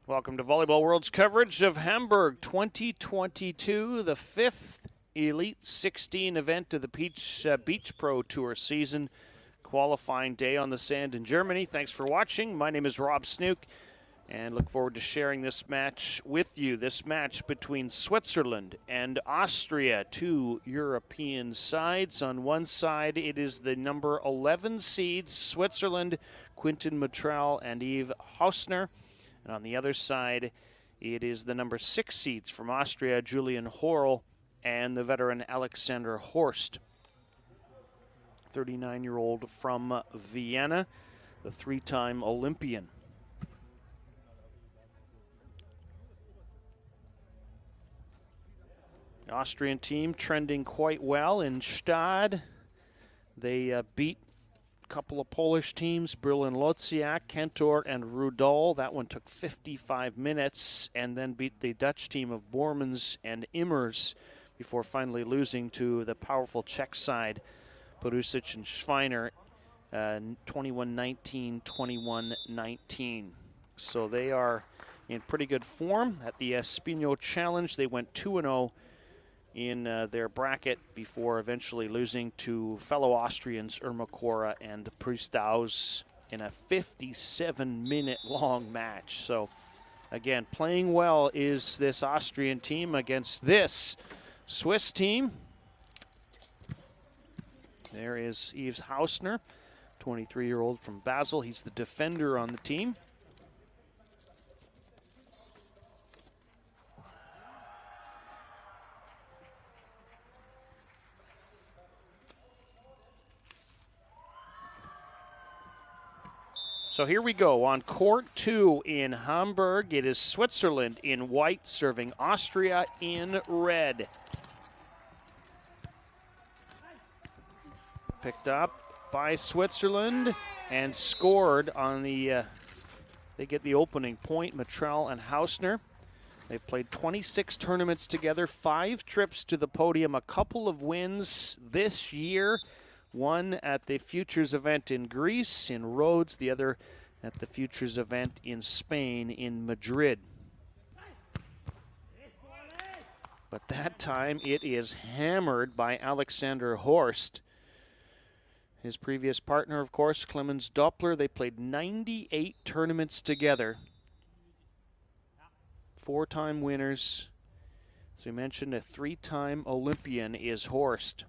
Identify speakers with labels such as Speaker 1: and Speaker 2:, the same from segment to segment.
Speaker 1: Welcome to Volleyball World's coverage of Hamburg 2022, the fifth Elite 16 event of the Beach Pro Tour season. Qualifying day on the sand in Germany. Thanks for watching. My name is Rob Snook, and look forward to sharing this match with you. This match between Switzerland and Austria, two European sides. On one side, it is the number 11 seeds, Switzerland, Quinton Matrell and Yves Hausner. And on the other side, it is the number 6 seeds from Austria, Julian Horl, and the veteran Alexander Horst. 39-year-old from Vienna, the 3-time Olympian. The Austrian team trending quite well in Stade. They beat couple of Polish teams, Berlin-Lotziak, Kentor, and Rudol. That one took 55 minutes, and then beat the Dutch team of Bormans and Immers before finally losing to the powerful Czech side, Perusic and Schweiner, 21-19, 21-19. So they are in pretty good form. At the Espino Challenge, they went 2-0 in their bracket before eventually losing to fellow Austrians Ermacora and Pristaus in a 57-minute long match. So again, playing well is this Austrian team against this Swiss team. There is Yves Hausner, 23-year-old from Basel. He's the defender on the team. So here we go on court 2 in Hamburg. It is Switzerland in white serving Austria in red. Picked up by Switzerland and scored on the, they get the opening point, Matrell and Hausner. They've played 26 tournaments together, 5 trips to the podium, a couple of wins this year. One at the Futures event in Greece, in Rhodes, the other at the Futures event in Spain, in Madrid. But that time it is hammered by Alexander Horst. His previous partner, of course, Clemens Doppler. They played 98 tournaments together. 4-time winners. As we mentioned, a 3-time Olympian is Horst.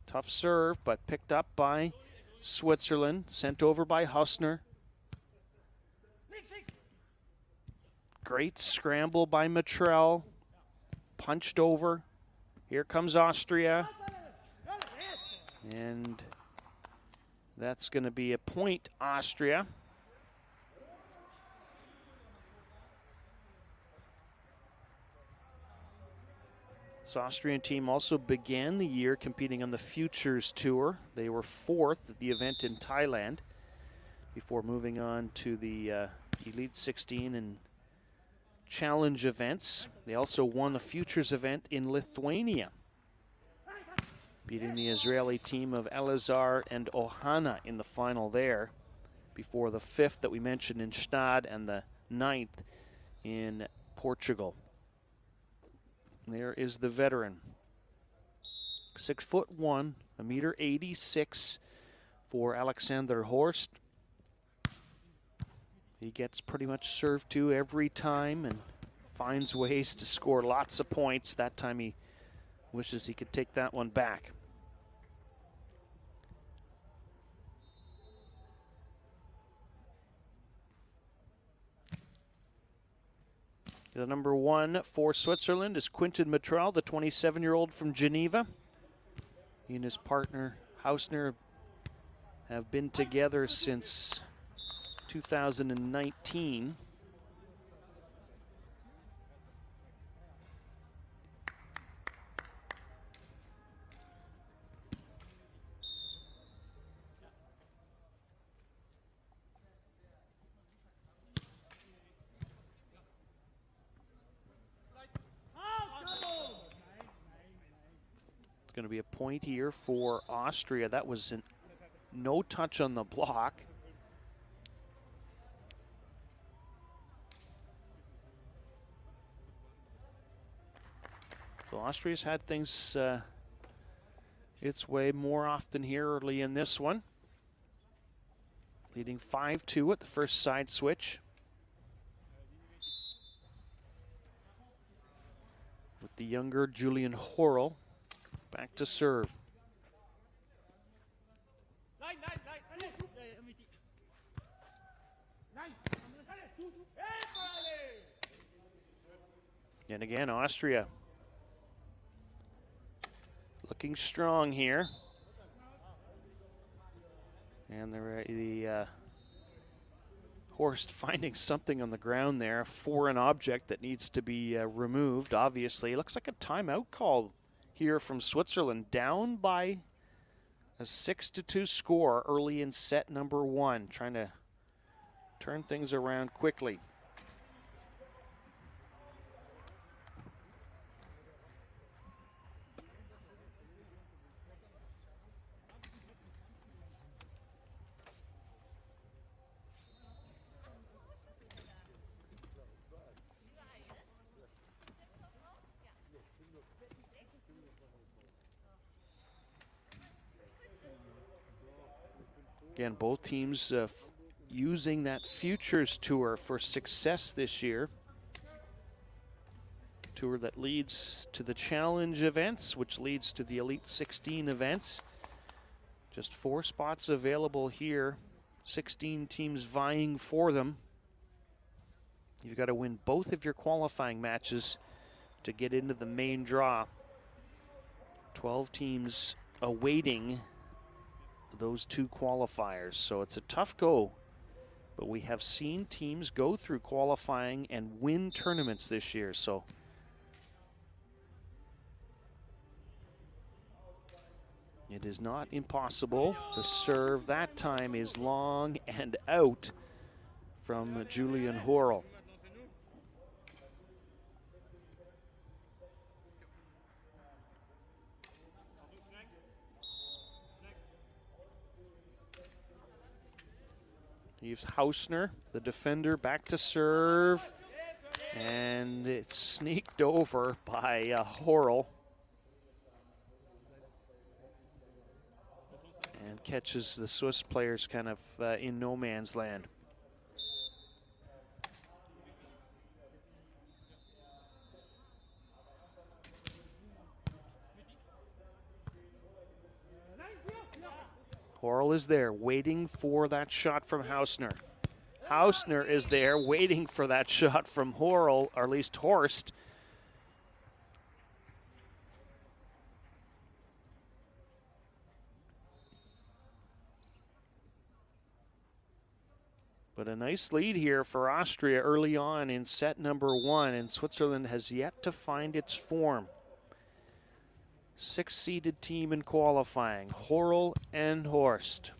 Speaker 1: Tough serve, but picked up by Switzerland, sent over by Hausner. Great scramble by Matrell, punched over. Here comes Austria. And that's going to be a point, Austria. This Austrian team also began the year competing on the Futures Tour. They were 4th at the event in Thailand before moving on to the Elite 16 and Challenge events. They also won a Futures event in Lithuania, beating the Israeli team of Elazar and Ohana in the final there before the 5th that we mentioned in Stade and the 9th in Portugal. There is the veteran. 6'1", 1.86 m for Alexander Horst. He gets pretty much served to every time and finds ways to score lots of points. That time he wishes he could take that one back. The number 1 for Switzerland is Quinton Matrell, the 27-year-old from Geneva. He and his partner, Hausner, have been together since 2019. It's going to be a point here for Austria. That was no touch on the block. So Austria's had things its way more often here early in this one. Leading 5-2 at the first side switch. With the younger Julian Horrell back to serve. And again, Austria looking strong here. And the Horst finding something on the ground there, foreign object that needs to be removed, obviously. It looks like a timeout call here from Switzerland, down by a 6-2 score early in set number 1, trying to turn things around quickly. Again, both teams using that Futures Tour for success this year. Tour that leads to the Challenge events, which leads to the Elite 16 events. Just 4 spots available here, 16 teams vying for them. You've got to win both of your qualifying matches to get into the main draw. 12 teams awaiting those 2 qualifiers, so it's a tough go, but we have seen teams go through qualifying and win tournaments this year, so it is not impossible. The serve that time is long and out from Julian Horrell. Leaves Hausner, the defender, back to serve. And it's sneaked over by Horrell. And catches the Swiss players kind of in no man's land. Horrell is there, waiting for that shot from Hausner. Hausner is there, waiting for that shot from Horrell, or at least Horst. But a nice lead here for Austria early on in set number 1, and Switzerland has yet to find its form. 6-seeded team in qualifying, Horrell and Horst.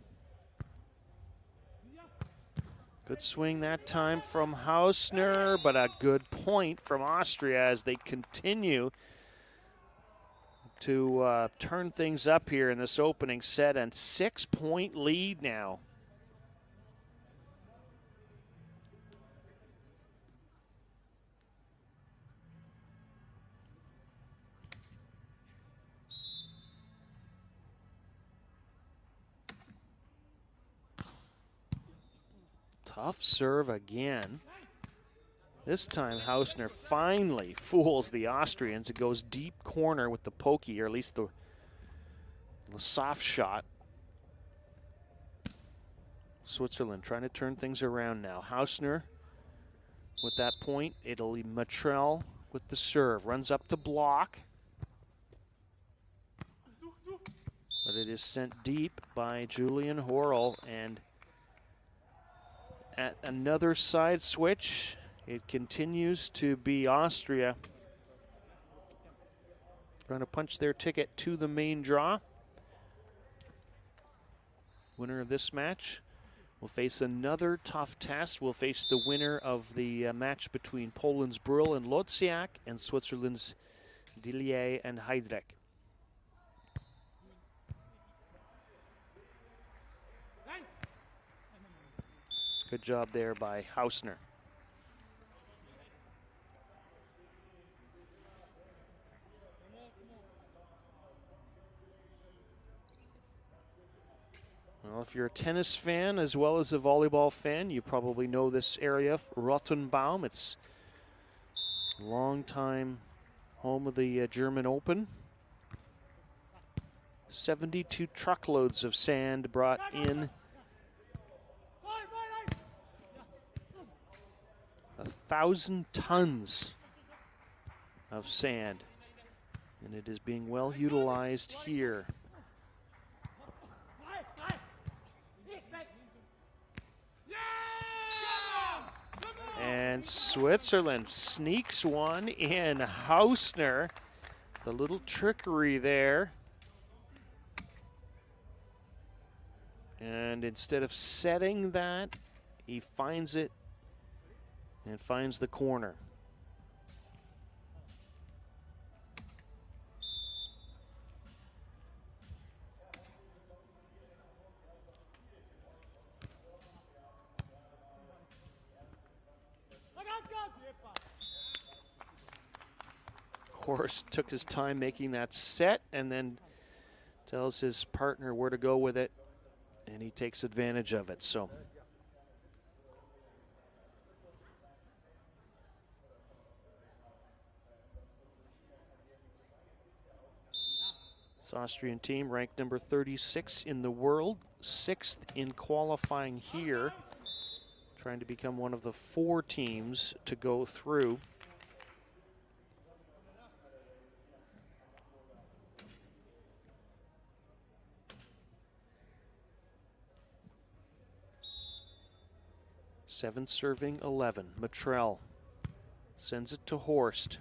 Speaker 1: Good swing that time from Hausner, but a good point from Austria as they continue to turn things up here in this opening set, and 6-point lead now. Tough serve again. This time Hausner finally fools the Austrians. It goes deep corner with the pokey, or at least the soft shot. Switzerland trying to turn things around now. Hausner with that point. It'll be Matrell with the serve. Runs up the block. But it is sent deep by Julian Horrell, and at another side switch, it continues to be Austria trying to punch their ticket to the main draw. Winner of this match will face another tough test. We'll face the winner of the match between Poland's Brühl and Lotziak and Switzerland's Dillier and Heidrich. Good job there by Hausner. Well, if you're a tennis fan as well as a volleyball fan, you probably know this area, Rottenbaum. It's a long time home of the German Open. 72 truckloads of sand brought in. 1,000 tons of sand, and it is being well utilized here. And Switzerland sneaks one in. Hausner, the little trickery there. And instead of setting that, he finds it and finds the corner. Horst took his time making that set and then tells his partner where to go with it, and he takes advantage of it. So this Austrian team ranked number 36 in the world, 6th in qualifying here, trying to become one of the 4 teams to go through. Seven serving 11. Matrell sends it to Horst.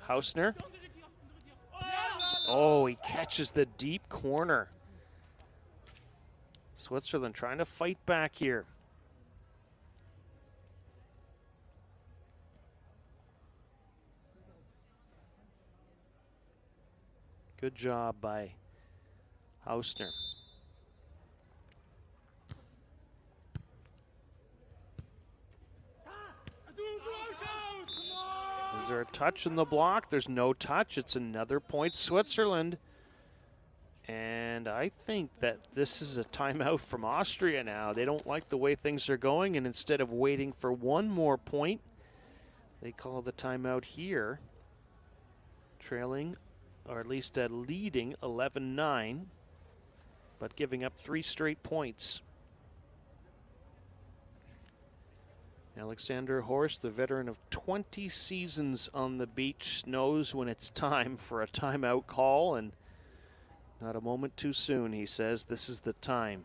Speaker 1: Hausner. Oh, he catches the deep corner. Switzerland trying to fight back here. Good job by Hausner. Is there a touch in the block? There's no touch. It's another point, Switzerland. And I think that this is a timeout from Austria now. They don't like the way things are going, and instead of waiting for one more point, they call the timeout here. Trailing, or at least leading 11-9, but giving up 3 straight points. Alexander Horst, the veteran of 20 seasons on the beach, knows when it's time for a timeout call, and not a moment too soon, he says. This is the time.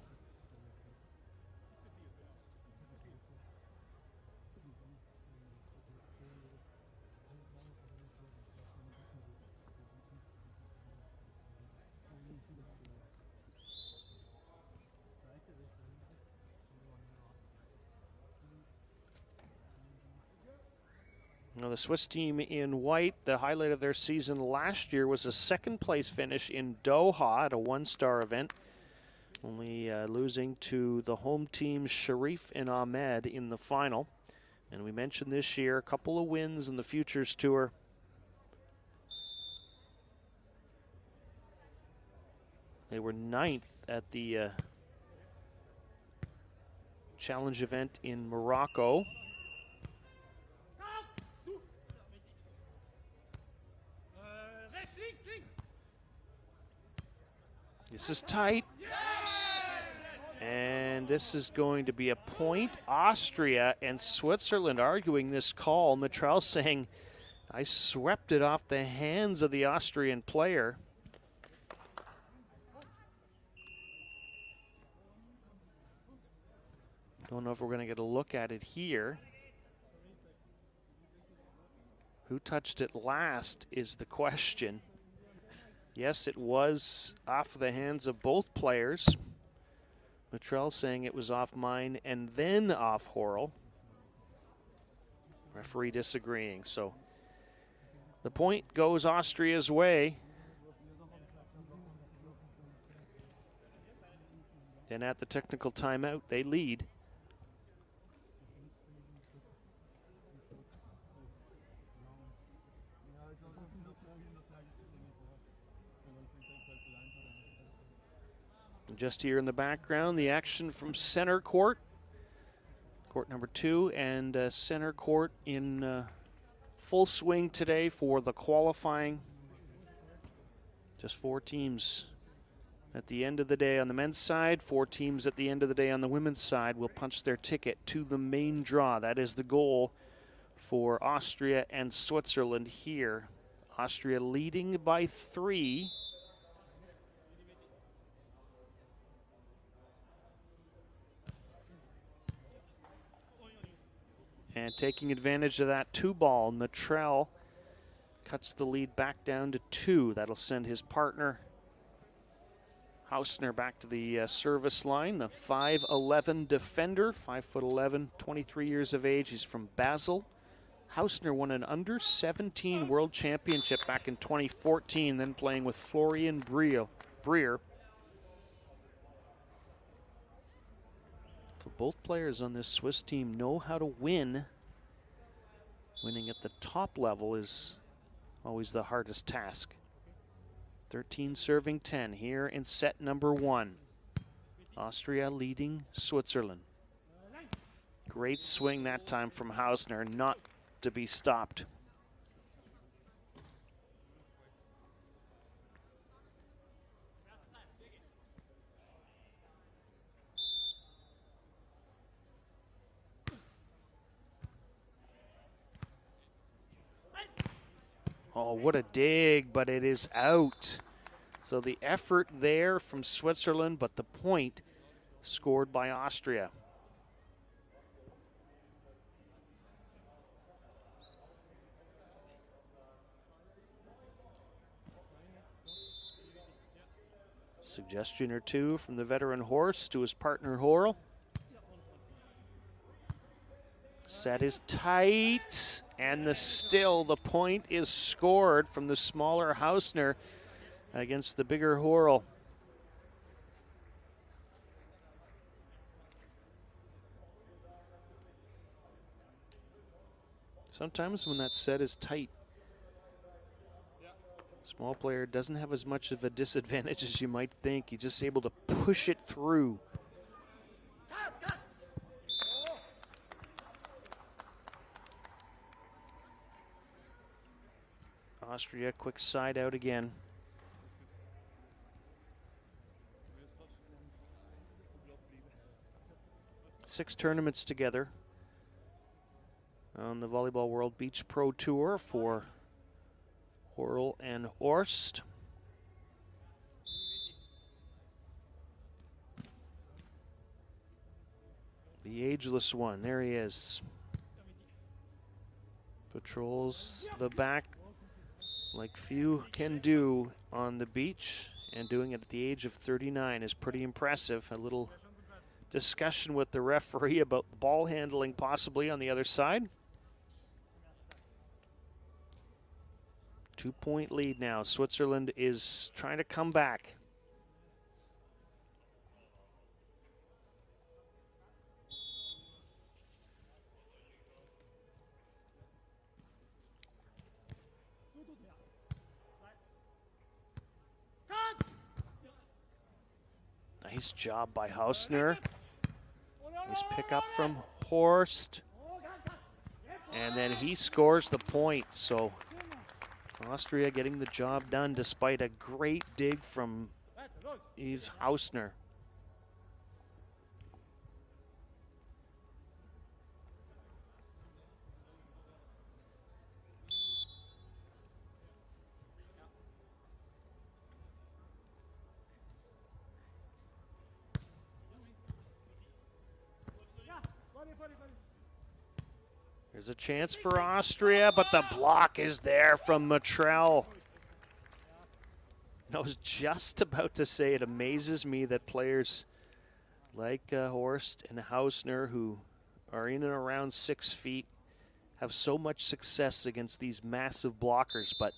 Speaker 1: Now the Swiss team in white, the highlight of their season last year was a second-place finish in Doha at a one-star event, only losing to the home teams Sharif and Ahmed in the final. And we mentioned this year a couple of wins in the Futures Tour. They were 9th at the Challenge event in Morocco. This is tight. And this is going to be a point. Austria and Switzerland arguing this call. Matrell saying, I swept it off the hands of the Austrian player. Don't know if we're going to get a look at it here. Who touched it last is the question. Yes, it was off the hands of both players. Matrell saying it was off mine and then off Horrell. Referee disagreeing. So the point goes Austria's way. And at the technical timeout, they lead. Just here in the background, the action from center court. Court number 2 and center court in full swing today for the qualifying. Just 4 teams at the end of the day on the men's side. 4 teams at the end of the day on the women's side will punch their ticket to the main draw. That is the goal for Austria and Switzerland here. Austria leading by 3. And taking advantage of that 2-ball, Matrell cuts the lead back down to 2. That'll send his partner, Hausner, back to the service line. The 5'11" defender, 5'11", 23 years of age. He's from Basel. Hausner won an under-17 world championship back in 2014, then playing with Florian Brier. So both players on this Swiss team know how to win. Winning at the top level is always the hardest task. 13 serving 10 here in set number 1. Austria leading Switzerland. Great swing that time from Hausner, not to be stopped. Oh, what a dig, but it is out. So the effort there from Switzerland, but the point scored by Austria. Suggestion or two from the veteran Horst to his partner Horl. Set is tight, and the point is scored from the smaller Hausner against the bigger Horl. Sometimes when that set is tight, small player doesn't have as much of a disadvantage as you might think. He's just able to push it through. Austria, quick side out again. Six tournaments together on the Volleyball World Beach Pro Tour for Horl and Horst. The ageless one, there he is. Patrols the back like few can do on the beach, and doing it at the age of 39 is pretty impressive. A little discussion with the referee about ball handling possibly on the other side. 2-point lead now. Switzerland is trying to come back. Nice job by Hausner. Nice pickup from Horst. And then he scores the point. So Austria getting the job done despite a great dig from Yves Hausner. There's a chance for Austria, but the block is there from Matrell. I was just about to say it amazes me that players like Horst and Hausner, who are in and around 6 feet, have so much success against these massive blockers, but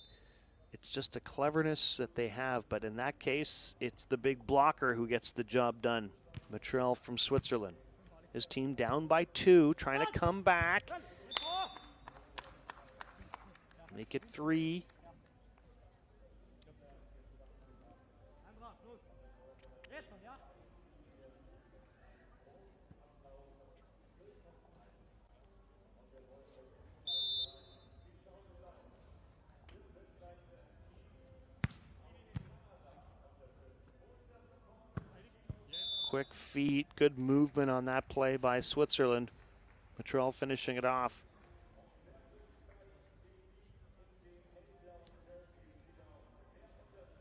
Speaker 1: it's just a cleverness that they have. But in that case, it's the big blocker who gets the job done. Matrell from Switzerland. His team down by 2, trying to come back. Make it 3. Quick feet, good movement on that play by Switzerland. Matrell finishing it off.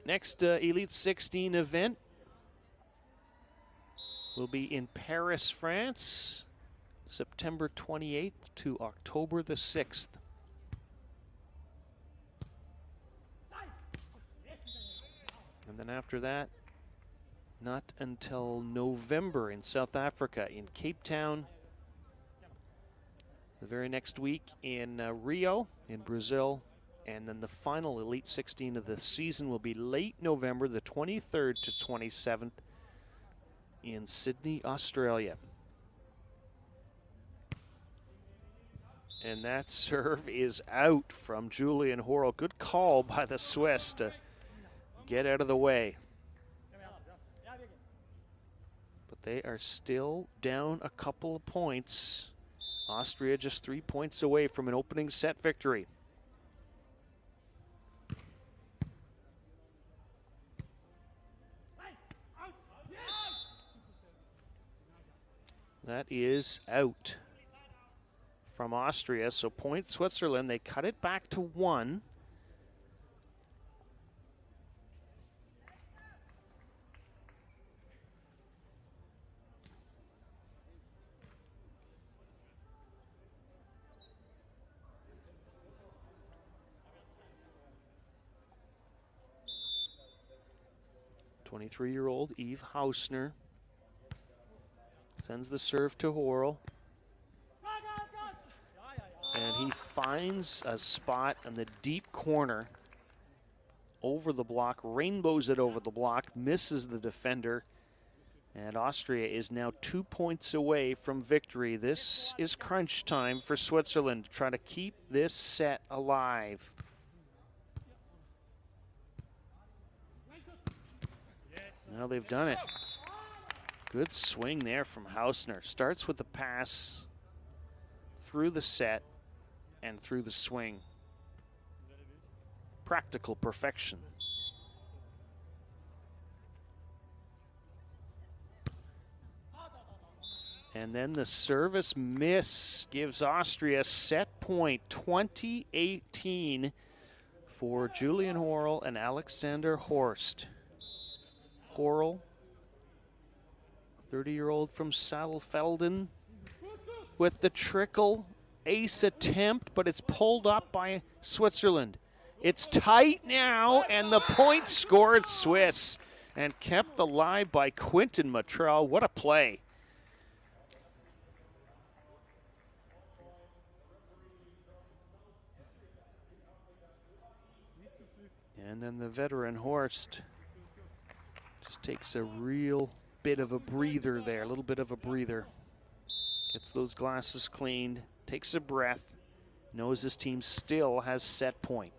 Speaker 1: Next Elite 16 event will be in Paris, France, September 28th to October the 6th. And then after that, not until November in South Africa, in Cape Town. The very next week in Rio, in Brazil. And then the final Elite 16 of the season will be late November, the 23rd to 27th in Sydney, Australia. And that serve is out from Julian Horrell. Good call by the Swiss to get out of the way. But they are still down a couple of points. Austria just 3 points away from an opening set victory. That is out from Austria. So point Switzerland. They cut it back to 1. '23-year-old Eve Hausner sends the serve to Horrell. And he finds a spot in the deep corner over the block, rainbows it over the block, misses the defender. And Austria is now 2 points away from victory. This is crunch time for Switzerland to try to keep this set alive. Now they've done it. Good swing there from Hausner. Starts with the pass through the set and through the swing. Practical perfection. And then the service miss gives Austria set point 2018 for Julian Horrell and Alexander Horst. Horrell, 30-year-old from Sattelfelden, with the trickle ace attempt, but it's pulled up by Switzerland. It's tight now, and the point scored Swiss, and kept alive by Quinton Matrell. What a play. And then the veteran Horst just takes a real bit of a breather there, a little bit of a breather. Gets those glasses cleaned, takes a breath, knows his team still has set point.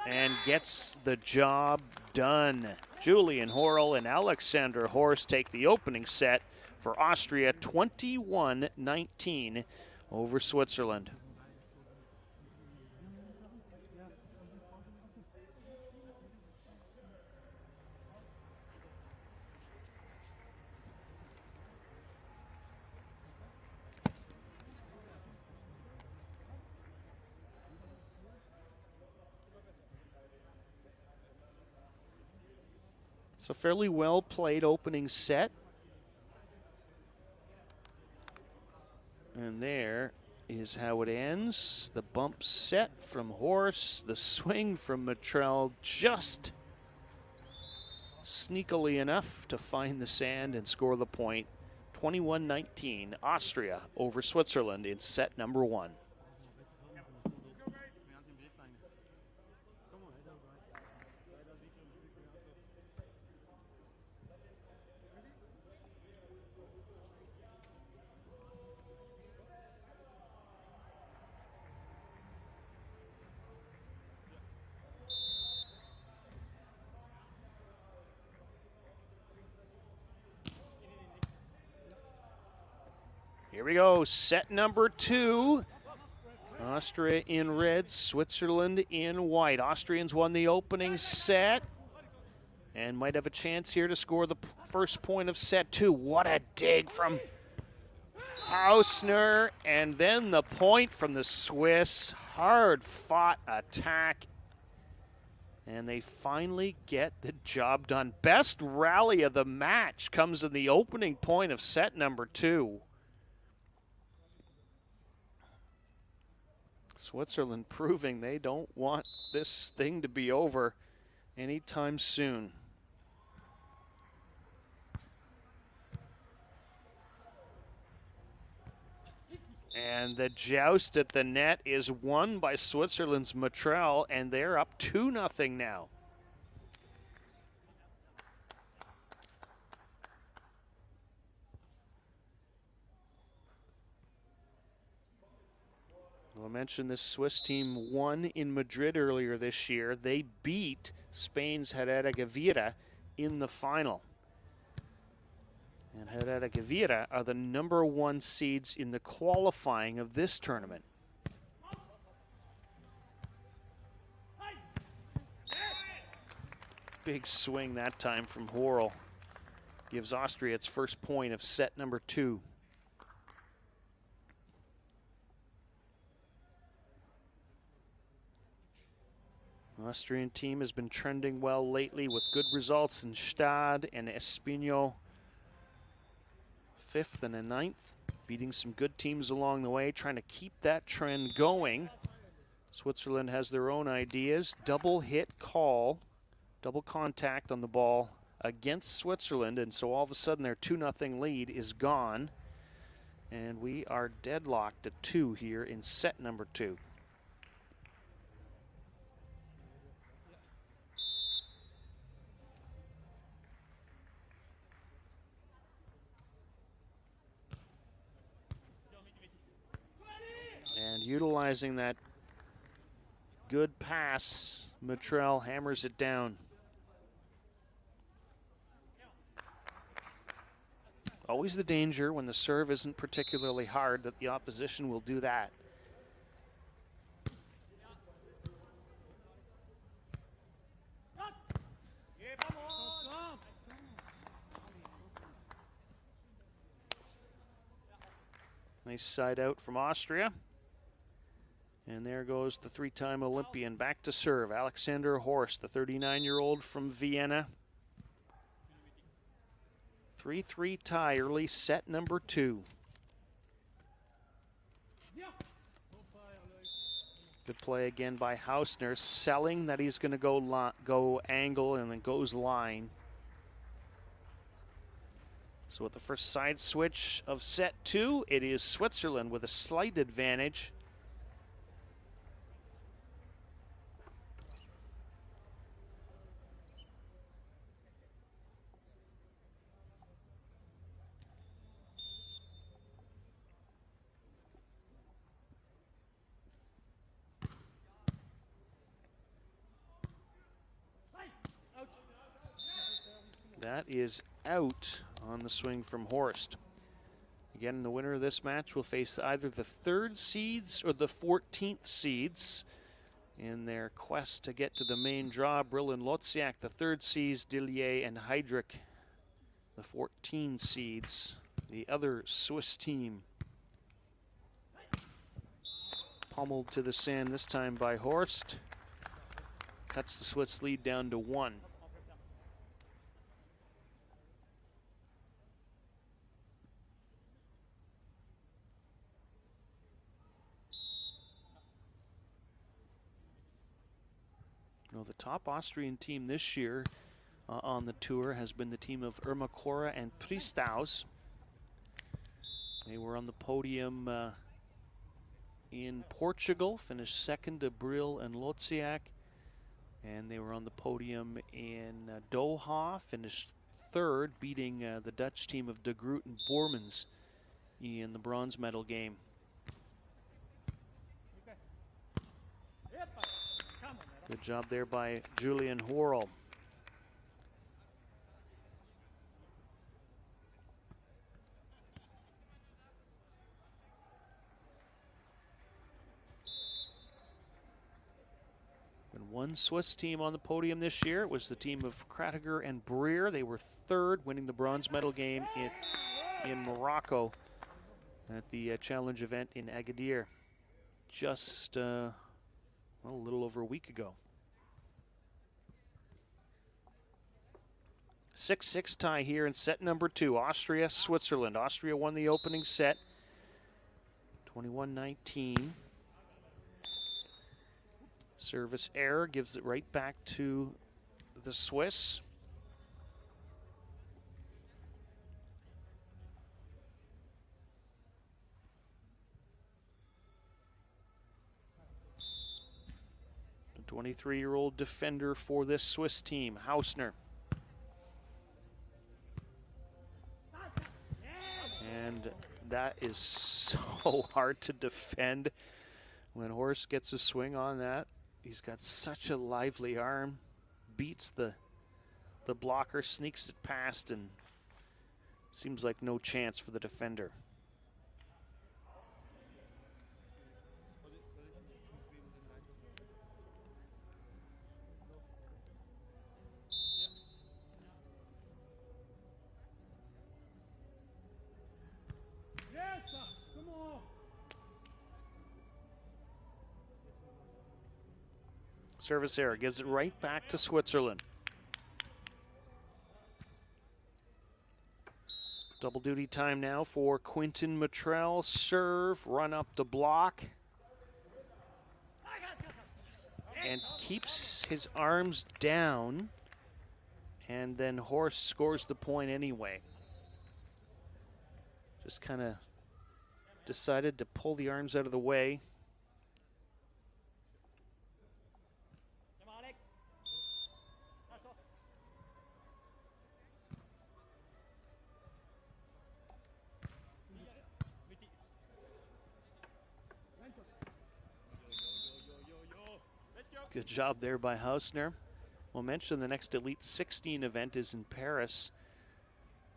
Speaker 1: And gets the job done. Julian Horrell and Alexander Horst take the opening set for Austria, 21-19 over Switzerland. So fairly well played opening set. And there is how it ends. The bump set from Horst, the swing from Matrell, just sneakily enough to find the sand and score the point. 21-19, Austria over Switzerland in set number 1. Here we go, set number 2. Austria in red, Switzerland in white. Austrians won the opening set. and might have a chance here to score the first point of set 2. What a dig from Hausner, and then the point from the Swiss. Hard-fought attack, and they finally get the job done. Best rally of the match comes in the opening point of set number 2. Switzerland proving they don't want this thing to be over anytime soon. And the joust at the net is won by Switzerland's Matrell, and they're up 2-0 now. I mentioned this Swiss team won in Madrid earlier this year. They beat Spain's Herrera Gavira in the final. And Herrera Gavira are the #1 seeds in the qualifying of this tournament. Big swing that time from Horl. Gives Austria its first point of set number 2. Austrian team has been trending well lately with good results in Stade and Espino. 5th and a 9th, beating some good teams along the way, trying to keep that trend going. Switzerland has their own ideas. Double hit call, double contact on the ball against Switzerland, and so all of a sudden their 2-0 lead is gone. And we are deadlocked at 2 here in set number 2. And utilizing that good pass, Matrell hammers it down. Always the danger when the serve isn't particularly hard that the opposition will do that. Nice side out from Austria. And there goes the 3-time Olympian back to serve. Alexander Horst, the 39-year-old from Vienna. 3-3 tie early, set number 2. Good play again by Hausner, selling that he's going to go angle and then goes line. So at the first side switch of set 2, it is Switzerland with a slight advantage. That is out on the swing from Horst. Again, the winner of this match will face either the 3rd seeds or the 14th seeds in their quest to get to the main draw. Brill and Lotziak, the 3rd seeds, Dillier and Heydrich, the 14 seeds, the other Swiss team. Pummeled to the sand this time by Horst. Cuts the Swiss lead down to 1. The top Austrian team this year on the tour has been the team of Irma Cora and Pristaus. They were on the podium in Portugal, finished 2nd to Brill and Lotziak. And they were on the podium in Doha, finished 3rd, beating the Dutch team of De Groot and Boermans in the bronze medal game. Good job there by Julian Horl. One Swiss team on the podium this year. It was the team of Kratiger and Breer. They were third, winning the bronze medal game in Morocco at the challenge event in Agadir just a little over a week ago. 6-6 tie here in set number 2. Austria, Switzerland. Austria won the opening set, 21-19. Service error gives it right back to the Swiss. The 23-year-old defender for this Swiss team, Hausner. And that is so hard to defend when Horst gets a swing on that. He's got such a lively arm, beats the blocker, sneaks it past, and seems like no chance for the defender. Service error gives it right back to Switzerland. Double duty time now for Quinton Matrell. Serve, run up the block. And keeps his arms down. And then Horst scores the point anyway. Just kind of decided to pull the arms out of the way. Good job there by Hausner. We'll mention the next Elite 16 event is in Paris.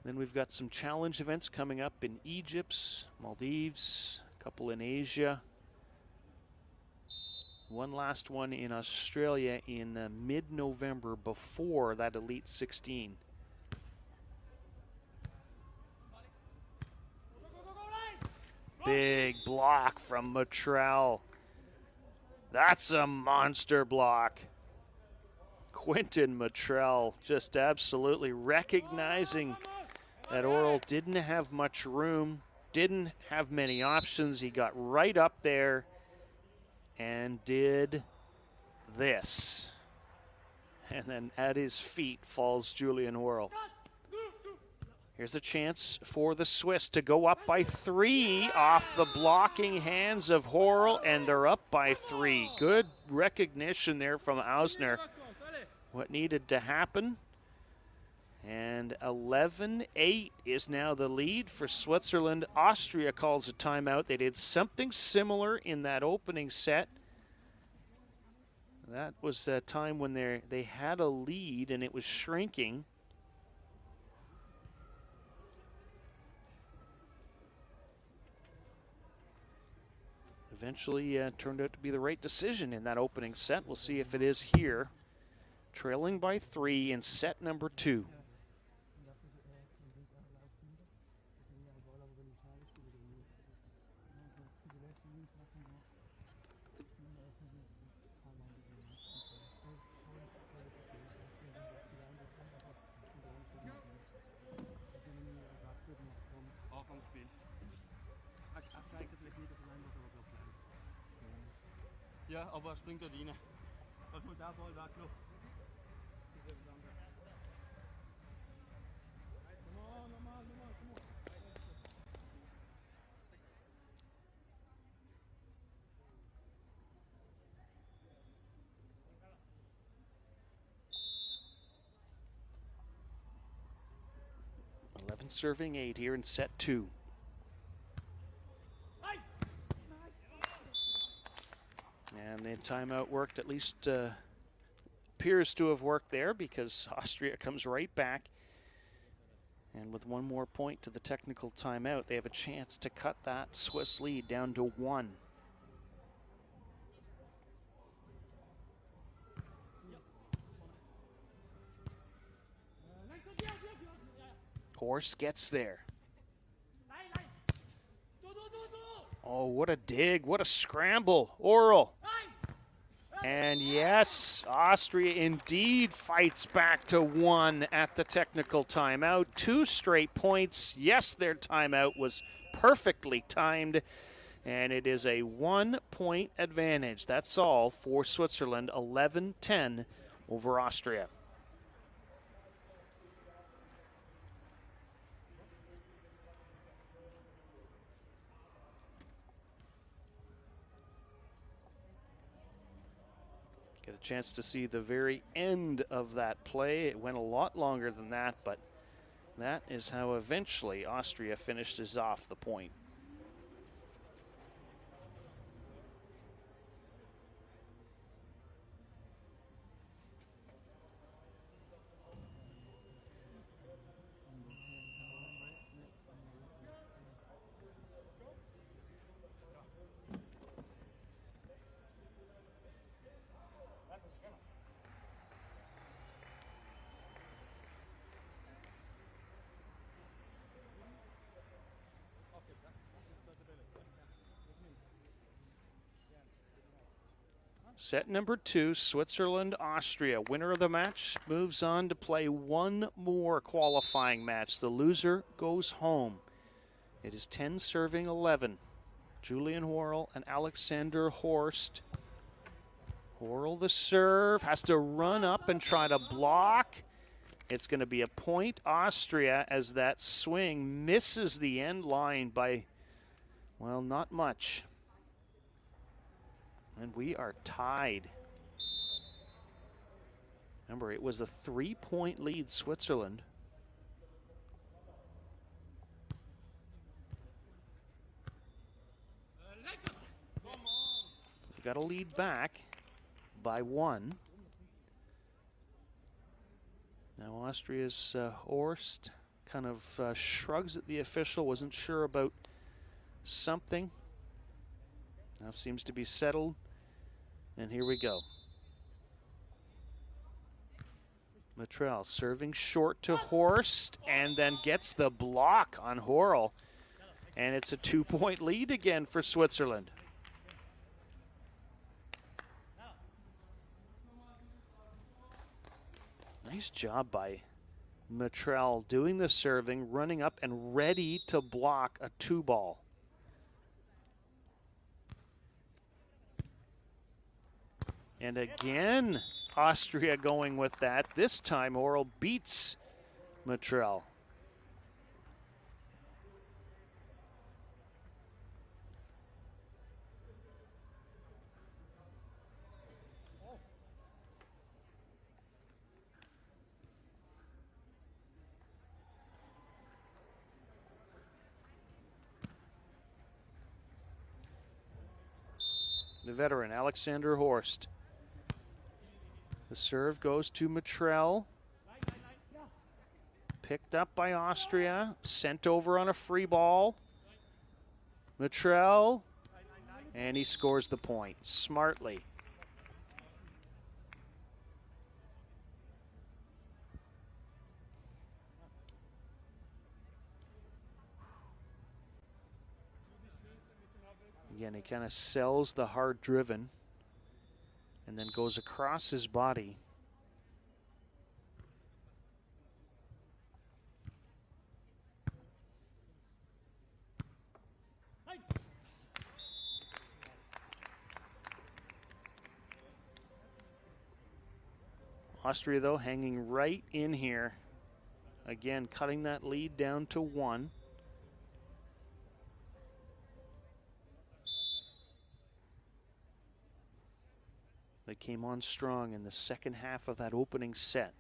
Speaker 1: Then we've got some challenge events coming up in Egypt, Maldives, a couple in Asia. One last one in Australia in mid-November before that Elite 16. Big block from Matrell. That's a monster block. Quinton Matrell just absolutely recognizing that Orel didn't have much room, didn't have many options. He got right up there and did this. And then at his feet falls Julian Orel. Here's a chance for the Swiss to go up by 3 off the blocking hands of Horel, and they're up by 3. Good recognition there from Hausner. What needed to happen. And 11-8 is now the lead for Switzerland. Austria calls a timeout. They did something similar in that opening set. That was a time when they had a lead and it was shrinking. Eventually turned out to be the right decision in that opening set. We'll see if it is here. Trailing by 3 in set number 2.
Speaker 2: Ja, aber springt dort rein. Was muss der Ball weglaufen?
Speaker 1: Serving 8 here in set 2. And the timeout worked, at least appears to have worked there, because Austria comes right back. And with one more point to the technical timeout, they have a chance to cut that Swiss lead down to 1. Horst gets there. Oh, what a dig, what a scramble. Oral. And yes, Austria indeed fights back to 1 at the technical timeout. 2 straight points. Yes, their timeout was perfectly timed. And it is a 1-point advantage. That's all for Switzerland, 11-10 over Austria. Get a chance to see the very end of that play. It went a lot longer than that, but that is how eventually Austria finishes off the point. Set number 2, Switzerland, Austria. Winner of the match moves on to play one more qualifying match. The loser goes home. It is 10 serving 11. Julian Worrell and Alexander Horst. Worrell the serve, has to run up and try to block. It's going to be a point Austria as that swing misses the end line by, well, not much. And we are tied. Remember, it was a 3-point lead, Switzerland. They got to lead back by 1. Now Austria's Horst kind of shrugs at the official, wasn't sure about something. Now seems to be settled. And here we go. Matrell serving short to Horst and then gets the block on Worrell. And it's a 2-point lead again for Switzerland. Nice job by Matrell doing the serving, running up and ready to block a 2-ball. And again, Austria going with that. This time, Worrell beats Matrell. The veteran, Alexander Horst. The serve goes to Matrell. Picked up by Austria. Sent over on a free ball. Matrell. And he scores the point smartly. Again, he kind of sells the hard driven and then goes across his body. Austria, though, hanging right in here. Again, cutting that lead down to 1. They came on strong in the second half of that opening set.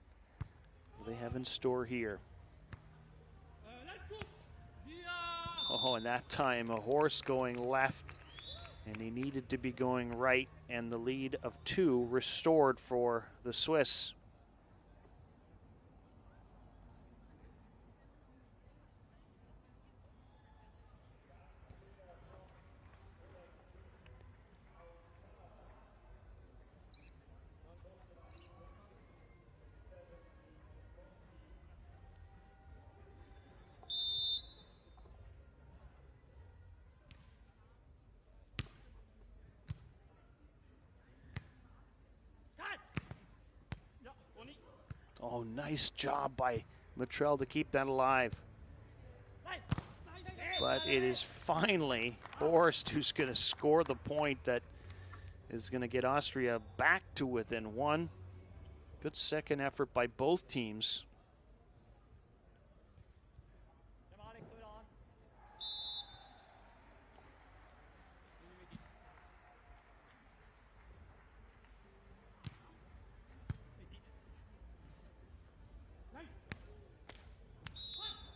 Speaker 1: What do they have in store here? Oh, and that time a horse going left, and he needed to be going right, and the lead of 2 restored for the Swiss. Oh, nice job by Matrell to keep that alive. But it is finally Horst who's going to score the point that is going to get Austria back to within one. Good second effort by both teams.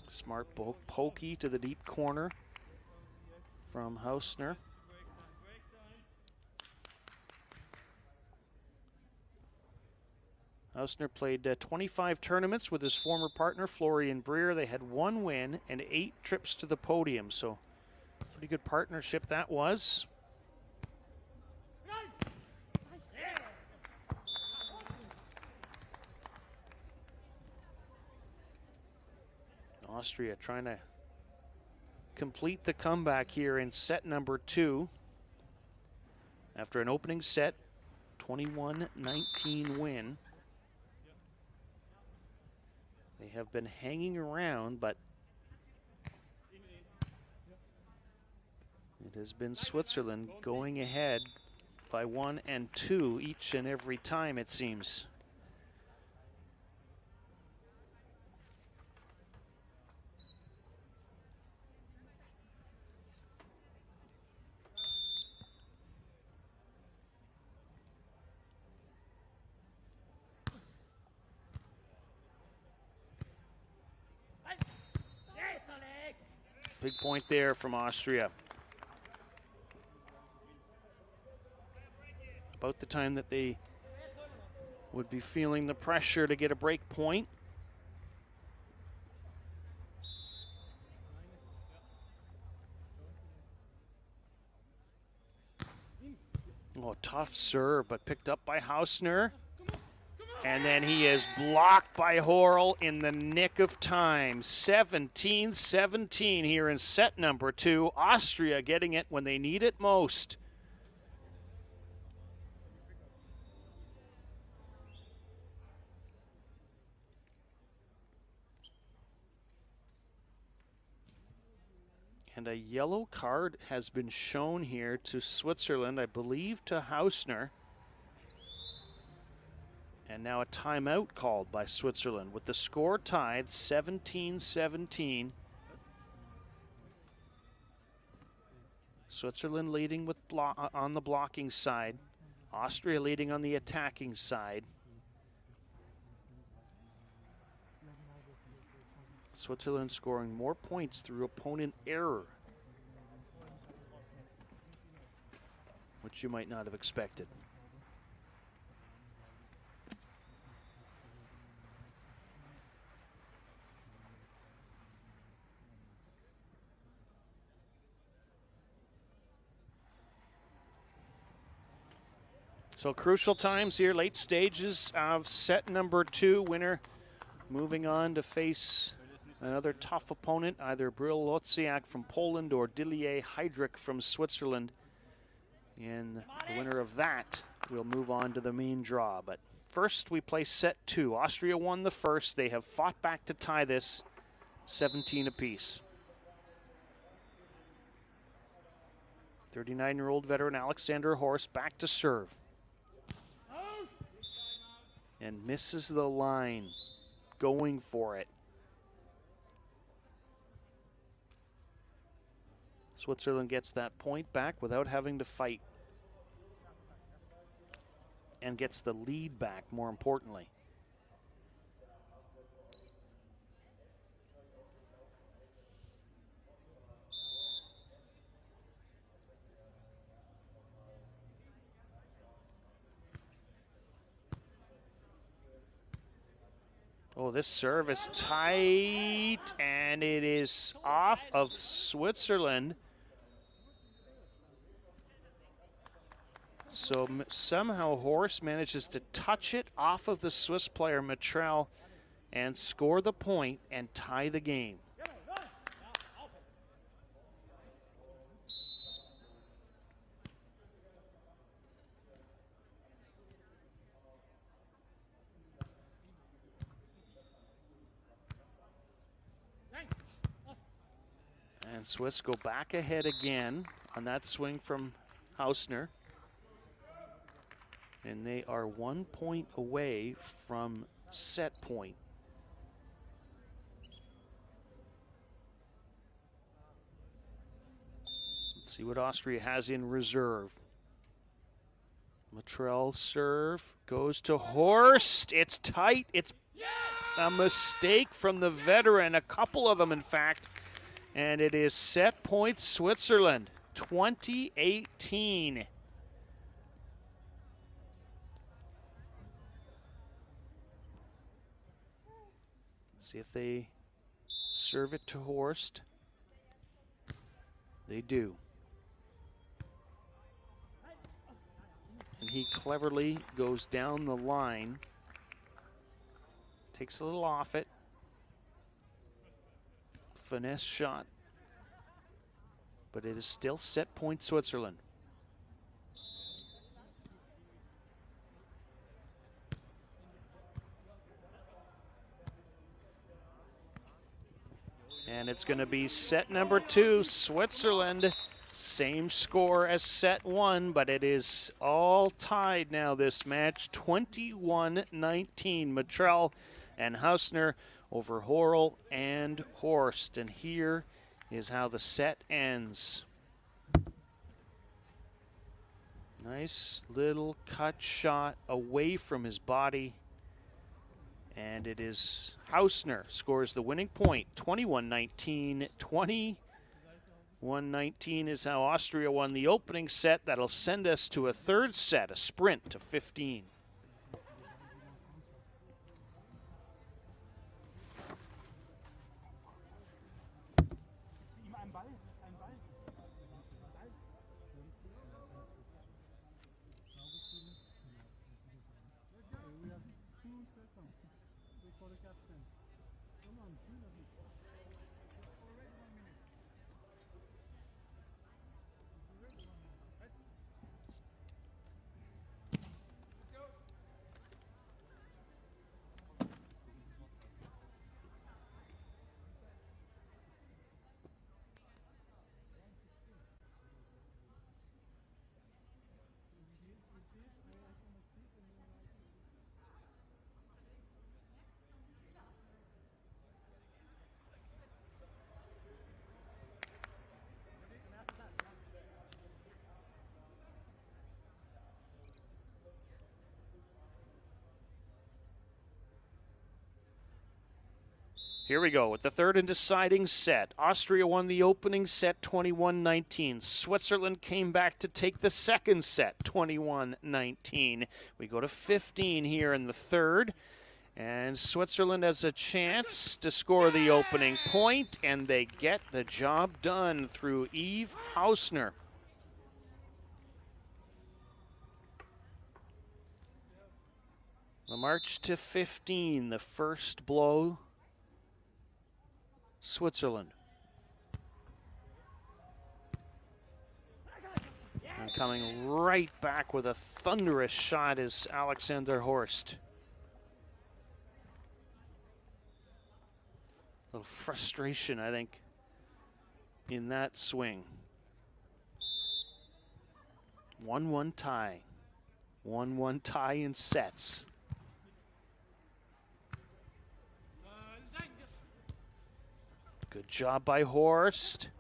Speaker 1: Smart pokey to the deep corner from Hausner. Hausner played 25 tournaments with his former partner Florian Breer. They had 1 win and 8 trips to the podium, so pretty good partnership that was. Austria trying to complete the comeback here in set number 2 after an opening set 21-19 win. They have been hanging around, but it has been Switzerland going ahead by 1 and 2 each and every time, it seems. Big point there from Austria. About the time that they would be feeling the pressure to get a break point. Oh, tough serve, but picked up by Hausner. And then he is blocked by Horl in the nick of time. 17-17 here in set number 2. Austria getting it when they need it most. And a yellow card has been shown here to Switzerland, I believe to Hausner. And now a timeout called by Switzerland with the score tied 17-17. Switzerland leading with on the blocking side. Austria leading on the attacking side. Switzerland scoring more points through opponent error, which you might not have expected. So crucial times here, late stages of set number 2. Winner moving on to face another tough opponent, either Bril Lotziak from Poland or Didier Heydrich from Switzerland. And the winner of that will move on to the main draw. But first we play set 2. Austria won the first. They have fought back to tie this 17 apiece. 39-year-old veteran Alexander Horst back to serve. And misses the line, going for it. Switzerland gets that point back without having to fight. And gets the lead back, more importantly. Oh, this serve is tight, and it is off of Switzerland. So somehow Horst manages to touch it off of the Swiss player Matrell and score the point and tie the game. And Swiss go back ahead again on that swing from Hausner. And they are 1 point away from set point. Let's see what Austria has in reserve. Matrell serve goes to Horst. It's tight. It's a mistake from the veteran, a couple of them in fact. And it is set point Switzerland, 2018. Let's see if they serve it to Horst. They do. And he cleverly goes down the line. Takes a little off it. Finesse shot. But it is still set point Switzerland. And it's going to be set number 2, Switzerland. Same score as set 1, but it is all tied now, this match. 21-19, Matrell and Hausner over Horl and Horst. And here is how the set ends. Nice little cut shot away from his body. And it is Hausner scores the winning point, 21-19. 21-19 is how Austria won the opening set. That'll send us to a third set, a sprint to 15. Here we go with the third and deciding set. Austria won the opening set 21-19. Switzerland came back to take the second set 21-19. We go to 15 here in the third. And Switzerland has a chance to score the opening point, and they get the job done through Eve Hausner. The march to 15, the first blow. Switzerland. And coming right back with a thunderous shot is Alexander Horst. A little frustration, I think, in that swing. 1-1 tie. 1-1 tie in sets. Good job by Horst.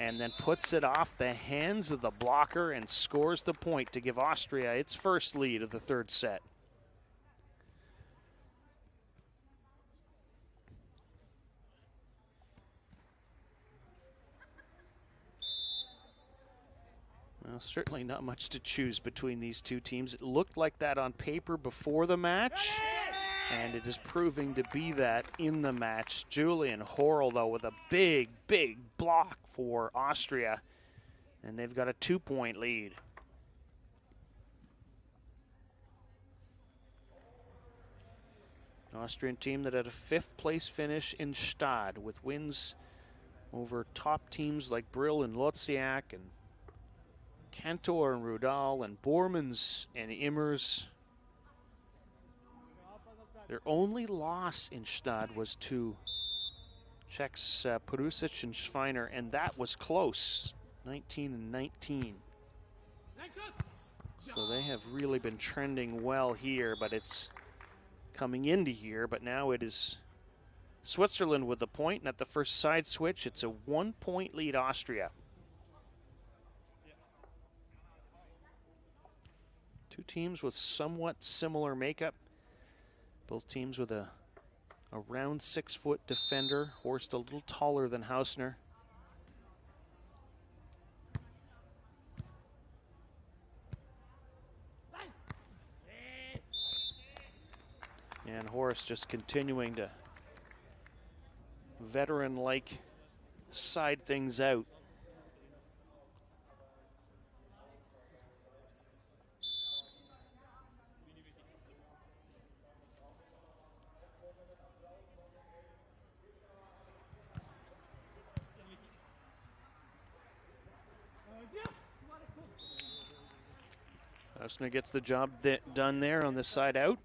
Speaker 1: And then puts it off the hands of the blocker and scores the point to give Austria its first lead of the third set. Well, certainly not much to choose between these two teams. It looked like that on paper before the match. And it is proving to be that in the match. Julian Horl, though, with a big, big block for Austria. And they've got a 2-point lead. An Austrian team that had a 5th place finish in Stade with wins over top teams like Brill and Lotziak and Cantor and Rudal and Bormans and Immers. Their only loss in Stade was to Czechs Perusic and Schweiner, and that was close, 19 and 19. So they have really been trending well here, but it's coming into here, but now it is Switzerland with the point, and at the first side switch, it's a 1-point lead Austria. Two teams with somewhat similar makeup. Both teams with a around 6-foot defender. Horst a little taller than Hausner. And Horst just continuing to veteran-like side things out. Hausner gets the job done there on the side out.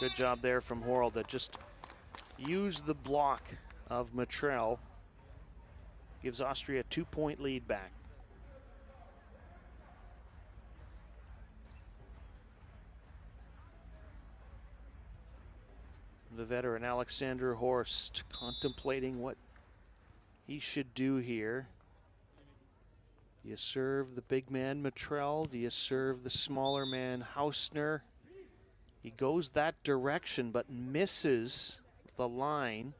Speaker 1: Good job there from Horl to just use the block of Matrell. Gives Austria a 2-point lead back. The veteran Alexander Horst contemplating what he should do here. Do you serve the big man Matrell? Do you serve the smaller man Hausner? He goes that direction but misses the line.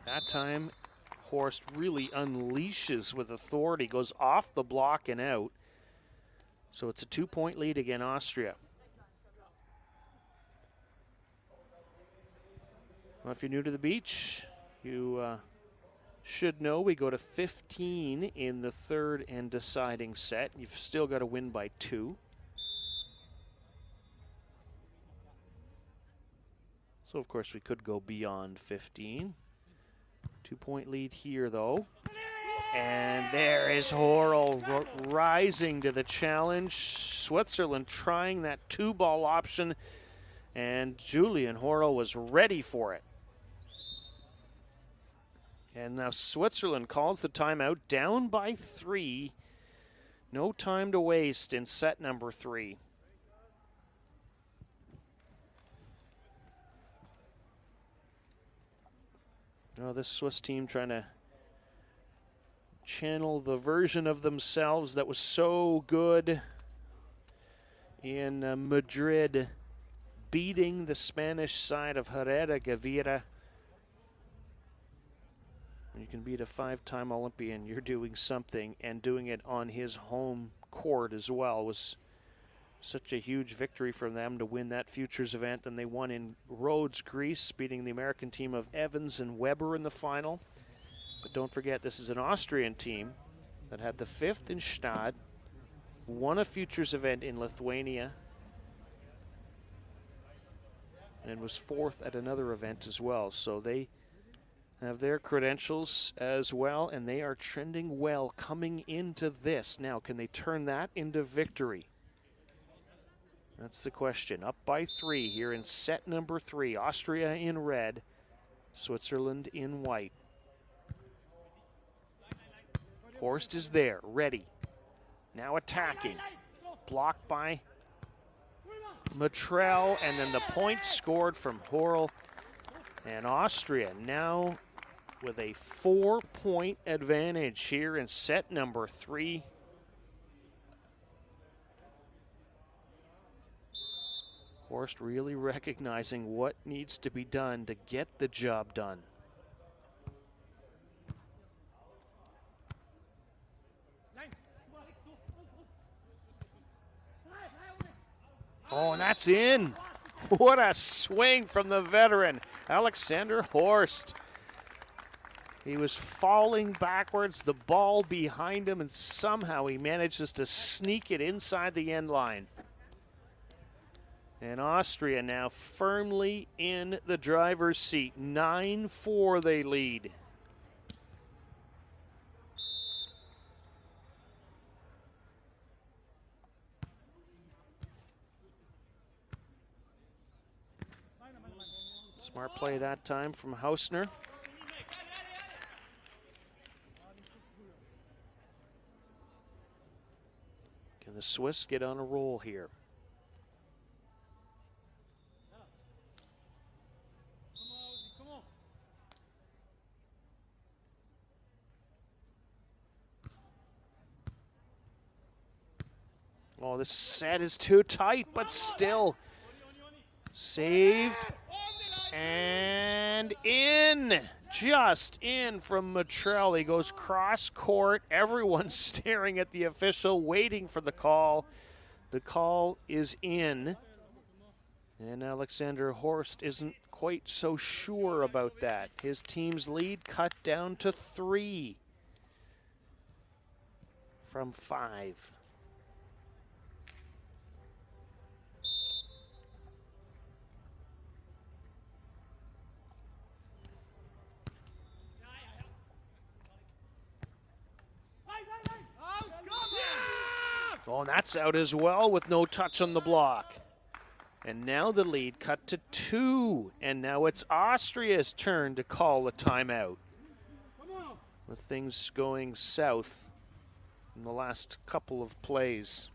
Speaker 1: That time, Horst really unleashes with authority, goes off the block and out. So it's a 2-point lead again, Austria. Well, if you're new to the beach, you should know we go to 15 in the third and deciding set. You've still got to win by 2. So, of course, we could go beyond 15. 2-point lead here, though. And there is Horl rising to the challenge. Switzerland trying that 2-ball option, and Julian Horl was ready for it. And now Switzerland calls the timeout, down by 3. No time to waste in set number 3. Oh, this Swiss team trying to channel the version of themselves that was so good in Madrid, beating the Spanish side of Herrera Gavira. When you can beat a 5-time Olympian, you're doing something, and doing it on his home court as well was such a huge victory for them to win that Futures event. And they won in Rhodes, Greece, beating the American team of Evans and Weber in the final. But don't forget, this is an Austrian team that had the 5th in Stade, won a Futures event in Lithuania, and was 4th at another event as well. So they have their credentials as well, and they are trending well coming into this. Now, can they turn that into victory? That's the question. Up by 3 here in set number 3. Austria in red, Switzerland in white. Horst is there, ready. Now attacking. Blocked by Matrell, and then the point scored from Horl. And Austria now with a 4-point advantage here in set number 3. Horst really recognizing what needs to be done to get the job done. Oh, and that's in. What a swing from the veteran, Alexander Horst. He was falling backwards, the ball behind him, and somehow he manages to sneak it inside the end line. And Austria now firmly in the driver's seat. 9-4 they lead. Smart play that time from Hausner. Can the Swiss get on a roll here? Oh, this set is too tight, but still saved and in. Just in from Matrell. He goes cross court. Everyone's staring at the official, waiting for the call. The call is in. And Alexander Horst isn't quite so sure about that. His team's lead cut down to 3 from 5. Oh, and that's out as well with no touch on the block. And now the lead cut to 2. And now it's Austria's turn to call a timeout. With things going south in the last couple of plays.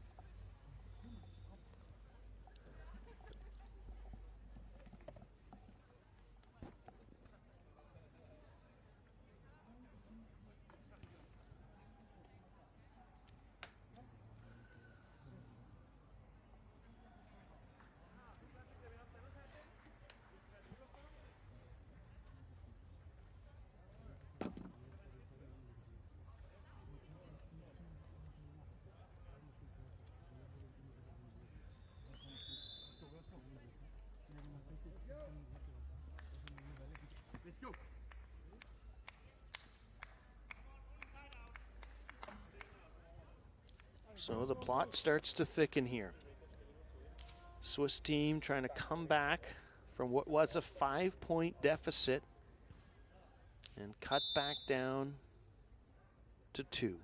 Speaker 1: So the plot starts to thicken here. Swiss team trying to come back from what was a 5-point deficit and cut back down to 2.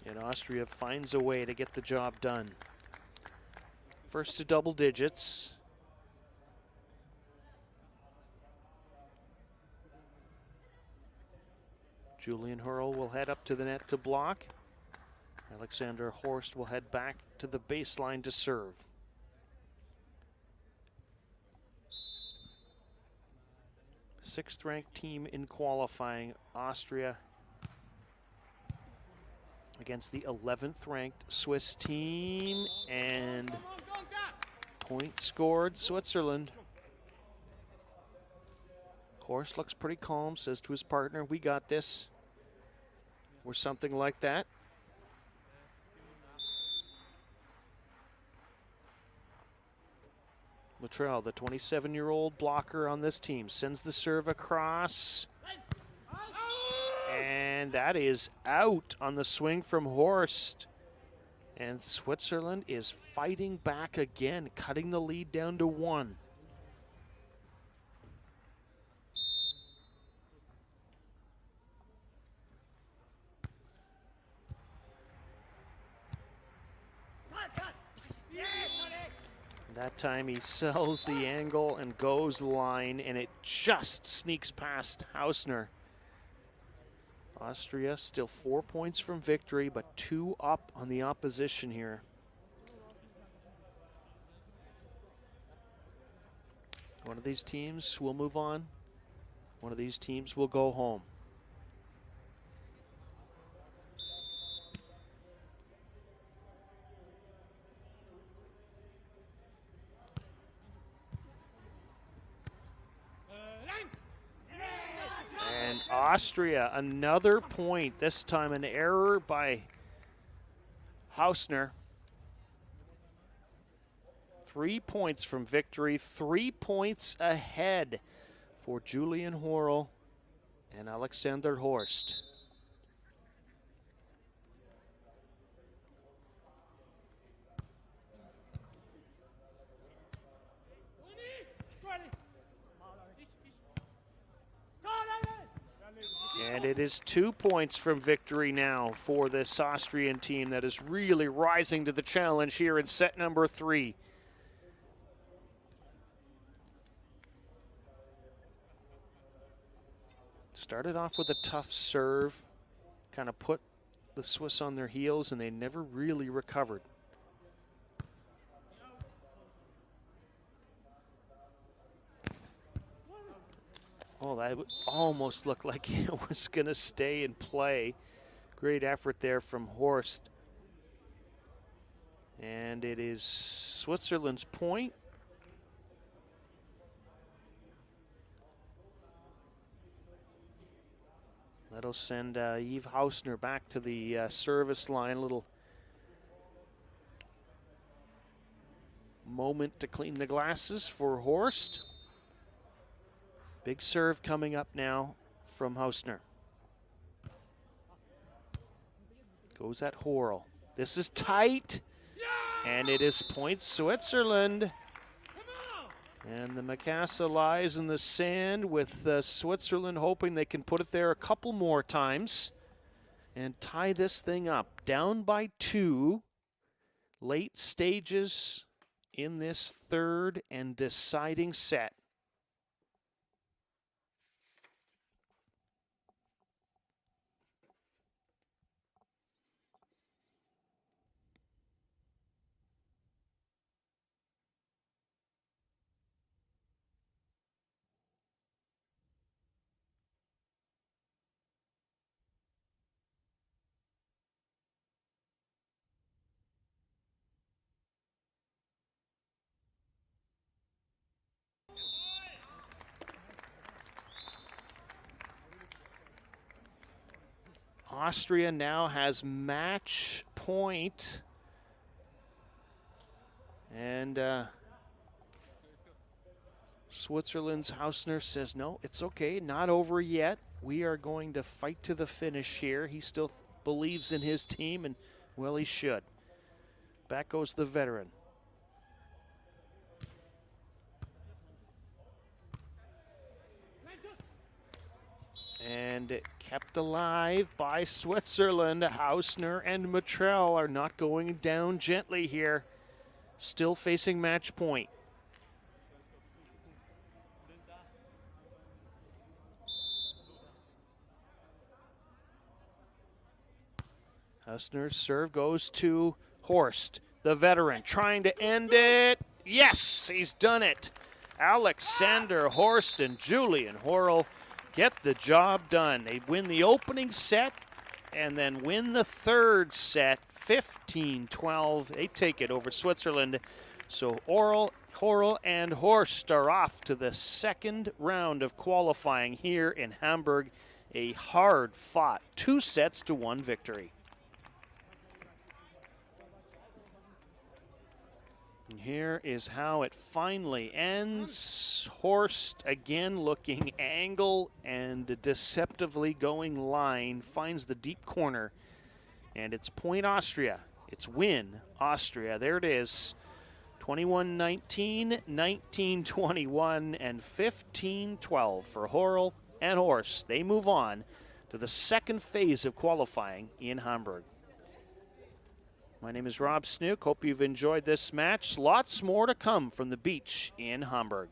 Speaker 1: And Austria finds a way to get the job done. First to double digits. Julian Hurl will head up to the net to block. Alexander Horst will head back to the baseline to serve. Sixth-ranked team in qualifying, Austria against the 11th-ranked Swiss team, and point scored Switzerland. Horst looks pretty calm, says to his partner, "We got this," or something like that. Matrell, the 27-year-old blocker on this team, sends the serve across. And that is out on the swing from Horst. And Switzerland is fighting back again, cutting the lead down to 1. That time he sells the angle and goes line, and it just sneaks past Hausner. Austria still 4 points from victory, but 2 up on the opposition here. One of these teams will move on. One of these teams will go home. Austria, another point. This time an error by Hausner. 3 points from victory, 3 points ahead for Julian Horl and Alexander Horst. And it is 2 points from victory now for this Austrian team that is really rising to the challenge here in set number 3. Started off with a tough serve, kind of put the Swiss on their heels, and they never really recovered. Oh, that almost looked like it was going to stay in play. Great effort there from Horst. And it is Switzerland's point. That'll send Yves Hausner back to the service line. A little moment to clean the glasses for Horst. Big serve coming up now from Hausner. Goes at Horl. This is tight, and it is point Switzerland. And the Mikasa lies in the sand with Switzerland hoping they can put it there a couple more times and tie this thing up. Down by 2, late stages in this third and deciding set. Austria now has match point. And Switzerland's Hausner says, no, it's okay, not over yet. We are going to fight to the finish here. He still believes in his team, and, well, he should. Back goes the veteran. And kept alive by Switzerland. Hausner and Matrell are not going down gently here. Still facing match point. Hausner's serve goes to Horst, the veteran, trying to end it. Yes, he's done it. Alexander Horst and Julian Horl get the job done. They win the opening set and then win the third set, 15-12. They take it over Switzerland. So Horl and Horst are off to the second round of qualifying here in Hamburg. A hard-fought 2-1 victory. And here is how it finally ends. Horst again looking angle and deceptively going line, finds the deep corner, and it's point Austria. It's win Austria. There it is. 21-19, 19-21, and 15-12 for Horl and Horst. They move on to the second phase of qualifying in Hamburg. My name is Rob Snook. Hope you've enjoyed this match. Lots more to come from the beach in Hamburg.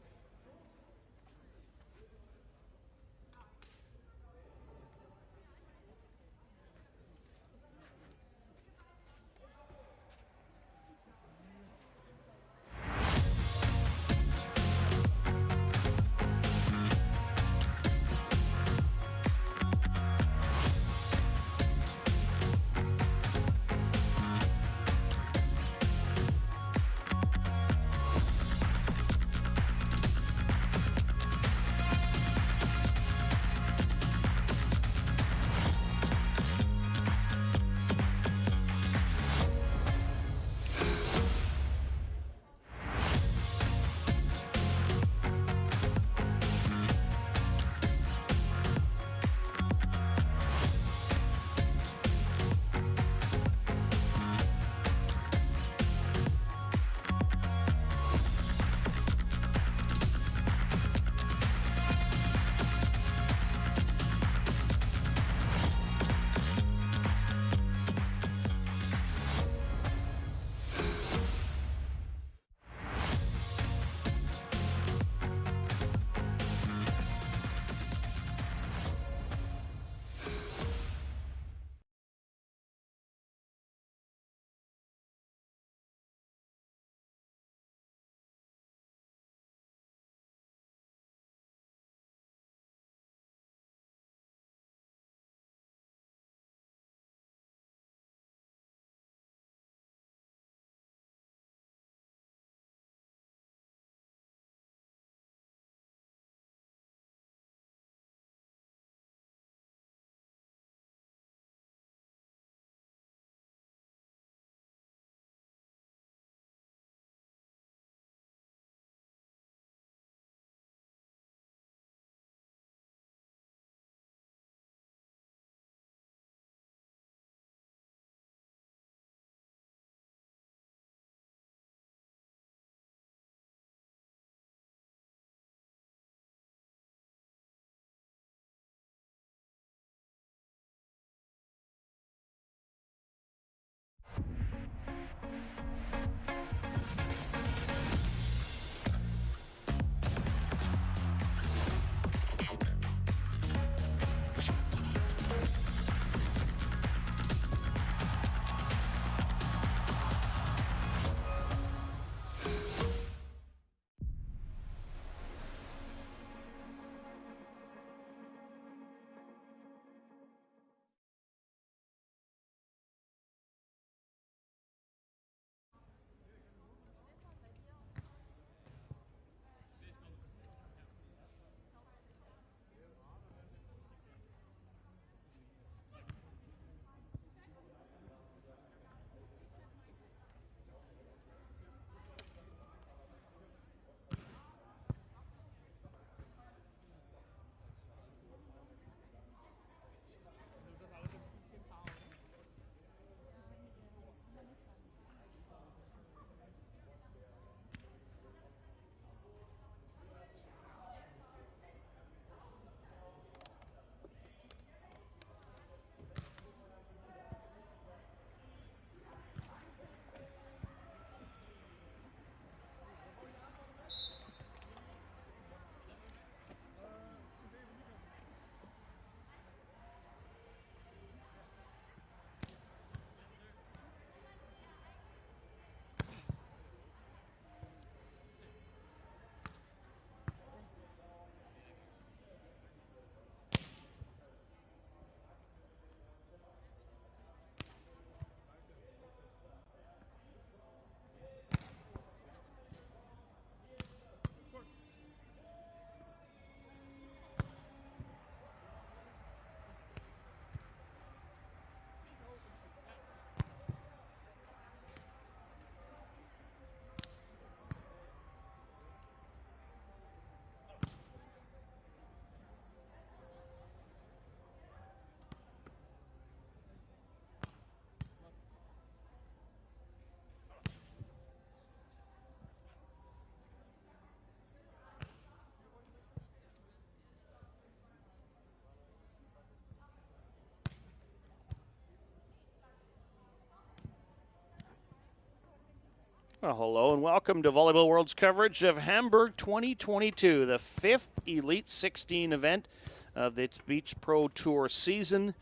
Speaker 1: Well, hello and welcome to Volleyball World's coverage of Hamburg 2022, the 5th Elite 16 event of its Beach Pro Tour season.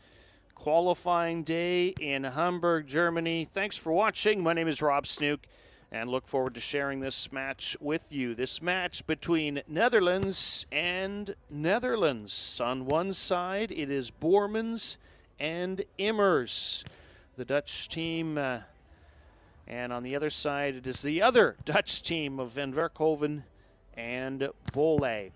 Speaker 1: Qualifying day in Hamburg, Germany. Thanks for watching. My name is Rob Snook, and look forward to sharing this match with you. This match between Netherlands and Netherlands. On one side, it is Boermans and Immers, the Dutch team. And on the other side, it is the other Dutch team of Van Werkhoven and Bolay.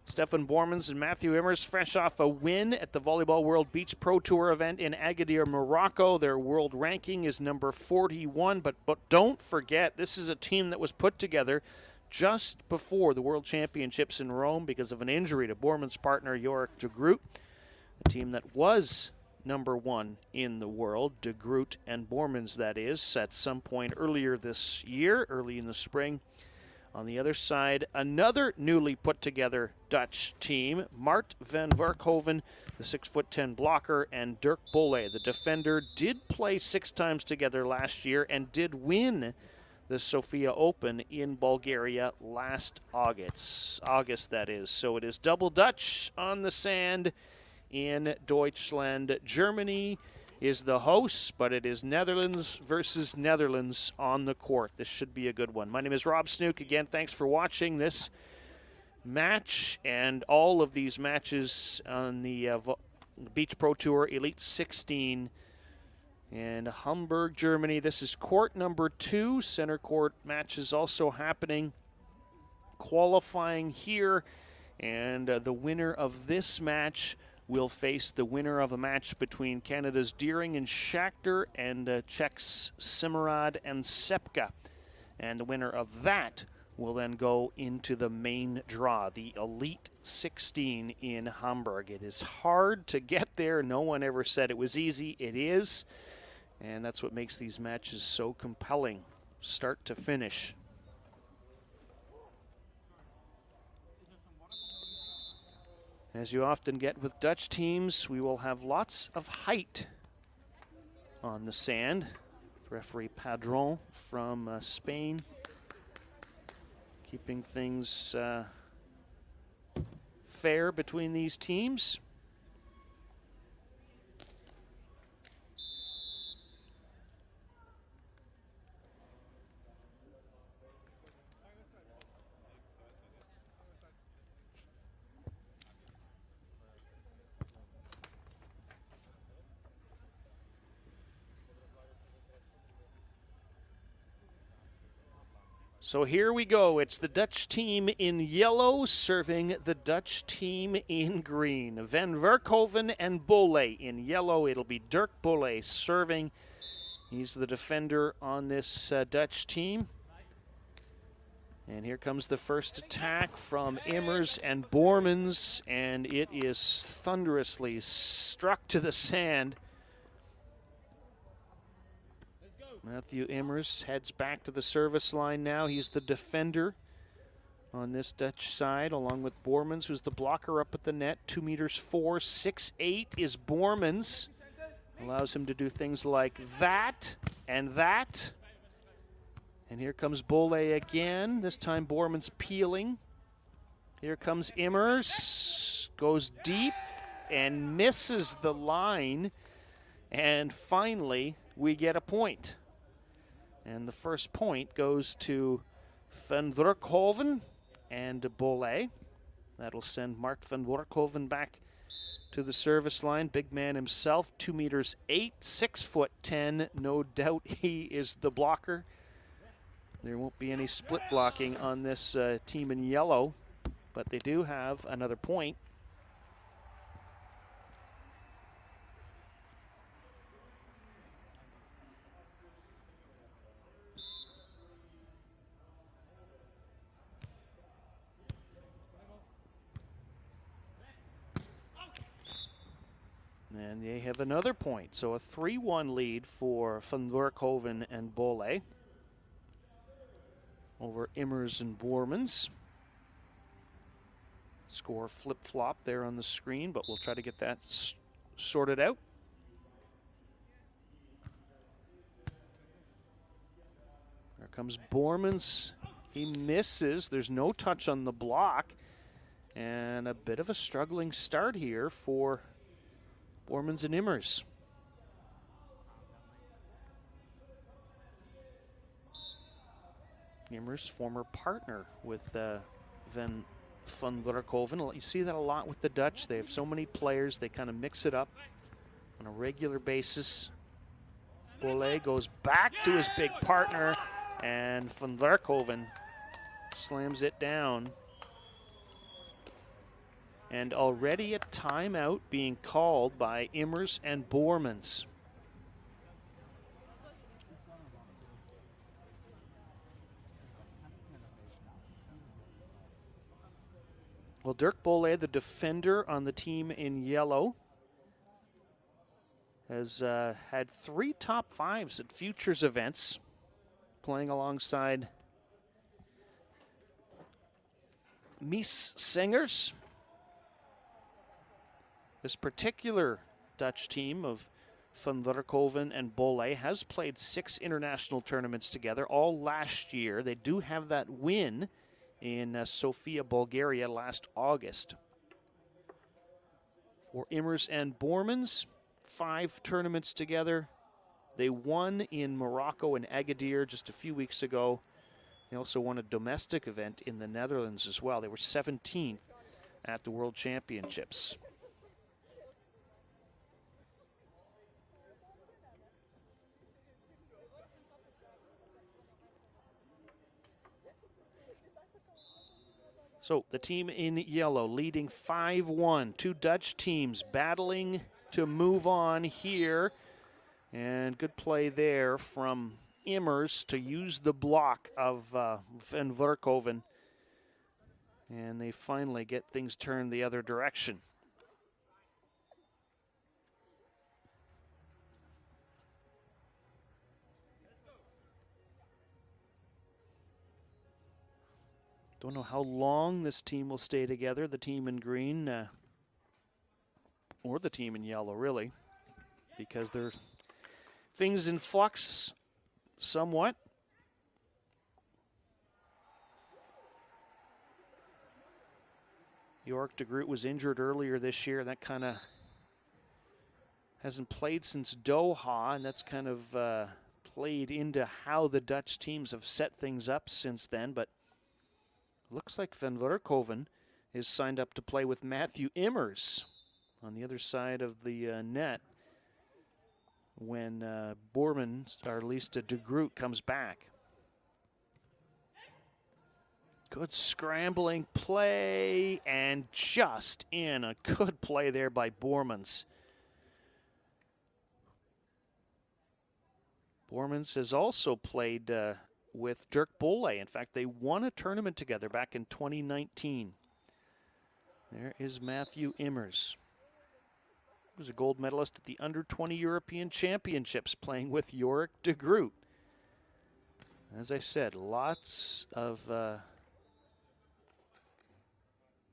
Speaker 1: Stefan Boermans and Matthew Immers fresh off a win at the Volleyball World Beach Pro Tour event in Agadir, Morocco. Their world ranking is number 41, but don't forget, this is a team that was put together just before the World Championships in Rome because of an injury to Boermans' partner Jorik de Groot, a team that was number 1 in the world, de Groot and Boermans, that is, at some point earlier this year, early in the spring. On the other side, another newly put together Dutch team, Mart van Werkhoven, the 6'10" blocker, and Dirk Bolay, the defender, did play 6 times together last year and did win the Sofia Open in Bulgaria last August, that is. So it is double Dutch on the sand in Deutschland. Germany is the host, but it is Netherlands versus Netherlands on the court. This should be a good one. My name is Rob Snook. Again, thanks for watching this match and all of these matches on the Beach Pro Tour Elite 16 in Hamburg, Germany. This is court number 2. Center court matches also happening. Qualifying here, and the winner of this match will face the winner of a match between Canada's Deering and Schachter and Czech's Simerad and Sepka. And the winner of that will then go into the main draw, the Elite 16 in Hamburg. It is hard to get there. No one ever said it was easy. It is. And that's what makes these matches so compelling, start to finish. As you often get with Dutch teams, we will have lots of height on the sand. Referee Padron from Spain, keeping things fair between these teams. So here we go. It's the Dutch team in yellow serving the Dutch team in green. Van Werkhoven and Bolay in yellow. It'll be Dirk Bolay serving. He's the defender on this Dutch team. And here comes the first attack from Immers and Boermans, and it is thunderously struck to the sand. Matthew Immers heads back to the service line now. He's the defender on this Dutch side, along with Boermans, who's the blocker up at the net. 2 meters 4, 6'8" is Boermans. Allows him to do things like that and that. And here comes Bolay again. This time Boermans peeling. Here comes Immers. Goes deep and misses the line. And finally, we get a point. And the first point goes to Van Werkhoven and Bolay. That'll send Mart van Werkhoven back to the service line. Big man himself, 2 meters 8, 6'10". No doubt he is the blocker. There won't be any split blocking on this team in yellow, but they do have another point. And they have another point, so a 3-1 lead for Van Werkhoven and Bolay over Immers and Boermans. Score flip-flop there on the screen, but we'll try to get that sorted out. Our comes Bormans. He misses. There's no touch on the block. And a bit of a struggling start here for Bormans and Immers. Immers, former partner with Van Vleuten. You see that a lot with the Dutch. They have so many players, they kind of mix it up on a regular basis. Bolay goes back to his big partner, and Van Vleuten slams it down. And already a timeout being called by Immers and Bormans. Well, Dirk Bolay, the defender on the team in yellow, has had 3 top 5s at Futures events, playing alongside Mies Singers. This particular Dutch team of Van Vleuten and Bolay has played 6 international tournaments together, all last year. They do have that win in Sofia, Bulgaria last August. For Immers and Bormans, 5 tournaments together. They won in Morocco and Agadir just a few weeks ago. They also won a domestic event in the Netherlands as well. They were 17th at the World Championships. So the team in yellow leading 5-1. 2 Dutch teams battling to move on here. And good play there from Immers to use the block of Van Vleuten. And they finally get things turned the other direction. Don't know how long this team will stay together, the team in green, or the team in yellow, really, because they're things in flux somewhat. York de Groot was injured earlier this year. That kind of hasn't played since Doha, and that's kind of played into how the Dutch teams have set things up since then, but looks like Van Vleuten is signed up to play with Matthew Immers on the other side of the net when Bormans, or at least de Groot, comes back. Good scrambling play, and just in. A good play there by Bormans. Bormans has also played with Dirk Bolay. In fact, they won a tournament together back in 2019. There is Matthew Immers. He was a gold medalist at the Under-20 European Championships playing with Yorick de Groot. As I said, lots of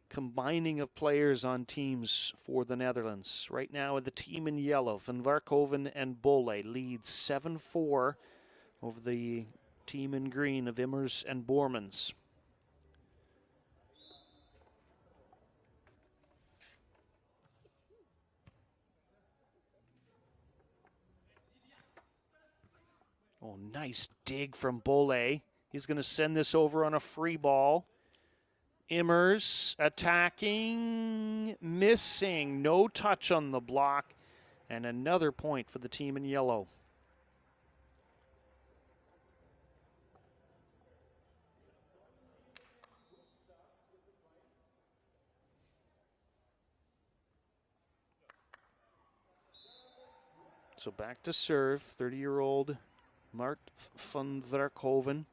Speaker 1: combining of players on teams for the Netherlands. Right now, the team in yellow, Van Vleuten and Bolay, leads 7-4 over the team in green of Immers and Bormans. Oh, nice dig from Bolay. He's going to send this over on a free ball. Immers attacking, missing, no touch on the block, and another point for the team in yellow. So back to serve, 30-year-old Mart van Vleuten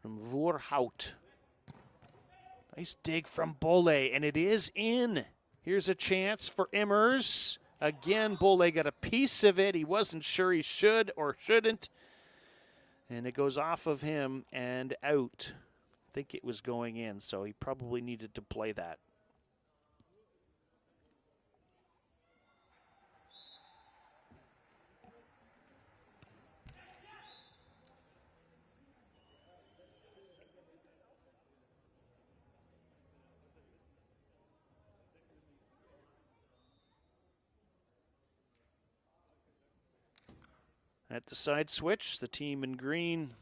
Speaker 1: from Voorhout. Nice dig from Bolay, and it is in. Here's a chance for Immers. Again, Bolay got a piece of it. He wasn't sure he should or shouldn't. And it goes off of him and out. I think it was going in, so he probably needed to play that. At the side switch, the team in green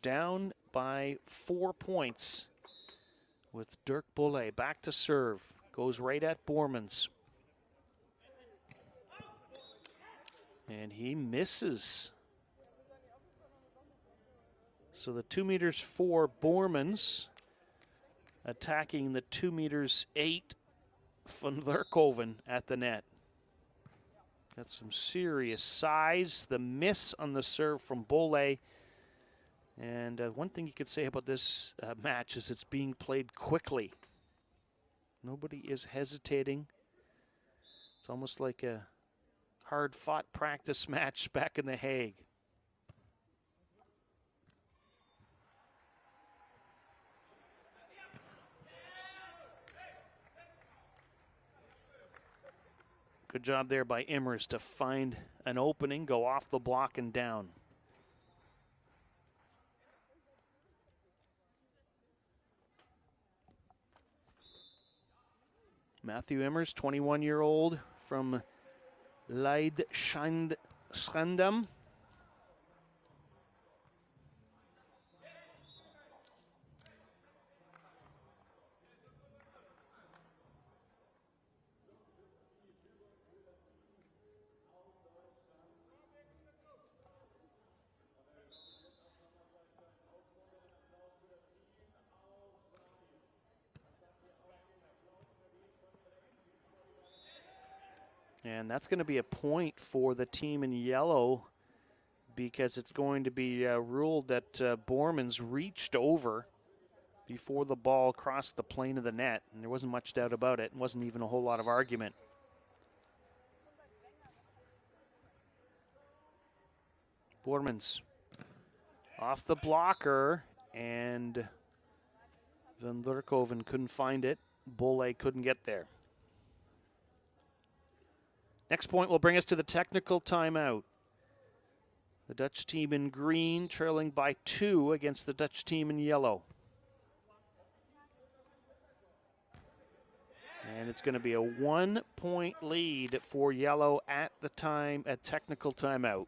Speaker 1: down by 4 points with Dirk Bolay back to serve. Goes right at Bormans. And he misses. So the 2 meters 4 Bormans attacking the 2 meters 8 van Werkhoven at the net. Got some serious size. The miss on the serve from Bolay. And one thing you could say about this match is it's being played quickly. Nobody is hesitating. It's almost like a hard-fought practice match back in The Hague. Good job there by Immers to find an opening, go off the block and down. Matthew Immers, 21-year-old from Leidschendam. And that's going to be a point for the team in yellow because it's going to be ruled that Bormans reached over before the ball crossed the plane of the net. And there wasn't much doubt about it. It wasn't even a whole lot of argument. Bormans off the blocker, and van Werkhoven couldn't find it. Bolay couldn't get there. Next point will bring us to the technical timeout. The Dutch team in green trailing by 2 against the Dutch team in yellow. And it's going to be a 1-point lead for yellow at technical timeout.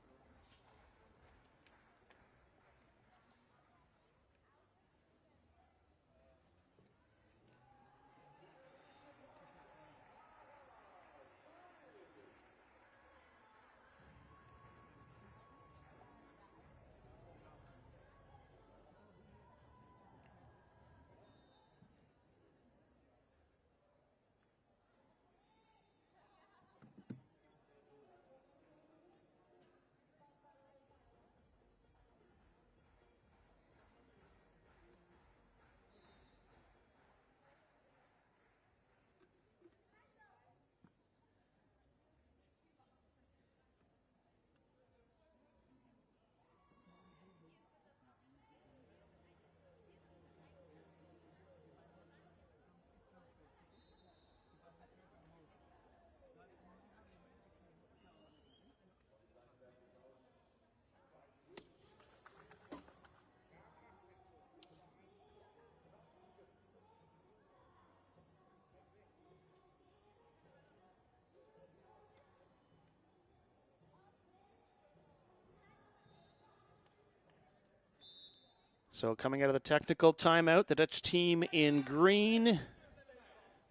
Speaker 1: So coming out of the technical timeout, the Dutch team in green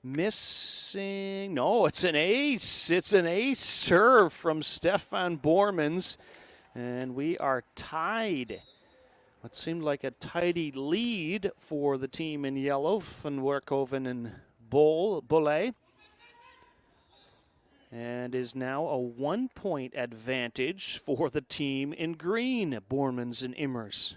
Speaker 1: missing. No, it's an ace. It's an ace serve from Stefan Bormans. And we are tied. What seemed like a tidy lead for the team in yellow, van Werkhoven and Bolay. And is now a 1-point advantage for the team in green, Bormans and Immers.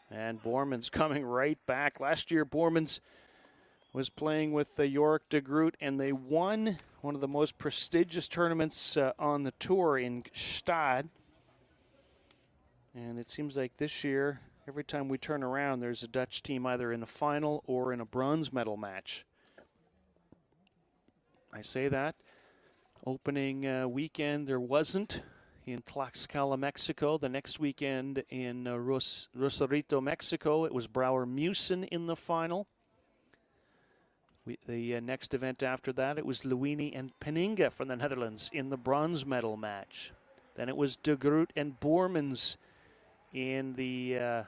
Speaker 1: And Bormans coming right back. Last year, Bormans was playing with the York de Groot, and they won one of the most prestigious tournaments on the tour in Stad. And it seems like this year, every time we turn around, there's a Dutch team either in a final or in a bronze medal match. I say that Opening weekend, there wasn't in Tlaxcala, Mexico. The next weekend in Rosarito, Mexico, it was Brouwer-Mewson in the final. The next event after that, it was Luini and Peninga from the Netherlands in the bronze medal match. Then it was De Groot and Boermans in the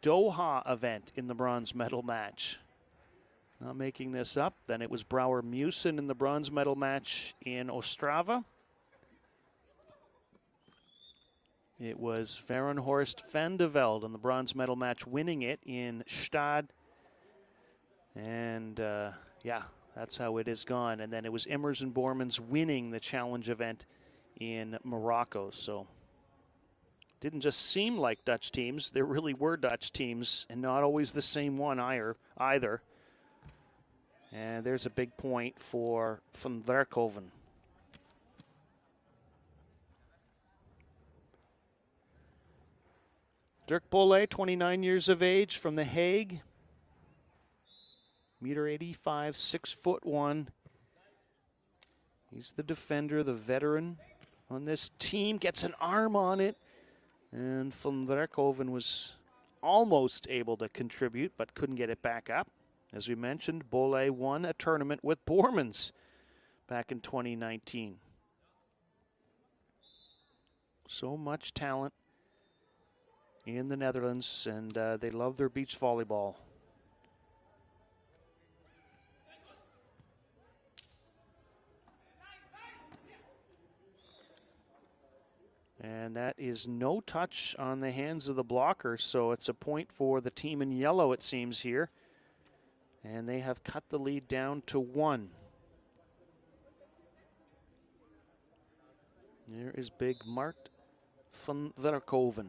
Speaker 1: Doha event in the bronze medal match. Not making this up. Then it was Brouwer-Mewson in the bronze medal match in Ostrava. It was Verenhorst van de Velde in the bronze medal match, winning it in Stade. And yeah, that's how it has gone. And then it was Immers and Boermans winning the challenge event in Morocco. So didn't just seem like Dutch teams. There really were Dutch teams, and not always the same one either. And there's a big point for Van Werkhoven. Dirk Bolay, 29 years of age, from The Hague. 1.85 meters, 6'1". He's the defender, the veteran on this team. Gets an arm on it. And Van Werkhoven was almost able to contribute, but couldn't get it back up. As we mentioned, Bolay won a tournament with Boermans back in 2019. So much talent in the Netherlands, and they love their beach volleyball. And that is no touch on the hands of the blocker, so it's a point for the team in yellow, it seems, here. And they have cut the lead down to 1. There is big Mart van Werkhoven.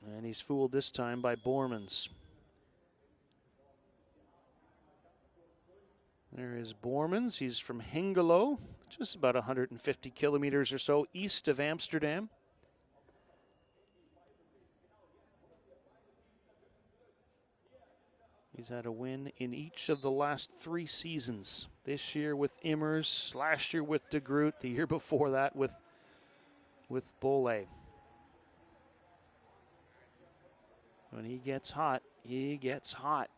Speaker 1: And he's fooled this time by Boermans. There is Boermans. He's from Hengelo, just about 150 kilometers or so east of Amsterdam. He's had a win in each of the last 3 seasons. This year with Immers, last year with De Groot, the year before that with Bolay. When he gets hot, he gets hot.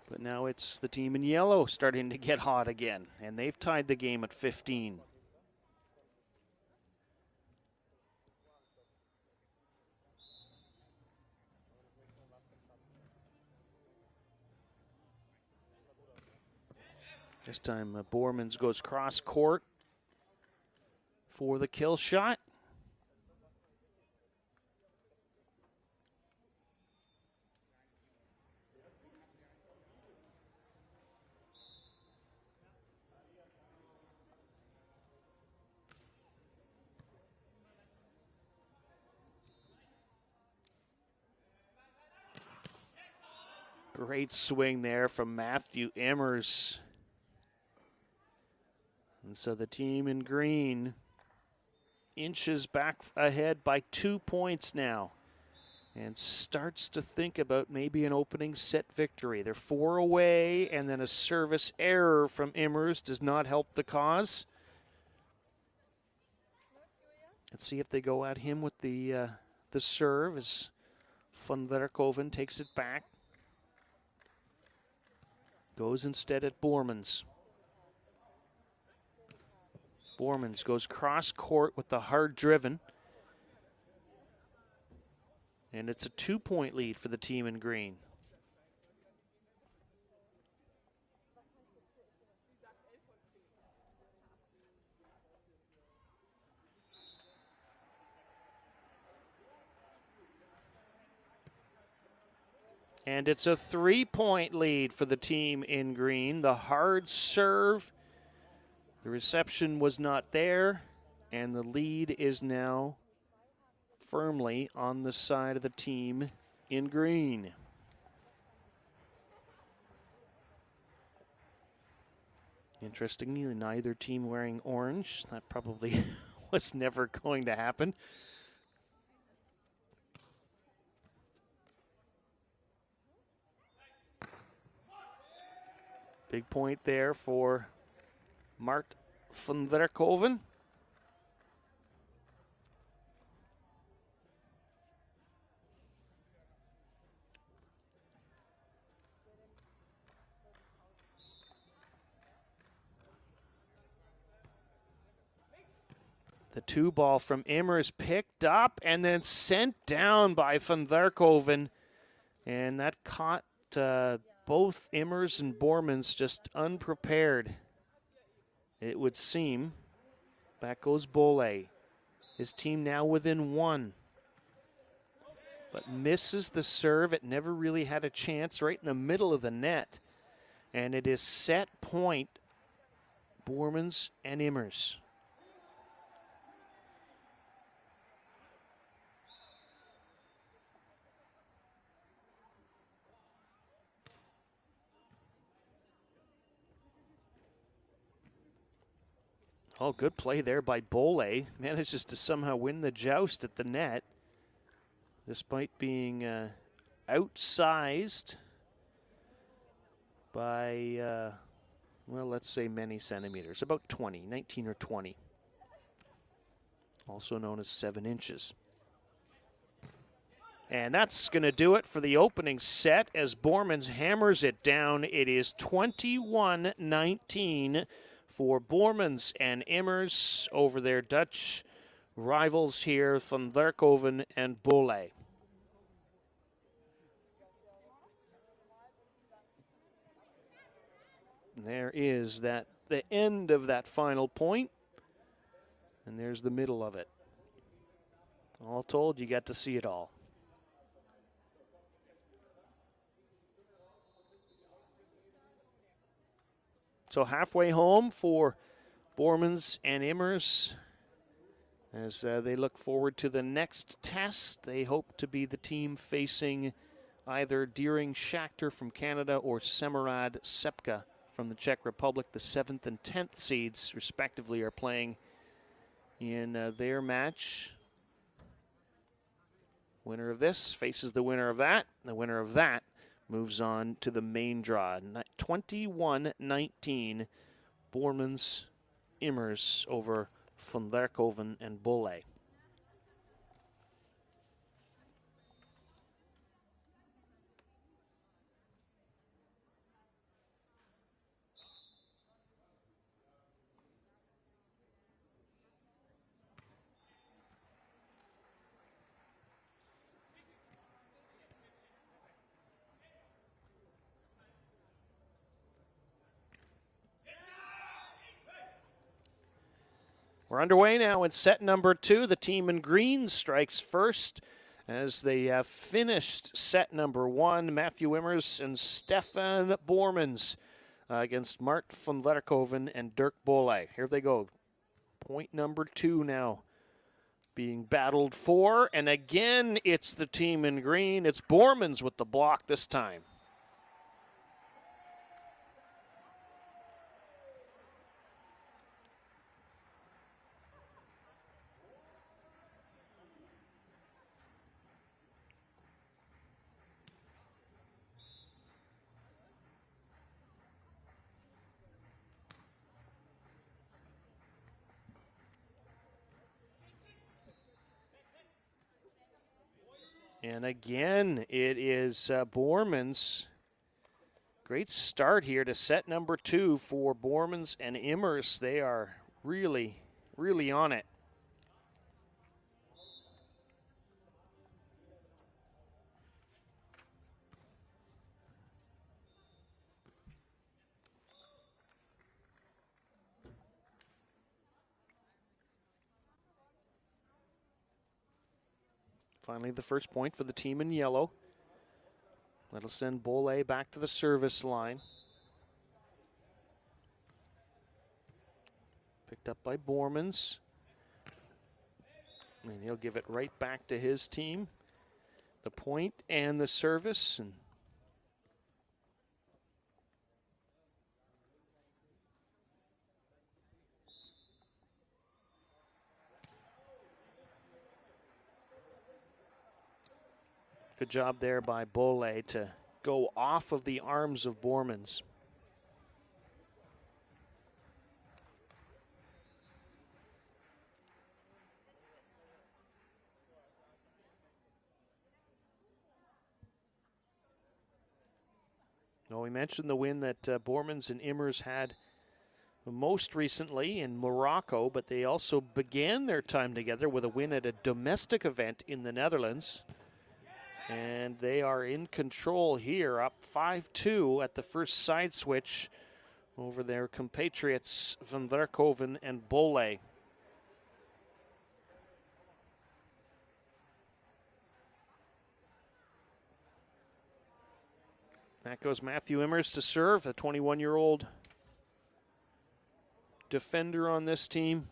Speaker 1: But now it's the team in yellow starting to get hot again, and they've tied the game at 15. This time Boermans goes cross court for the kill shot. Great swing there from Matthew Immers. And so the team in green inches back ahead by 2 points now and starts to think about maybe an opening set victory. They're 4 away, and then a service error from Immers does not help the cause. Let's see if they go at him with the serve as Van Werkhoven takes it back. Goes instead at Boermans. Boermans goes cross court with the hard driven. And it's a 2-point lead for the team in green. And it's a 3-point lead for the team in green. The hard serve, the reception was not there, and the lead is now firmly on the side of the team in green. Interestingly, neither team wearing orange. That probably was never going to happen. Big point there for Mart van Werkhoven. The 2 ball from Immers picked up and then sent down by van Werkhoven. And that caught both Immers and Bormans just unprepared, it would seem. Back goes Bolay. His team now within 1. But misses the serve. It never really had a chance, right in the middle of the net. And it is set point, Bormans and Immers. Oh, good play there by Bolay. Manages to somehow win the joust at the net, despite being outsized by, well, let's say many centimeters, about 20, 19 or 20, also known as 7 inches. And that's going to do it for the opening set as Bormans hammers it down. It is 21-19 for Bormans and Immers over their Dutch rivals here, van Werkhoven and Bolay. There is the end of that final point, and there's the middle of it. All told, you got to see it all. So halfway home for Bormans and Immers as they look forward to the next test. They hope to be the team facing either Deering Schachter from Canada or Semerad Sepka from the Czech Republic. The 7th and 10th seeds, respectively, are playing in their match. Winner of this faces the winner of that. The winner of that moves on to the main draw. 21-19, Bormans, Immers over van Werkhoven and Bolay. We're underway now in set number 2. The team in green strikes first as they have finished set number 1. Matthew Immers and Stefan Bormans against Mart van Werkhoven and Dirk Bolay. Here they go. Point number 2 now being battled for. And again, it's the team in green. It's Bormans with the block this time. And again, it is Bormans. Great start here to set number 2 for Bormans and Immers. They are really, really on it. Finally, the first point for the team in yellow. That'll send Bolay back to the service line. Picked up by Bormans. And he'll give it right back to his team. The point and the service. And Good job there by Bolay to go off of the arms of Bormans. Well, we mentioned the win that Bormans and Immers had most recently in Morocco, but they also began their time together with a win at a domestic event in the Netherlands. And they are in control here, up 5-2 at the first side switch over their compatriots Van Werkhoven and Bolay. Back goes Matthew Immers to serve, the 21-year-old defender on this team.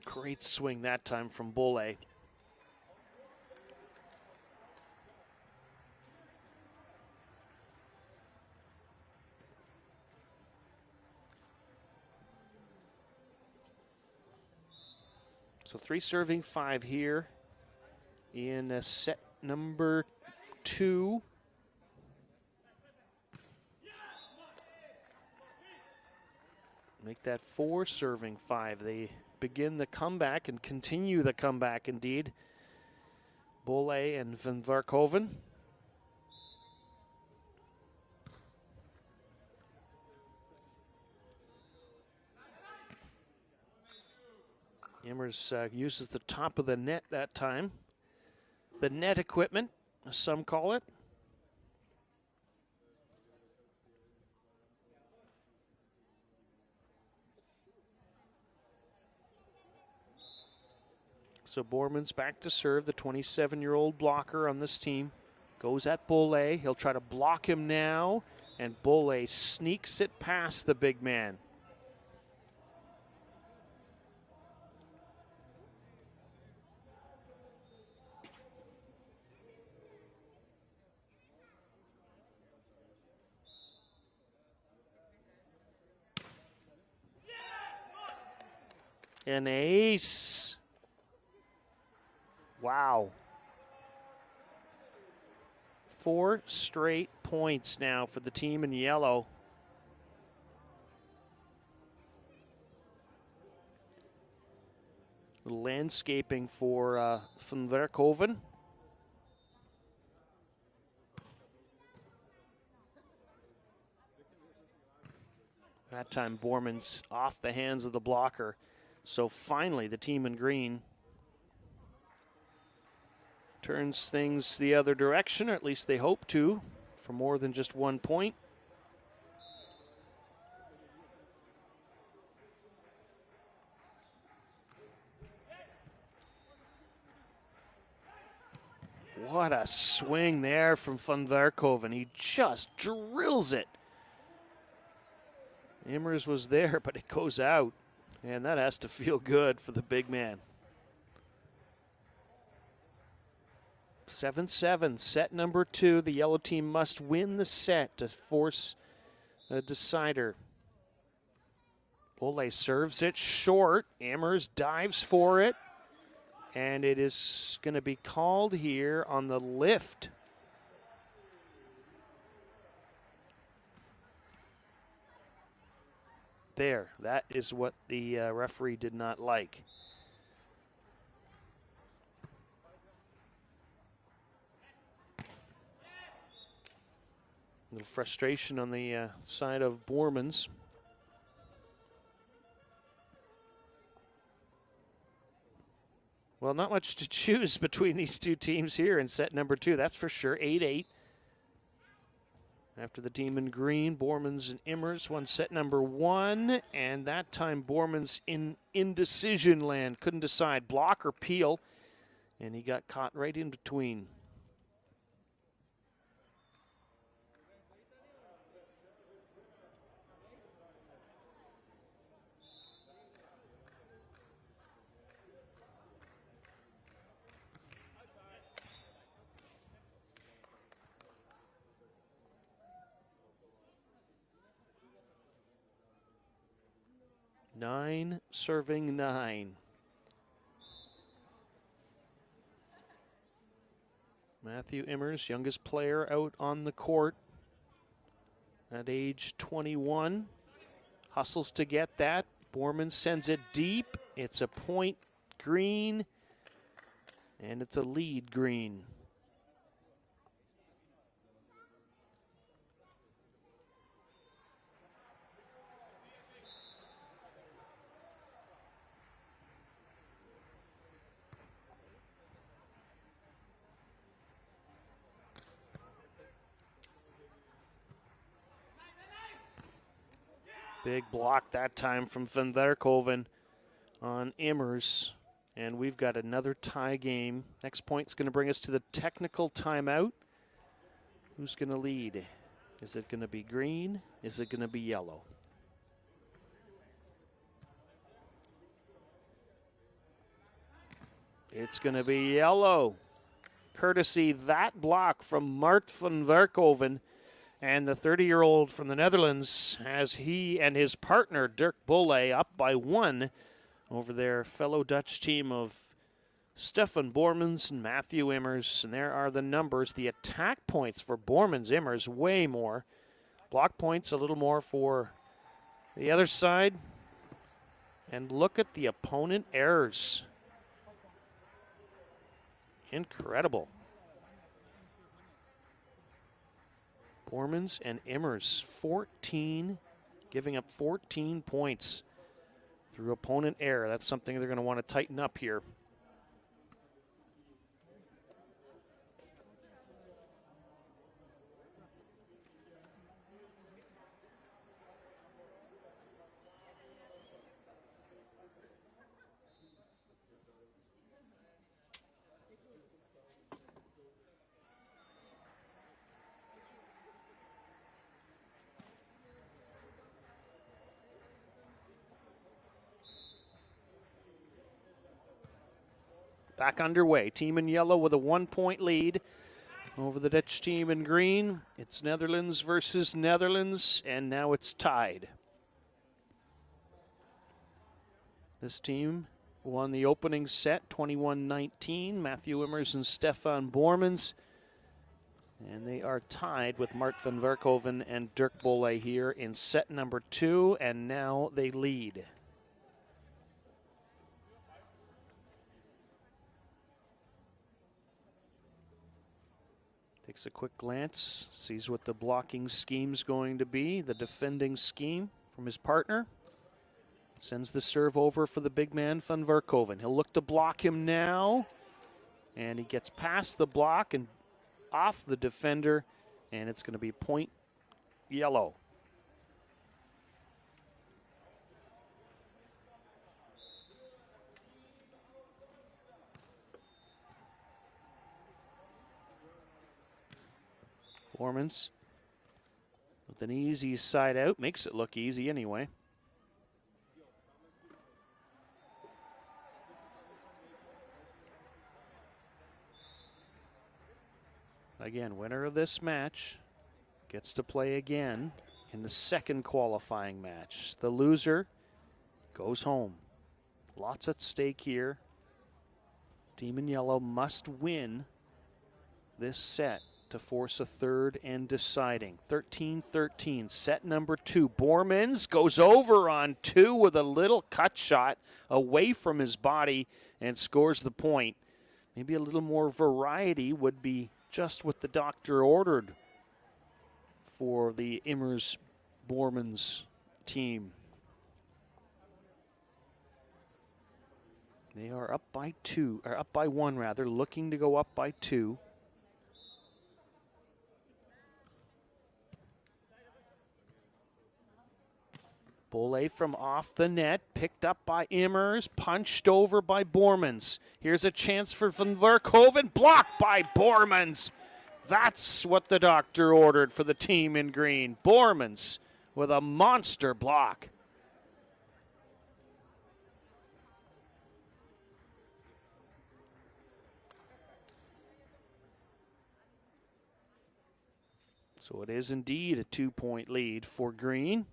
Speaker 1: Great swing that time from Bolay. So 3 serving 5 here in set number 2. Make that 4 serving 5. They begin the comeback and continue the comeback indeed. Bolay and Van Werkhoven. Immers uses the top of the net that time. The net equipment, as some call it. So Bormans back to serve, the 27-year-old blocker on this team. Goes at Bolay. He'll try to block him now, and Bolay sneaks it past the big man. An ace. Wow. 4 straight points now for the team in yellow. Landscaping for Van Werkhoven. That time Bormans off the hands of the blocker. So finally the team in green turns things the other direction, or at least they hope to, for more than just 1 point. What a swing there from Van Werkhoven. He just drills it. Immers was there, but it goes out. And that has to feel good for the big man. 7-7, set number 2. The yellow team must win the set to force a decider. Bolay serves it short. Immers dives for it. And it is going to be called here on the lift. There, that is what the referee did not like. A little frustration on the side of Bormans. Well, not much to choose between these two teams here in set number 2, that's for sure. 8-8. After the team in green, Bormans and Immers won set number 1, and that time Bormans in indecision land. Couldn't decide, block or peel, and he got caught right in between. 9 serving 9. Matthew Immers, youngest player out on the court at age 21. Hustles to get that. Borman sends it deep. It's a point green, and it's a lead green. Big block that time from Van Werkhoven on Immers. And we've got another tie game. Next point's going to bring us to the technical timeout. Who's going to lead? Is it going to be green? Is it going to be yellow? It's going to be yellow. Courtesy that block from Mart van Werkhoven. And the 30-year-old from the Netherlands, as he and his partner, Dirk Bolay, up by 1 over their fellow Dutch team of Stefan Bormans and Matthew Immers. And there are the numbers. The attack points for Bormans, Immers, way more. Block points a little more for the other side. And look at the opponent errors. Incredible. Bormans and Immers, 14, giving up 14 points through opponent error. That's something they're going to want to tighten up here. Back underway. Team in yellow with a 1-point lead over the Dutch team in green. It's Netherlands versus Netherlands, and now it's tied. This team won the opening set 21-19. Matthew Immers and Stefan Bormans. And they are tied with Mart van Werkhoven and Dirk Bolay here in set number 2, and now they lead. Takes a quick glance, sees what the blocking scheme's going to be, the defending scheme from his partner. Sends the serve over for the big man, Van Werkhoven. He'll look to block him now, and he gets past the block and off the defender, and it's going to be point yellow. Bormans with an easy side out. Makes it look easy anyway. Again, winner of this match gets to play again in the second qualifying match. The loser goes home. Lots at stake here. Team in yellow must win this set to force a third and deciding. 13-13, set number 2. Bormans goes over on 2 with a little cut shot away from his body and scores the point. Maybe a little more variety would be just what the doctor ordered for the Immers-Bormans team. They are up by 2, or up by 1 rather, looking to go up by 2. Bolay from off the net, picked up by Immers, punched over by Bormans. Here's a chance for Van Werkhoven, blocked by Bormans. That's what the doctor ordered for the team in green. Bormans with a monster block. So it is indeed a 2-point lead for green.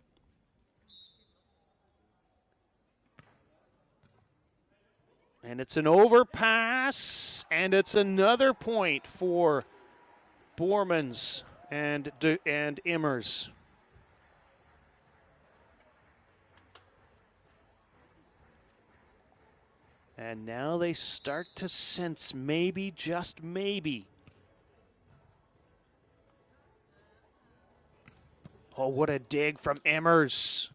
Speaker 1: And it's an overpass, and it's another point for Bormans and Immers. And now they start to sense maybe, just maybe. Oh, what a dig from Immers.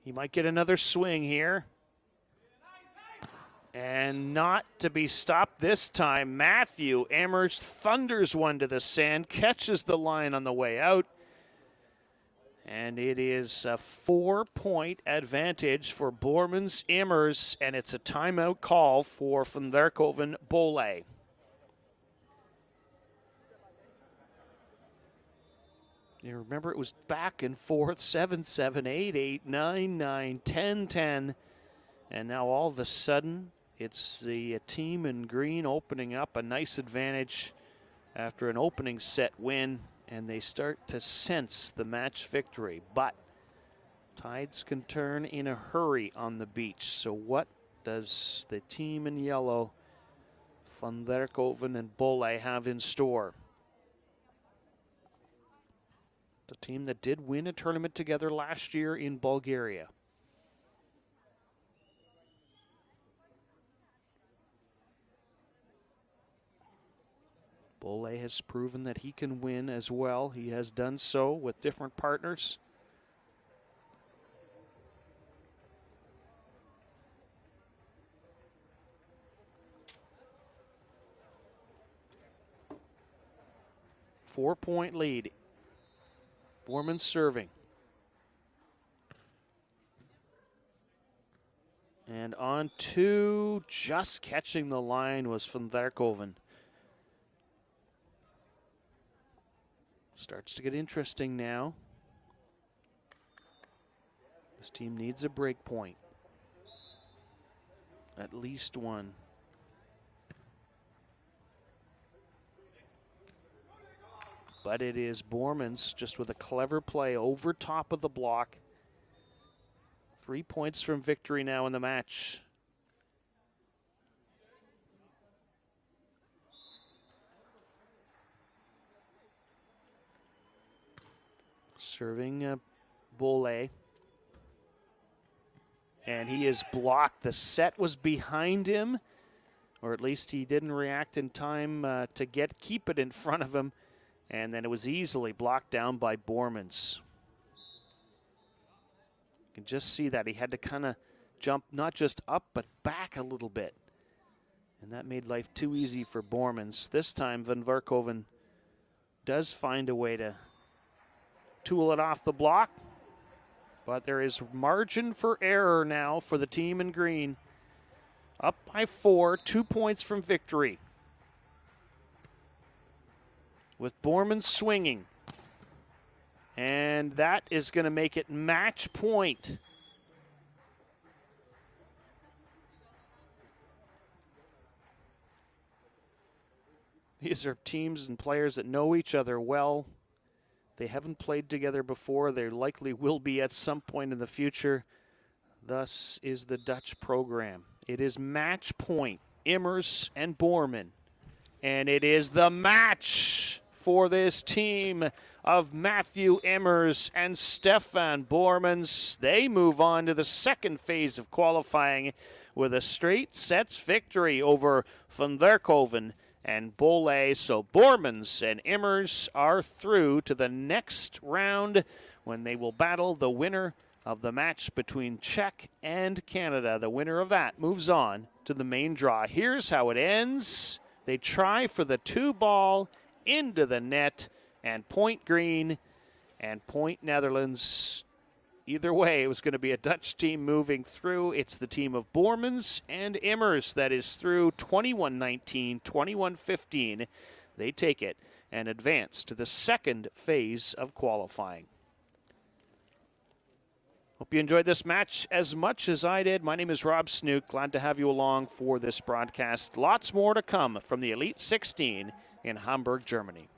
Speaker 1: He might get another swing here. And not to be stopped this time. Matthew Immers thunders one to the sand, catches the line on the way out. And it is a 4-point advantage for Bormans Immers, and it's a timeout call for Van Werkhoven Bolay. You remember it was back and forth, 7-7, 8-8, 9-9, 10-10. And now all of a sudden, it's the team in green opening up a nice advantage after an opening set win. And they start to sense the match victory. But tides can turn in a hurry on the beach. So what does the team in yellow, Van Werkhoven and Bolay, have in store? The team that did win a tournament together last year in Bulgaria. Bolay has proven that he can win as well. He has done so with different partners. Four-point lead. Bormans serving. And on two, just catching the line was Van Werkhoven. Starts to get interesting now. This team needs a break point. At least one. But it is Bormans just with a clever play over top of the block. 3 points from victory now in the match. Serving Bolay. And he is blocked. The set was behind him, or at least he didn't react in time to keep it in front of him. And then it was easily blocked down by Bormans. You can just see that he had to kind of jump not just up, but back a little bit. And that made life too easy for Bormans. This time, Van Werkhoven does find a way to tool it off the block. But there is margin for error now for the team in green. Up by 4, 2 points from victory. With Bormans swinging. And that is going to make it match point. These are teams and players that know each other well. They haven't played together before. They likely will be at some point in the future. Thus is the Dutch program. It is match point, Immers and Borman. And it is the match for this team of Matthew Immers and Stefan Bormans. They move on to the second phase of qualifying with a straight sets victory over Van Werkhoven and Bolay. So Bormans and Immers are through to the next round when they will battle the winner of the match between Czech and Canada. The winner of that moves on to the main draw. Here's how it ends. They try for the 2-ball into the net, and point green and point Netherlands. Either way, it was going to be a Dutch team moving through. It's the team of Bormans and Immers that is through 21-19, 21-15. They take it and advance to the second phase of qualifying. Hope you enjoyed this match as much as I did. My name is Rob Snook. Glad to have you along for this broadcast. Lots more to come from the Elite 16 in Hamburg, Germany.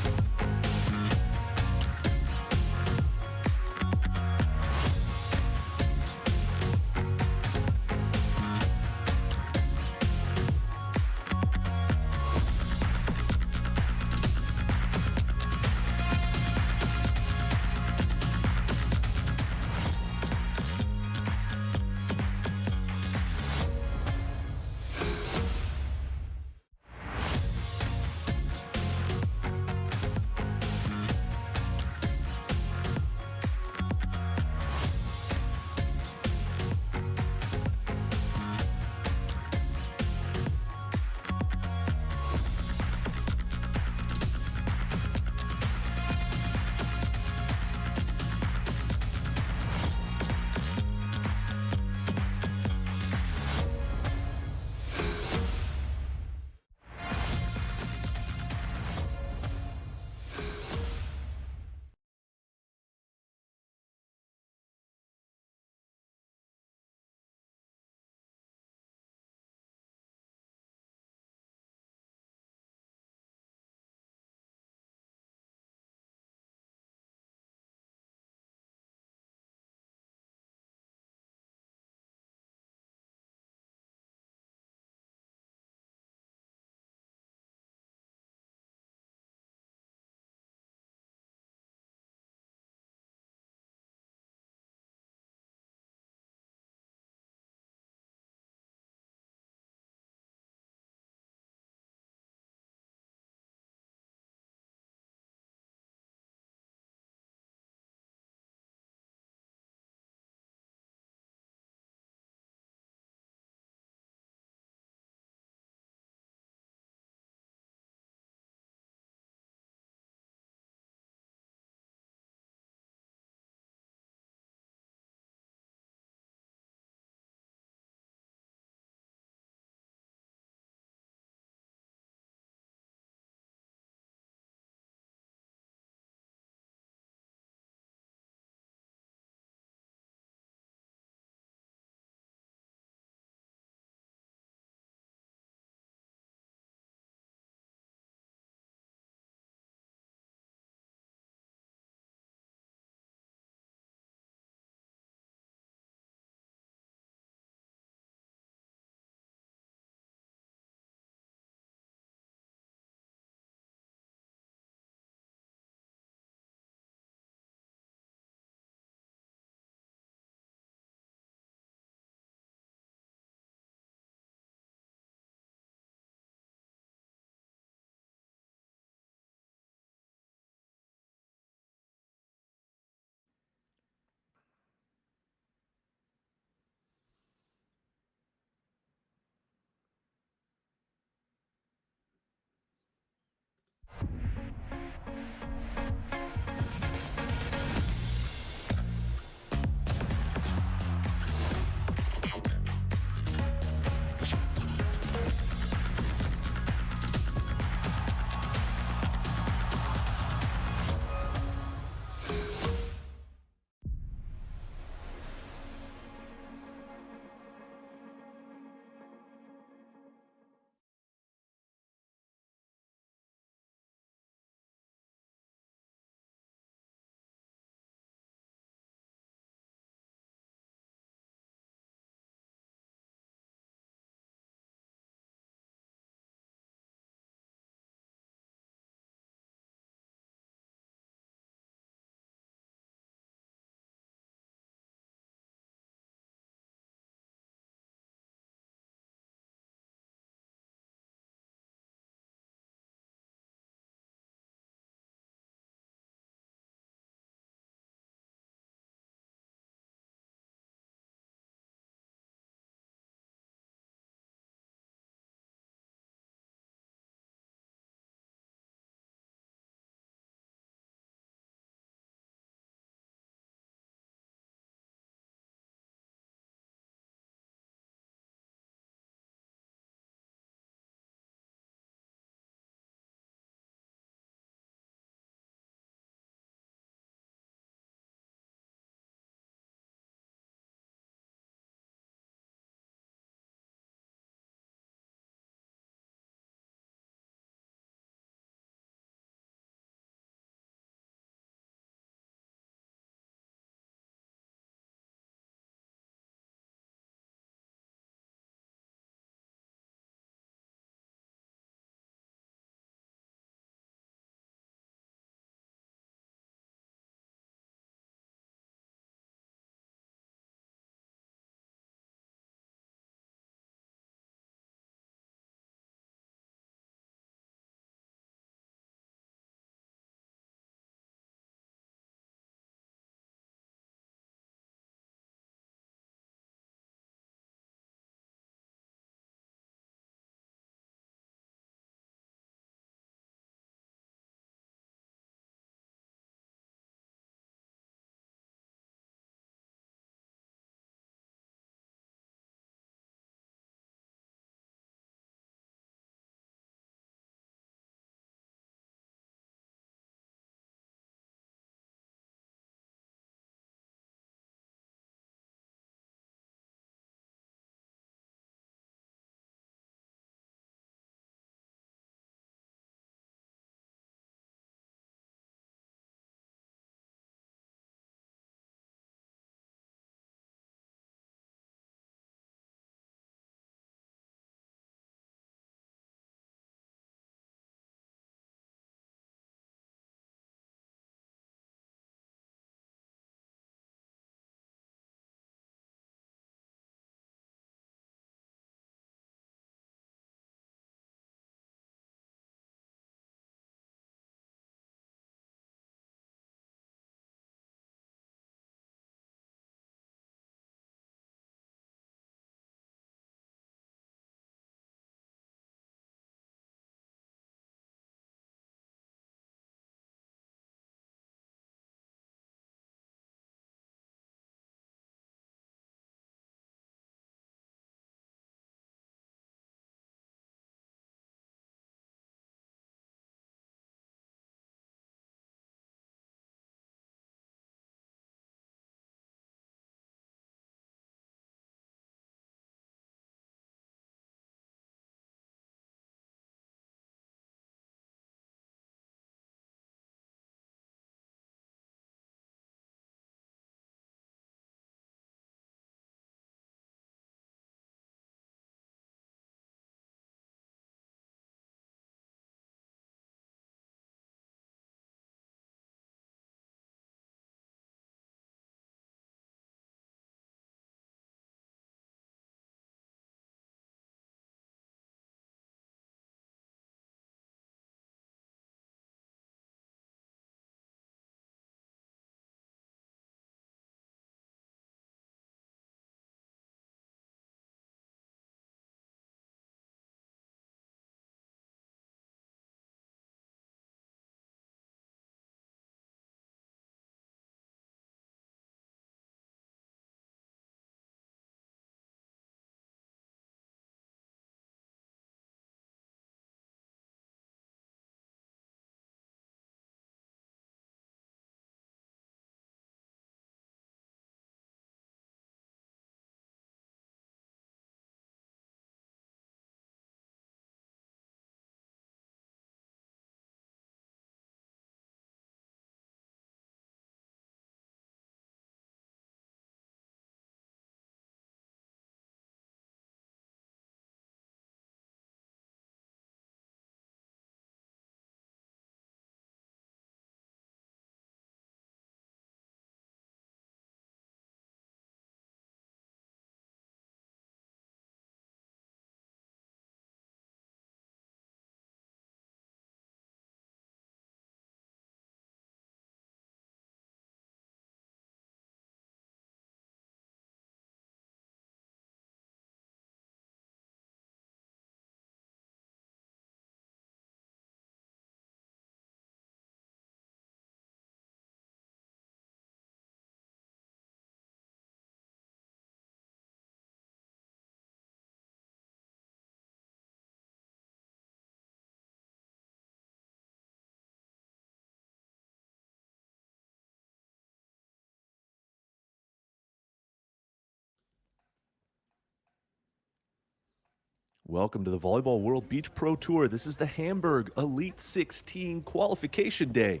Speaker 3: Welcome to the Volleyball World Beach Pro Tour. This is the Hamburg Elite 16 Qualification Day.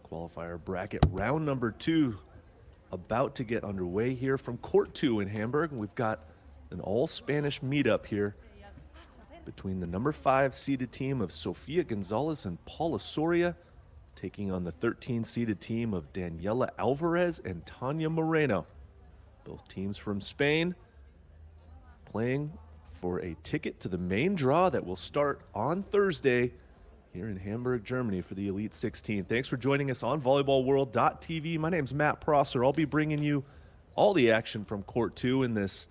Speaker 3: Qualifier bracket round number 2 about to get underway here from Court 2 in Hamburg. We've got an all-Spanish meetup here between the number 5 seeded team of Sofia Gonzalez and Paula Soria, taking on the 13 seeded team of Daniela Alvarez and Tonya Moreno. Both teams from Spain playing for a ticket to the main draw that will start on Thursday here in Hamburg, Germany for the Elite 16. Thanks for joining us on volleyballworld.tv. My name's Matt Prosser. I'll be bringing you all the action from Court 2 in this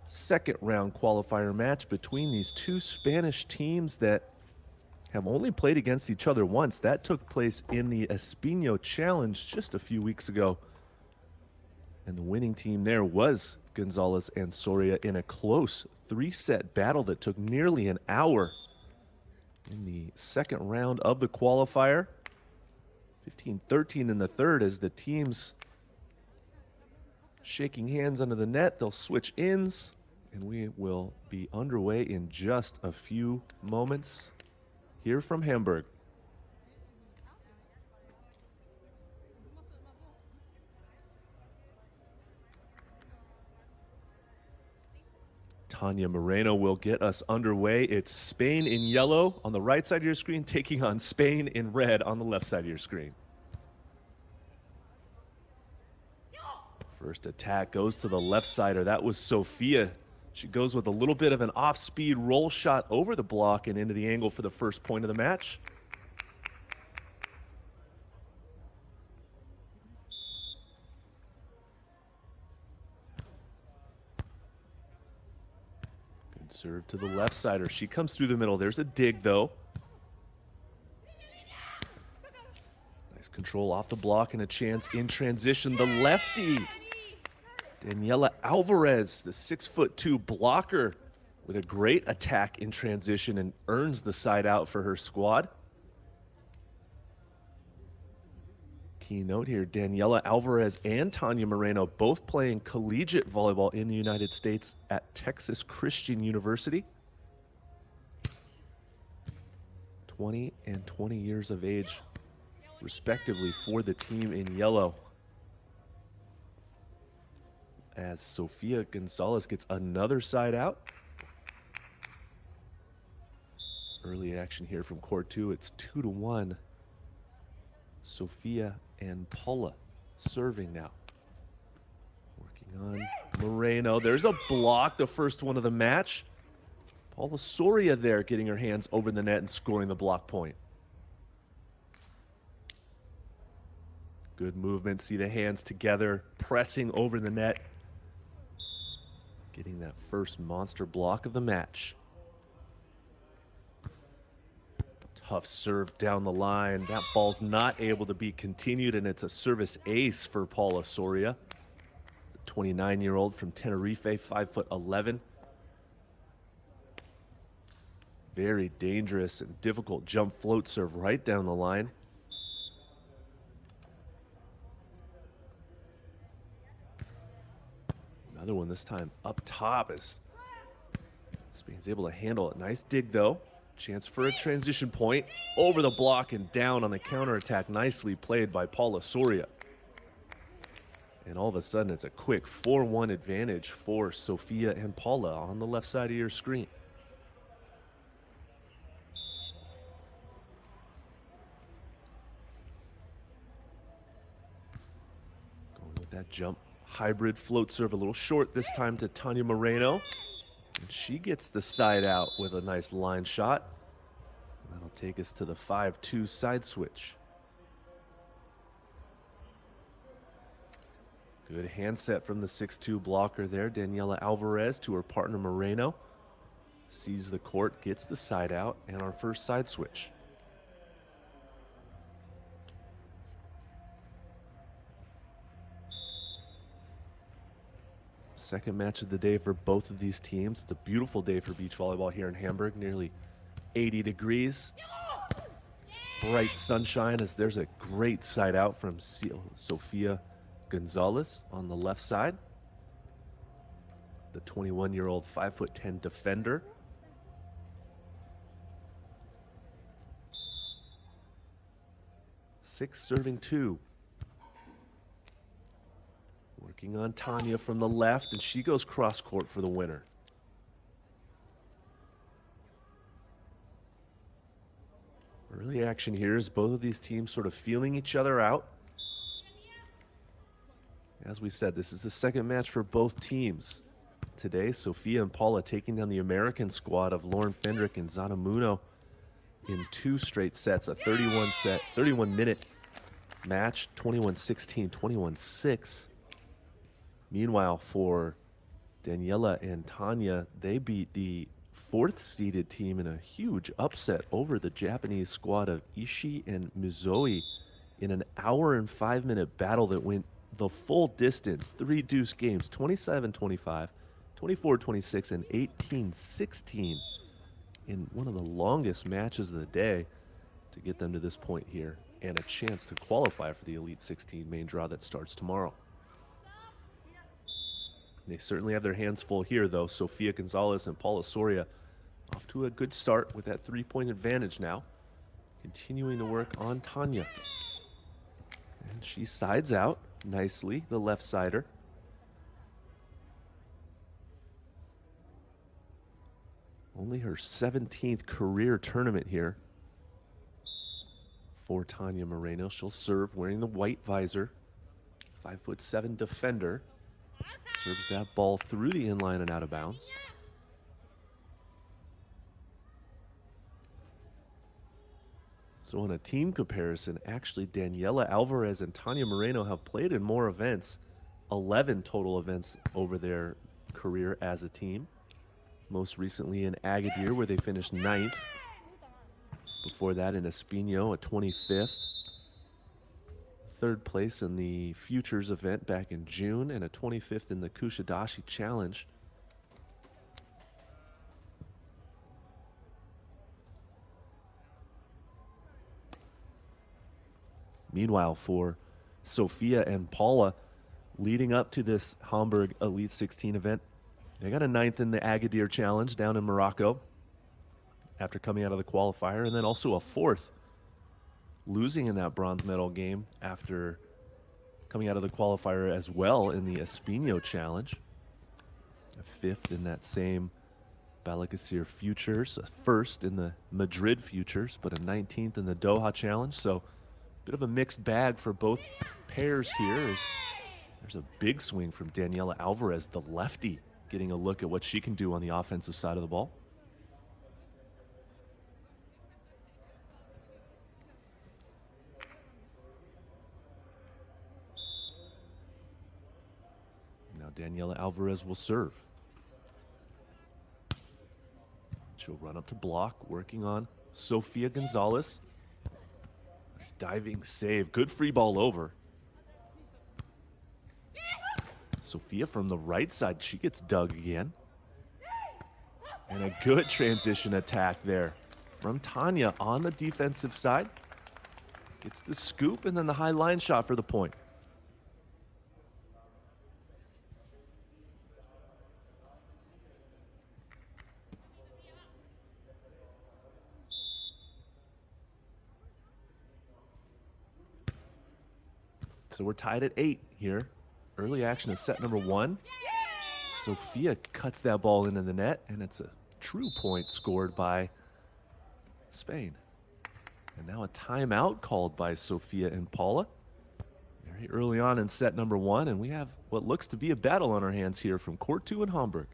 Speaker 3: second round qualifier match between these two Spanish teams that have only played against each other once. That took place in the Espino Challenge just a few weeks ago. And the winning team there was Gonzalez and Soria in a close 3-set battle that took nearly an hour in the second round of the qualifier. 15-13 in the third as the teams shaking hands under the net. They'll switch ends, and we will be underway in just a few moments here from Hamburg. Tonya Moreno will get us underway. It's Spain in yellow on the right side of your screen, taking on Spain in red on the left side of your screen. First attack goes to the left sider. That was Sofia. She goes with a little bit of an off-speed roll shot over the block and into the angle for the first point of the match. Serve to the left sider. She comes through the middle. There's a dig, though. Nice control off the block and a chance in transition. The lefty, Daniela Alvarez, the 6'2" blocker, with a great attack in transition and earns the side out for her squad. Key note here, Daniela Alvarez and Tonya Moreno both playing collegiate volleyball in the United States at Texas Christian University. 20 and 20 years of age, respectively, for the team in yellow. As Sofia Gonzalez gets another side out. Early action here from Court 2. It's 2-1. Sofia and Paula serving now. Working on Moreno. There's a block, the first one of the match. Paula Soria there getting her hands over the net and scoring the block point. Good movement. See the hands together, pressing over the net. Getting that first monster block of the match. Tough serve down the line. That ball's not able to be continued, and it's a service ace for Paula Soria. The 29-year-old from Tenerife, 5'11". Very dangerous and difficult jump float serve right down the line. Another one this time up top as Spain's able to handle it. Nice dig, though. Chance for a transition point over the block and down on the counterattack. Nicely played by Paula Soria. And all of a sudden, it's a quick 4-1 advantage for Sofia and Paula on the left side of your screen. Going with that jump hybrid float serve, a little short this time to Tonya Moreno. And she gets the side out with a nice line shot. That'll take us to the 5-2 side switch. Good hand set from the 6'2" blocker there. Daniela Alvarez to her partner Moreno. Sees the court, gets the side out, and our first side switch. Second match of the day for both of these teams. It's a beautiful day for beach volleyball here in Hamburg, nearly 80 degrees. Bright sunshine as there's a great side out from Sofia Gonzalez on the left side. the 21-year-old 5'10" defender. Six serving two. Working on Tonya from the left, and she goes cross court for the winner. Early action here is both of these teams sort of feeling each other out. As we said, this is the second match for both teams. Today, Sophia and Paula taking down the American squad of Lauren Fendrick and Zanamuno in 2 straight sets, a 31-minute match, 21-16, 21-6. Meanwhile, for Daniela and Tonya, they beat the 4th-seeded team in a huge upset over the Japanese squad of Ishii and Muzoi in an hour and 5-minute battle that went the full distance. 3 deuce games, 27-25, 24-26, and 18-16 in one of the longest matches of the day to get them to this point here and a chance to qualify for the Elite 16 main draw that starts tomorrow. They certainly have their hands full here, though. Sofia Gonzalez and Paula Soria off to a good start with that 3-point advantage now. Continuing to work on Tonya. And she sides out nicely, the left sider. Only her 17th career tournament here for Tonya Moreno. She'll serve wearing the white visor. 5'7" defender. Serves that ball through the inline and out of bounds. So in a team comparison, actually Daniela Alvarez and Tonya Moreno have played in more events, 11 total events over their career as a team. Most recently in Agadir, where they finished 9th. Before that in Espino, a 25th. 3rd place in the Futures event back in June, and a 25th in the Kushadashi Challenge. Meanwhile, for Sophia and Paula, leading up to this Hamburg Elite 16 event, they got a 9th in the Agadir Challenge down in Morocco after coming out of the qualifier, and then also a 4th, losing in that bronze medal game after coming out of the qualifier as well in the Espino Challenge. A 5th in that same Balıkesir Futures, a 1st in the Madrid Futures, but a 19th in the Doha Challenge. So bit of a mixed bag for both pairs here. There's a big swing from Daniela Alvarez, the lefty, getting a look at what she can do on the offensive side of the ball. Now Daniela Alvarez will serve. She'll run up to block, working on Sofia Gonzalez. Nice diving save. Good free ball over. Sofia from the right side. She gets dug again. And a good transition attack there from Tonya on the defensive side. Gets the scoop and then the high line shot for the point. So we're tied at 8 here. Early action in set number 1. Sofia cuts that ball into the net, and it's a true point scored by Spain. And now a timeout called by Sofia and Paula. Very early on in set number 1, and we have what looks to be a battle on our hands here from court 2 in Hamburg.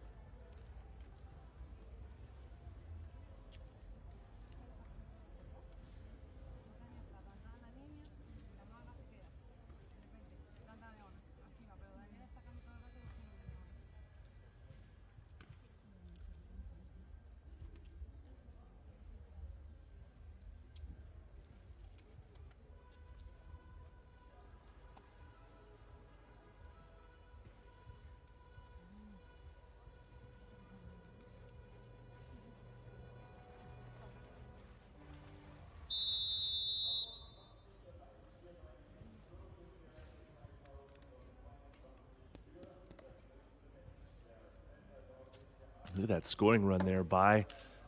Speaker 3: Look at that scoring run there by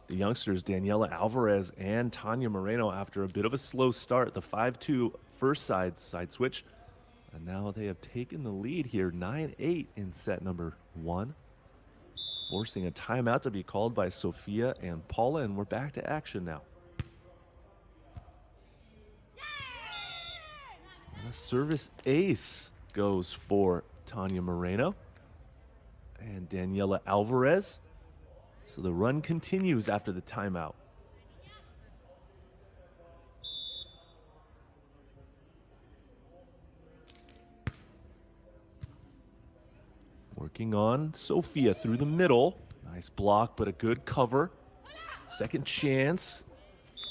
Speaker 3: the youngsters, Daniela Alvarez and Tonya Moreno, after a bit of a slow start. The 5-2 first side switch. And now they have taken the lead here, 9-8 in set number 1. Forcing a timeout to be called by Sophia and Paula, and we're back to action now. And a service ace goes for Tonya Moreno and Daniela Alvarez. So the run continues after the timeout. Working on Sophia through the middle. Nice block, but a good cover. Second chance.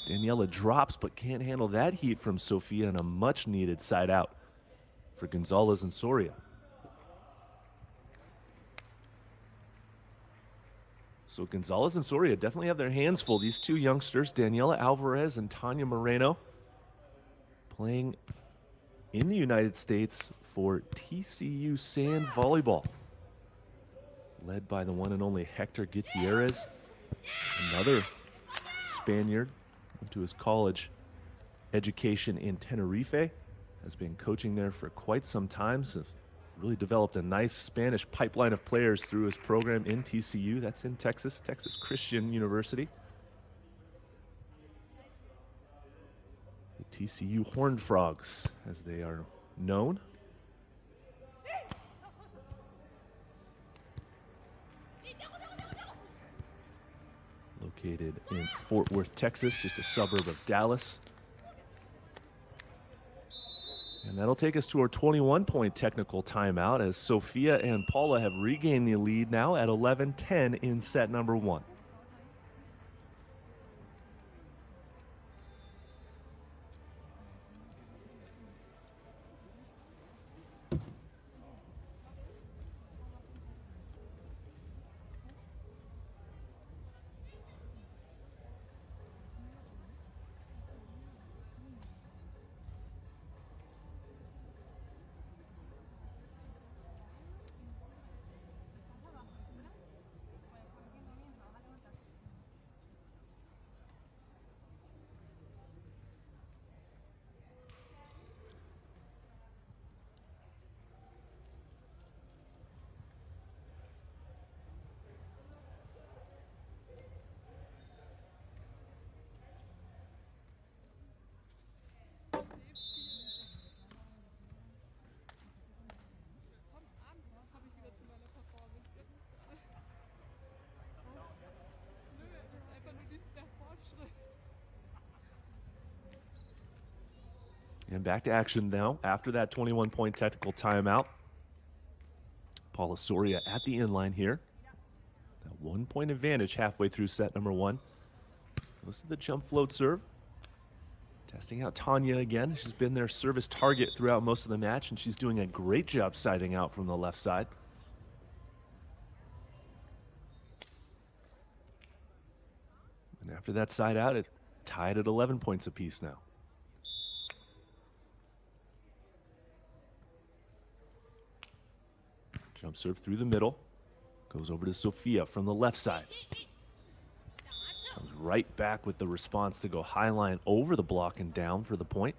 Speaker 3: Daniela drops, but can't handle that heat from Sophia, and a much-needed side out for Gonzalez and Soria. So Gonzalez and Soria definitely have their hands full. These two youngsters, Daniela Alvarez and Tonya Moreno, playing in the United States for TCU Sand Volleyball, led by the one and only Hector Gutierrez, another Spaniard, went to his college education in Tenerife, has been coaching there for quite some time, so really developed a nice Spanish pipeline of players through his program in TCU. That's in Texas, Texas Christian University. The TCU Horned Frogs, as they are known. Located in Fort Worth, Texas, just a suburb of Dallas. And that'll take us to our 21-point technical timeout as Sophia and Paula have regained the lead now at 11-10 in set number 1. And back to action now after that 21-point technical timeout. Paula Soria at the inline here. That 1-point advantage halfway through set number 1. Goes to the jump float serve. Testing out Tonya again. She's been their service target throughout most of the match, and she's doing a great job siding out from the left side. And after that side out, it tied at 11 points apiece now. Jump serve through the middle. Goes over to Sophia from the left side. Comes right back with the response to go high line over the block and down for the point.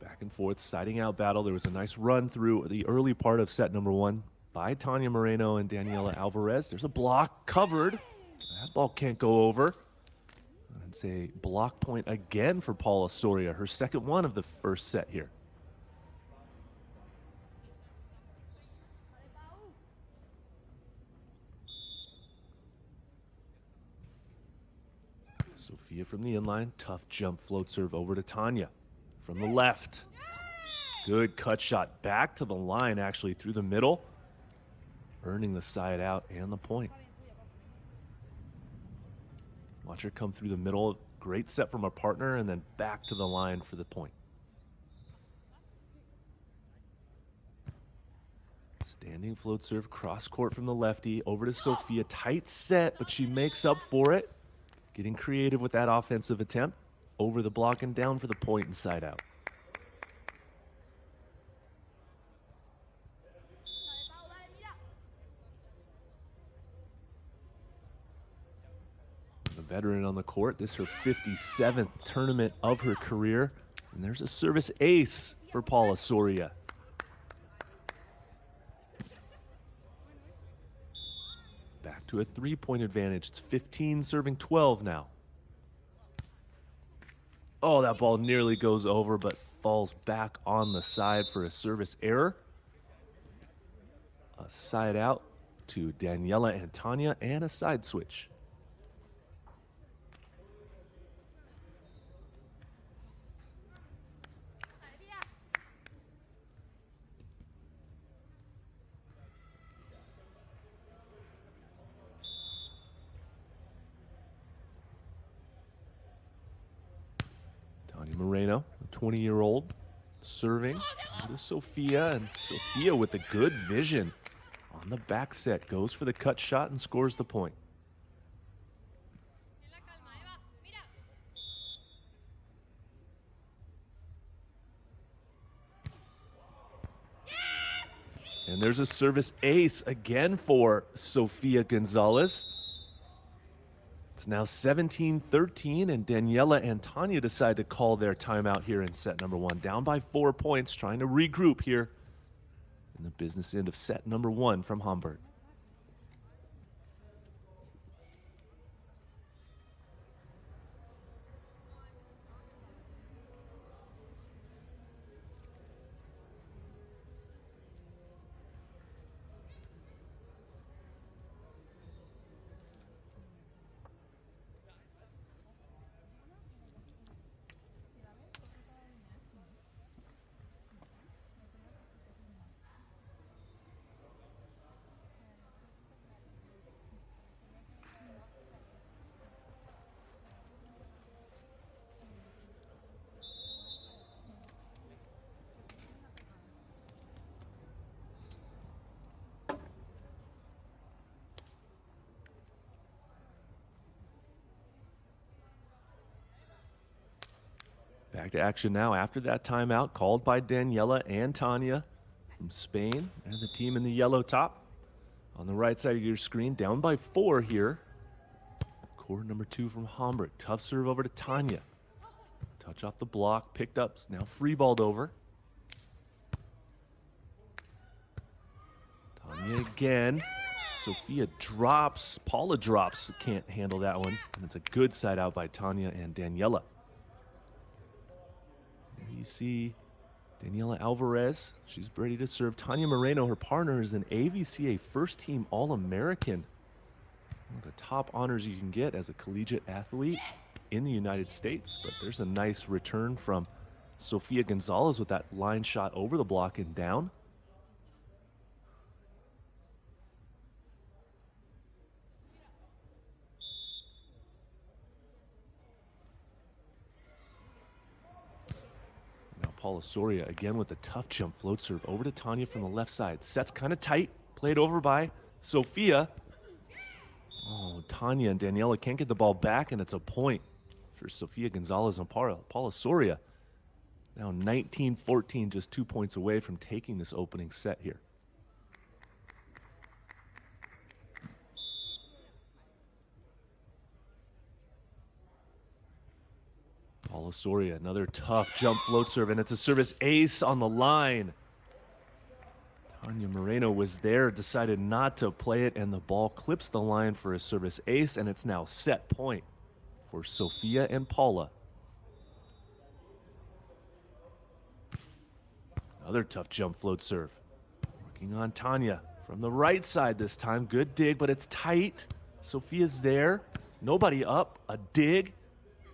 Speaker 3: Back and forth, siding out battle. There was a nice run through the early part of set number 1 by Tonya Moreno and Daniela Alvarez. There's a block covered. That ball can't go over. It's a block point again for Paula Soria, her second one of the first set here. Sophia from the inline, tough jump float serve over to Tonya from the left. Good cut shot back to the line, actually through the middle, earning the side out and the point. Watch her come through the middle. Great set from her partner, and then back to the line for the point. Standing float serve, cross court from the lefty, over to Sophia. Tight set, but she makes up for it. Getting creative with that offensive attempt. Over the block and down for the point and side out. veteran on the court. This is her 57th tournament of her career. And there's a service ace for Paula Soria. Back to a 3-point advantage. It's 15 serving 12 now. Oh, that ball nearly goes over, but falls back on the side for a service error. A side out to Daniela and Tonya, and a side switch. Moreno, a 20-year-old, serving to Sophia, and Sophia with a good vision on the back set, goes for the cut shot and scores the point. And there's a service ace again for Sofia Gonzalez. It's now 17-13, and Daniela and Tonya decide to call their timeout here in set number 1. Down by 4 points, trying to regroup here in the business end of set number 1 from Hamburg. Back to action now after that timeout called by Daniela and Tonya from Spain, and the team in the yellow top. On the right side of your screen, down by 4 here. Court number 2 from Hamburg. Tough serve over to Tonya. Touch off the block, picked up, now free balled over. Tonya again. Sophia drops, Paula drops, can't handle that one. And it's a good side out by Tonya and Daniela. There you see Daniela Alvarez. She's ready to serve. Tonya Moreno, her partner, is an AVCA first-team All-American. One of the top honors you can get as a collegiate athlete in the United States. But there's a nice return from Sofia Gonzalez with that line shot over the block and down. Paula Soria again with the tough jump float serve over to Tonya from the left side. Set's kind of tight, played over by Sophia. Oh, Tonya and Daniela can't get the ball back, and it's a point for Sofia Gonzalez and Paula Soria. Now 19-14, just 2 points away from taking this opening set here. Paula Soria, another tough jump float serve, and it's a service ace on the line. Tonya Moreno was there, decided not to play it, and the ball clips the line for a service ace, and it's now set point for Sophia and Paula. Another tough jump float serve. Working on Tonya from the right side this time. Good dig, but it's tight. Sophia's there. Nobody up. A dig.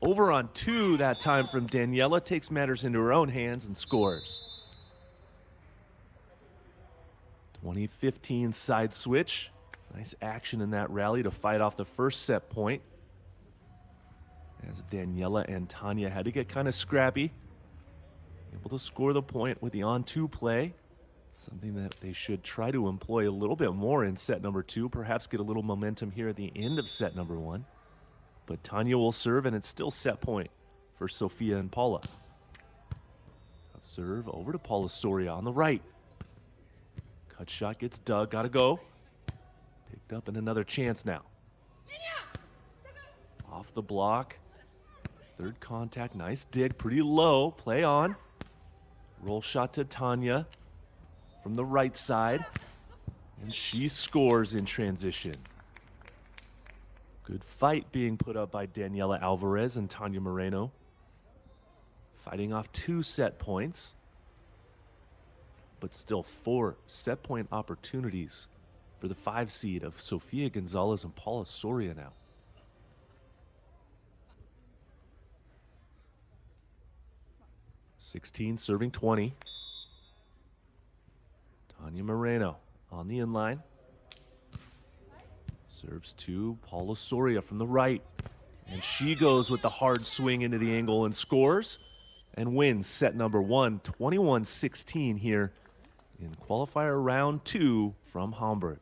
Speaker 3: Over on 2 that time from Daniela, takes matters into her own hands and scores. 2015 side switch. Nice action in that rally to fight off the first set point. As Daniela and Tonya had to get kind of scrappy. Able to score the point with the on-2 play. Something that they should try to employ a little bit more in set number 2. Perhaps get a little momentum here at the end of set number 1. But Tonya will serve, and it's still set point for Sophia and Paula. Serve over to Paula Soria on the right. Cut shot gets dug, gotta go. Picked up and another chance now. Off the block. Third contact, nice dig, pretty low. Play on. Roll shot to Tonya from the right side. And she scores in transition. Good fight being put up by Daniela Alvarez and Tonya Moreno. Fighting off 2 set points. But still 4 set point opportunities for the 5 seed of Sofia Gonzalez and Paula Soria now. (16) serving 20. Tonya Moreno on the inline. Serves to Paula Soria from the right. And she goes with the hard swing into the angle and scores and wins set number 1, 21-16 here in qualifier round 2 from Hamburg.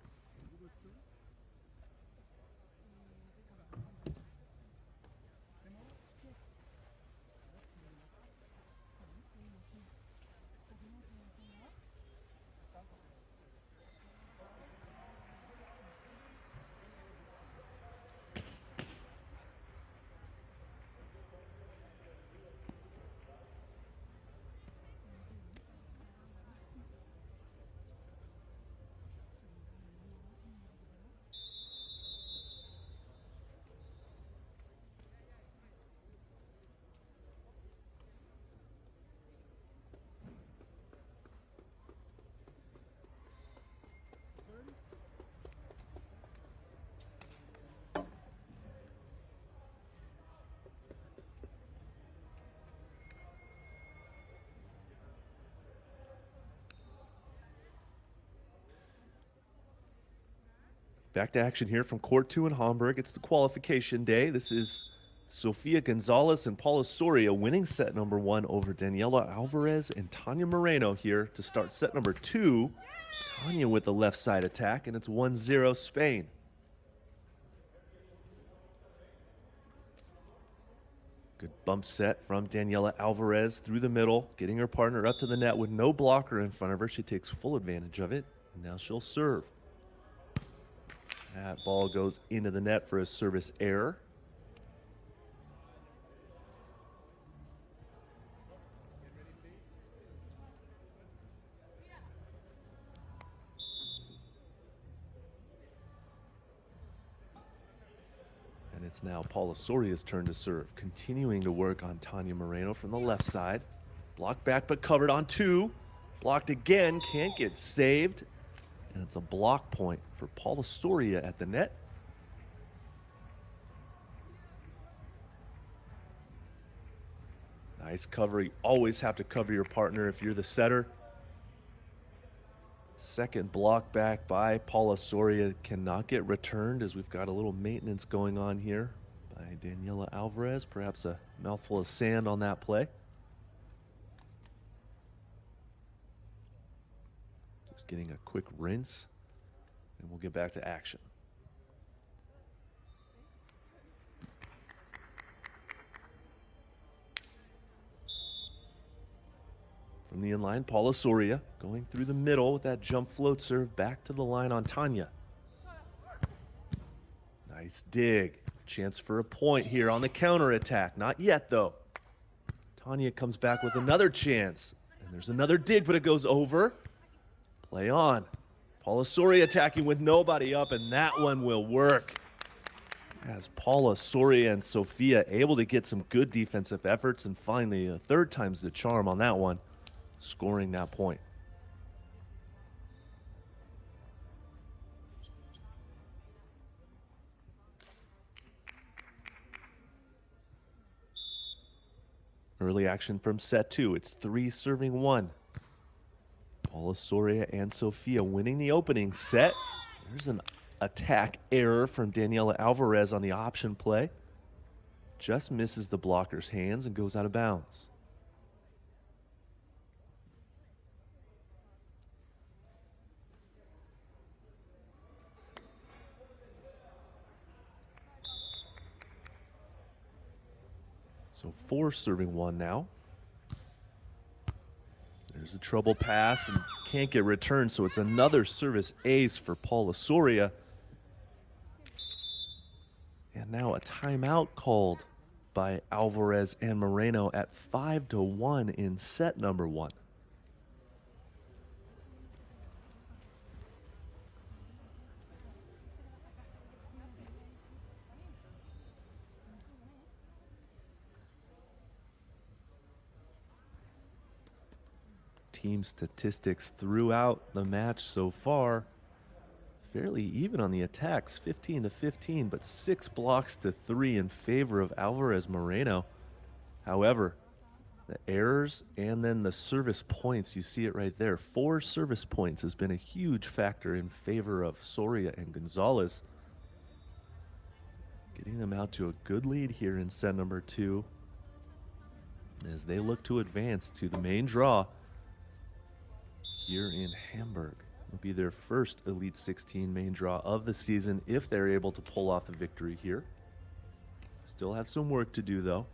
Speaker 3: Back to action here from court 2 in Hamburg. It's the qualification day. This is Sofia Gonzalez and Paula Soria winning set number 1 over Daniela Alvarez and Tonya Moreno here to start set number 2. Tonya with the left side attack, and it's 1-0 Spain. Good bump set from Daniela Alvarez through the middle, getting her partner up to the net with no blocker in front of her. She takes full advantage of it, and now she'll serve. That ball goes into the net for a service error. And it's now Paula Soria's turn to serve, continuing to work on Tonya Moreno from the left side. Blocked back but covered on 2. Blocked again, can't get saved. And it's a block point for Paula Soria at the net. Nice cover. You always have to cover your partner if you're the setter. Second block back by Paula Soria cannot get returned, as we've got a little maintenance going on here by Daniela Alvarez. Perhaps a mouthful of sand on that play. Just getting a quick rinse, and we'll get back to action. From the inline, Paula Soria going through the middle with that jump float serve back to the line on Tonya. Nice dig. Chance for a point here on the counter attack. Not yet, though. Tonya comes back with another chance. And there's another dig, but it goes over. Play on. Paula Soria attacking with nobody up, and that one will work. As Paula Soria and Sofia able to get some good defensive efforts, and finally, a third time's the charm on that one, scoring that point. Early action from set 2. It's 3 serving 1. Paula Soria and Sofia winning the opening set. There's an attack error from Daniela Alvarez on the option play. Just misses the blocker's hands and goes out of bounds. So 4 serving 1 now. There's a trouble pass and can't get returned, so it's another service ace for Paula Soria. And And now a timeout called by Alvarez and Moreno at 5-1 in set number 1. Team statistics throughout the match so far, fairly even on the attacks, 15-15, but 6 blocks to 3 in favor of Alvarez Moreno. However, the errors and then the service points, you see it right there. 4 service points has been a huge factor in favor of Soria and Gonzalez. Getting them out to a good lead here in set number 2 as they look to advance to the main draw here in Hamburg. It'll be their first Elite 16 main draw of the season if they're able to pull off a victory here. Still have some work to do though.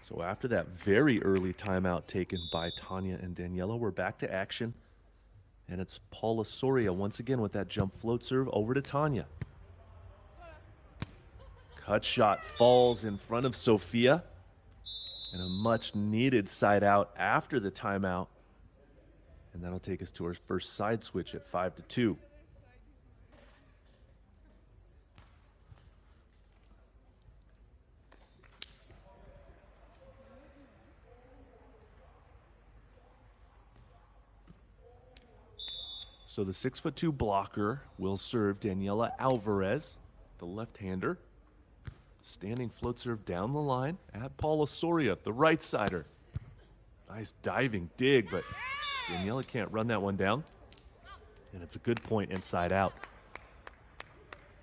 Speaker 3: So after that very early timeout taken by Tonya and Daniela, we're back to action. And it's Paula Soria once again with that jump float serve over to Tonya. Cut shot falls in front of Sofia. And a much needed side out after the timeout. And that'll take us to our first side switch at 5-2. So the 6'2" blocker will serve Daniela Alvarez, the left-hander. Standing float serve down the line at Paula Soria, the right-sider. Nice diving dig, but Daniela can't run that one down. And it's a good point inside out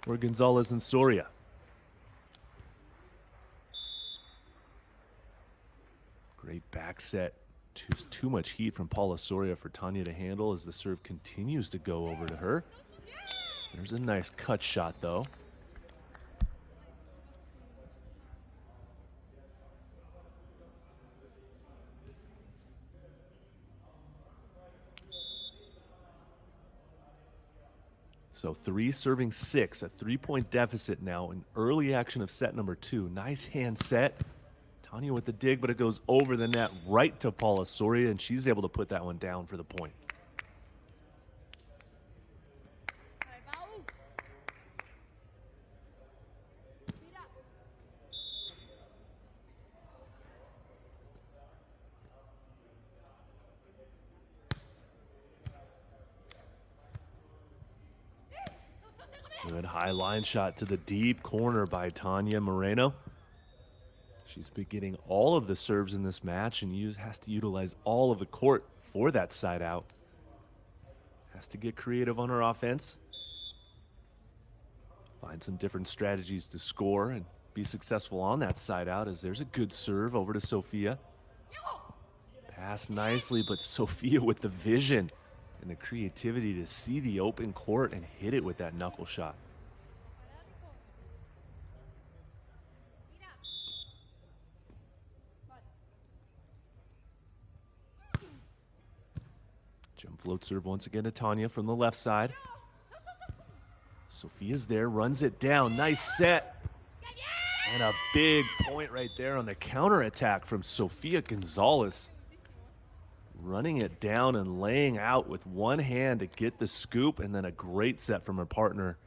Speaker 3: for Gonzalez and Soria. Great back set. Too much heat from Paula Soria for Tonya to handle as the serve continues to go over to her. There's a nice cut shot though. So 3 serving 6, a 3-point deficit now in early action of set number 2. Nice hand set. Tonya with the dig, but it goes over the net right to Paula Soria, and she's able to put that one down for the point. Good high line shot to the deep corner by Tonya Moreno. She's been getting all of the serves in this match and has to utilize all of the court for that side out. Has to get creative on her offense. Find some different strategies to score and be successful on that side out as there's a good serve over to Sofia. Pass nicely, but Sofia with the vision and the creativity to see the open court and hit it with that knuckle shot. Jump float serve once again to Tonya from the left side. Sofia's there, runs it down. Nice set. And a big point right there on the counterattack from Sofia Gonzalez. Running it down and laying out with one hand to get the scoop, and then a great set from her partner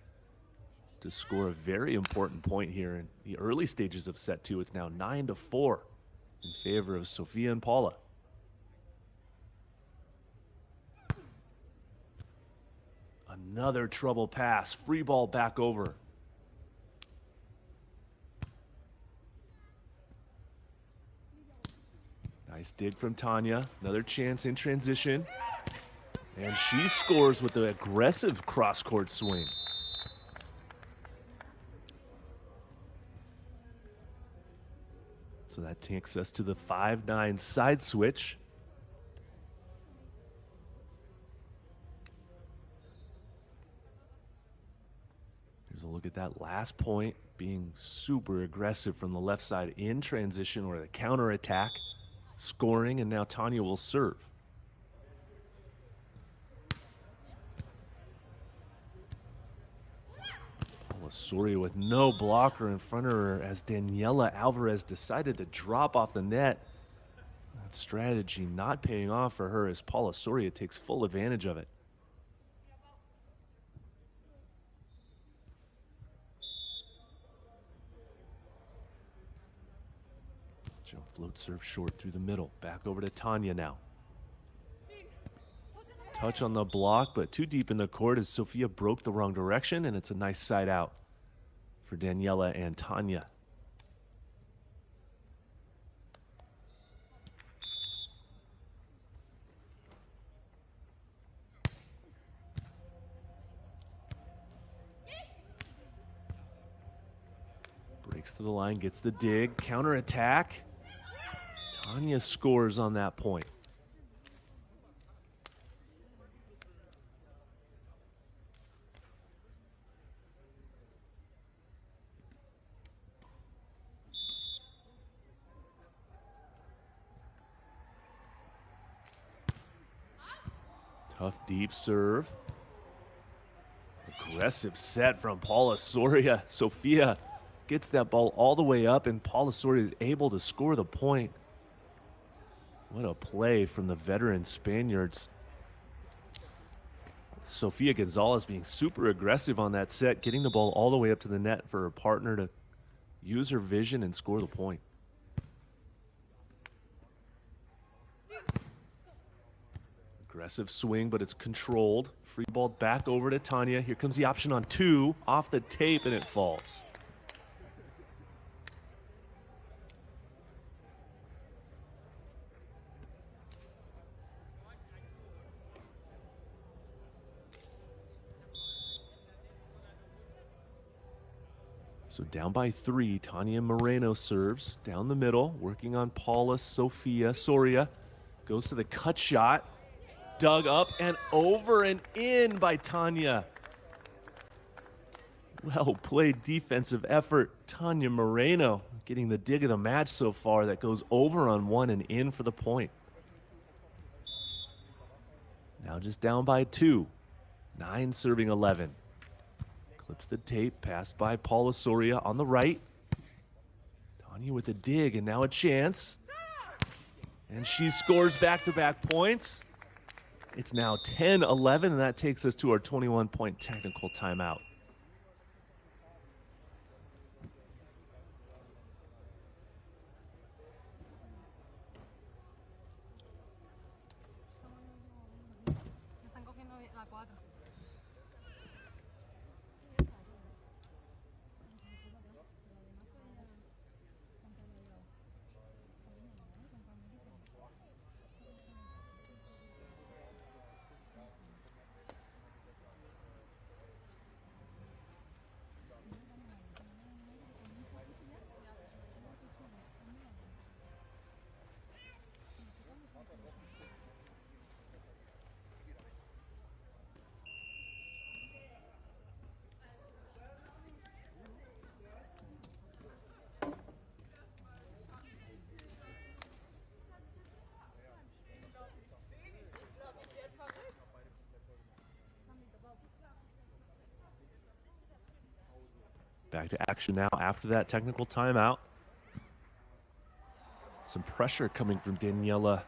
Speaker 3: to score a very important point here in the early stages of set 2. It's now 9-4 in favor of Sofia and Paula. Another trouble pass, free ball back over. Nice dig from Tonya, another chance in transition. And she scores with an aggressive cross-court swing. So that takes us to the 5-9 side switch. Here's a look at that last point, being super aggressive from the left side in transition or the counter attack. Scoring, and now Tonya will serve. Soria with no blocker in front of her as Daniela Alvarez decided to drop off the net. That strategy not paying off for her as Paula Soria takes full advantage of it. Jump float serve short through the middle. Back over to Tonya now. Touch on the block, but too deep in the court as Sofia broke the wrong direction, and it's a nice side out for Daniela and Tonya. Breaks to the line, gets the dig, counter attack. Tonya scores on that point. Tough deep serve. Aggressive set from Paula Soria. Sofia gets that ball all the way up, and Paula Soria is able to score the point. What a play from the veteran Spaniards. Sofia Gonzalez being super aggressive on that set, getting the ball all the way up to the net for her partner to use her vision and score the point. Aggressive swing, but it's controlled. Free ball back over to Tonya. Here comes the option on two. Off the tape, and it falls. So down by three, Tonya Moreno serves down the middle, working on Paula Soria. Goes to the cut shot. Dug up and over and in by Tonya. Well played defensive effort. Tonya Moreno getting the dig of the match so far. That goes over on one and in for the point. Now just down by two. 9 serving 11. Clips the tape, passed by Paula Soria on the right. Tonya with a dig and now a chance. And she scores back-to-back points. It's now 10-11, and that takes us to our 21-point technical timeout. Back to action now after that technical timeout. Some pressure coming from Daniela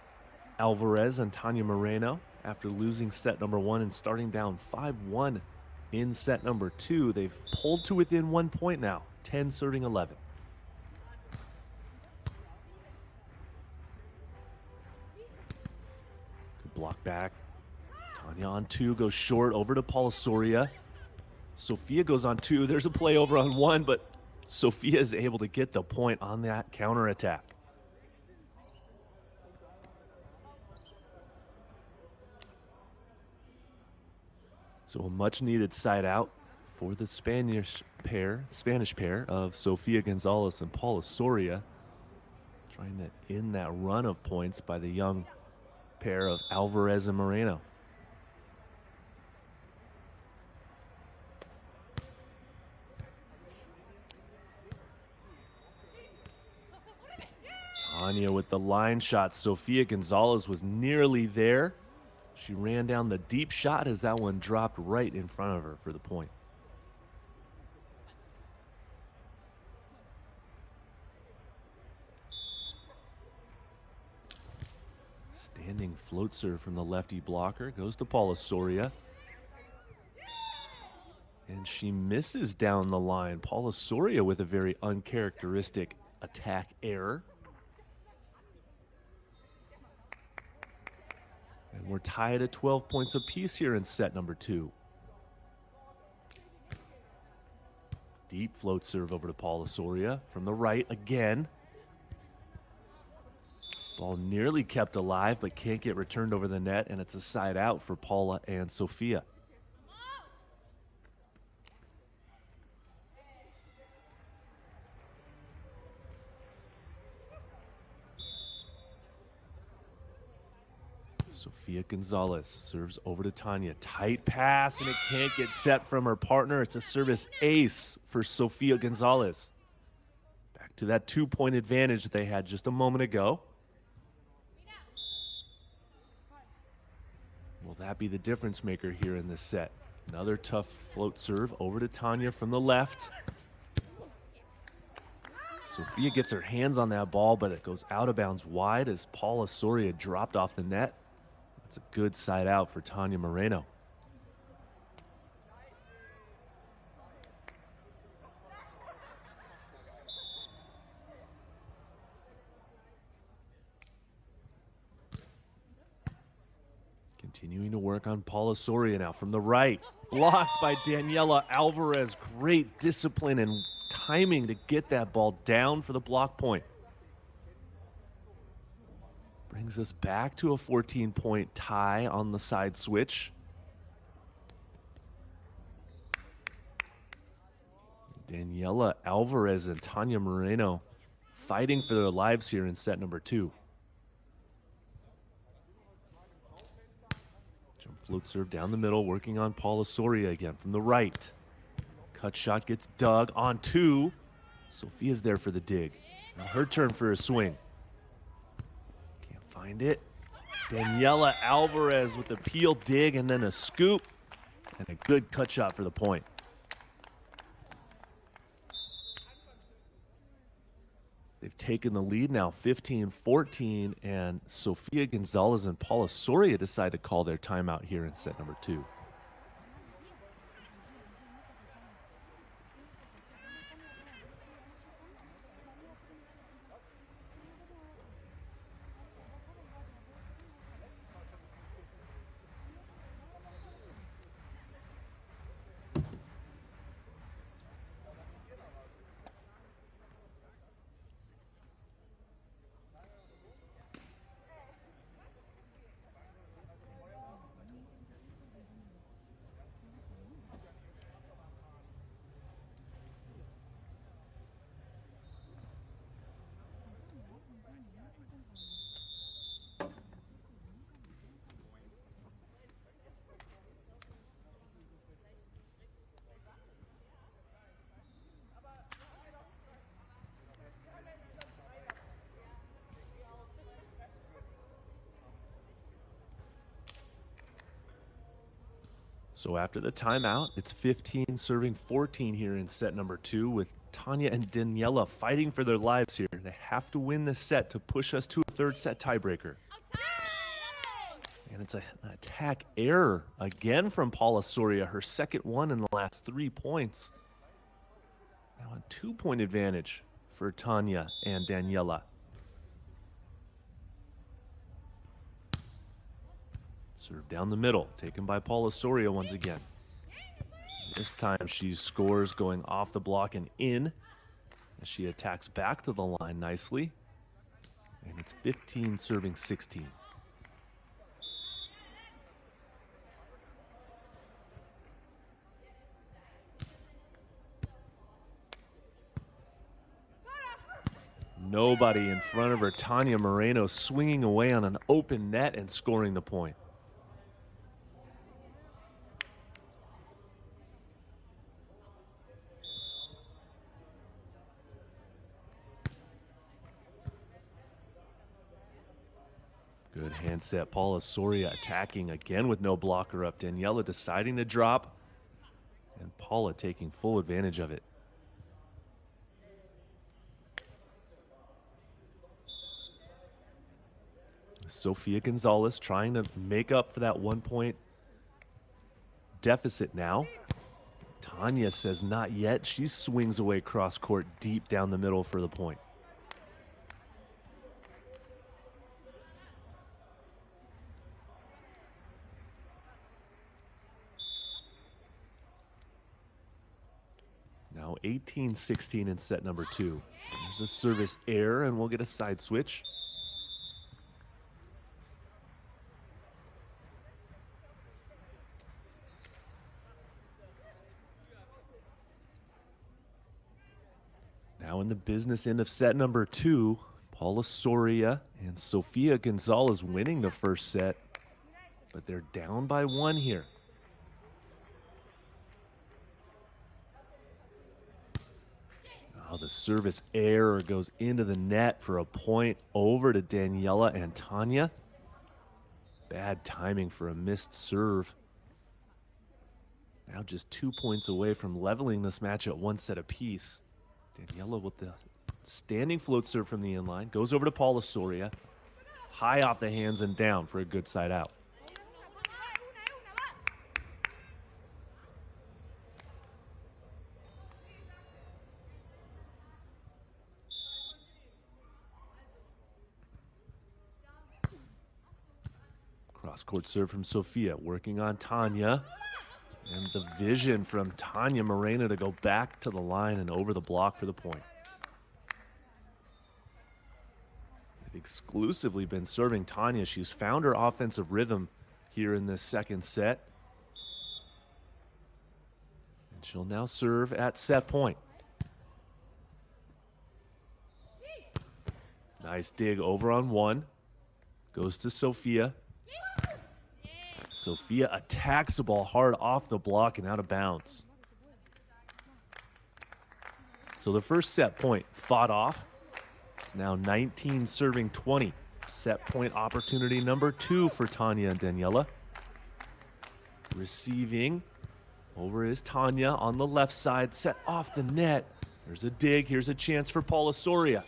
Speaker 3: Alvarez and Tonya Moreno after losing set number 1 and starting down 5-1 in set number 2. They've pulled to within 1 point now, 10 serving 11. Good block back. Tonya on 2, goes short over to Paula Soria. Sofia goes on 2. There's a play over on 1, but Sofia is able to get the point on that counterattack. So a much-needed side out for the Spanish pair of Sofia Gonzalez and Paula Soria, trying to end that run of points by the young pair of Alvarez and Moreno. Tonya with the line shot. Sofia Gonzalez was nearly there. She ran down the deep shot as that one dropped right in front of her for the point. And float serve from the lefty blocker goes to Paula Soria. And she misses down the line. Paula Soria with a very uncharacteristic attack error. And we're tied at 12 points apiece here in set number 2. Deep float serve over to Paula Soria from the right again. Ball nearly kept alive, but can't get returned over the net, and it's a side out for Paula and Sofia. Sofia Gonzalez serves over to Tonya. Tight pass, and it can't get set from her partner. It's a service ace for Sofia Gonzalez. Back to that 2-point advantage that they had just a moment ago. Will that be the difference maker here in this set? Another tough float serve over to Tonya from the left. Sofia gets her hands on that ball, but it goes out of bounds wide as Paula Soria dropped off the net. That's a good side out for Tonya Moreno. Continuing to work on Paula Soria now from the right. Blocked by Daniela Alvarez. Great discipline and timing to get that ball down for the block point. Brings us back to a 14-point tie on the side switch. Daniela Alvarez and Tonya Moreno fighting for their lives here in set number 2. Float serve down the middle, working on Paula Soria again from the right. Cut shot gets dug on 2. Sofia's there for the dig. Now her turn for a swing. Can't find it. Daniela Alvarez with the peel dig and then a scoop. And a good cut shot for the point. They've taken the lead now 15-14, and Sofia Gonzalez and Paula Soria decide to call their timeout here in set number 2. So after the timeout, it's 15 serving 14 here in set number 2 with Tonya and Daniela fighting for their lives here. They have to win this set to push us to a third set tiebreaker. And it's an attack error again from Paula Soria, her second one in the last 3 points. Now a 2-point advantage for Tonya and Daniela. Serve down the middle, taken by Paula Soria once again. This time she scores going off the block and in as she attacks back to the line nicely. And it's 15 serving 16. Nobody in front of her. Tonya Moreno swinging away on an open net and scoring the point. Good hand set. Paula Soria attacking again with no blocker up. Daniela deciding to drop, and Paula taking full advantage of it. Sofia Gonzalez trying to make up for that 1 point deficit now. Tonya says not yet. She swings away cross court deep down the middle for the point. Now 18-16 in set number 2. There's a service error, and we'll get a side switch. Now in the business end of set number 2, Paula Soria and Sofia Gonzalez winning the first set, but they're down by 1 here. Oh, the service error goes into the net for a point over to Daniela and Tonya. Bad timing for a missed serve. Now just 2 points away from leveling this match at 1 set apiece. Daniela with the standing float serve from the inline. Goes over to Paula Soria. High off the hands and down for a good side out. Cross-court serve from Sofia, working on Tonya. And the vision from Tonya Moreno to go back to the line and over the block for the point. They've exclusively been serving Tonya. She's found her offensive rhythm here in this second set. And she'll now serve at set point. Nice dig over on 1. Goes to Sofia. Sofia attacks the ball hard off the block and out of bounds. So the first set point fought off. It's now 19 serving 20. Set point opportunity number 2 for Tonya and Daniela. Receiving over is Tonya on the left side, set off the net. There's a dig. Here's a chance for Paula Soria.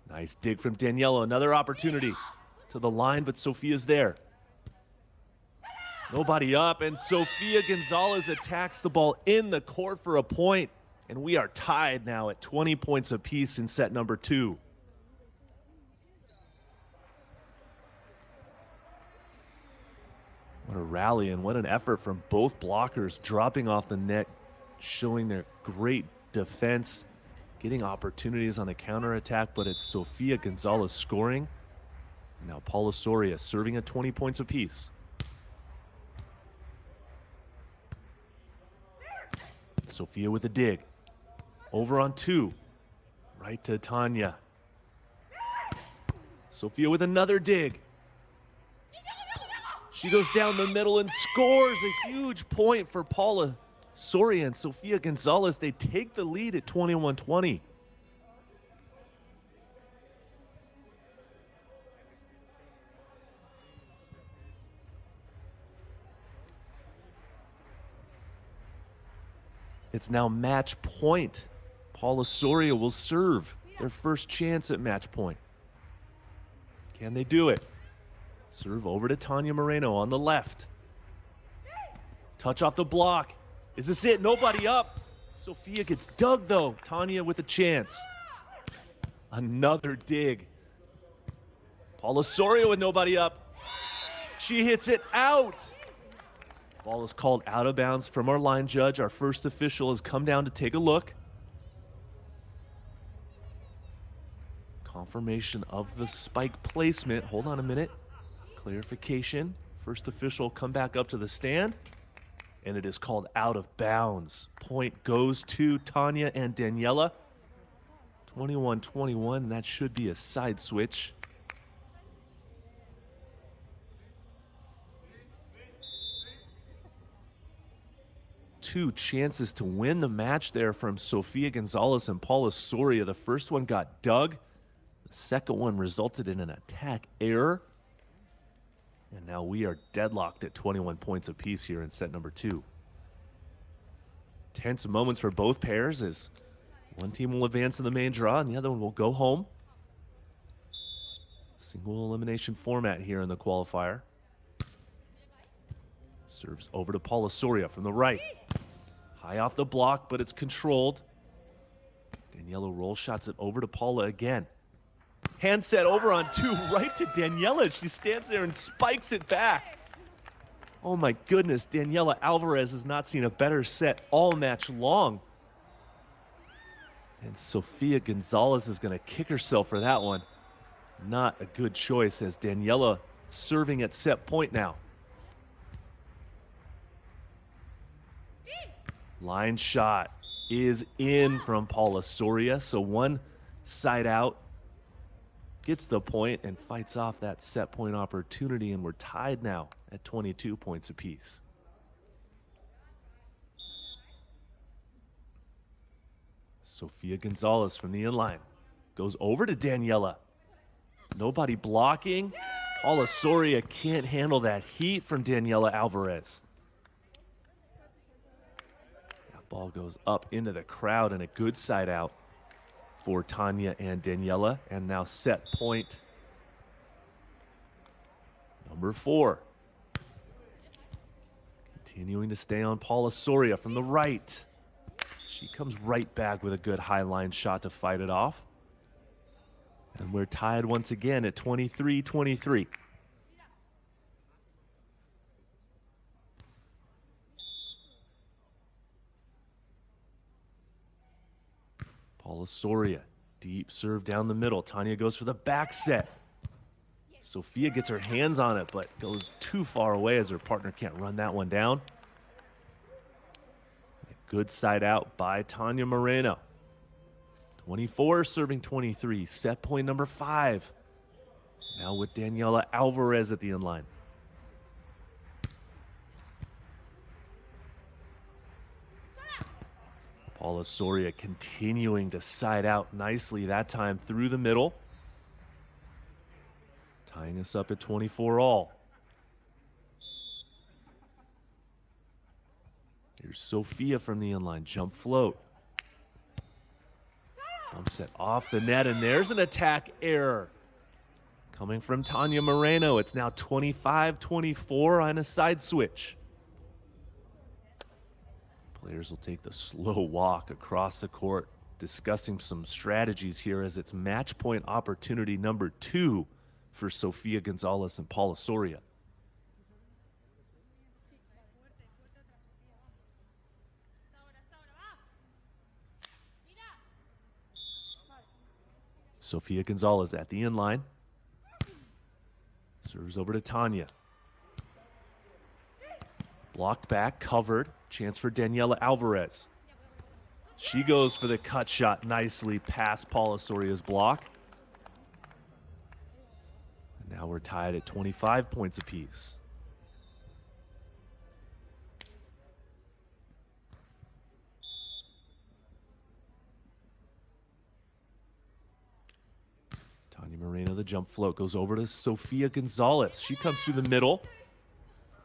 Speaker 3: Nice dig from Daniela. Another opportunity to the line, but Sofia's there. Nobody up, and Sofia Gonzalez attacks the ball in the court for a point, and we are tied now at 20 points apiece in set number 2. What a rally and what an effort from both blockers, dropping off the net, showing their great defense, getting opportunities on the counterattack, but it's Sofia Gonzalez scoring. Now Paula Soria serving at 20 points apiece. Sofia with a dig. Over on 2. Right to Tonya. Sofia with another dig. She goes down the middle and scores a huge point for Paula Soria and Sofia Gonzalez. They take the lead at 21-20. It's now match point. Paula Soria will serve their first chance at match point. Can they do it? Serve over to Tonya Moreno on the left. Touch off the block. Is this it? Nobody up. Sofia gets dug though. Tonya with a chance. Another dig. Paula Soria with nobody up. She hits it out. Ball is called out of bounds from our line judge. Our first official has come down to take a look. Confirmation of the spike placement. Hold on a minute. Clarification. First official come back up to the stand. And it is called out of bounds. Point goes to Tonya and Daniela. 21-21. That should be a side switch. Two chances to win the match there from Sofia Gonzalez and Paula Soria. The first one got dug. The second one resulted in an attack error. And now we are deadlocked at 21 points apiece here in set number 2. Tense moments for both pairs as one team will advance in the main draw and the other one will go home. Single elimination format here in the qualifier. Serves over to Paula Soria from the right. High off the block, but it's controlled. Daniela roll shots it over to Paula again. Hand set over on 2, right to Daniela. She stands there and spikes it back. Oh my goodness, Daniela Alvarez has not seen a better set all match long. And Sofia Gonzalez is going to kick herself for that one. Not a good choice as Daniela serving at set point now. Line shot is in from Paula Soria, so one side out. Gets the point and fights off that set point opportunity, and we're tied now at 22 points apiece. Sofia Gonzalez from the inline goes over to Daniela. Nobody blocking. Paula Soria can't handle that heat from Daniela Alvarez. That ball goes up into the crowd and a good side out for Tonya and Daniela. And now set point number 4. Continuing to stay on Paula Soria from the right. She comes right back with a good high line shot to fight it off. And we're tied once again at 23-23. Paula Soria, deep serve down the middle. Tonya goes for the back set. Sofia gets her hands on it, but goes too far away as her partner can't run that one down. A good side out by Tonya Moreno. 24 serving 23, set point number 5. Now with Daniela Alvarez at the inline. Paula Soria continuing to side out nicely, that time through the middle. Tying us up at 24 all. Here's Sofia from the inline, jump float. Bump set off the net, and there's an attack error. Coming from Tonya Moreno, it's now 25-24 on a side switch. Players will take the slow walk across the court, discussing some strategies here as it's match point opportunity number 2 for Sofia Gonzalez and Paula Soria. Sofia Gonzalez at the inline. Serves over to Tonya. Blocked back, covered. Chance for Daniela Alvarez. She goes for the cut shot nicely past Paula Soria's block. And now we're tied at 25 points apiece. Tonya Moreno, the jump float, goes over to Sofia Gonzalez. She comes through the middle.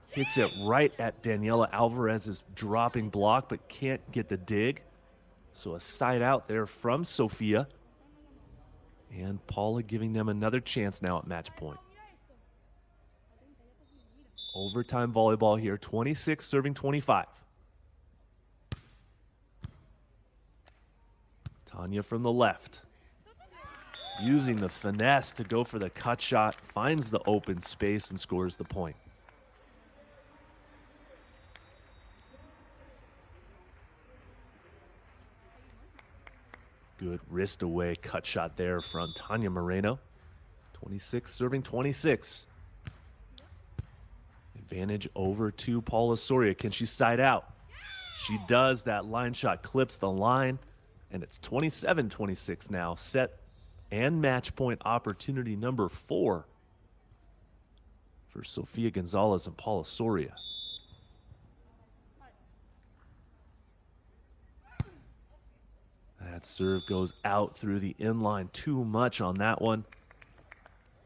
Speaker 3: Hits it right at Daniela Alvarez's dropping block, but can't get the dig. So a side out there from Sofia. And Paula giving them another chance now at match point. Overtime volleyball here, 26 serving 25. Tonya from the left. Using the finesse to go for the cut shot, finds the open space and scores the point. Good wrist away cut shot there from Tonya Moreno. 26 serving 26. Advantage over to Paula Soria. Can she side out? She does. That line shot clips the line, and it's 27-26 now. Set and match point opportunity number 4 for Sofia Gonzalez and Paula Soria. That serve goes out through the inline. Too much on that one.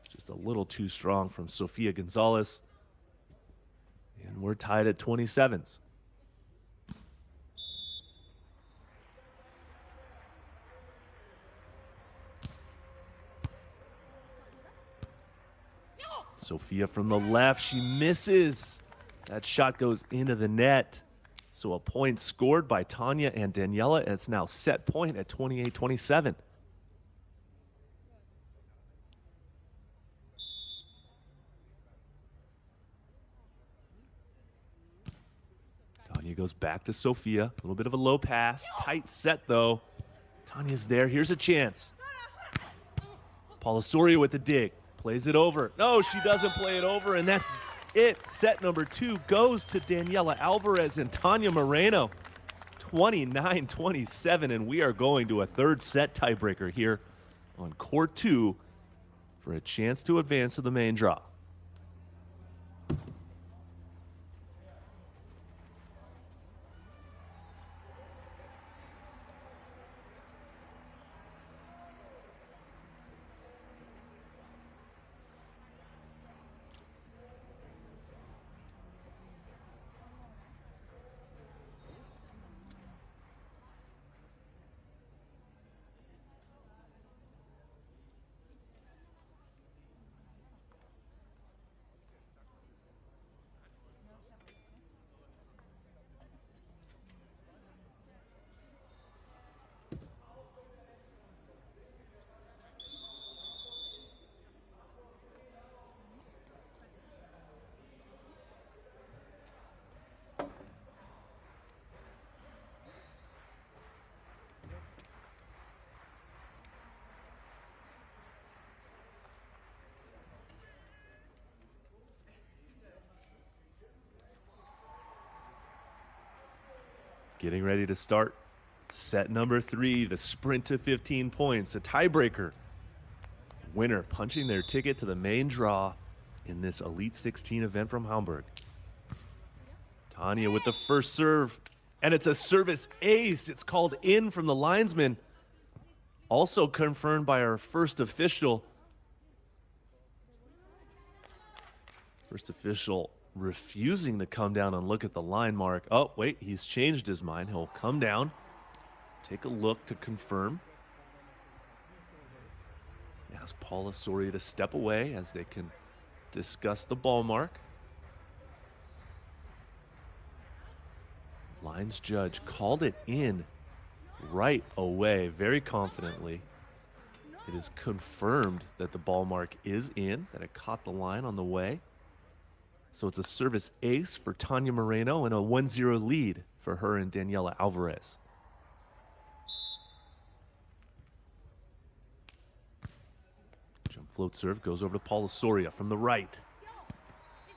Speaker 3: Just a little too strong from Sofia Gonzalez. And we're tied at 27s. Sophia from the left, she misses. That shot goes into the net. So a point scored by Tonya and Daniela. It's now set point at 28-27. Tonya goes back to Sophia. A little bit of a low pass. Tight set, though. Tanya's there. Here's a chance. Polisoria with the dig. Plays it over. No, she doesn't play it over, and that's it. Set number 2 goes to Daniela Alvarez and Tonya Moreno. 29-27, and we are going to a third set tiebreaker here on court 2 for a chance to advance to the main draw. Getting ready to start set number 3, the sprint to 15 points, a tiebreaker. Winner punching their ticket to the main draw in this Elite 16 event from Hamburg. Tonya with the first serve, and it's a service ace. It's called in from the linesman. Also confirmed by our first official. First official refusing to come down and look at the line mark. Oh, wait, he's changed his mind. He'll come down, take a look to confirm. He asks Paula Soria to step away as they can discuss the ball mark. Lines judge called it in right away, very confidently. It is confirmed that the ball mark is in, that it caught the line on the way. So it's a service ace for Tonya Moreno and a 1-0 lead for her and Daniela Alvarez. Jump float serve goes over to Paula Soria from the right.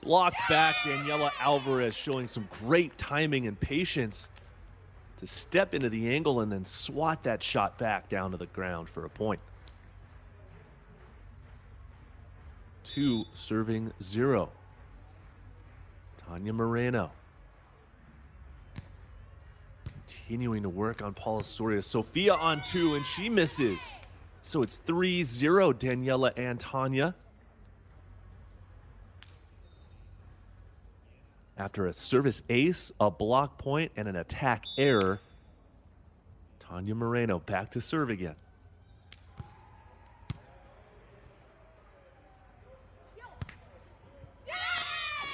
Speaker 3: Blocked back, Daniela Alvarez showing some great timing and patience to step into the angle and then swat that shot back down to the ground for a point. 2 serving 0. Tonya Moreno continuing to work on Paula Soria. Sophia on 2, and she misses. So it's 3-0, Daniela and Tonya. After a service ace, a block point, and an attack error, Tonya Moreno back to serve again.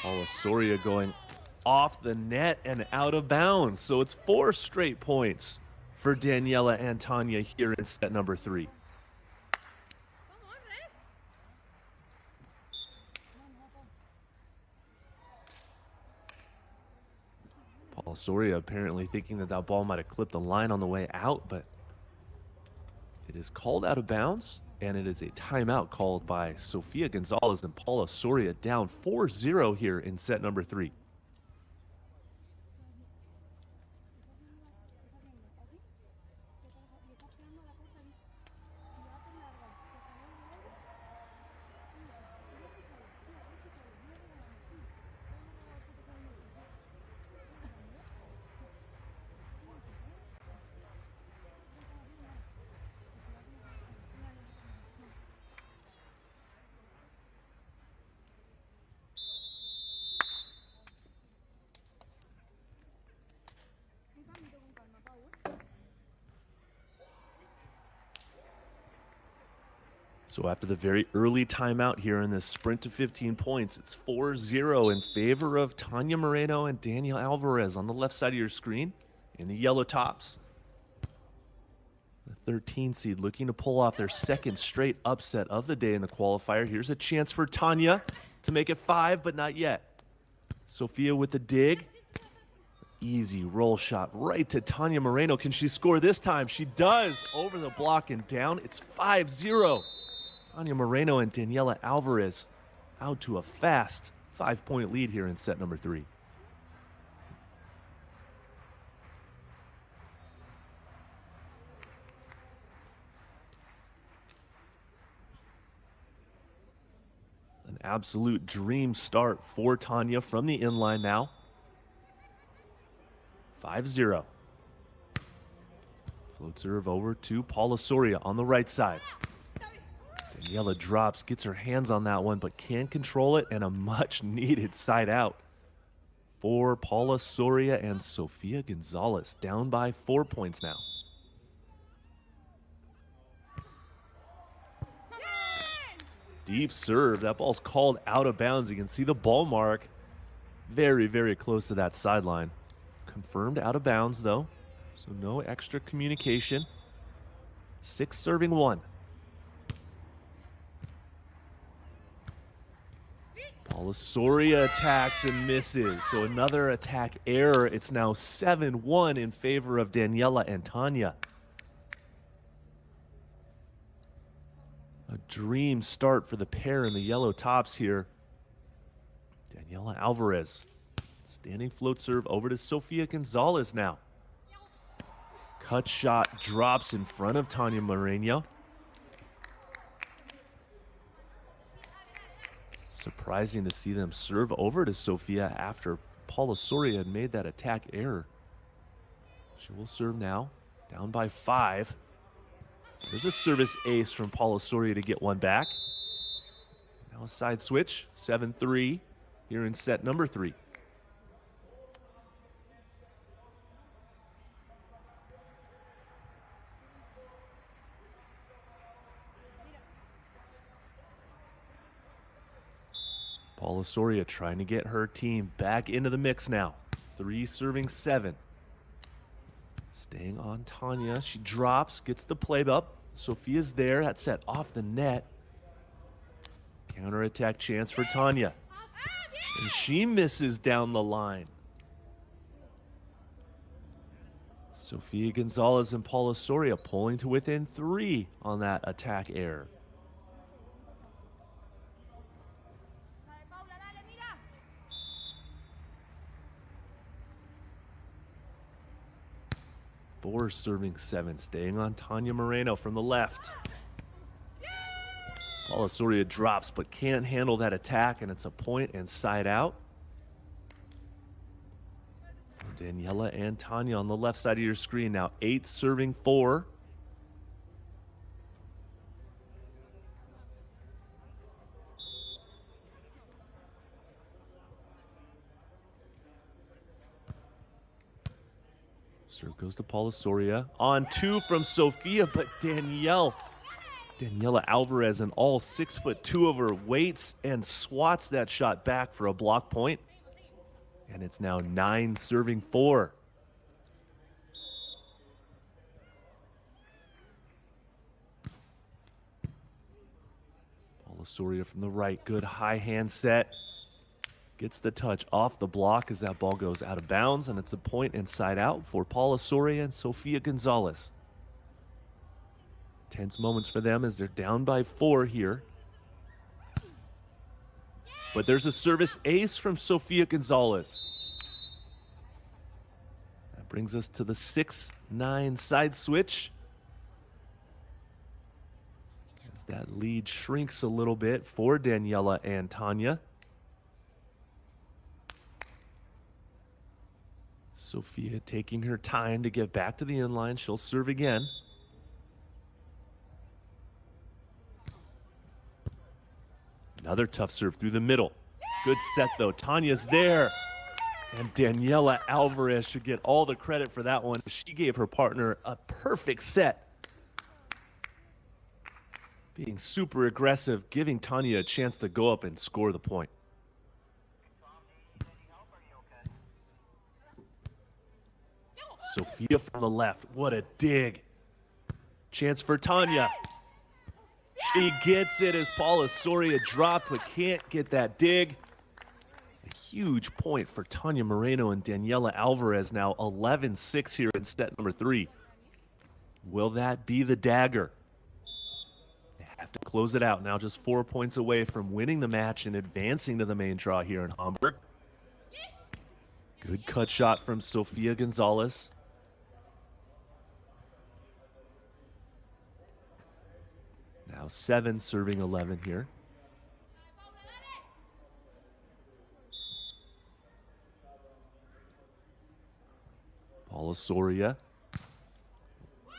Speaker 3: Paula Soria going off the net and out of bounds. So it's 4 straight points for Daniela and Tonya here in set number 3. Paula Soria apparently thinking that that ball might have clipped the line on the way out, but it is called out of bounds. And it is a timeout called by Sofia Gonzalez and Paula Soria, down 4-0 here in set number 3. So after the very early timeout here in this sprint to 15 points, it's 4-0 in favor of Tonya Moreno and Daniela Alvarez on the left side of your screen in the yellow tops. The 13 seed looking to pull off their second straight upset of the day in the qualifier. Here's a chance for Tonya to make it 5, but not yet. Sophia with the dig. Easy roll shot right to Tonya Moreno. Can she score this time? She does. Over the block and down. It's 5-0. Tonya Moreno and Daniela Alvarez out to a fast 5-point lead here in set number 3. An absolute dream start for Tonya from the inline now. 5-0. Float serve over to Paula Soria on the right side. Daniela drops, gets her hands on that one, but can't control it, and a much-needed side out for Paula Soria and Sofia Gonzalez, down by 4 points now. Deep serve. That ball's called out of bounds. You can see the ball mark very, very close to that sideline. Confirmed out of bounds, though, so no extra communication. 6 serving 1. Paula Soria attacks and misses, so another attack error. It's now 7-1 in favor of Daniela and Tonya. A dream start for the pair in the yellow tops here. Daniela Alvarez. Standing float serve over to Sofia Gonzalez now. Cut shot drops in front of Tonya Moreno. Surprising to see them serve over to Sofia after Paula Soria had made that attack error. She will serve now, down by 5. There's a service ace from Paula Soria to get one back. Now a side switch, 7-3 here in set number 3. Paula Soria trying to get her team back into the mix now. 3 serving 7. Staying on Tonya. She drops, gets the play up. Sophia's there. That set off the net. Counterattack chance for Tonya. And she misses down the line. Sofia Gonzalez and Paula Soria pulling to within 3 on that attack error. Four serving 7, staying on Tonya Moreno from the left. Paula Soria drops but can't handle that attack, and it's a point and side out. For Daniela and Tonya on the left side of your screen now. 8 serving 4. Serve goes to Paula Soria. On 2 from Sofia, but Daniela Alvarez, and all 6'2" of her, waits and swats that shot back for a block point. And it's now 9 serving 4. Paula Soria from the right. Good high hand set. Gets the touch off the block as that ball goes out of bounds, and it's a point and side out for Paula Soria and Sofia Gonzalez. Tense moments for them as they're down by 4 here. But there's a service ace from Sofia Gonzalez. That brings us to the 6-9 side switch. As that lead shrinks a little bit for Daniela and Tonya. Sofia taking her time to get back to the inline. She'll serve again. Another tough serve through the middle. Good set, though. Tonya's there. And Daniela Alvarez should get all the credit for that one. She gave her partner a perfect set. being super aggressive, giving Tonya a chance to go up and score the point. Sophia from the left. What a dig. Chance for Tonya. She gets it as Paula Soria dropped, but can't get that dig. A huge point for Tonya Moreno and Daniela Alvarez now. 11-6 here in set number 3. Will that be the dagger? They have to close it out now, just 4 points away from winning the match and advancing to the main draw here in Hamburg. Good cut shot from Sofia Gonzalez. Now 7 serving 11 here. Paula Soria.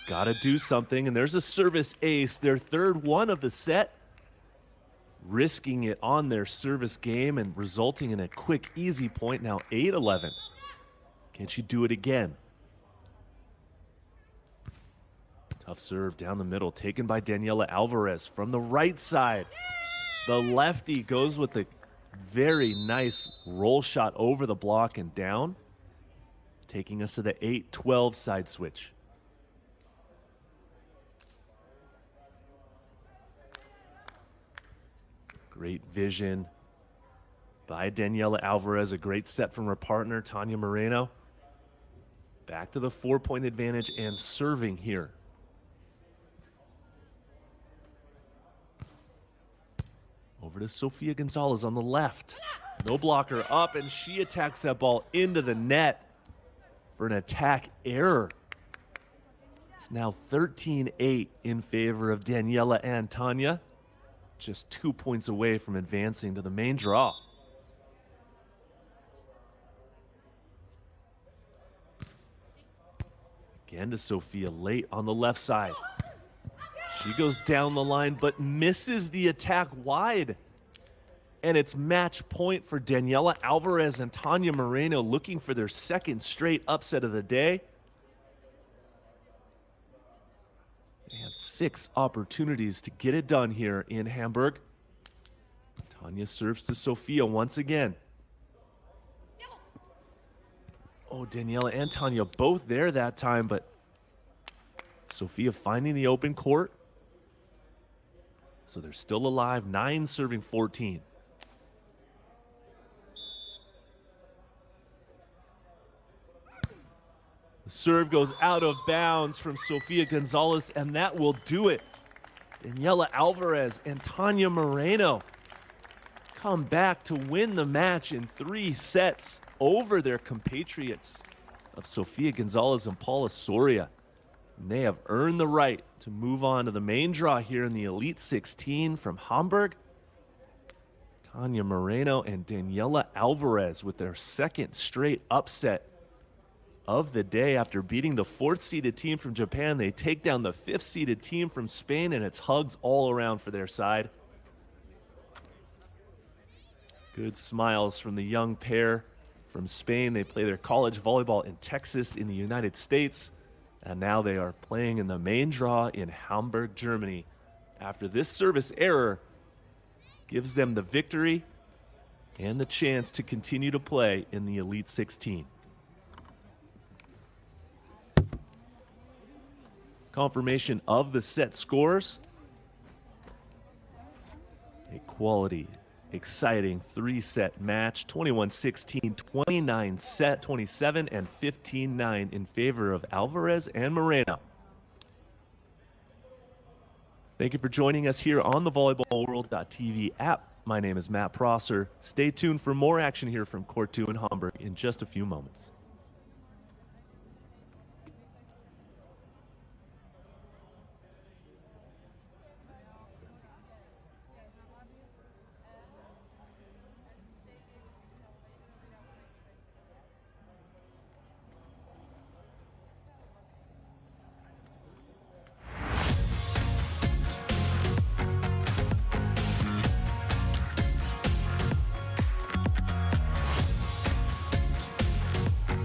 Speaker 3: Got to do something, and there's a service ace, their third one of the set. Risking it on their service game and resulting in a quick, easy point. Now 8-11. Can she do it again? Tough serve down the middle, taken by Daniela Alvarez from the right side. The lefty goes with a very nice roll shot over the block and down, taking us to the 8-12 side switch. Great vision by Daniela Alvarez. A great set from her partner, Tonya Moreno. Back to the 4-point advantage and serving here. Over to Sofia Gonzalez on the left. No blocker up, and she attacks that ball into the net for an attack error. It's now 13-8 in favor of Daniela and Tonya. Just 2 points away from advancing to the main draw. Again to Sofia late on the left side. She goes down the line but misses the attack wide. And it's match point for Daniela Alvarez and Tonya Moreno, looking for their second straight upset of the day. They have 6 opportunities to get it done here in Hamburg. Tonya serves to Sofia once again. Oh, Daniela and Tonya both there that time, but Sofia finding the open court. So they're still alive, 9 serving 14. The serve goes out of bounds from Sofia Gonzalez, and that will do it. Daniela Alvarez and Tonya Moreno come back to win the match in 3 sets over their compatriots of Sofia Gonzalez and Paula Soria. And they have earned the right to move on to the main draw here in the Elite 16 from Hamburg. Tonya Moreno and Daniela Alvarez with their second straight upset of the day after beating the 4th-seeded team from Japan. They take down the 5th-seeded team from Spain, and it's hugs all around for their side. Good smiles from the young pair from Spain. They play their college volleyball in Texas in the United States, and now they are playing in the main draw in Hamburg, Germany. After this service error gives them the victory and the chance to continue to play in the Elite 16. Confirmation of the set scores. A quality, exciting 3-set match. 21-16, 29-27, and 15-9 in favor of Alvarez and Moreno. Thank you for joining us here on the VolleyballWorld.tv app. My name is Matt Prosser. Stay tuned for more action here from Court 2 in Hamburg in just a few moments.
Speaker 4: Thank you.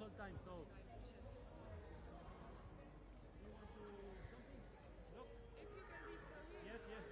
Speaker 2: all time, so. Yes, yes.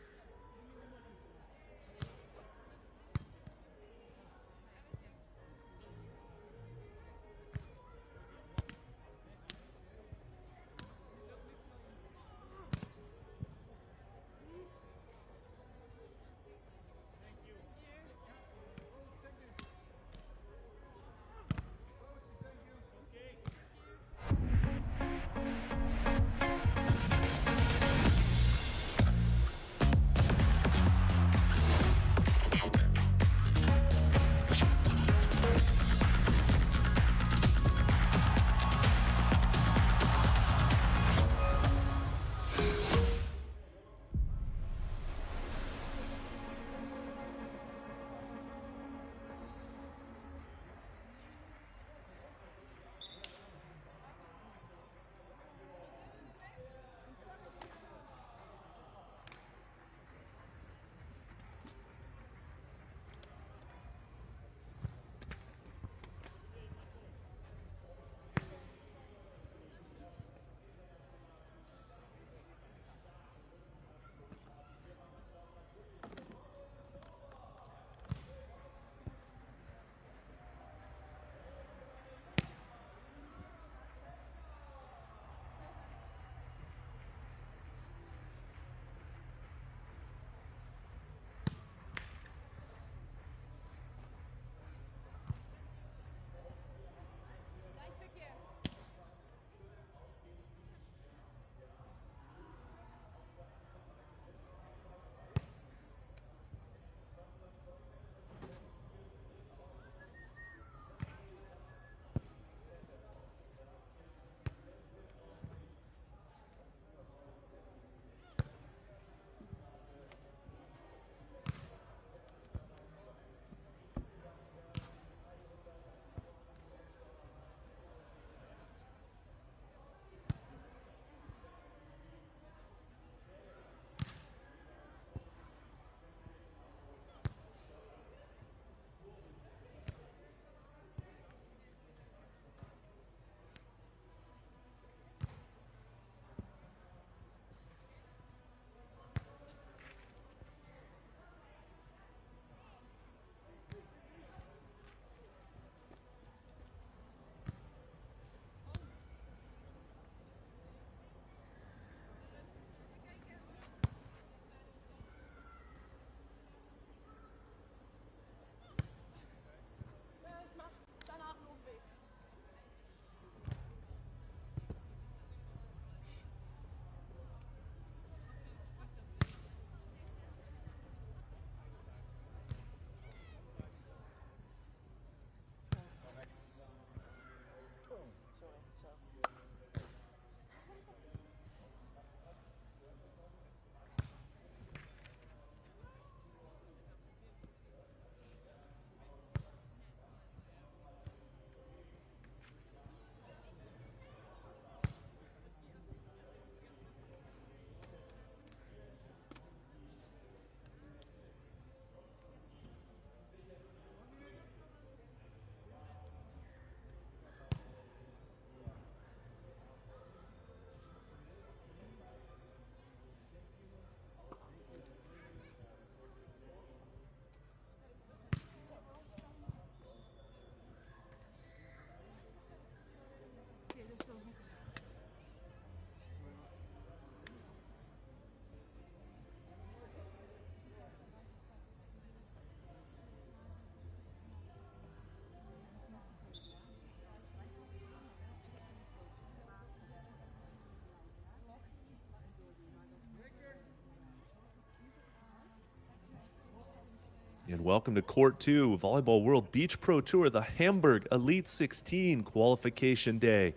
Speaker 3: And welcome to Court 2, Volleyball World Beach Pro Tour, the Hamburg Elite 16 Qualification Day.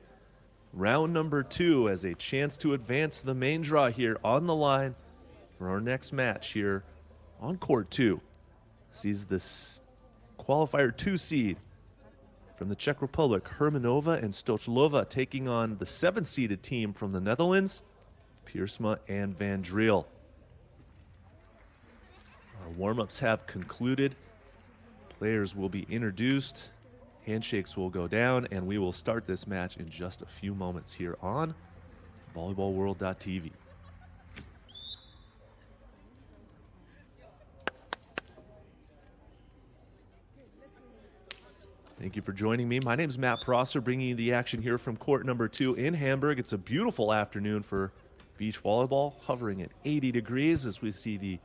Speaker 3: Round number 2 as a chance to advance to the main draw here on the line for our next match here on Court 2. Sees this qualifier 2 seed from the Czech Republic, Hermanova and Stochlova, taking on the 7th-seeded team from the Netherlands, Piersma and Van Driel. Our warm-ups have concluded. Players will be introduced Handshakes will go down, and we will start this match in just a few moments here on volleyballworld.tv. Thank you for joining me. My name is Matt Prosser, bringing you the action here from court number 2 in Hamburg. It's a beautiful afternoon for beach volleyball, hovering at 80 degrees as we see the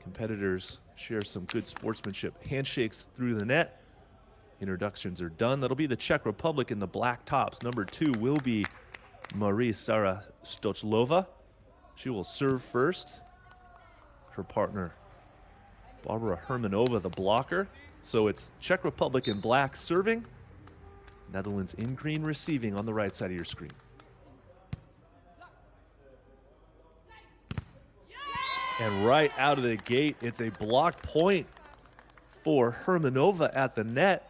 Speaker 3: competitors share some good sportsmanship. Handshakes through the net. Introductions are done. That'll be the Czech Republic in the black tops. Number 2 will be Marie Sara Stochlova. She will serve first. Her partner, Barbara Hermanova, the blocker. So it's Czech Republic in black serving, Netherlands in green receiving on the right side of your screen. And right out of the gate, it's a block point for Hermanova at the net.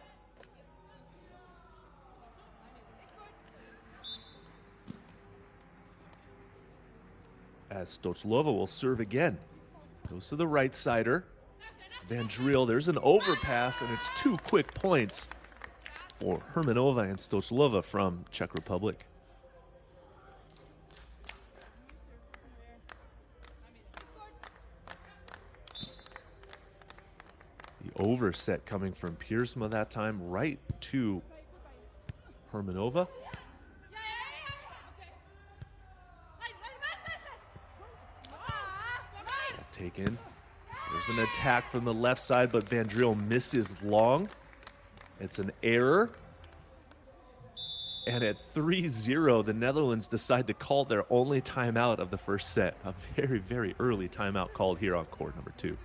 Speaker 3: As Stochlova will serve again. Goes to the right sider. Vandriel, there's an overpass, and it's 2 quick points for Hermanova and Stochlova from Czech Republic. The overset coming from Piersma that time, right to Hermanova. Taken. There's an attack from the left side, but Vandriel misses long. It's an error. And at 3-0, the Netherlands decide to call their only timeout of the first set. A very, very early timeout called here on court number 2.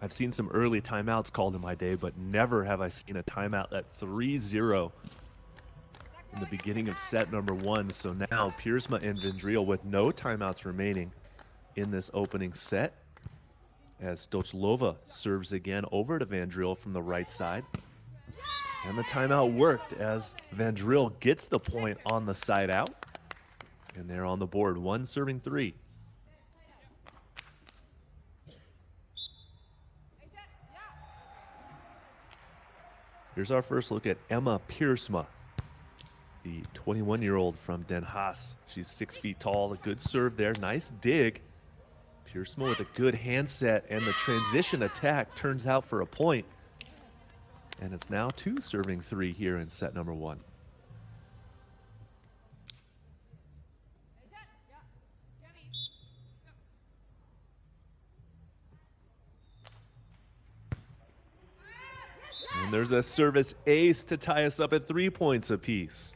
Speaker 3: I've seen some early timeouts called in my day, but never have I seen a timeout at 3-0 in the beginning of set number 1. So now Piersma and Vandriel with no timeouts remaining in this opening set, as Stochlova serves again over to Vandriel from the right side. And the timeout worked as Vandriel gets the point on the side out. And they're on the board, 1 serving 3. Here's our first look at Emma Piersma, the 21-year-old from Den Haag. She's 6 feet tall, a good serve there, nice dig. Piersma with a good handset, and the transition attack turns out for a point. And it's now 2 serving 3 here in set number 1. And there's a service ace to tie us up at 3 points apiece.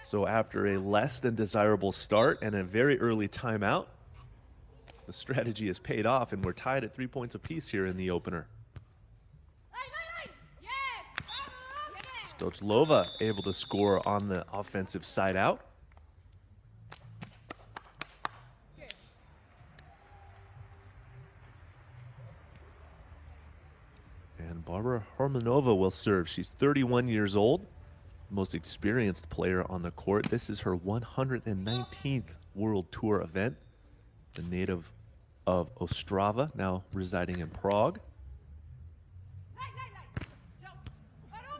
Speaker 3: So after a less than desirable start and a very early timeout, the strategy has paid off, and we're tied at 3 points apiece here in the opener. Stochlova able to score on the offensive side out. And Barbara Hermanova will serve. She's 31 years old, most experienced player on the court. This is her 119th World Tour event. The native of Ostrava, now residing in Prague.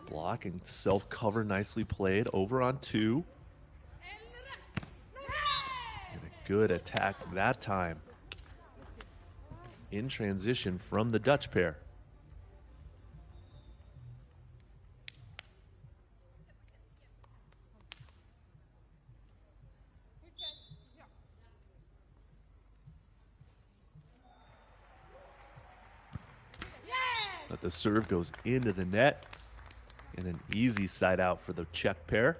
Speaker 3: Block and self-cover nicely played. Over on 2. And a good attack that time. In transition from the Dutch pair. But the serve goes into the net. And an easy side out for the Czech pair.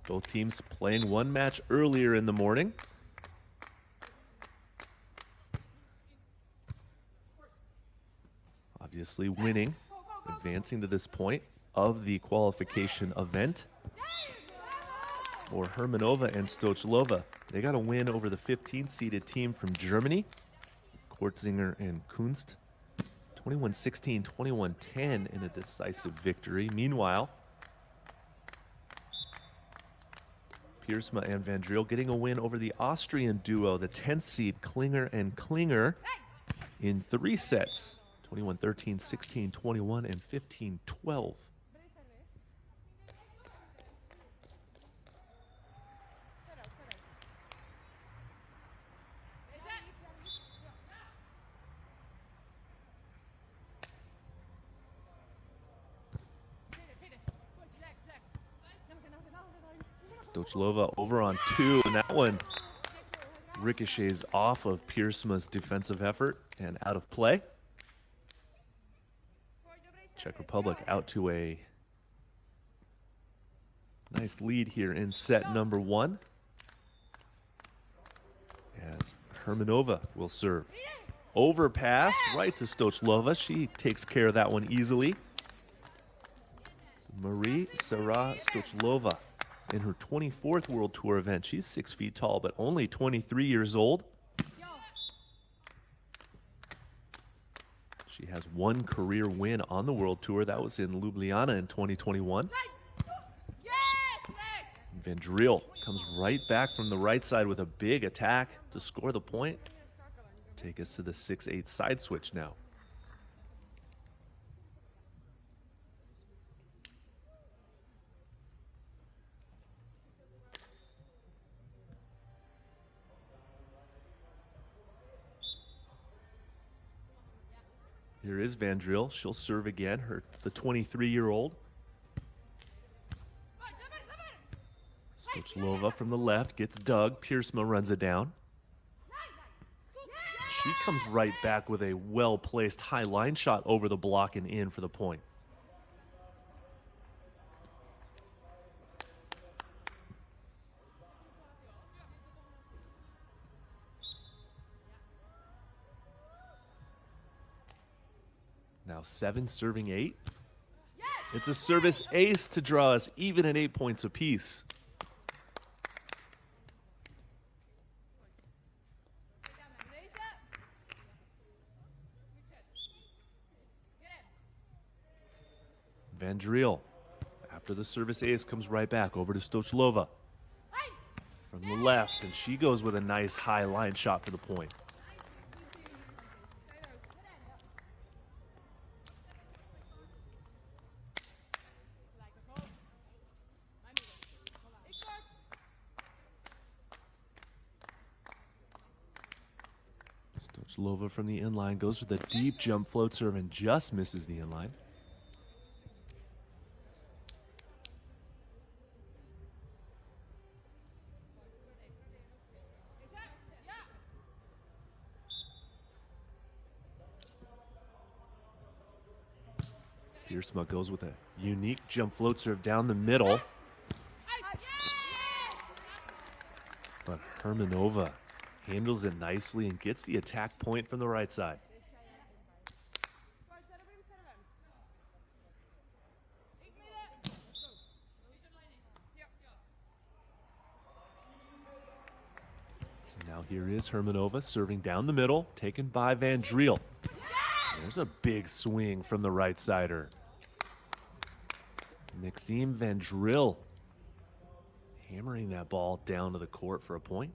Speaker 3: Both teams playing one match earlier in the morning. Obviously winning, advancing to this point of the qualification event. For Hermanova and Stochlova, they got a win over the 15th-seeded team from Germany, Kortzinger and Kunst. 21-16, 21-10 in a decisive victory. Meanwhile, Piersma and Van Driel getting a win over the Austrian duo, the 10th seed Klinger and Klinger, in 3 sets. 21-13, 16-21, and 15-12. Stochlova over on 2, and that one ricochets off of Piersma's defensive effort and out of play. Czech Republic out to a nice lead here in set number 1. As Hermanova will serve. Overpass right to Stochlova. She takes care of that one easily. Marie Sarah Stochlova in her 24th World Tour event. She's 6 feet tall, but only 23 years old. She has 1 career win on the World Tour. That was in Ljubljana in 2021. Van Driel comes right back from the right side with a big attack to score the point. Take us to the 6-8 side switch now. Here is Van Driel. She'll serve again, the 23-year-old. Stochlova from the left gets dug. Piersma runs it down. She comes right back with a well-placed high line shot over the block and in for the point. Now 7 serving 8. It's a service ace to draw us even at 8 points apiece. Van Driel, after the service ace, comes right back over to Stochlova from the left, and she goes with a nice high line shot for the point. Stochlova from the inline goes with a deep jump float serve and just misses the inline. Piersma goes with a unique jump float serve down the middle. But Hermanova handles it nicely and gets the attack point from the right side. Now here is Hermanova serving down the middle, taken by Van Driel. There's a big swing from the right sider. Maxime Van Driel hammering that ball down to the court for a point.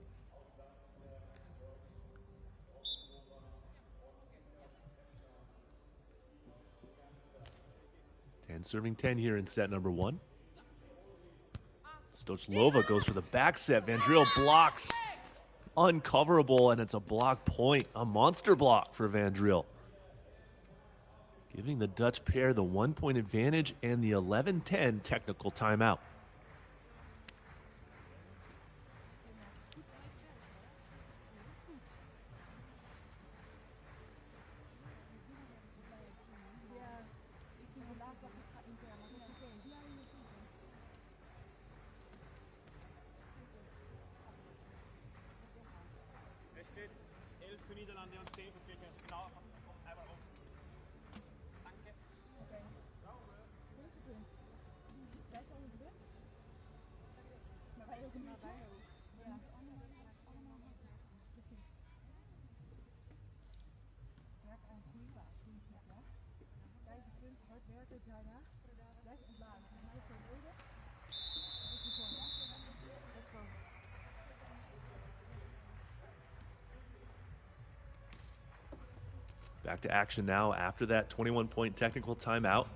Speaker 3: And serving 10 here in set number 1. Stochlova goes for the back set. Van Driel blocks. Uncoverable, and it's a block point. A monster block for Van Driel. Giving the Dutch pair the 1-point advantage and the 11-10 technical timeout. Back to action now after that 21-point technical timeout.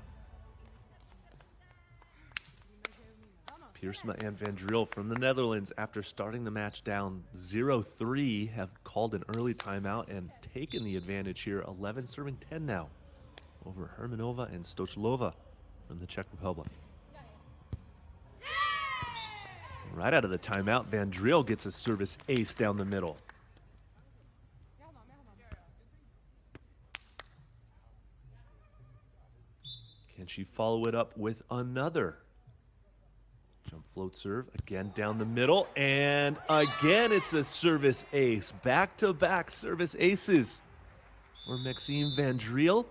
Speaker 3: Piersma and Van Driel from the Netherlands, after starting the match down 0-3, have called an early timeout and taken the advantage here. 11 serving 10 now over Hermanova and Stochlova from the Czech Republic. Right out of the timeout, Van Driel gets a service ace down the middle. Can she follow it up with another jump float serve? Again down the middle, and again it's a service ace. Back-to-back service aces for Maxime Van Driel.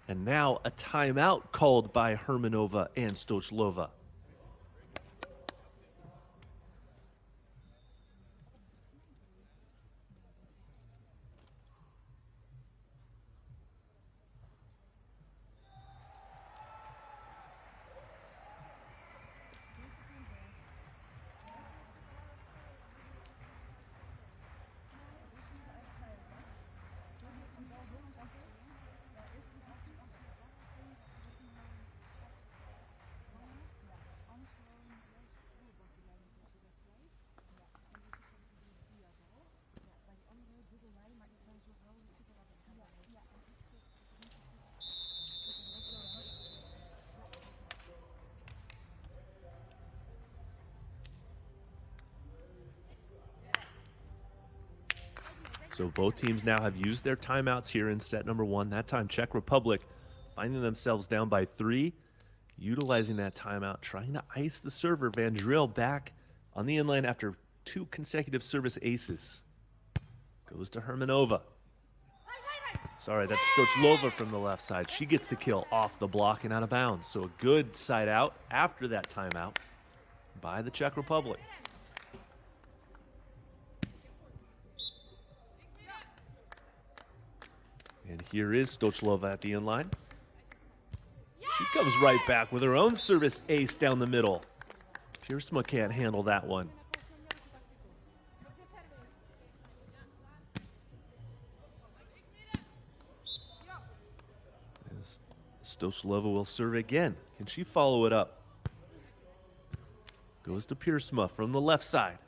Speaker 3: And now a timeout called by Hermanova and Stochlova. So both teams now have used their timeouts here in set number one. That time Czech Republic finding themselves down by 3, utilizing that timeout, trying to ice the server. Van Driel back on the inline after 2 consecutive service aces. Goes to Hermanova. Sorry, that's Stochlova from the left side. She gets the kill off the block and out of bounds. So a good side out after that timeout by the Czech Republic. And here is Stochlova at the inline. She comes right back with her own service ace down the middle. Piersma can't handle that one. As Stochlova will serve again. Can she follow it up? Goes to Piersma from the left side.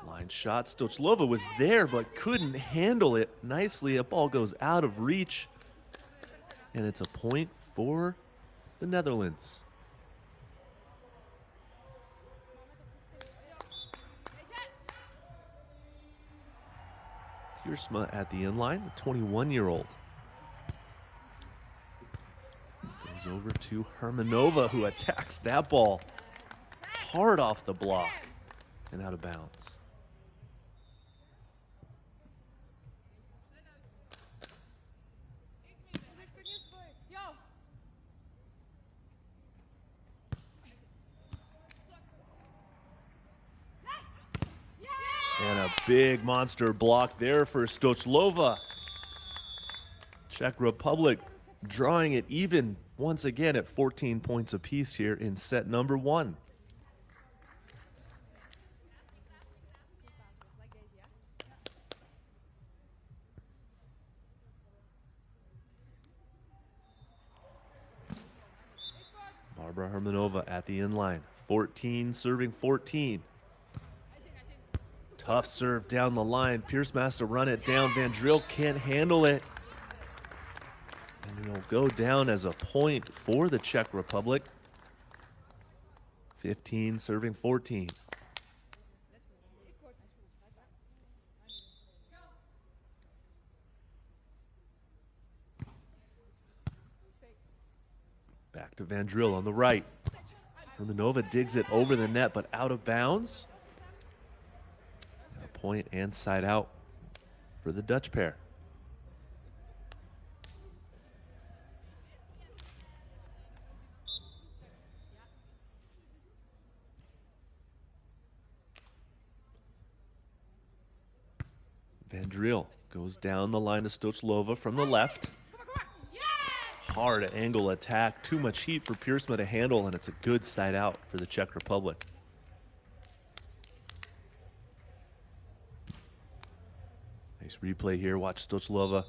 Speaker 3: Line shot. Stochlova was there but couldn't handle it nicely. A ball goes out of reach. And it's a point for the Netherlands. Piersma at the inline, the 21-year-old. Goes over to Hermanova, who attacks that ball hard off the block and out of bounds. And a big monster block there for Stochlova. Czech Republic drawing it even once again at 14 points apiece here in set number one. Barbara Hermanova at the inline. 14 serving 14. Tough serve down the line. Piersma has to run it down. Van Driel can't handle it. And it'll go down as a point for the Czech Republic. 15 serving 14. Back to Van Driel on the right. Hermanova digs it over the net but out of bounds. Point and side out for the Dutch pair. Vandriel goes down the line to Stochlova from the left. Hard angle attack, too much heat for Piersma to handle, and it's a good side out for the Czech Republic. Nice replay here. Watch Stochlova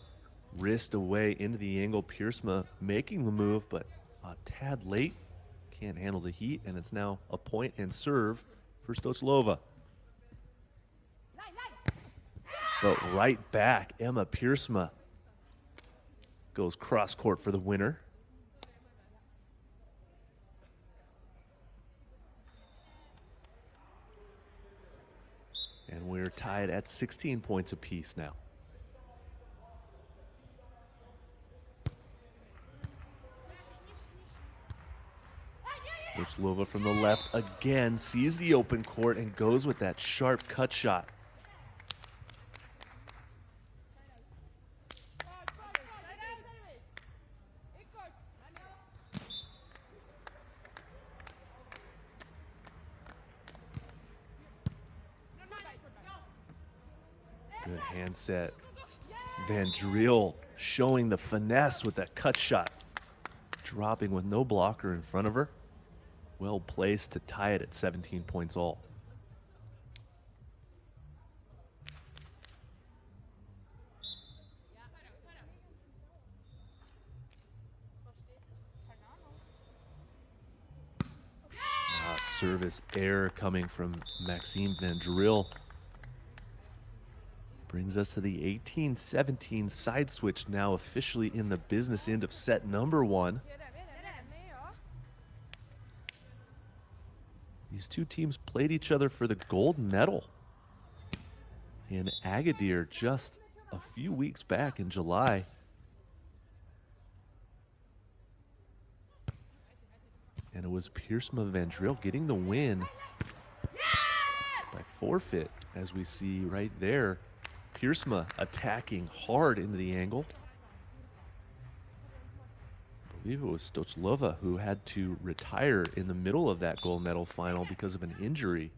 Speaker 3: wrist away into the angle. Piersma making the move, but a tad late. Can't handle the heat, and it's now a point and serve for Stochlova. But right back, Emma Piersma goes cross court for the winner. And we're tied at 16 points apiece now. Stochlova from the left again sees the open court and goes with that sharp cut shot. Good hand set. Vandriel showing the finesse with that cut shot. Dropping with no blocker in front of her. Well placed to tie it at 17 points all. Service error coming from Maxime Vandriel. Brings us to the 18-17 side switch, now officially in the business end of set number one. These two teams played each other for the gold medal in Agadir just a few weeks back in July. And it was Piersma Vandriel getting the win by forfeit, as we see right there. Piersma attacking hard into the angle. I believe it was Stochlova who had to retire in the middle of that gold medal final because of an injury.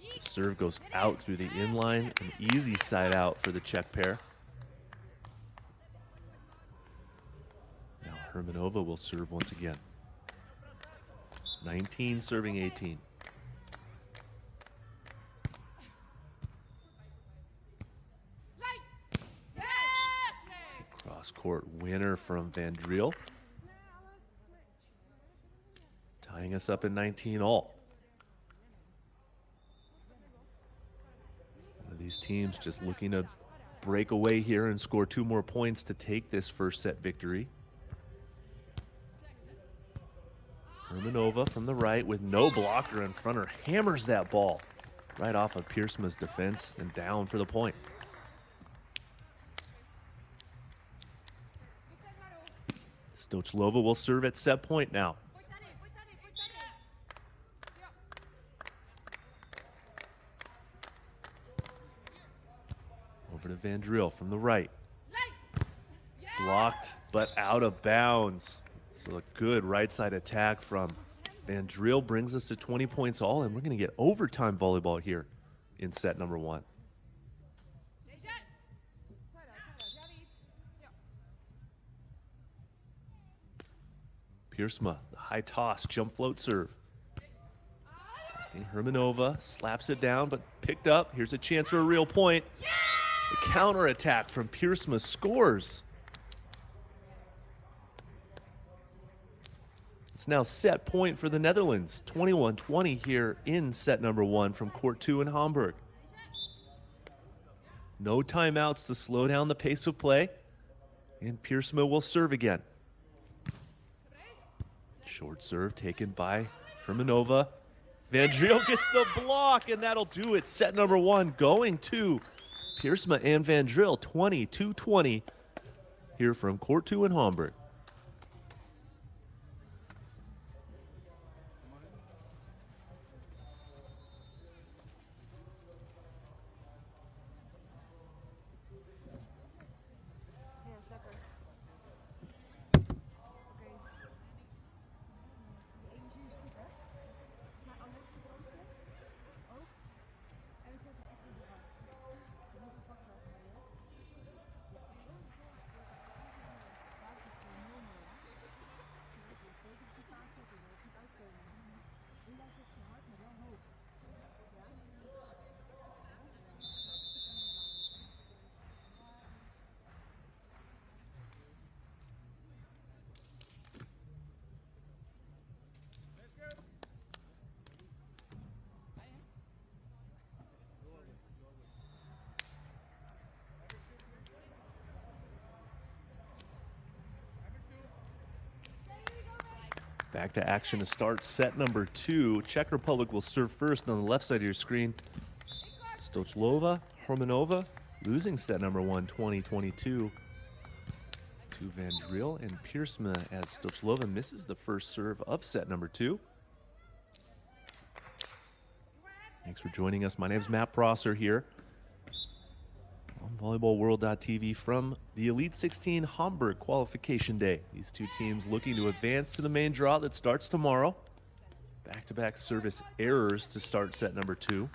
Speaker 3: The serve goes out through the inline, an easy side out for the Czech pair. Now Hermanova will serve once again. 19 serving 18. Cross-court winner from Vandriel. Tying us up at 19 all. One of these teams just looking to break away here and score 2 more points to take this first set victory. Hermanova from the right with no blocker in front of her, hammers that ball right off of Piersma's defense and down for the point. Stochlova will serve at set point now. Over to Vandriel from the right. Blocked, but out of bounds. So a good right side attack from Vandriel brings us to 20 points all, and we're going to get overtime volleyball here in set number one. Piersma, the high toss, jump float serve. Testing Hermanova, slaps it down, but picked up. Here's a chance for a real point. The counter attack from Piersma scores. It's now set point for the Netherlands, 21-20 here in set number one from court 2 in Hamburg. No timeouts to slow down the pace of play, and Piersma will serve again. Short serve taken by Hermanova. Vandriel gets the block, and that'll do it. Set number one going to Piersma and Vandriel, 22-20 here from court 2 in Hamburg. Back to action to start set number 2. Czech Republic will serve first on the left side of your screen. Stochlova, Hermanova, losing set number 1, 20-22 to Vandriel and Piersma as Stochlova misses the first serve of set number 2. Thanks for joining us. My name is Matt Prosser here on VolleyballWorld.tv from the Elite 16 Hamburg Qualification Day. These two teams looking to advance to the main draw that starts tomorrow. Back-to-back service errors to start set number 2.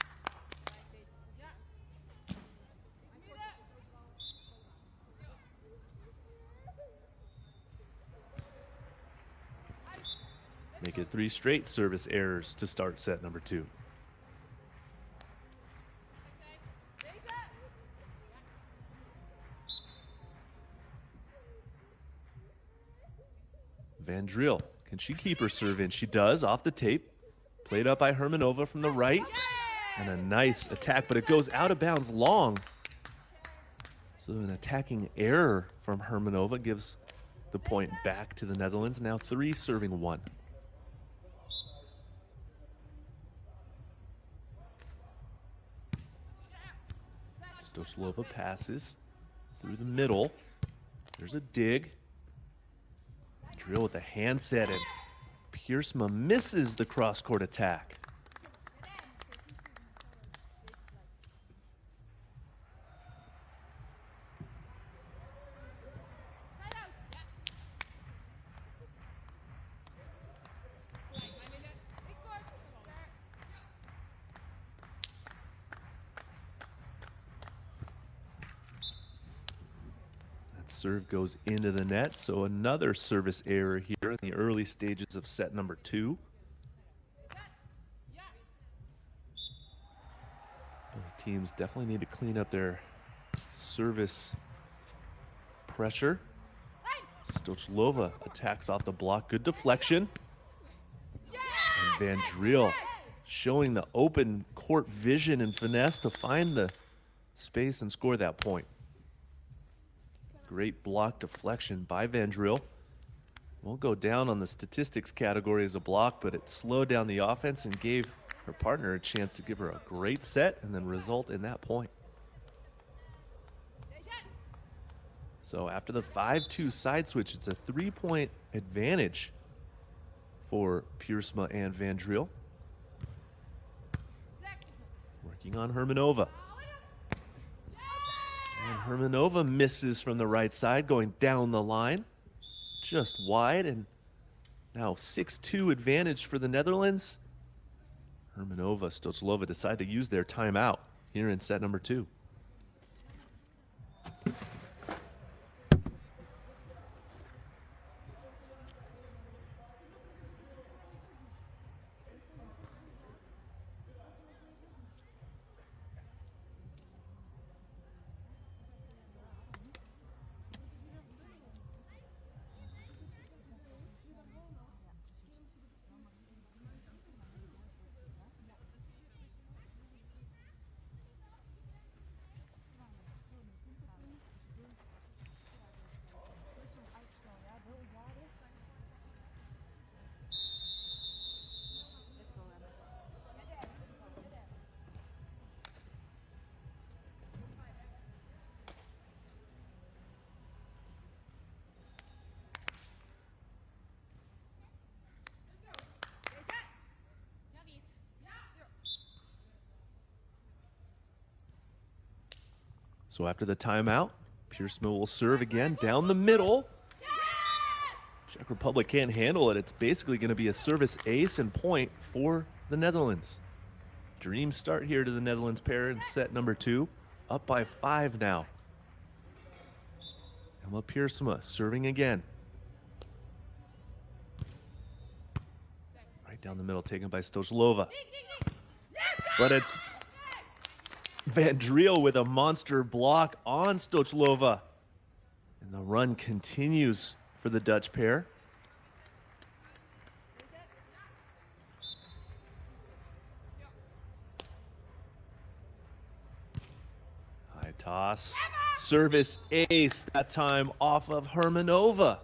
Speaker 3: Make it 3 straight service errors to start set number 2. Vandriel, can she keep her serve in? She does, off the tape. Played up by Hermanova from the right. And a nice attack, but it goes out of bounds long. So an attacking error from Hermanova gives the point back to the Netherlands. Now 3 serving 1. Stochlova passes through the middle. There's a dig. Drill with the handset, and Piersma misses the cross-court attack. Serve goes into the net, so another service error here in the early stages of set number 2. Both teams definitely need to clean up their service pressure. Stochlova attacks off the block, good deflection. And Vandriel showing the open court vision and finesse to find the space and score that point. Great block deflection by Vandriel. Won't go down on the statistics category as a block, but it slowed down the offense and gave her partner a chance to give her a great set and then result in that point. So after the 5-2 side switch, it's a 3-point advantage for Piersma and Vandriel. Working on Hermanova. And Hermanova misses from the right side, going down the line, just wide, and now 6-2 advantage for the Netherlands. Hermanova, Stochlova decide to use their timeout here in set number 2. So after the timeout, Piersma will serve again down the middle. Czech Republic can't handle it. It's basically going to be a service ace and point for the Netherlands. Dream start here to the Netherlands pair in set number 2. Up by 5 now. Emma Piersma serving again. Right down the middle, taken by Stochlova. But it's Vandriel with a monster block on Stochlova. And the run continues for the Dutch pair. High toss. Service ace, that time off of Hermanova.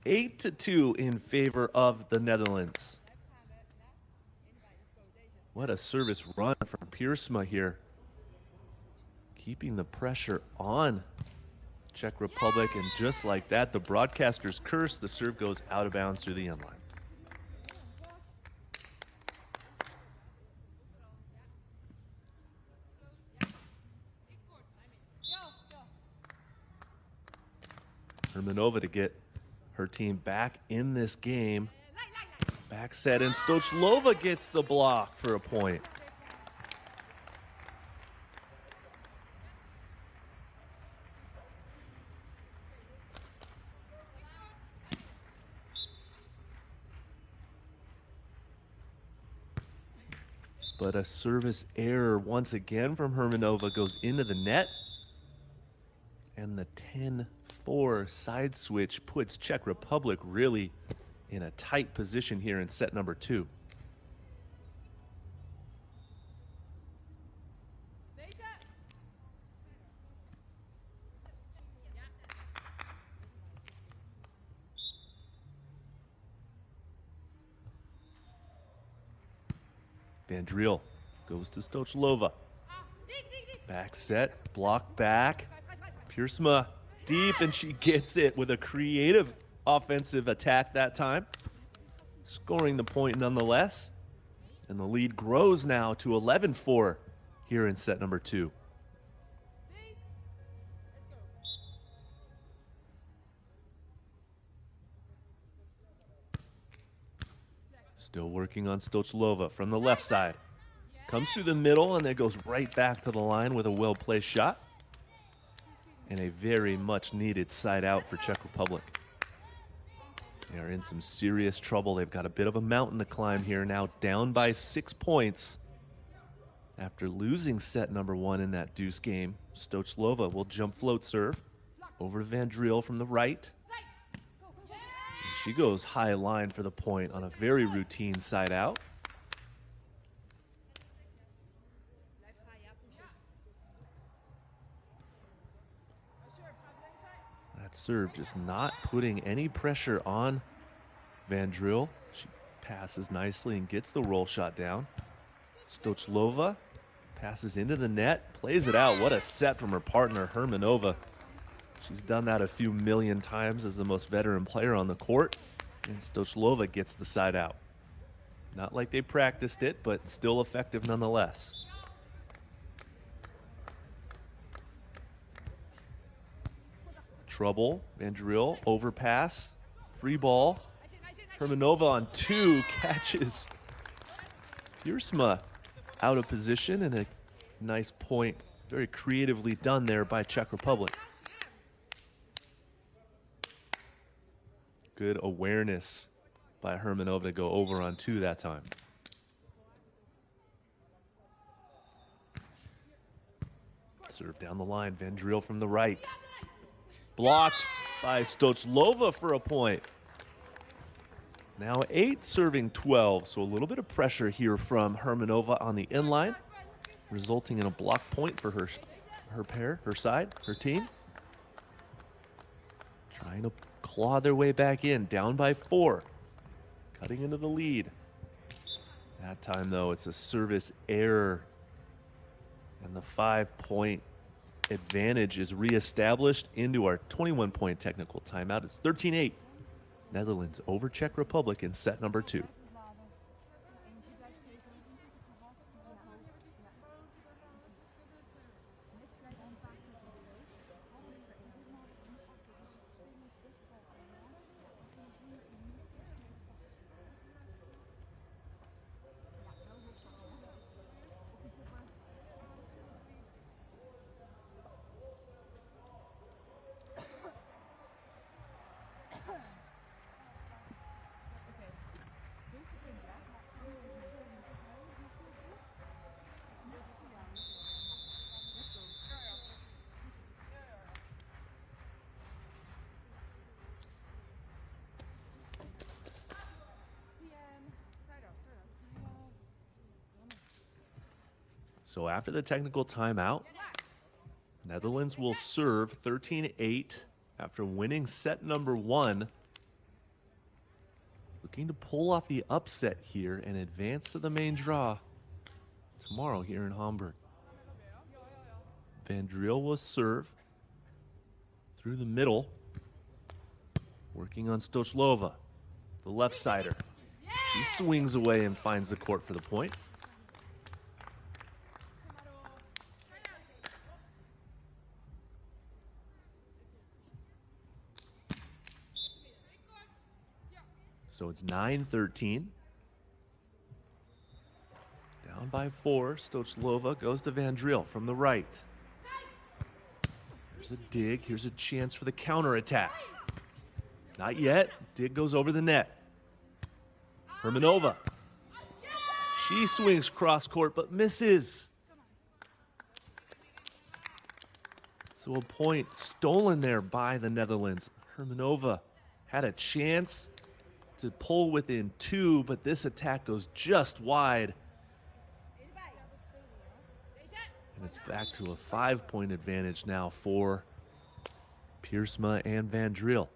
Speaker 3: 8-2 in favor of the Netherlands. What a service run from Piersma here. Keeping the pressure on Czech Republic, and just like that, the broadcaster's curse, the serve goes out of bounds through the end line. Hermanova to get her team back in this game. Back set, and Stochlova gets the block for a point. But a service error once again from Hermanova goes into the net. And the 10-4 side switch puts Czech Republic really in a tight position here in set number 2. Vandriel goes to Stochlova. Back set, block back. Piersma deep, and she gets it with a creative offensive attack that time. Scoring the point nonetheless. And the lead grows now to 11-4 here in set number 2. Still working on Stochlova from the left side. Comes through the middle and then goes right back to the line with a well-placed shot. And a very much needed side out for Czech Republic. They are in some serious trouble. They've got a bit of a mountain to climb here, now down by 6 points. After losing set number 1 in that deuce game, Stochlova will jump float serve over to Vandriel from the right. And she goes high line for the point on a very routine side out. That serve just not putting any pressure on Vandriel. She passes nicely and gets the roll shot down. Stochlova passes into the net, plays it out. What a set from her partner, Hermanova. She's done that a few million times as the most veteran player on the court. And Stochlova gets the side out. Not like they practiced it, but still effective nonetheless. Trouble, Vandriel, overpass, free ball. Hermanova on 2 catches Piersma out of position, and a nice point, very creatively done there by Czech Republic. Good awareness by Hermanova to go over on 2 that time. Serve down the line, Vandriel from the right. Blocked by Stochlova for a point. Now 8 serving 12, so a little bit of pressure here from Hermanova on the inline, resulting in a block point for her side, her team. Trying to claw their way back in, down by 4, cutting into the lead. That time, though, it's a service error, and the 5-point advantage is reestablished into our 21-point technical timeout. It's 13-8. Netherlands over Czech Republic in set number 2. So after the technical timeout, Netherlands will serve 13-8 after winning set number 1 looking to pull off the upset here and advance to the main draw tomorrow here in Hamburg. Vandriel will serve through the middle, working on Stochlova, the left sider. She swings away and finds the court for the point. So it's 9-13. Down by 4. Stochlova goes to Vandriel from the right. Here's a dig. Here's a chance for the counterattack. Not yet. Dig goes over the net. Hermanova. She swings cross court but misses. So a point stolen there by the Netherlands. Hermanova had a chance to pull within 2, but this attack goes just wide. And it's back to a 5-point advantage now for Piersma and Vandriel.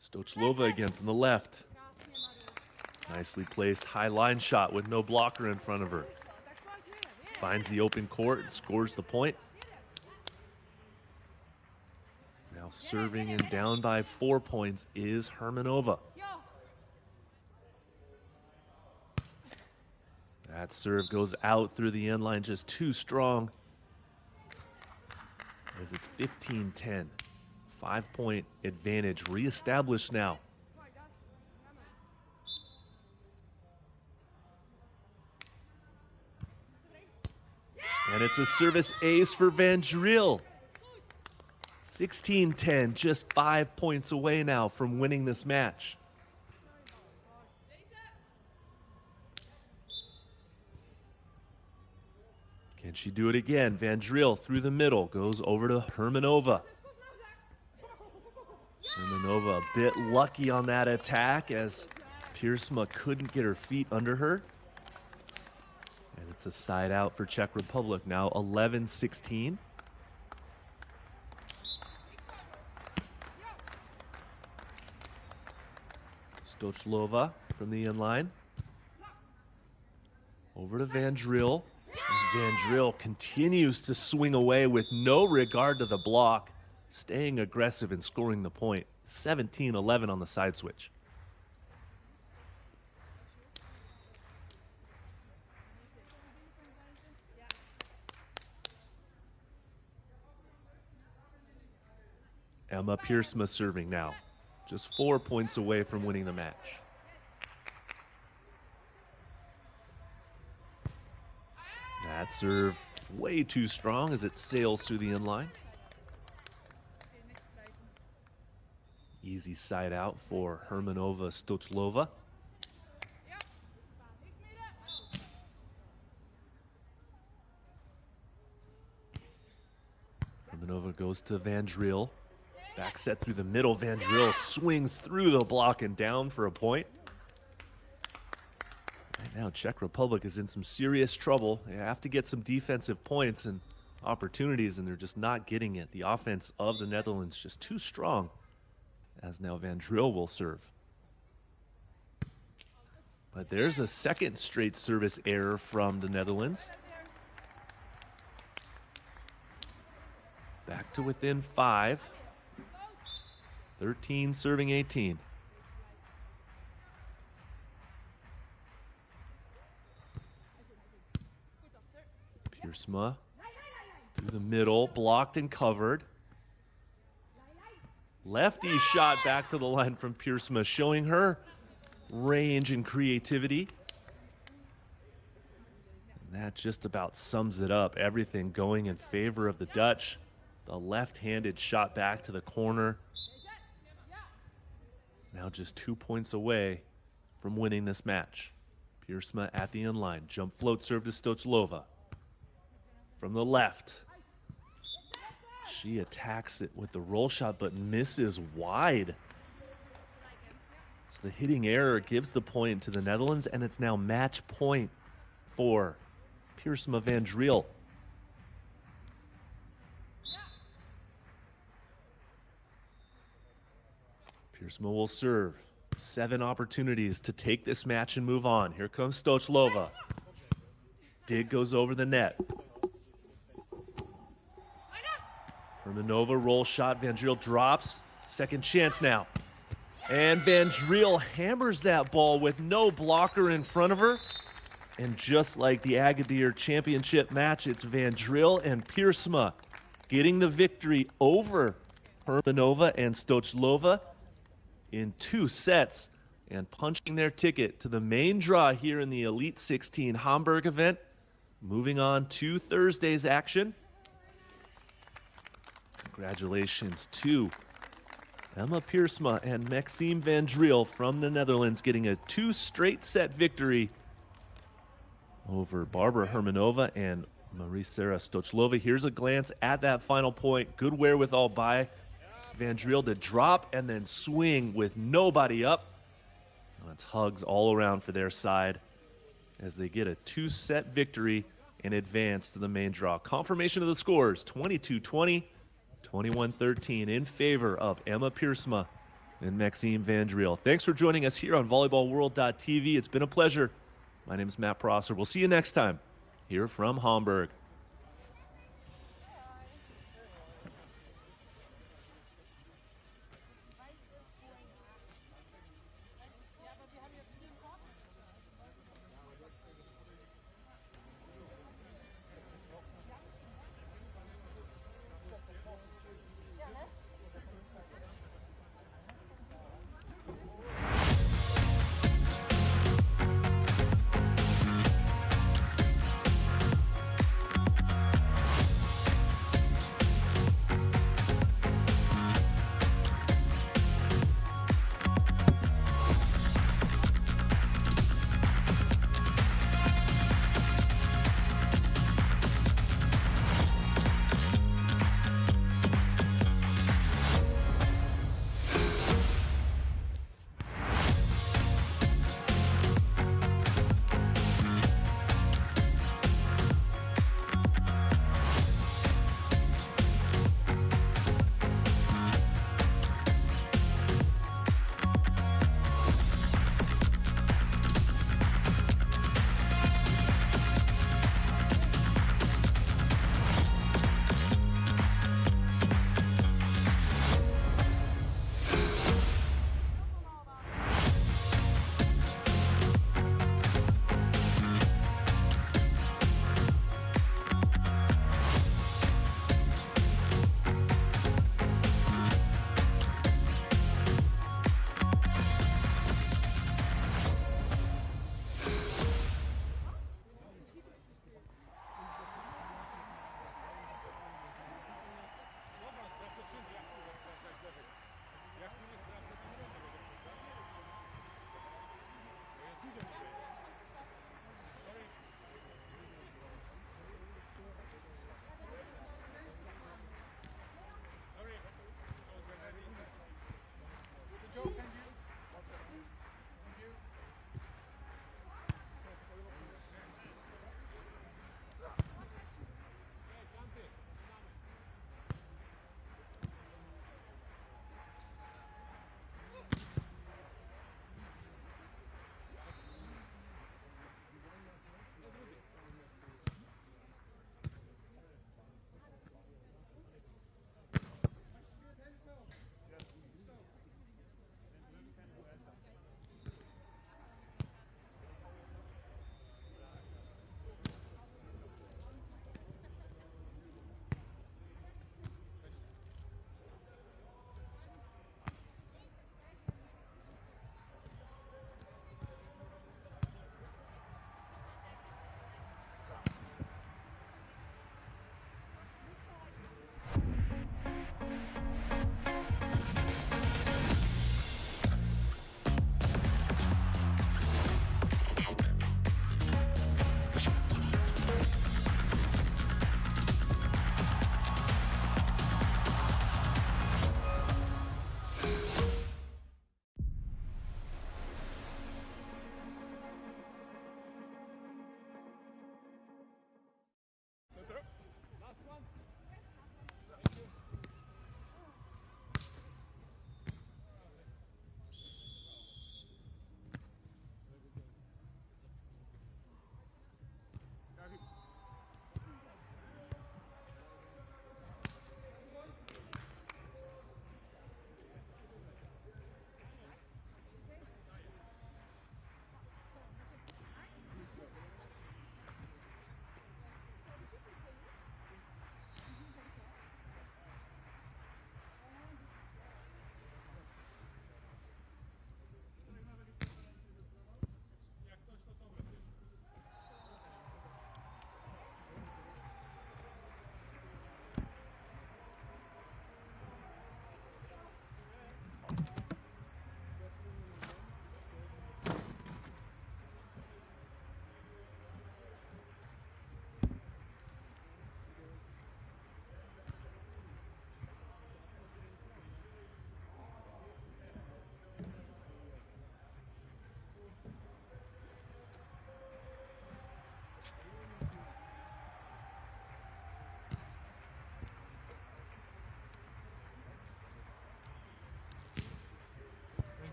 Speaker 3: Stochlova again from the left. Nicely placed high line shot with no blocker in front of her. Finds the open court and scores the point. Now serving and down by 4 points is Hermanova. That serve goes out through the end line, just too strong. As it's 15-10. 5-point advantage reestablished now. And it's a service ace for Vandriel. 16-10, just 5 points away now from winning this match. Can she do it again? Vandriel through the middle, goes over to Hermanova. Hermanova a bit lucky on that attack as Piersma couldn't get her feet under her. And it's a side out for Czech Republic, now 11-16. Stochlova from the inline. Over to Vandriel. And Vandriel continues to swing away with no regard to the block, staying aggressive and scoring the point. 17-11 on the side switch. Emma Piersma serving now. Just 4 points away from winning the match. That serve way too strong as it sails through the inline. Easy side out for Hermanova Stochlova. Hermanova goes to Vandriel. Back set through the middle. Vandriel swings through the block and down for a point. Right now, Czech Republic is in some serious trouble. They have to get some defensive points and opportunities, and they're just not getting it. The offense of the Netherlands just too strong, as now Vandriel will serve. But there's a second straight service error from the Netherlands. Back to within 5. 13 serving 18. Piersma through the middle, blocked and covered. Lefty shot back to the line from Piersma, showing her range and creativity. And that just about sums it up. Everything going in favor of the Dutch. The left-handed shot back to the corner. Now just 2 points away from winning this match. Piersma at the inline. Jump float serve to Stochlova. From the left. She attacks it with the roll shot but misses wide. So the hitting error gives the point to the Netherlands, and it's now match point for Piersma Vandriel. Piersma will serve. 7 opportunities to take this match and move on. Here comes Stochlova. Dig goes over the net. Hermanova roll shot. Van Driel drops. Second chance now. And Van Driel hammers that ball with no blocker in front of her. And just like the Agadir Championship match, it's Van Driel and Piersma getting the victory over Hermanova and Stochlova in 2 sets and punching their ticket to the main draw here in the Elite 16 Hamburg event. Moving on to Thursday's action. Congratulations to Emma Piersma and Maxime Van Driel from the Netherlands getting a 2 straight set victory over Barbara Hermanova and Marie-Sara Stochlova. Here's a glance at that final point. Good wherewithal by Van Driel to drop and then swing with nobody up. That's hugs all around for their side as they get a 2-set victory and advance to the main draw. Confirmation of the scores, 22-20, 21-13 in favor of Emma Piersma and Maxime Van Driel. Thanks for joining us here on VolleyballWorld.tv. It's been a pleasure. My name is Matt Prosser. We'll see you next time here from Hamburg.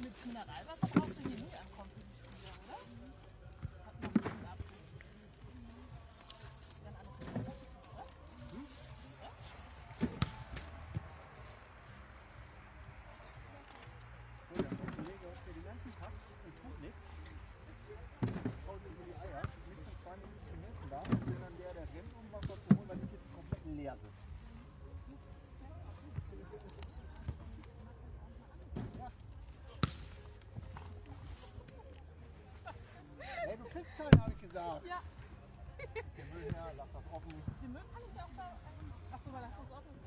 Speaker 4: Mit Mineralwasser brauchst du hier nie ankommen für die Spieler, oder? Hat man so einen Abzug. Dann alles so, oder?
Speaker 2: So, der Kollege hat ja den ganzen Tag und tut nichts. Haut über die Eier, nicht von 2 Minuten zum nächsten da. Und bin dann der rennt, um was zu holen, weil die Kisten komplett leer sind. Hey, du kriegst keinen, habe ich gesagt.
Speaker 4: Ja.
Speaker 2: Der Müll her, lass das offen.
Speaker 4: Den Müll kann ich ja auch da. Achso, weil das so offen ist.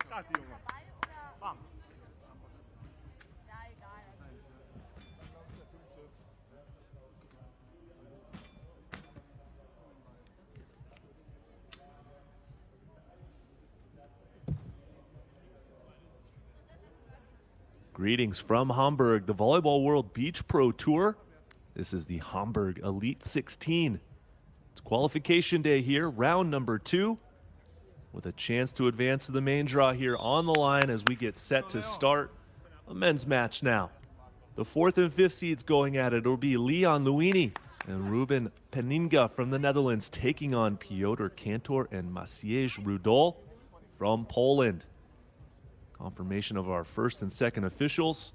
Speaker 2: Gerade die Junge. Bam.
Speaker 4: Ja, egal.
Speaker 3: Greetings from Hamburg, the Volleyball World Beach Pro Tour. This is the Hamburg Elite 16. It's qualification day here, round number 2, with a chance to advance to the main draw here on the line as we get set to start a men's match now. The 4th and 5th seeds going at it. It'll be Leon Luini and Ruben Peninga from the Netherlands taking on Piotr Kantor and Maciej Rudol from Poland. Confirmation of our first and second officials.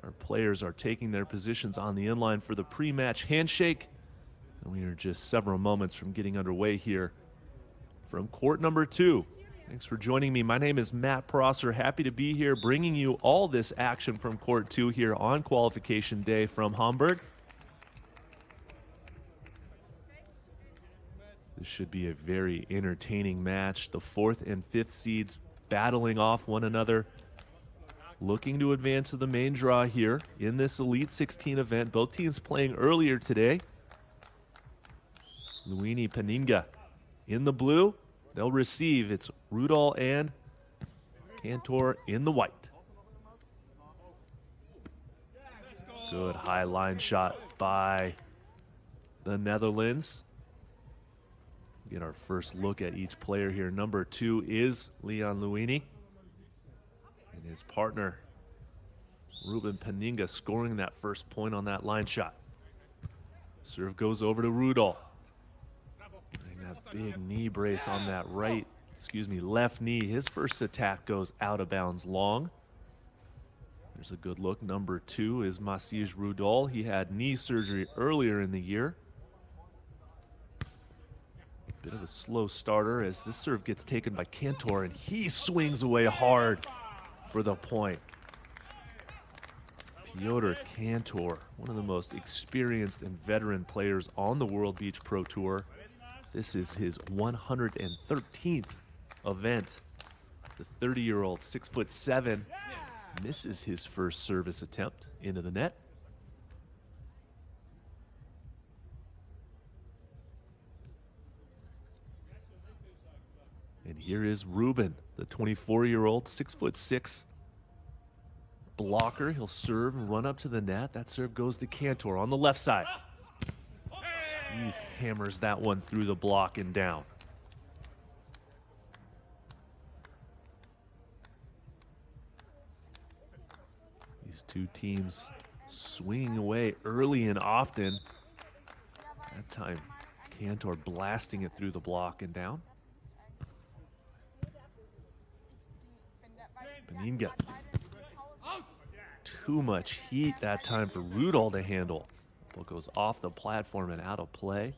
Speaker 3: Our players are taking their positions on the inline for the pre-match handshake. And we are just several moments from getting underway here from court number 2. Thanks for joining me. My name is Matt Prosser. Happy to be here bringing you all this action from court 2 here on qualification day from Hamburg. This should be a very entertaining match. The 4th and 5th seeds battling off one another, looking to advance to the main draw here in this Elite 16 event. Both teams playing earlier today. Luini Peninga in the blue. They'll receive. It's Rudol and Kantor in the white. Good high line shot by the Netherlands. Get our first look at each player here. Number 2 is Leon Luini. And his partner, Ruben Peninga, scoring that first point on that line shot. Serve goes over to Rudol. And that big knee brace on that left knee. His first attack goes out of bounds long. There's a good look. Number 2 is Maciej Rudol. He had knee surgery earlier in the year. Bit of a slow starter as this serve gets taken by Kantor, and he swings away hard for the point. Piotr Kantor, one of the most experienced and veteran players on the World Beach Pro Tour. This is his 113th event. The 30-year-old, 6'7", misses his first service attempt into the net. And here is Ruben, the 24-year-old, 6'6" blocker. He'll serve and run up to the net. That serve goes to Kantor on the left side. He hammers that one through the block and down. These two teams swinging away early and often. That time, Kantor blasting it through the block and down. Peninga Too much heat that time for Rudol to handle. Ball goes off the platform and out of play.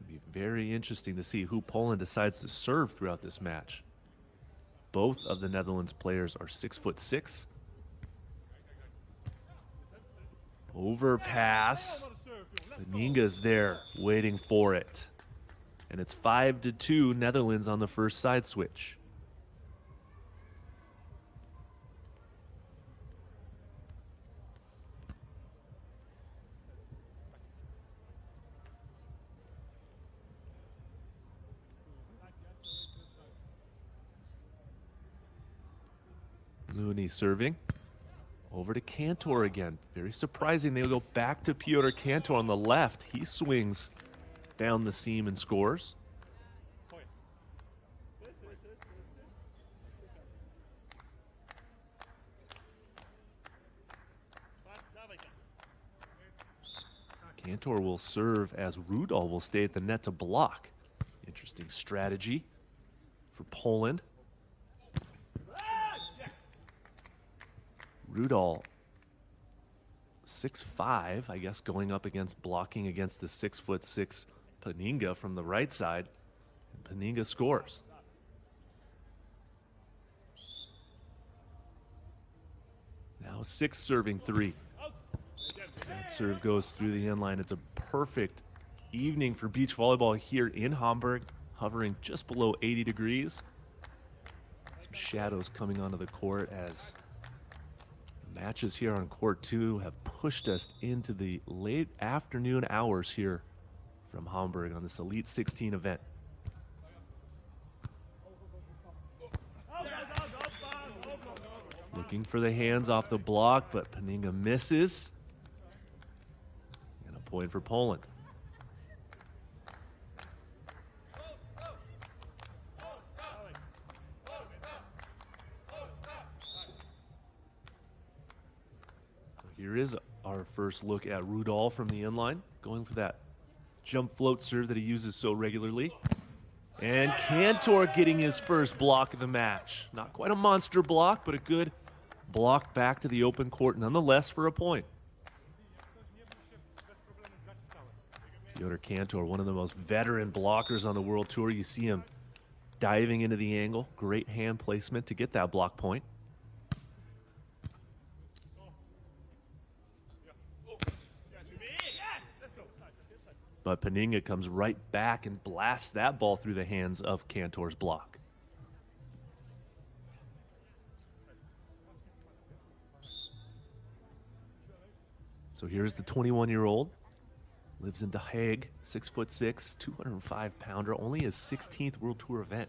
Speaker 3: It'll be very interesting to see who Poland decides to serve throughout this match. Both of the Netherlands players are 6'6". Overpass. Paninga's there waiting for it. And it's 5-2 Netherlands on the first side switch. Looney serving. Over to Cantor again. Very surprising. They'll go back to Piotr Cantor on the left. He swings down the seam and scores. Cantor will serve as Rudol will stay at the net to block. Interesting strategy for Poland. Rudol, 6'5", I guess, going up against blocking against the 6'6" Paninga from the right side. And Paninga scores. Now 6 serving 3. That serve goes through the end line. It's a perfect evening for beach volleyball here in Hamburg, hovering just below 80 degrees. Some shadows coming onto the court as matches here on court 2 have pushed us into the late afternoon hours here from Hamburg on this Elite 16 event. Looking for the hands off the block, but Paninga misses. And a point for Poland. Here is our first look at Rudol from the inline, going for that jump float serve that he uses so regularly. And Cantor getting his first block of the match. Not quite a monster block, but a good block back to the open court nonetheless for a point. Piotr Cantor, one of the most veteran blockers on the World Tour. You see him diving into the angle. Great hand placement to get that block point. But Paninga comes right back and blasts that ball through the hands of Cantor's block. So here's the 21-year-old. Lives in The Hague, 6'6", 205-pounder, only his 16th World Tour event.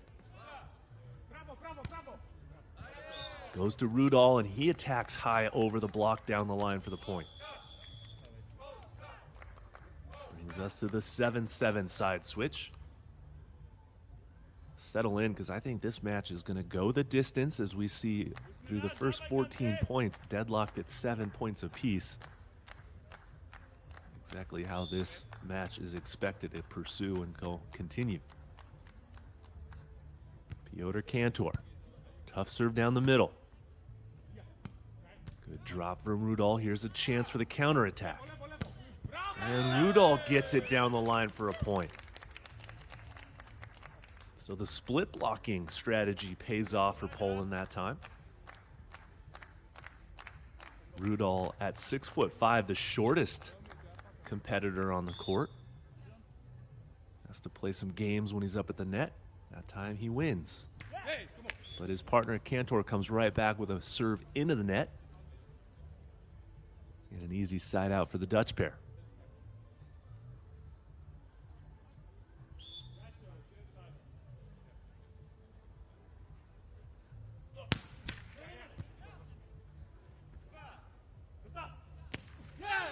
Speaker 3: Goes to Rudol, and he attacks high over the block down the line for the point. Brings us to the 7-7 side switch. Settle in, because I think this match is going to go the distance as we see through the first 14 points, deadlocked at 7 points apiece. Exactly how this match is expected to pursue and continue. Piotr Cantor, tough serve down the middle. Good drop from Rudol. Here's a chance for the counterattack. And Rudol gets it down the line for a point. So the split blocking strategy pays off for Poland that time. Rudol at 6'5", the shortest competitor on the court. Has to play some games when he's up at the net. That time he wins. But his partner Cantor comes right back with a serve into the net. And an easy side out for the Dutch pair.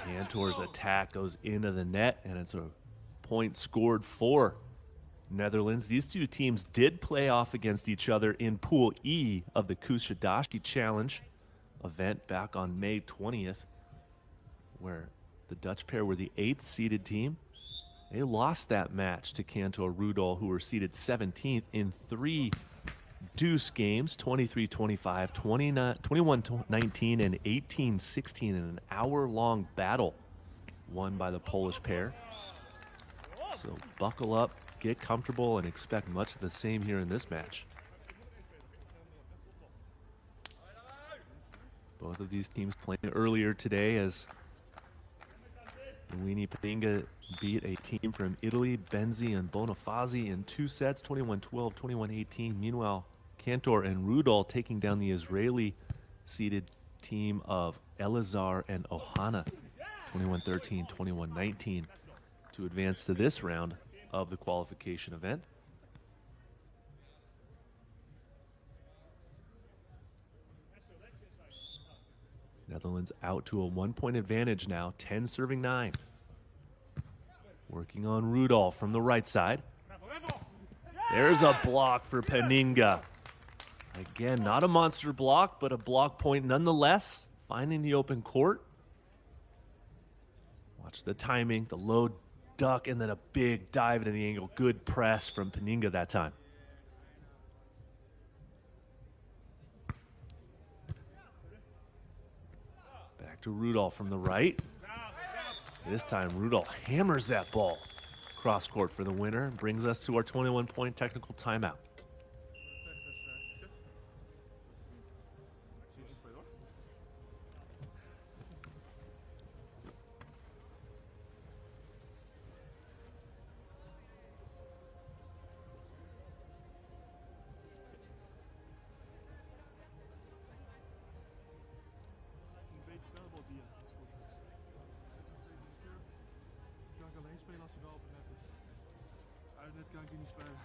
Speaker 3: Cantor's attack goes into the net, and it's a point scored for Netherlands. These two teams did play off against each other in Pool E of the Kusadasi Challenge event back on May 20th, where the Dutch pair were the 8th seeded team. They lost that match to Cantor Rudol, who were seeded 17th in 3 deuce games, 23-25, 21-19, and 18-16 in an hour-long battle won by the Polish pair. So buckle up, get comfortable, and expect much of the same here in this match. Both of these teams playing earlier today as Luini Patinga beat a team from Italy, Benzi and Bonifazi, in 2 sets, 21-12, 21-18. Meanwhile, Cantor and Rudol taking down the Israeli-seeded team of Elazar and Ohana, 21-13, 21-19, to advance to this round of the qualification event. Netherlands out to a 1-point advantage now, 10 serving 9. Working on Rudolph from the right side. There's a block for Paninga. Again, not a monster block, but a block point nonetheless, finding the open court. Watch the timing, the low duck, and then a big dive into the angle. Good press from Paninga that time. Back to Rudolph from the right. This time Rudolph hammers that ball cross court for the winner. Brings us to our 21-point technical timeout.
Speaker 2: Kan ik niet spelen.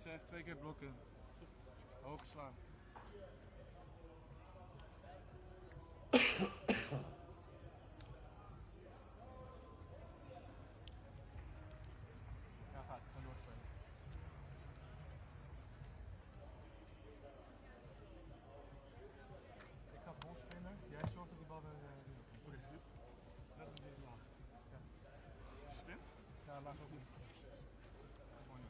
Speaker 2: zeg 2 keer blokken. Hoog slaan. Ja, gaat. Gaan doorspelen. Ik ga voorspelen. Jij zorgt dat die bal weer sorry. Dat is weer laag. Ja. Spin? Ja, laag ook niet. Mooi.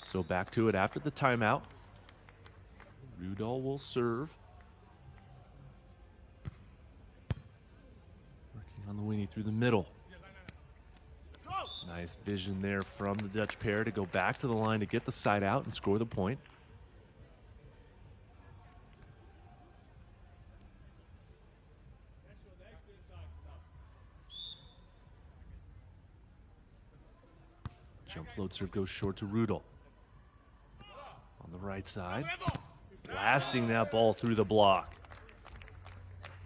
Speaker 3: So back to it after the timeout. Rudol will serve. Working on the weenie through the middle. Nice vision there from the Dutch pair to go back to the line to get the side out and score the point. Jump float serve goes short to Rudol. On the right side, blasting that ball through the block.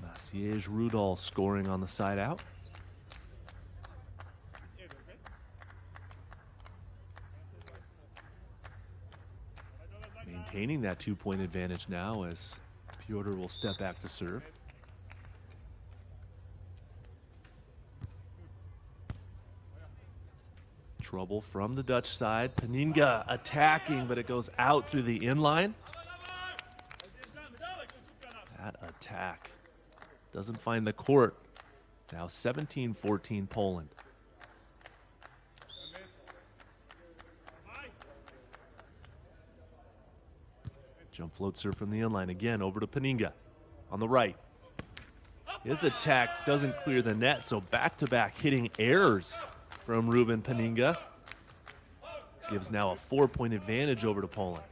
Speaker 3: Maciej Rudol scoring on the side out. Maintaining that 2-point advantage now as Piotr will step back to serve. Trouble from the Dutch side. Paninga attacking, but it goes out through the inline. That attack doesn't find the court. Now 17-14 Poland. Jump float serve from the inline again over to Paninga on the right. His attack doesn't clear the net, so back-to-back hitting errors from Ruben Paninga. Gives now a 4-point advantage over to Poland.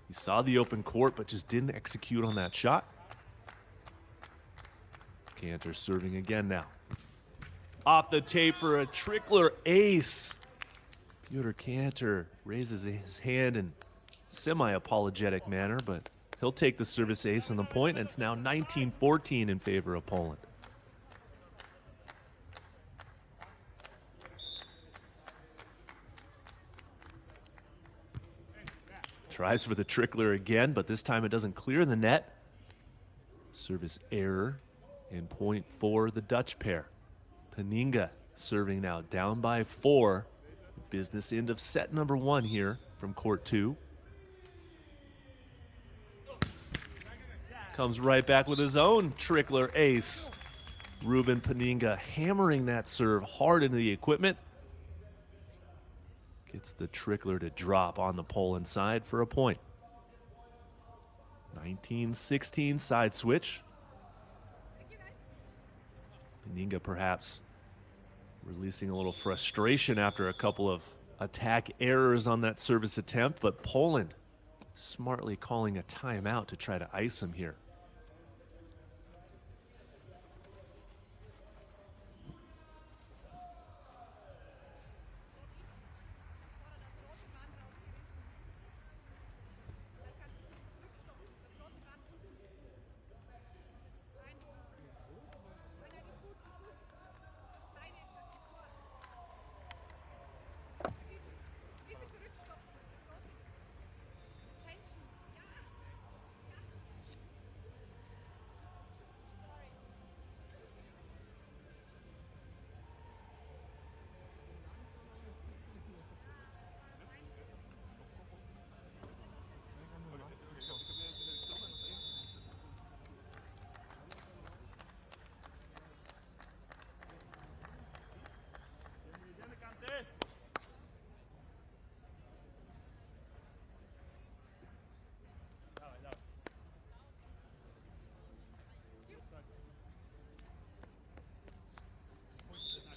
Speaker 3: He saw the open court, but just didn't execute on that shot. Cantor serving again now. Off the tape for a trickler ace. Piotr Cantor raises his hand in semi-apologetic manner, but he'll take the service ace on the point, and it's now 19-14 in favor of Poland. Tries for the trickler again, but this time it doesn't clear the net. Service error and point for the Dutch pair. Paninga serving now down by 4. Business end of set number 1 here from court 2. Comes right back with his own trickler ace. Ruben Paninga hammering that serve hard into the equipment. Gets the trickler to drop on the Poland side for a point. 19-16 side switch. Paninga perhaps releasing a little frustration after a couple of attack errors on that service attempt, but Poland smartly calling a timeout to try to ice him here.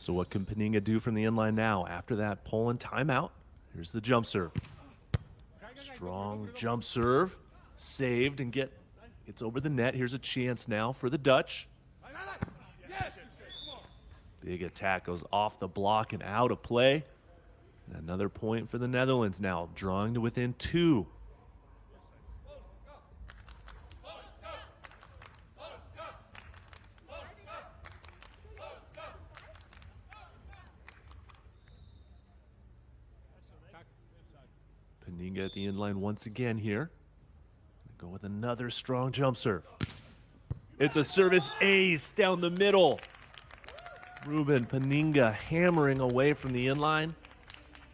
Speaker 3: So what can Paninga do from the inline now after that Poland timeout? Here's the jump serve. Strong jump serve. Saved and gets over the net. Here's a chance now for the Dutch. Big attack goes off the block and out of play. And another point for the Netherlands now, drawing to within 2. Paninga at the inline once again here. Go with another strong jump serve. It's a service ace down the middle. Ruben Paninga hammering away from the inline,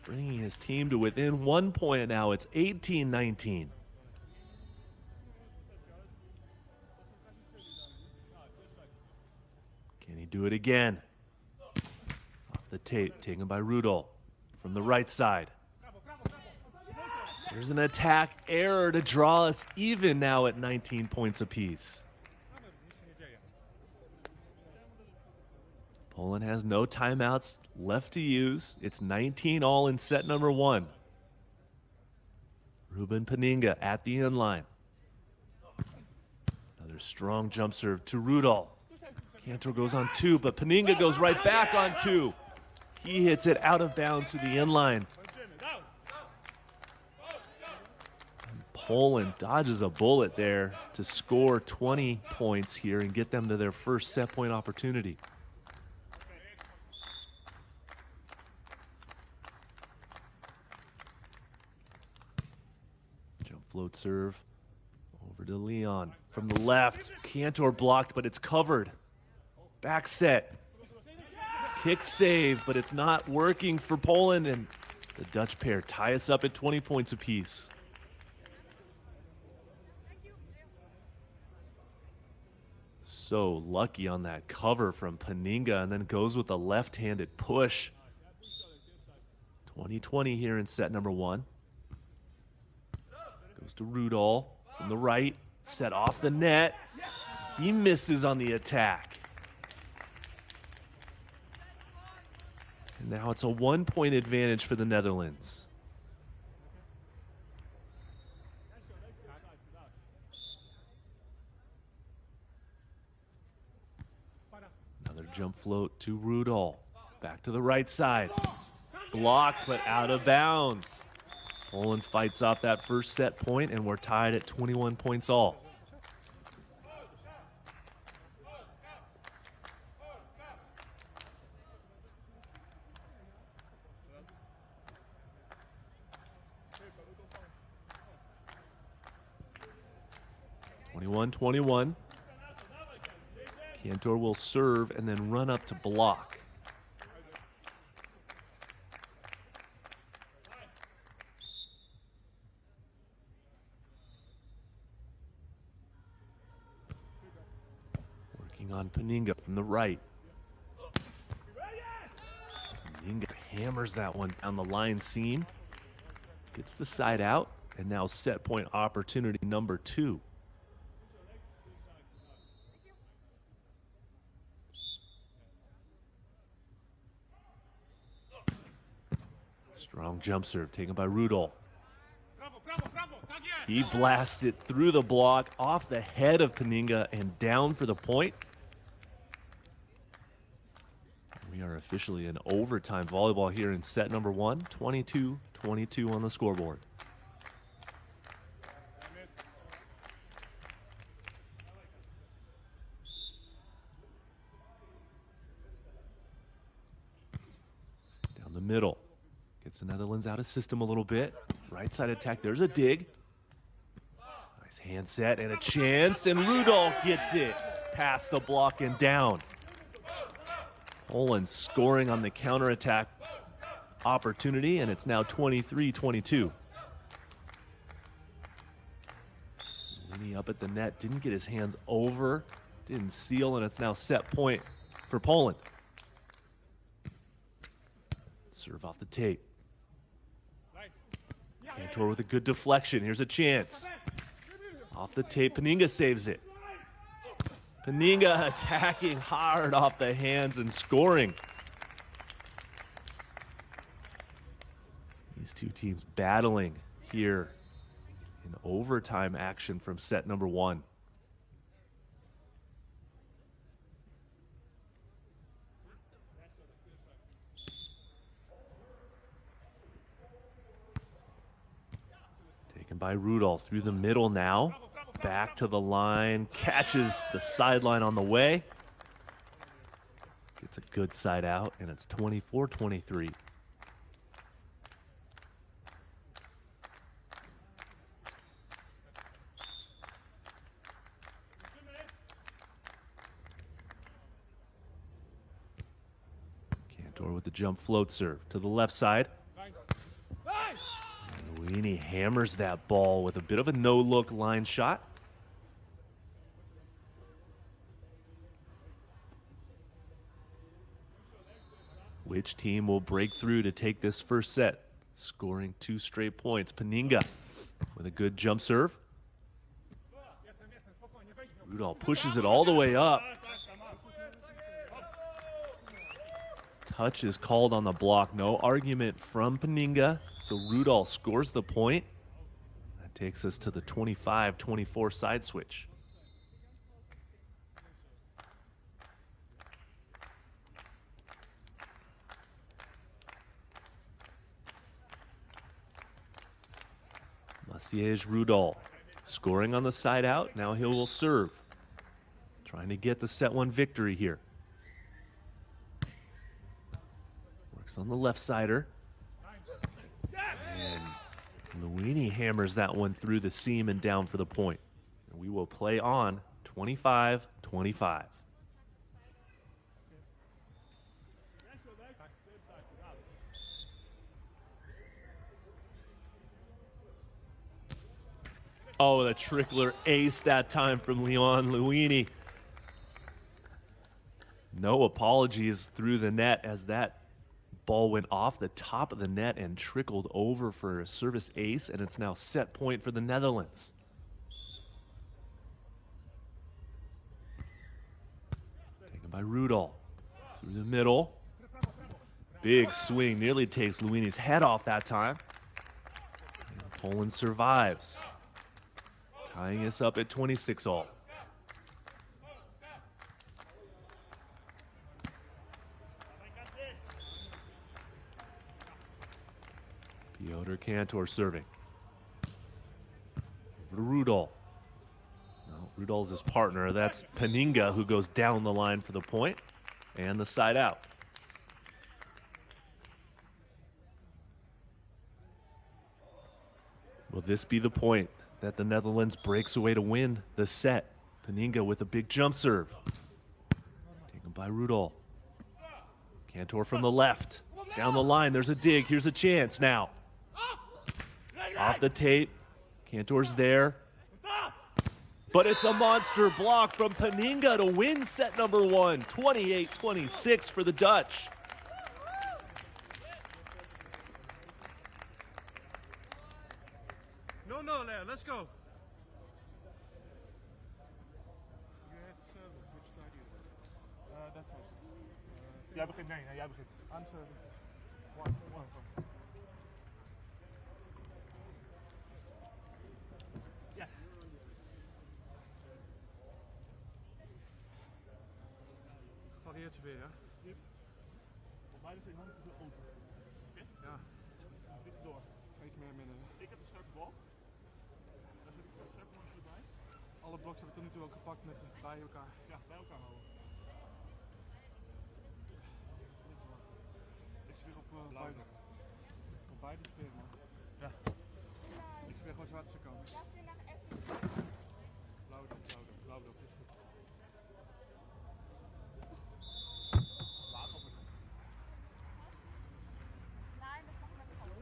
Speaker 3: bringing his team to within 1 point now. It's 18-19. Can he do it again? Off the tape, taken by Rudolph from the right side. There's an attack error to draw us even now at 19 points apiece. Poland has no timeouts left to use. It's 19 all in set number 1. Ruben Paninga at the inline. Another strong jump serve to Rudolph. Cantor goes on 2, but Paninga goes right back on 2. He hits it out of bounds to the inline. Poland dodges a bullet there to score 20 points here and get them to their first set point opportunity. Jump float serve over to Leon from the left. Cantor blocked, but it's covered. Back set. Kick save, but it's not working for Poland, and the Dutch pair tie us up at 20 points apiece. So lucky on that cover from Paninga, and then goes with a left-handed push. 20-20 here in set number 1. Goes to Rudolph from the right, set off the net. He misses on the attack. And now it's a 1-point advantage for the Netherlands. Another jump float to Rudolph. Back to the right side. Blocked, but out of bounds. Poland fights off that first set point, and we're tied at 21 points all. (21-21). Cantor will serve and then run up to block. Working on Paninga from the right. Paninga hammers that one down the line seam. Gets the side out, and now set point opportunity number 2. Strong jump serve taken by Rudolph. He blasts it through the block, off the head of Paninga, and down for the point. We are officially in overtime volleyball here in set number 1. 22-22 on the scoreboard. Down the middle. Gets the Netherlands out of system a little bit. Right side attack, there's a dig. Nice hand set and a chance, and Rudolph gets it past the block and down. Poland scoring on the counterattack opportunity, and it's now 23-22. Linney up at the net, didn't get his hands over, didn't seal, and it's now set point for Poland. Serve off the tape. Cantor with a good deflection. Here's a chance. Off the tape, Paninga saves it. Paninga attacking hard off the hands and scoring. These two teams battling here in overtime action from set number 1. Taken by Rudolph through the middle now. Back to the line, catches the sideline on the way. Gets a good side out, and it's 24-23. Cantor with the jump float serve to the left side. And Luini hammers that ball with a bit of a no-look line shot. Which team will break through to take this first set? Scoring 2 straight points. Paninga with a good jump serve. Rudolph pushes it all the way up. Touch is called on the block. No argument from Paninga. So Rudolph scores the point. That takes us to the 25-24 side switch. Maciej Rudolph scoring on the side out. Now he will serve. Trying to get the set 1 victory here. Works on the left sider. And Luini hammers that one through the seam and down for the point. And we will play on 25-25. Oh, the trickler ace that time from Leon Luini. No apologies through the net as that ball went off the top of the net and trickled over for a service ace, and it's now set point for the Netherlands. Taken by Rudolph through the middle. Big swing, nearly takes Luini's head off that time. And Poland survives, tying us up at 26 all. Piotr Cantor serving. Over to Rudolph. No, Rudolph's his partner. That's Paninga, who goes down the line for the point and the side out. Will this be the point that the Netherlands breaks away to win the set? Paninga with a big jump serve. Taken by Rudolph. Cantor from the left. Down the line, there's a dig. Here's a chance now. Off the tape. Cantor's there. But it's a monster block from Paninga to win set number 1. 28-26 for the Dutch.
Speaker 2: No, Leo, let's go. You have service. Which side do you want? That side. Jij begint. Nee, jij begint. I'm serving. One. Yes. Varieert je weer, ja? Yep. Voor mij is je hand open. Okay. Ja. Dit door. Ga iets meer midden. Ik heb een scherpe bal. Daar zit ik veel scherpe langs erbij. Alle bloks hebben we tot nu toe ook gepakt met bij elkaar. Ja, bij elkaar houden. Ik zweer op beide. Op beide spelen, man. Ja. Ik zweer gewoon zwart te komen. Blauw erop. Is goed. Laag op het.
Speaker 4: Nein, das machen wir mit Kopf.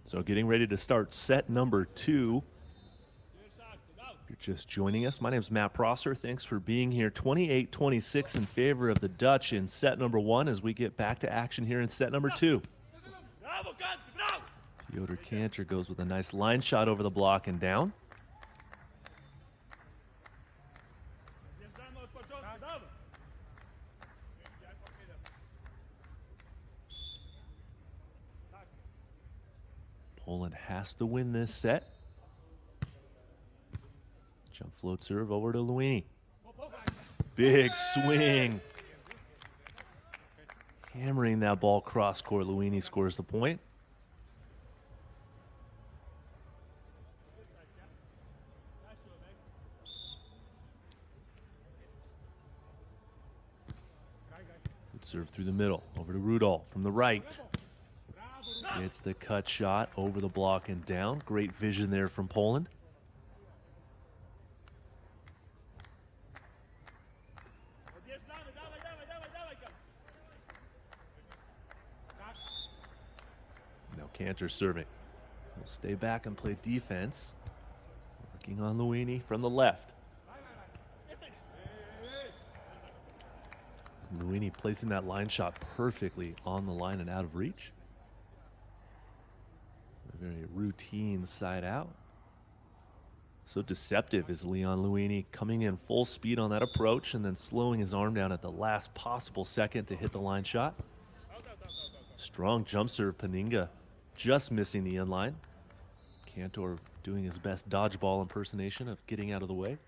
Speaker 3: So getting ready to start set number 2. If you're just joining us, my name is Matt Prosser. Thanks for being here. 28-26 in favor of the Dutch in set number 1 as we get back to action here in set number 2. Piotr Kantor goes with a nice line shot over the block and down. Poland has to win this set. Jump float serve over to Luini. Big swing. Hammering that ball cross court. Luini scores the point. Good serve through the middle. Over to Rudolph from the right. Gets the cut shot over the block and down. Great vision there from Poland. Now Kantor serving. He'll stay back and play defense. Working on Luini from the left. Luini placing that line shot perfectly on the line and out of reach. A very routine side out. So deceptive is Leon Luini, coming in full speed on that approach and then slowing his arm down at the last possible second to hit the line shot. Strong jump serve, Paninga just missing the inline. Kantor doing his best dodgeball impersonation of getting out of the way.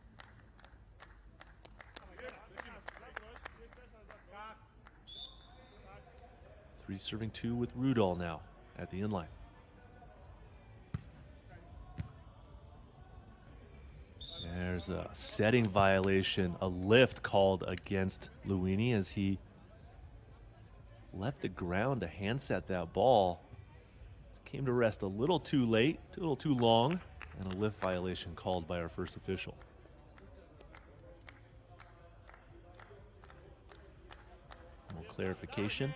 Speaker 3: Three serving 2 with Rudolph now at the inline. There's a setting violation, a lift called against Luini as he left the ground to handset that ball. Came to rest a little too late, a little too long, and a lift violation called by our first official. More clarification,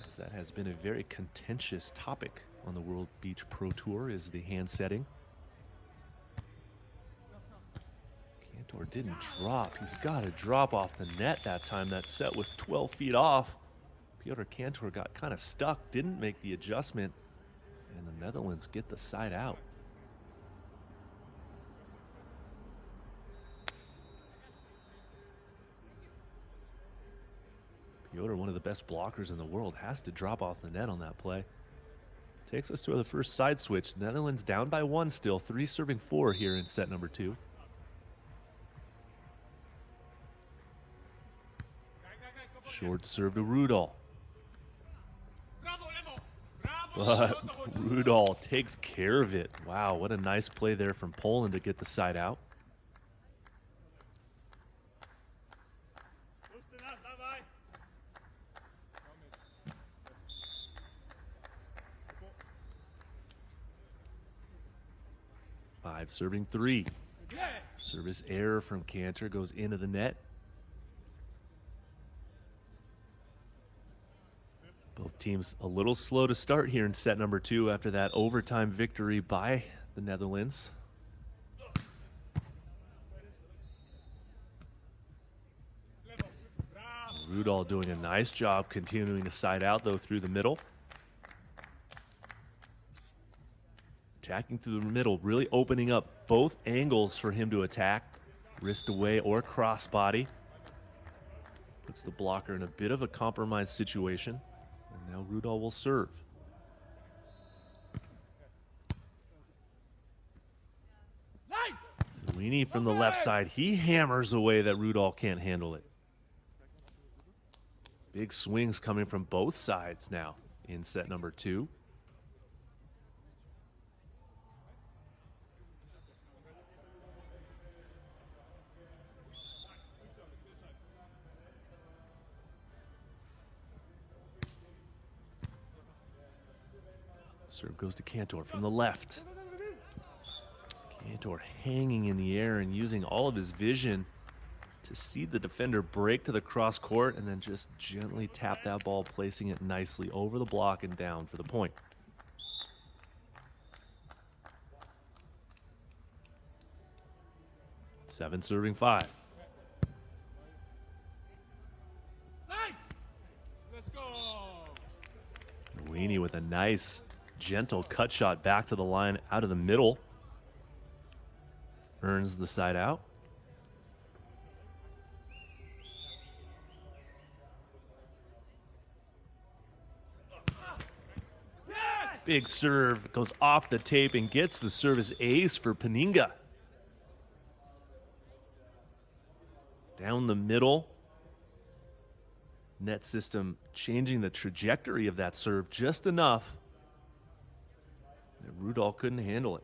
Speaker 3: as that has been a very contentious topic on the World Beach Pro Tour, is the hand setting. Kantor didn't drop. He's got to drop off the net that time. That set was 12 feet off. Piotr Kantor got kind of stuck, didn't make the adjustment, and the Netherlands get the side out. Piotr, one of the best blockers in the world, has to drop off the net on that play. Takes us to the first side switch. Netherlands down by 1 still, 3 serving 4 here in set number 2. Short serve to Rudolph. But Rudolph takes care of it. Wow, what a nice play there from Poland to get the side out. Five serving 3. Service error from Kantor goes into the net. Both teams a little slow to start here in set number 2 after that overtime victory by the Netherlands. Rudolph doing a nice job continuing to side out though through the middle. Attacking through the middle, really opening up both angles for him to attack. Wrist away or crossbody. Puts the blocker in a bit of a compromised situation. And now Rudolph will serve. Luini from the left side. He hammers away that Rudolph can't handle it. Big swings coming from both sides now in set number 2. Serve goes to Kantor from the left. Kantor hanging in the air and using all of his vision to see the defender break to the cross court and then just gently tap that ball, placing it nicely over the block and down for the point. 7 serving 5.
Speaker 2: Let's go.
Speaker 3: Weenie with a nice, gentle cut shot back to the line out of the middle. Earns the side out. Big serve, goes off the tape and gets the service ace for Paninga. Down the middle. Net system changing the trajectory of that serve just enough that Rudolph couldn't handle it.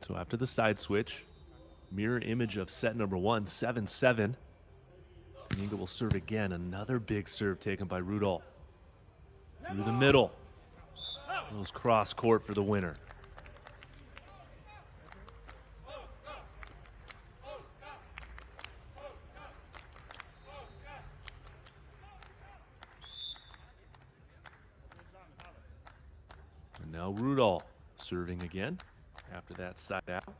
Speaker 3: So after the side switch, mirror image of set number 1, 7-7. Paninga will serve again. Another big serve taken by Rudolph. Through the middle. Goes cross court for the winner. And now Rudolph serving again after that side out.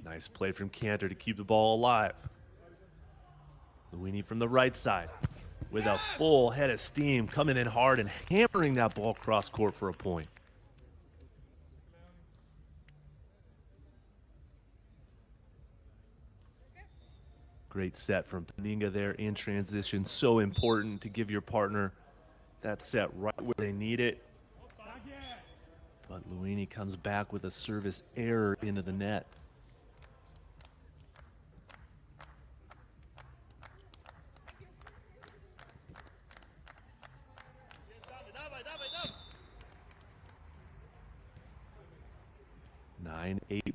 Speaker 3: Nice play from Cantor to keep the ball alive. Luini from the right side with a full head of steam, coming in hard and hammering that ball cross court for a point. Great set from Paninga there in transition. So important to give your partner that set right where they need it. But Luini comes back with a service error into the net.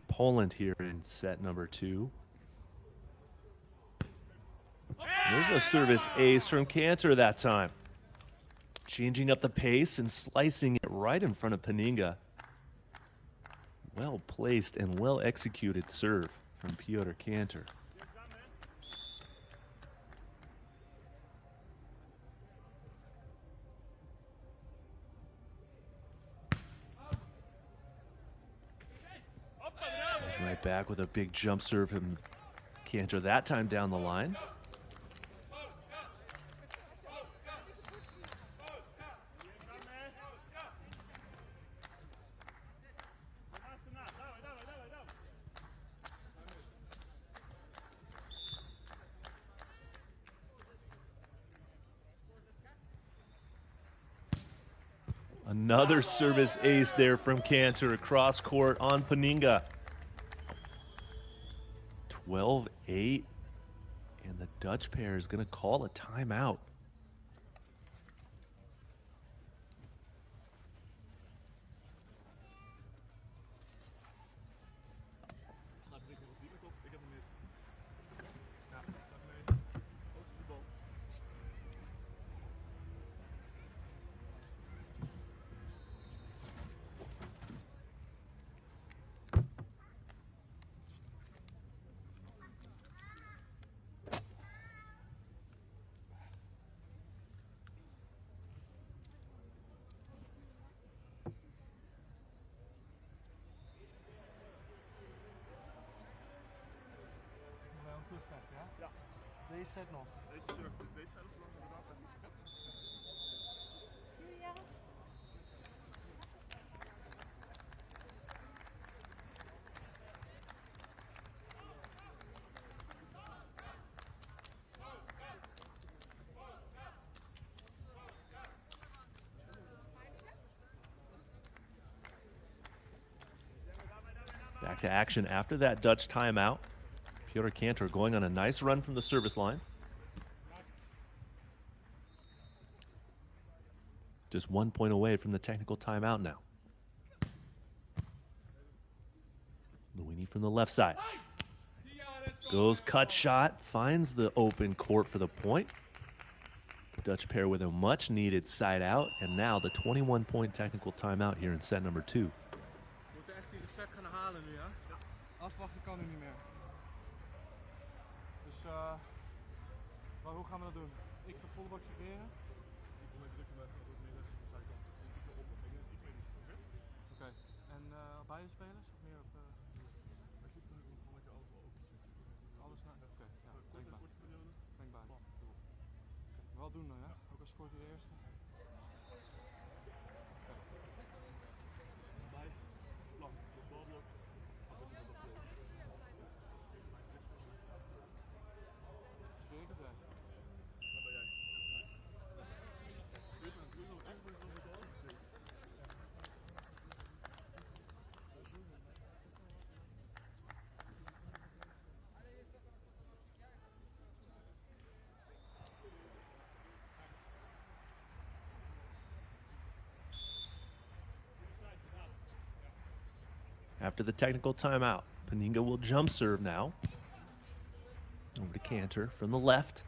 Speaker 3: Poland here in set number 2. There's a service ace from Cantor that time. Changing up the pace and slicing it right in front of Paninga. Well placed and well executed serve from Piotr Cantor. Right back with a big jump serve from Cantor, that time down the line. Another service ace there from Cantor across court on Paninga. 12-8, and the Dutch pair is going to call a timeout.
Speaker 2: Ja. Deze set nog. Deze set is nog inderdaad even niet verkeerd.
Speaker 3: Back to action after that Dutch timeout. Piotr Cantor going on a nice run from the service line. Just 1 point away from the technical timeout now. Luini from the left side. Goes cut shot, finds the open court for the point. The Dutch pair with a much needed side out, and now the 21-point technical timeout here in set number 2.
Speaker 2: We moeten echt in de halen nu, ja? Afwachten kan nu niet meer. Dus, maar hoe gaan we dat doen? Ik ga volle bak serveren. Ik wil even druk door het midden, de zijkant. Ik wil op, ik denk iets meer risico, oké? Oké. En op beide spelers of meer op... Hij zit er nu gewoon lekker over iets switchen. Alles naar? Oké, ja, denk bij. Denk bij. Oké, wel doen dan, ja? Ook al scoort hij de eerste. Bij, lang, de balblok. Sfeer erbij. Waar ben jij? Dit is nog echt goed van het al.
Speaker 3: After the technical timeout, Paninga will jump serve now. Over to Cantor from the left.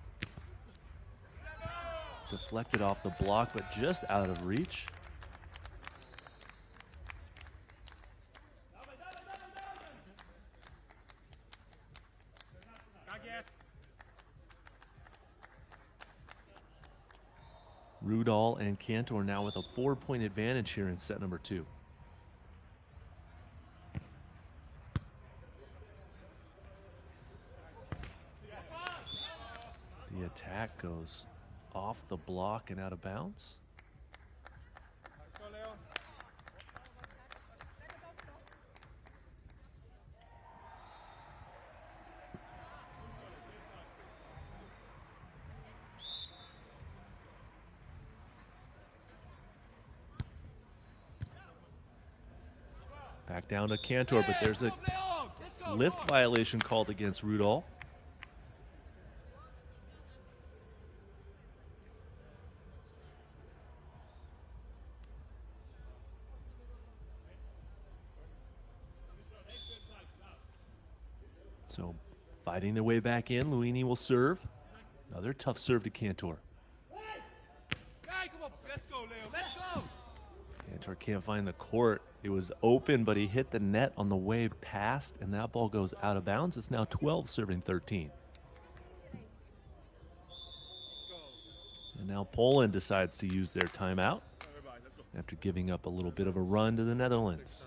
Speaker 3: Deflected off the block, but just out of reach. Rudall and Cantor now with a 4-point advantage here in set number 2. The attack goes off the block and out of bounds. Back down to Cantor, but there's a lift violation called against Rudall. So fighting their way back in, Luini will serve. Another tough serve to Cantor. Cantor can't find the court. It was open, but he hit the net on the way past, and that ball goes out of bounds. It's now 12 serving 13. And now Poland decides to use their timeout after giving up a little bit of a run to the Netherlands.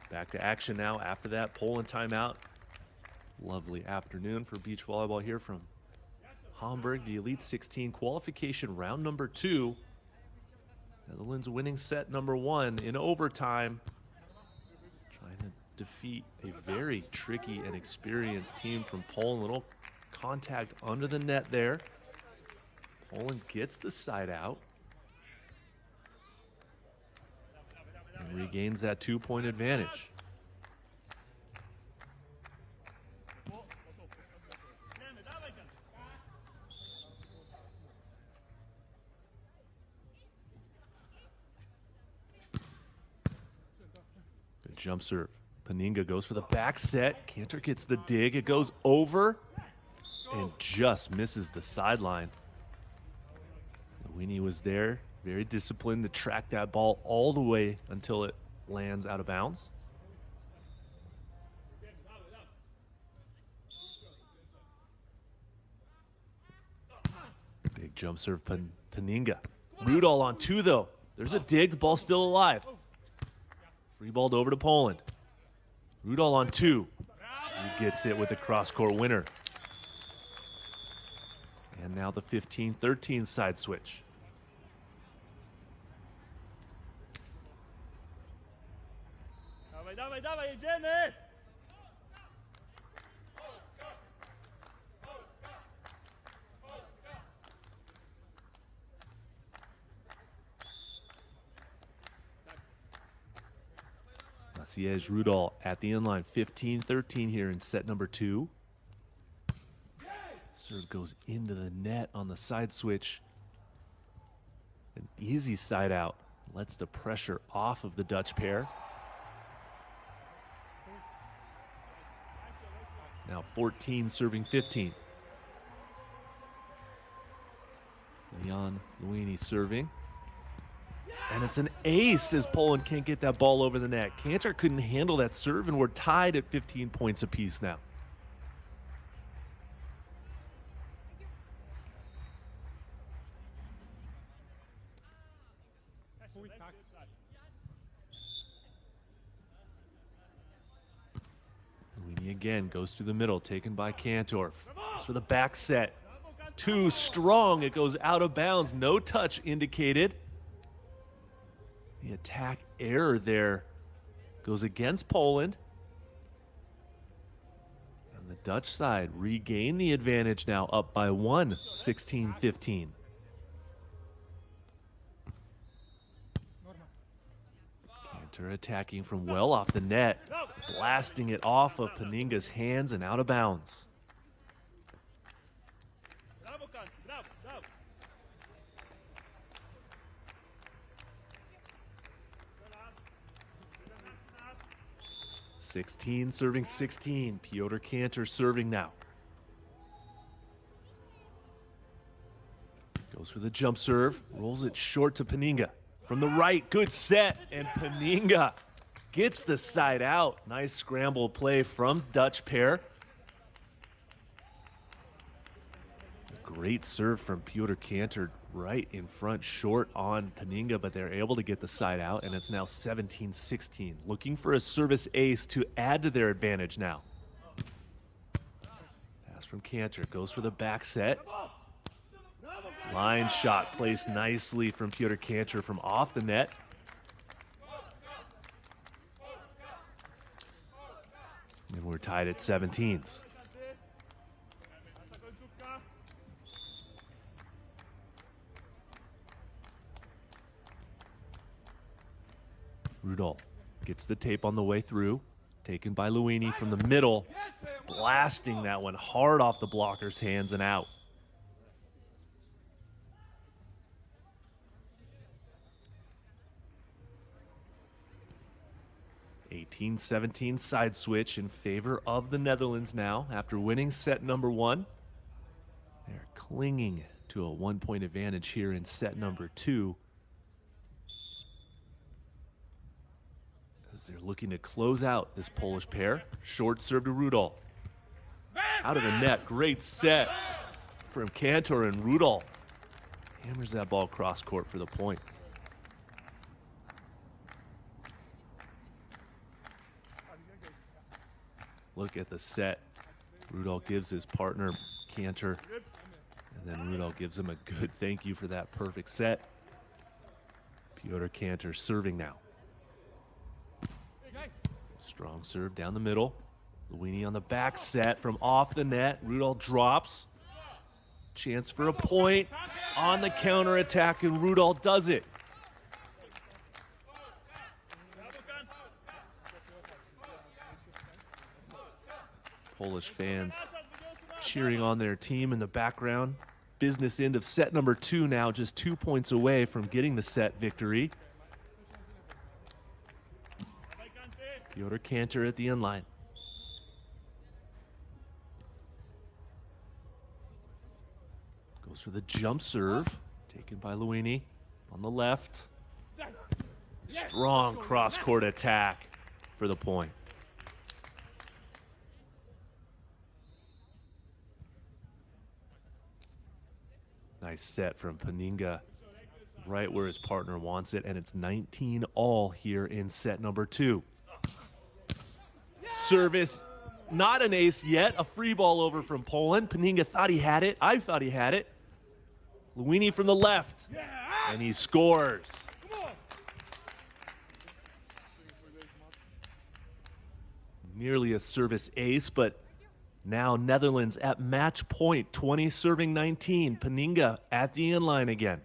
Speaker 3: Back to action now after that Poland timeout. Lovely afternoon for beach volleyball here from Hamburg, the Elite 16 qualification round number 2. Netherlands winning set number 1 in overtime. Trying to defeat a very tricky and experienced team from Poland. Little contact under the net there. Poland gets the side out. And regains that 2-point advantage. Good jump serve. Paninga goes for the back set. Cantor gets the dig. It goes over and just misses the sideline. Luini was there. Very disciplined to track that ball all the way until it lands out of bounds. Big jump serve, Paninga. Rudall on 2 though. There's a dig, the ball's still alive. Free balled over to Poland. Rudall on 2. He gets it with the cross-court winner. And now the 15-13 side switch.
Speaker 2: Dawaj, dawaj, jedziemy!
Speaker 3: Maciej Rudol at the inline, 15-13 here in set number 2. Serve goes into the net on the side switch. An easy side out. Lets the pressure off of the Dutch pair. Now 14 serving 15. Leon Luini serving. And it's an ace as Poland can't get that ball over the net. Cantor couldn't handle that serve, and we're tied at 15 points apiece now. Luini again goes through the middle, taken by Cantor. For the back set. Too strong, it goes out of bounds. No touch indicated. The attack error there goes against Poland. And the Dutch side regain the advantage now, up by 1, 16-15. Cantor attacking from well off the net, blasting it off of Paninga's hands and out of bounds.
Speaker 2: Bravo, Kant, bravo, bravo.
Speaker 3: 16 serving 16. Piotr Cantor serving now. Goes for the jump serve, rolls it short to Paninga. From the right, good set, and Paninga gets the side out. Nice scramble play from Dutch pair. A great serve from Piotr Cantor right in front, short on Paninga, but they're able to get the side out, and it's now 17-16. Looking for a service ace to add to their advantage now. Pass from Cantor, goes for the back set. Line shot placed nicely from Piotr Cantor from off the net. And we're tied at 17s. Rudol gets the tape on the way through. Taken by Luini from the middle. Blasting that one hard off the blocker's hands and out. 18-17 side switch in favor of the Netherlands now after winning set number 1. They're clinging to a 1-point advantage here in set number 2. As they're looking to close out this Polish pair. Short serve to Rudol. Out of the net, great set from Cantor, and Rudol hammers that ball cross court for the point. Look at the set. Rudol gives his partner Cantor, and then Rudol gives him a good thank you for that perfect set. Piotr Cantor serving now. Strong serve down the middle. Luini on the back set from off the net. Rudol drops. Chance for a point on the counter attack, and Rudol does it. Polish fans cheering on their team in the background. Business end of set number 2 now, just 2 points away from getting the set victory. Piotr Cantor at the end line. Goes for the jump serve, taken by Luini on the left. Strong cross-court attack for the point. Nice set from Paninga, right where his partner wants it, and it's 19-all here in set number 2. Service, not an ace yet, a free ball over from Poland. Paninga thought he had it, I thought he had it. Luini from the left, and he scores. Nearly a service ace, but now Netherlands at match point, 20 serving 19. Paninga at the inline again.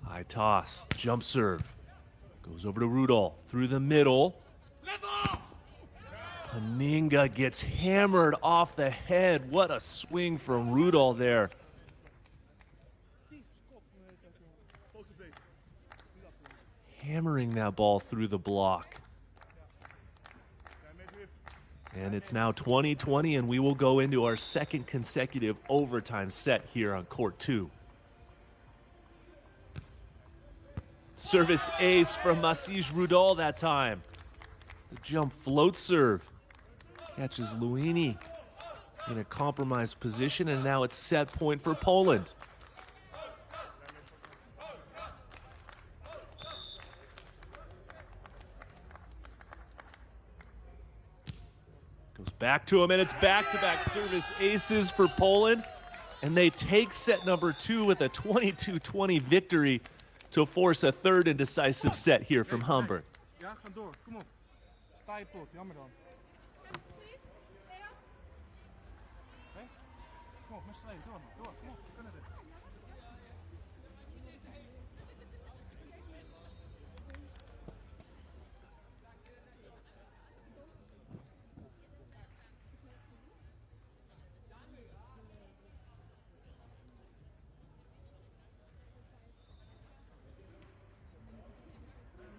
Speaker 3: High toss, jump serve. Goes over to Rudolph, through the middle. Paninga gets hammered off the head. What a swing from Rudolph there. Hammering that ball through the block. And it's now 20-20, and we will go into our second consecutive overtime set here on court 2. Service ace from Masij Rudolph that time. The jump float serve. Catches Luini in a compromised position, and now it's set point for Poland. Goes back to him, and it's back-to-back service aces for Poland. And they take set number 2 with a 22-20 victory to force a third and decisive set here from Hamburg.
Speaker 2: Ja, ga door. Kom op. Sta je pot. Jammer dan. Hè? Kom op, met z'n tweeën. Door, man. Door. Kom op, we kunnen dit.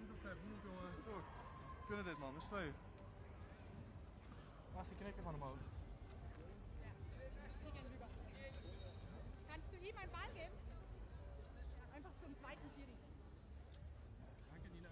Speaker 2: Niet opgeven, niet jongen. Door. We kunnen dit, man. Met z'n tweeën. Laat die knikker van omhoog.
Speaker 4: Kannst du ihm einen Ball geben? Einfach zum zweiten Viertel.
Speaker 2: Danke, Nina.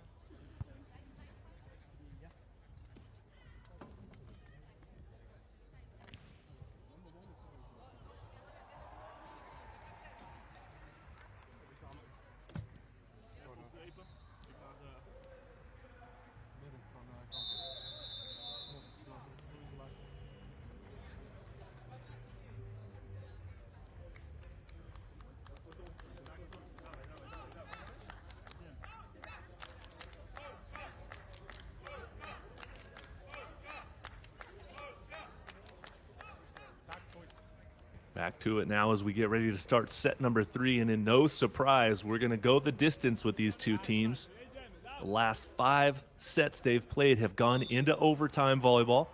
Speaker 3: Back to it now as we get ready to start set number 3, and in no surprise, we're going to go the distance with these two teams. The last 5 sets they've played have gone into overtime volleyball,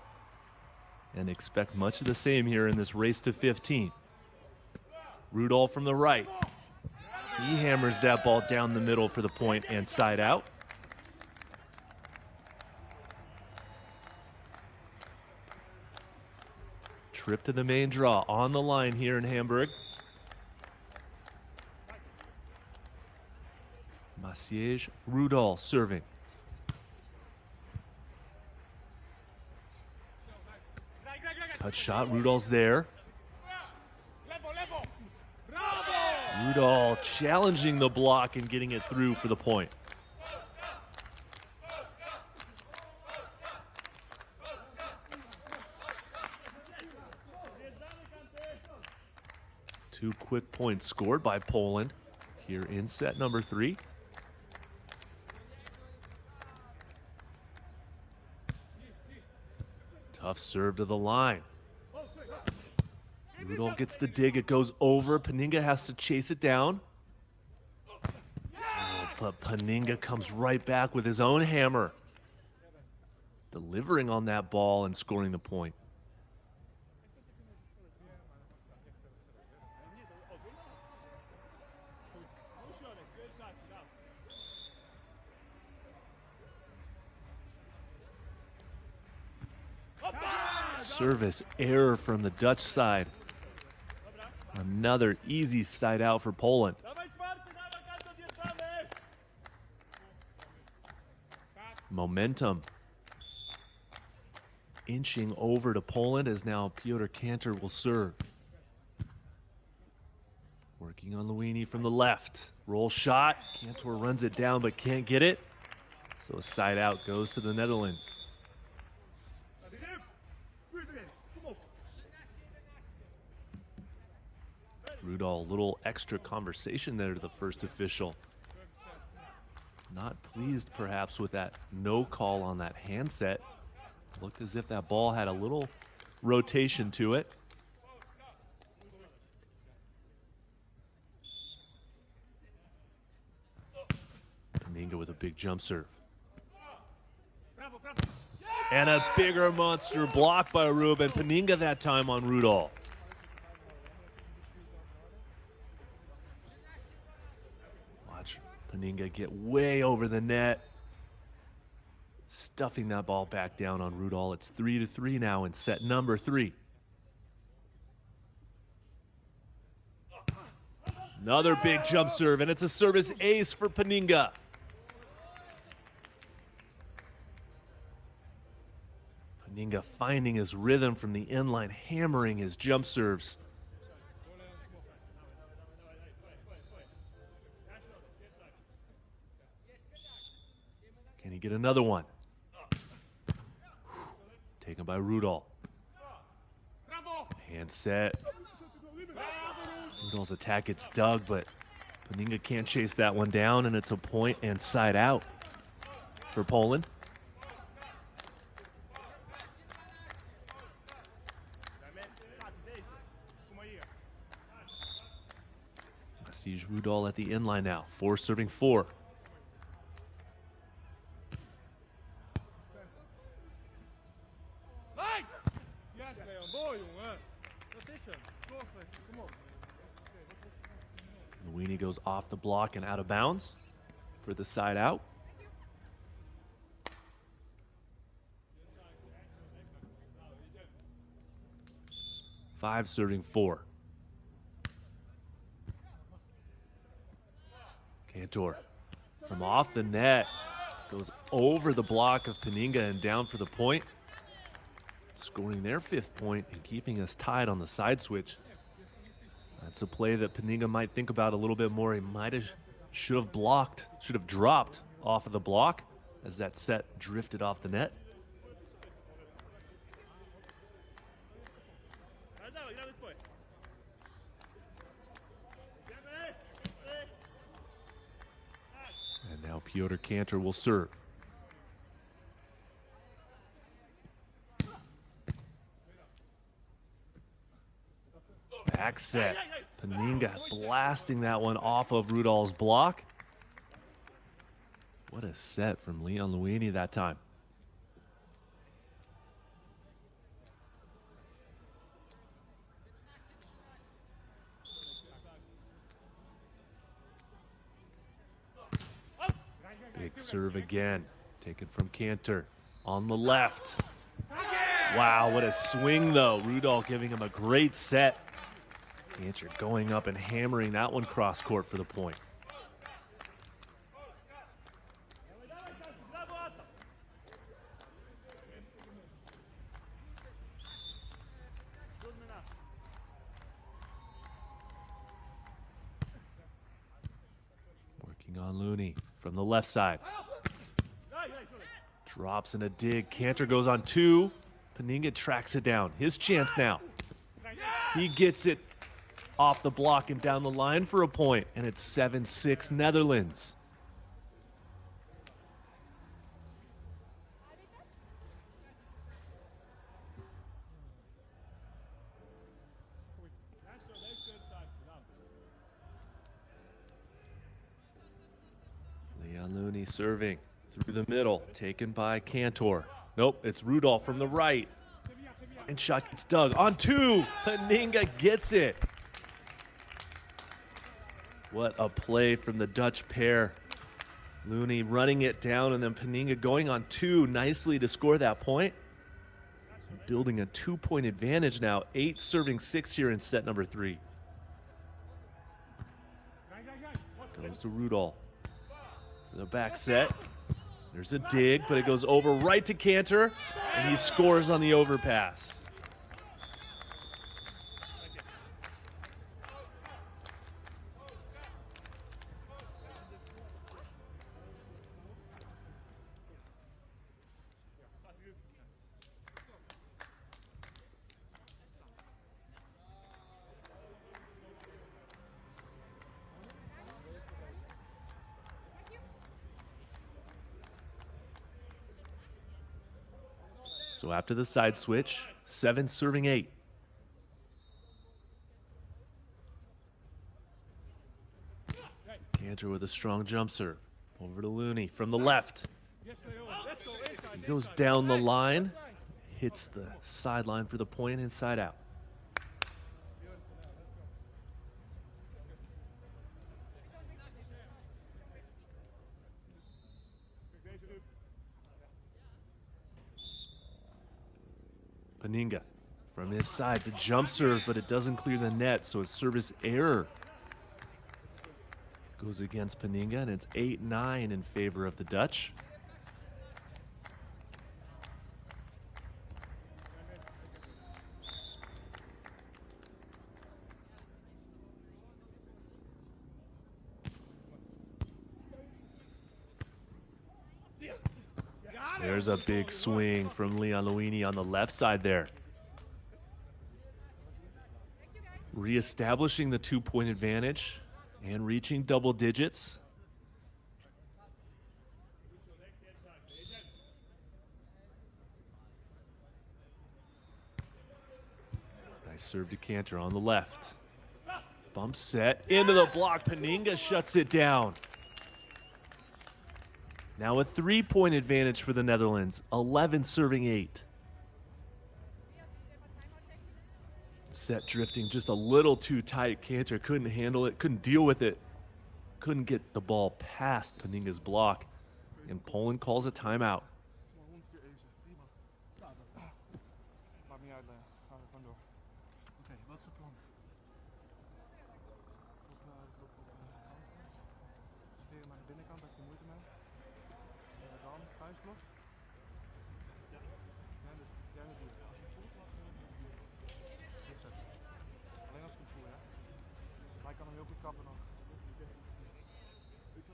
Speaker 3: and expect much of the same here in this race to 15. Rudolph from the right. He hammers that ball down the middle for the point and side out. Trip to the main draw on the line here in Hamburg. Masij Rudolph serving. Cut shot, Rudolph's there. Rudolph challenging the block and getting it through for the point. Two quick points scored by Poland here in set number 3. Tough serve to the line. Rudolph gets the dig, it goes over. Paninga has to chase it down. Oh, but Paninga comes right back with his own hammer, delivering on that ball and scoring the point. Service error from the Dutch side. Another easy side out for Poland. Momentum inching over to Poland as now Piotr Kantor will serve. Working on Luini from the left. Roll shot. Kantor runs it down but can't get it. So a side out goes to the Netherlands. Rudolph, a little extra conversation there to the first official. Not pleased perhaps with that no call on that handset. Looked as if that ball had a little rotation to it. Paninga with a big jump serve. And a bigger monster block by Ruben. Paninga that time on Rudolph. Watch Paninga get way over the net. Stuffing that ball back down on Rudolph. It's 3-3 now in set number 3. Another big jump serve, and it's a service ace for Paninga. Paninga finding his rhythm from the inline, hammering his jump serves. Can he get another one? Taken by Rudolph. Hand set. Rudolph's attack gets dug, but Paninga can't chase that one down, and it's a point and side out for Poland. Sees Rudolph at the inline now. 4 serving 4. Luini goes off the block and out of bounds for the side out. Five serving 4. Cantor from off the net goes over the block of Paninga and down for the point, scoring their 5th point and keeping us tied on the side switch. That's a play that Paninga might think about a little bit more. He should have dropped off of the block as that set drifted off the net. And now Piotr Cantor will serve. Back set. Paninga blasting that one off of Rudolph's block. What a set from Leon Luini that time. Big serve again. Taken from Cantor on the left. Wow, what a swing though. Rudolph giving him a great set. Cantor going up and hammering that one cross court for the point. Working on Looney from the left side. Drops in a dig. Cantor goes on 2. Paninga tracks it down. His chance now. He gets it off the block and down the line for a point, and it's 7-6 Netherlands. Leon Looney serving through the middle, taken by Cantor. Nope, it's Rudolph from the right. And shot gets dug on 2. Paninga gets it. What a play from the Dutch pair. Looney running it down and then Paninga going on 2 nicely to score that point. Building a 2-point advantage now. 8 serving 6 here in set number 3. Goes to Rudolph. The back set. There's a dig, but it goes over right to Cantor, and he scores on the overpass. So after the side switch, 7 serving 8. Cantor with a strong jump serve. Over to Looney from the left. He goes down the line, hits the sideline for the point, inside out. Paninga from his side to jump serve, but it doesn't clear the net, so it's service error. Goes against Paninga, and it's 8-9 in favor of the Dutch. There's a big swing from Leon Luini on the left side there. Reestablishing the 2-point advantage and reaching double digits. Nice serve to Cantor on the left. Bump set into the block. Paninga shuts it down. Now a 3-point advantage for the Netherlands, 11 serving 8. Set drifting just a little too tight. Cantor couldn't handle it, couldn't deal with it. Couldn't get the ball past Paninga's block. And Poland calls a timeout.
Speaker 2: Maakt niet uit, Lea. Gaan we gewoon door. Oké, wat is het plan? Serveren naar de binnenkant, daar heb je moeite mee. En dan, vuistblok. Ja. Jij moet doen. Als je het voelt, laat ze dichtzetten. Alleen als ik het voel, ja. Maar ik kan hem heel goed kappen nog. Ik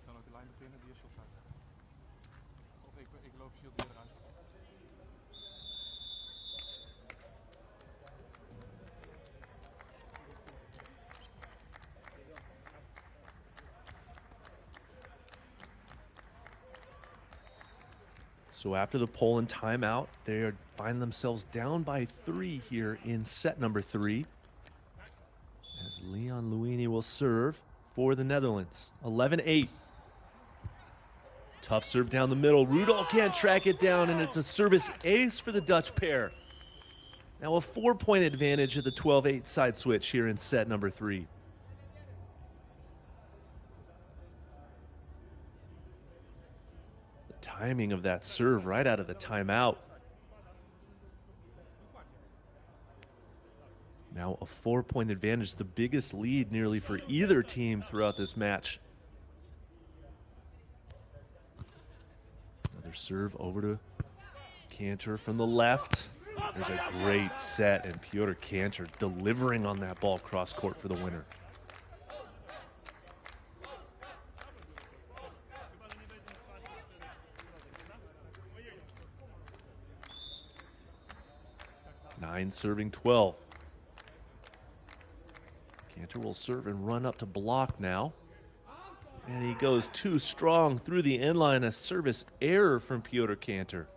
Speaker 2: kan ook de lijn beginnen, die is zo fijn. Of ik loop shield weer eruit.
Speaker 3: So after the Poland timeout, they find themselves down by 3 here in set number 3. As Leon Luini will serve for the Netherlands. 11-8. Tough serve down the middle. Rudolph can't track it down, and it's a service ace for the Dutch pair. Now a 4-point advantage at the 12-8 side switch here in set number 3. Timing of that serve right out of the timeout. Now a 4-point advantage, the biggest lead nearly for either team throughout this match. Another serve over to Cantor from the left. There's a great set, and Piotr Cantor delivering on that ball cross court for the winner. Nine serving 12. Cantor will serve and run up to block now. And he goes too strong through the inline. A service error from Piotr Cantor.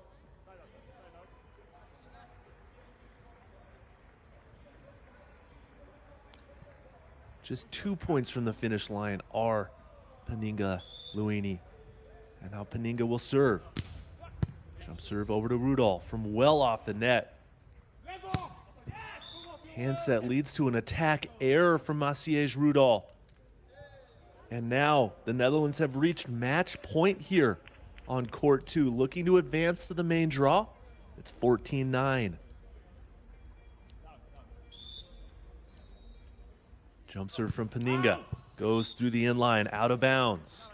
Speaker 3: Just 2 points from the finish line are Paninga Luini. And now Paninga will serve. Jump serve over to Rudolph from well off the net. Handset leads to an attack error from Maciej Rudolph. And now the Netherlands have reached match point here on court 2, looking to advance to the main draw. It's 14-9. Jump serve from Paninga. Goes through the inline, out of bounds.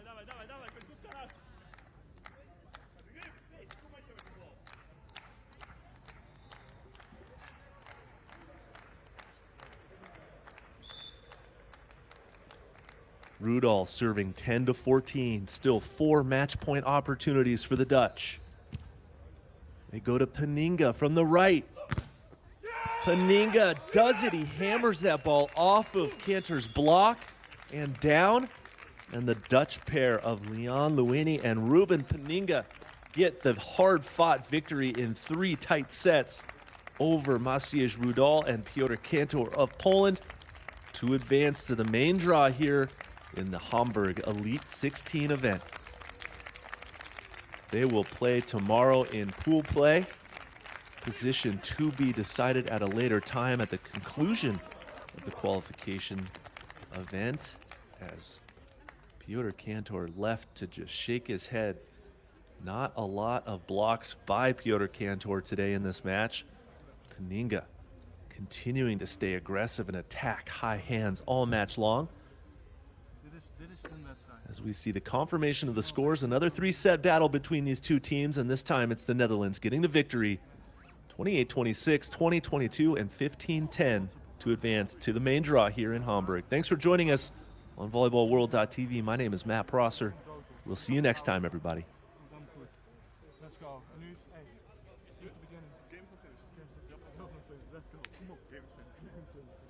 Speaker 3: Rudolph serving 10-14. Still 4 match point opportunities for the Dutch. They go to Paninga from the right. Paninga does it. He hammers that ball off of Cantor's block. and down. And the Dutch pair of Leon Luini and Ruben Peninga get the hard-fought victory in 3 tight sets over Maciej Rudal and Piotr Kantor of Poland to advance to the main draw here in the Hamburg Elite 16 event. They will play tomorrow in pool play. Position to be decided at a later time at the conclusion of the qualification event, as Piotr Kantor left to just shake his head. Not a lot of blocks by Piotr Kantor today in this match. Peninga continuing to stay aggressive and attack high hands all match long.
Speaker 2: Dit is een wedstrijd.
Speaker 3: As we see the confirmation of the scores, another 3-set battle between these two teams, and this time it's the Netherlands getting the victory. 28-26, 20-22, and 15-10 to advance to the main draw here in Hamburg. Thanks for joining us on VolleyballWorld.tv. My name is Matt Prosser. We'll see you next time, everybody.
Speaker 2: Goed, helemaal goed. Let's go. En nu, hey, this is the beginning. Game is finished. Let's go. Come on. Game is finished.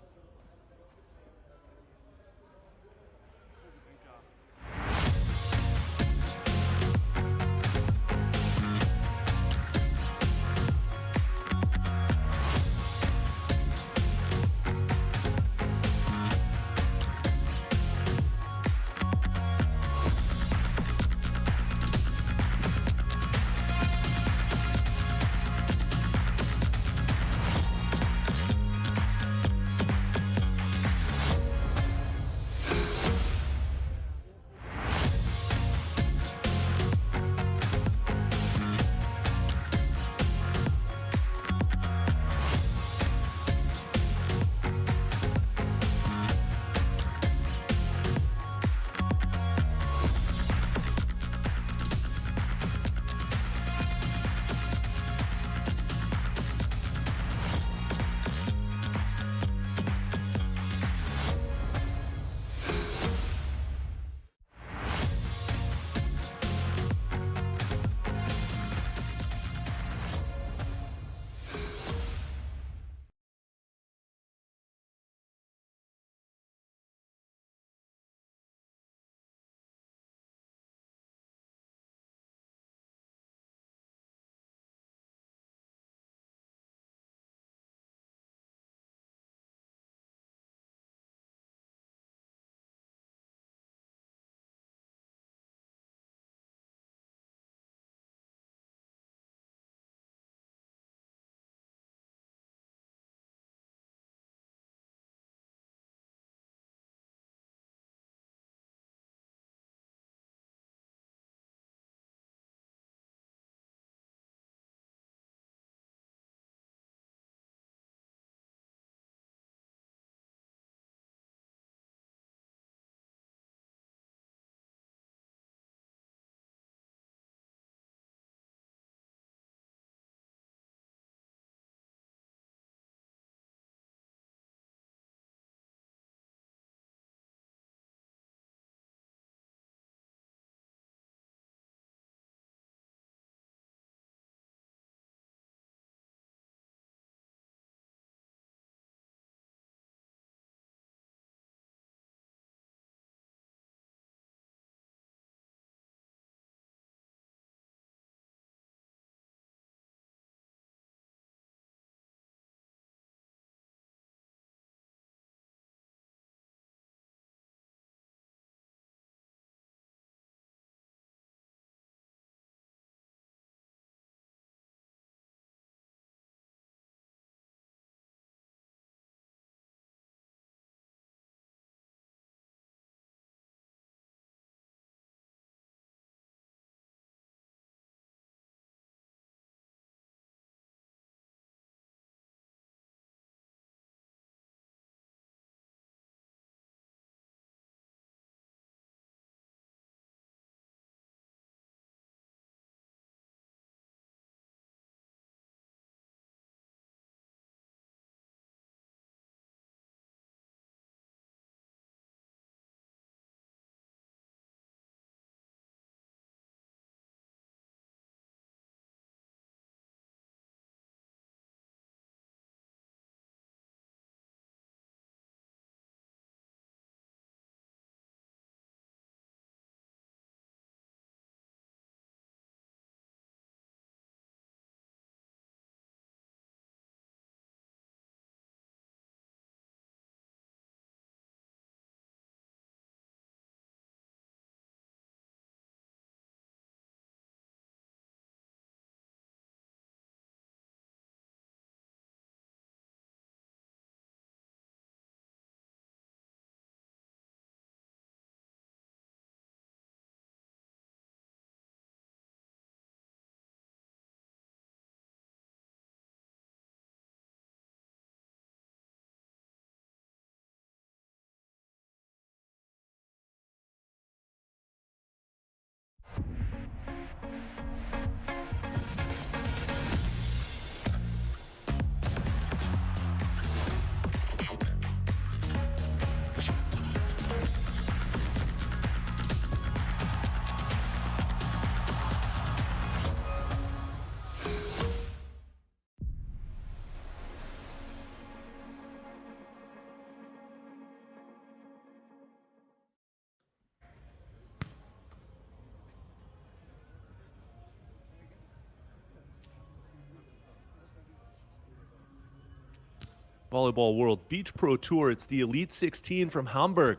Speaker 3: Volleyball World Beach Pro Tour. It's the Elite 16 from Hamburg.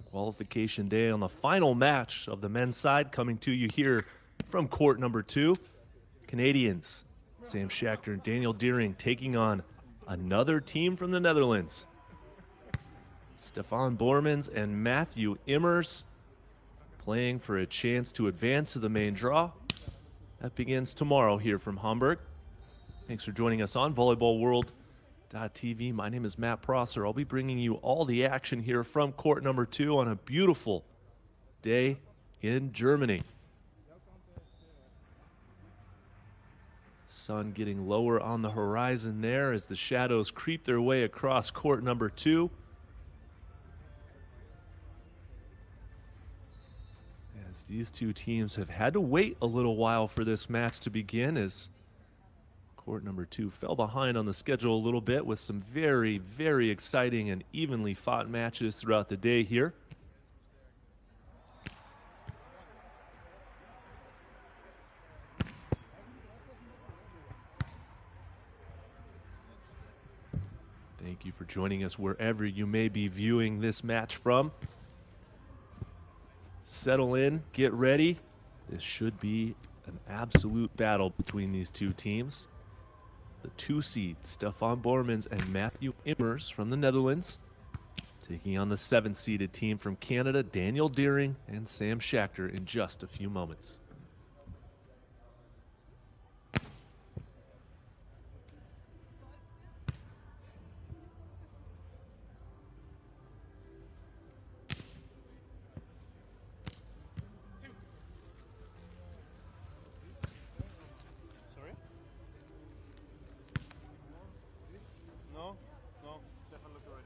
Speaker 3: Qualification day on the final match of the men's side, coming to you here from court number 2. Canadians Sam Schachter and Daniel Deering taking on another team from the Netherlands. Stefan Bormans and Matthew Immers playing for a chance to advance to the main draw. That begins tomorrow here from Hamburg. Thanks for joining us on Volleyball World.tv. My name is Matt Prosser. I'll be bringing you all the action here from court number 2 on a beautiful day in Germany. Sun getting lower on the horizon there as the shadows creep their way across court number 2. As these two teams have had to wait a little while for this match to begin, as court number 2 fell behind on the schedule a little bit with some very, very exciting and evenly fought matches throughout the day here. Thank you for joining us wherever you may be viewing this match from. Settle in, get ready. This should be an absolute battle between these two teams. The 2 seed, Stefan Bormans and Matthew Immers from the Netherlands, taking on the 7-seeded team from Canada, Daniel Deering and Sam Schachter, in just a few moments.
Speaker 2: Sorry? No, no, Stefan looked already.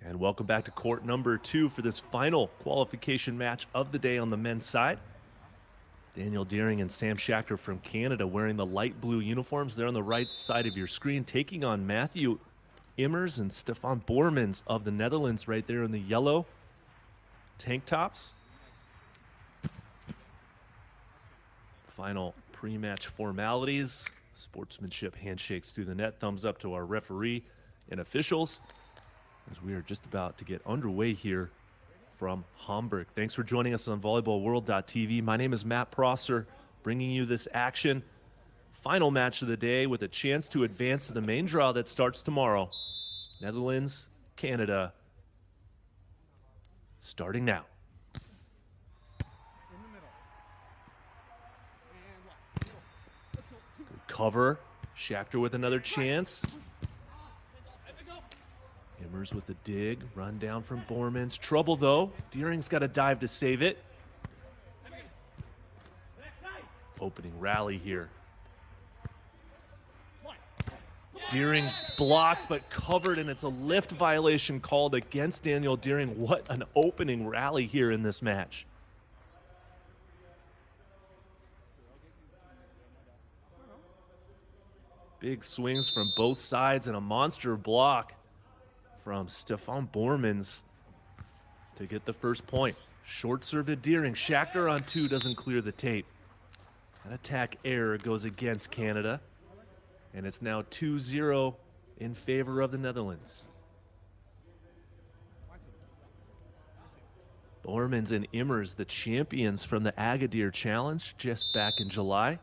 Speaker 3: And welcome back to court number 2 for this final qualification match of the day on the men's side. Daniel Deering and Sam Schachter from Canada wearing the light blue uniforms. They're on the right side of your screen, taking on Matthew Immers and Stefan Bormans of the Netherlands right there in the yellow tank tops. Final pre-match formalities, sportsmanship handshakes through the net, thumbs up to our referee and officials, as we are just about to get underway here from Hamburg. Thanks for joining us on volleyballworld.tv. My name is Matt Prosser, bringing you this action. Final match of the day with a chance to advance to the main draw that starts tomorrow. Netherlands, Canada, starting now. Good cover. Schachter with another chance. Immers with the dig, run down from Bormans. Trouble though, Deering's got a dive to save it. Opening rally here. Deering blocked but covered, and it's a lift violation called against Daniel Deering. What an opening rally here in this match. Big swings from both sides and a monster block from Stefan Bormans to get the first point. Short serve to Deering. Schachter on 2 doesn't clear the tape. An attack error goes against Canada. And it's now 2-0 in favor of the Netherlands. Bormans and Immers, the champions from the Agadir Challenge just back in July.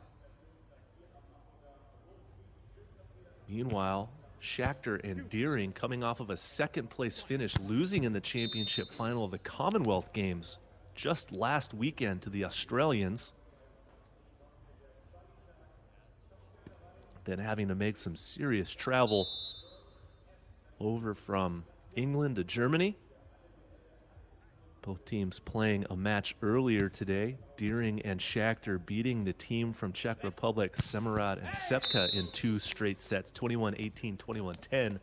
Speaker 3: Meanwhile, Schachter and Deering coming off of a second-place finish, losing in the championship final of the Commonwealth Games just last weekend to the Australians. Then having to make some serious travel over from England to Germany. Both teams playing a match earlier today. Deering and Schachter beating the team from Czech Republic, Semerad and Sepka, in 2 straight sets, 21-18, 21-10.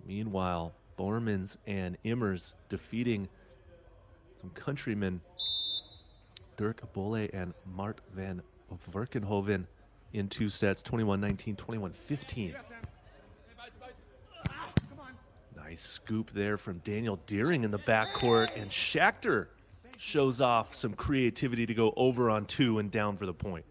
Speaker 3: Meanwhile, Bormans and Immers defeating some countrymen, Dirk Bolay and Mart van Verkenhoven, in 2 sets, 21-19, 21-15. Nice scoop there from Daniel Deering in the backcourt, and Schachter shows off some creativity to go over on 2 and down for the point.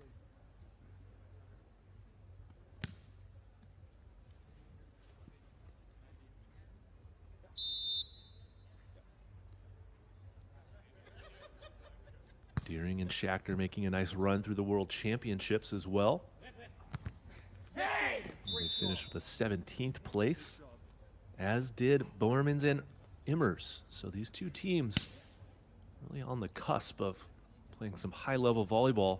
Speaker 3: Deering and Schachter making a nice run through the World Championships as well. They finished with a 17th place, as did Bormans and Immers. So these two teams really on the cusp of playing some high-level volleyball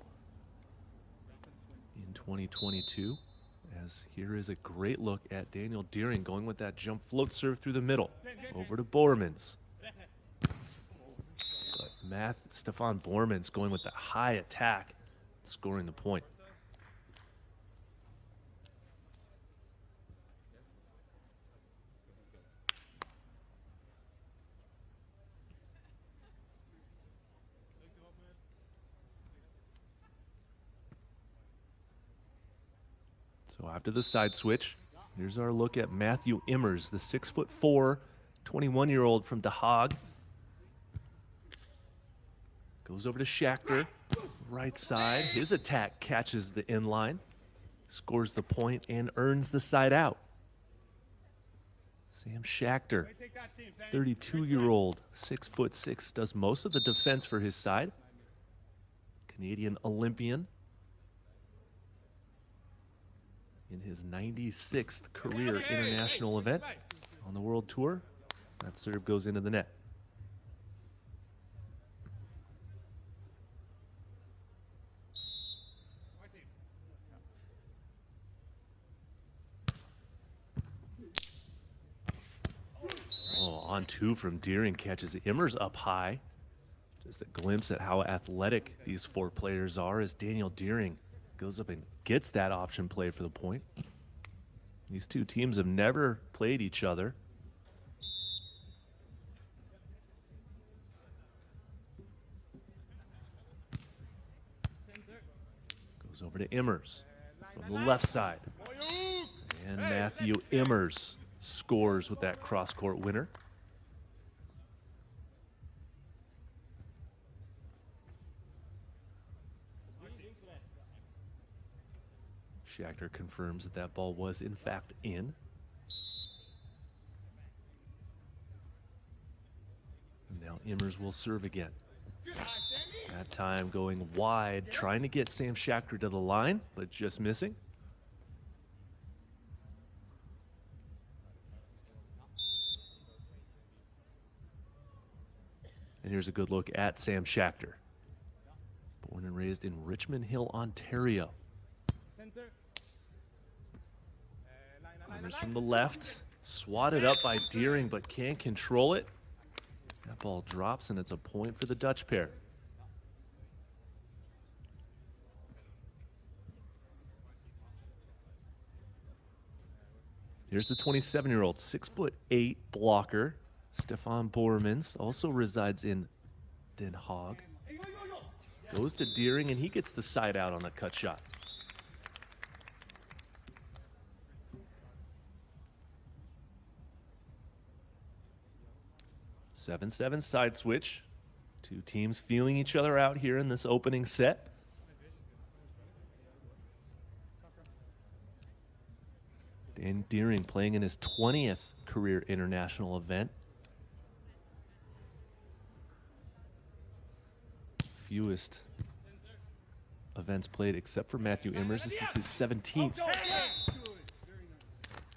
Speaker 3: in 2022. As here is a great look at Daniel Deering going with that jump float serve through the middle. Over to Bormans. Stefan Bormans going with that high attack, scoring the point. So after the side switch, here's our look at Matthew Immers, the 6'4", 21-year-old from The Hague. Goes over to Schachter, right side. His attack catches the inline, scores the point, and earns the side out. Sam Schachter, 32-year-old, 6'6", does most of the defense for his side. Canadian Olympian in his 96th career international event on the World Tour. That serve goes into the net. On 2 from Deering, catches Immers up high. Just a glimpse at how athletic these 4 players are as Daniel Deering goes up and gets that option play for the point. These two teams have never played each other. Goes over to Immers from the left side. And Matthew Immers scores with that cross-court winner. Schachter confirms that that ball was in fact in. And now Immers will serve again. That time going wide, trying to get Sam Schachter to the line, but just missing. And here's a good look at Sam Schachter. Born and raised in Richmond Hill, Ontario. Immers from the left, Swatted up by Deering, but can't control it. That ball drops, and it's a point for the Dutch pair. Here's the 27-year-old, 6'8" blocker. Stefan Bormans also resides in Den Haag. Goes to Deering, and he gets the side out on a cut shot. 7-7 side switch. Two teams feeling each other out here in this opening set. Dan Deering playing in his 20th career international event. Fewest events played except for Matthew Immers. This is his 17th.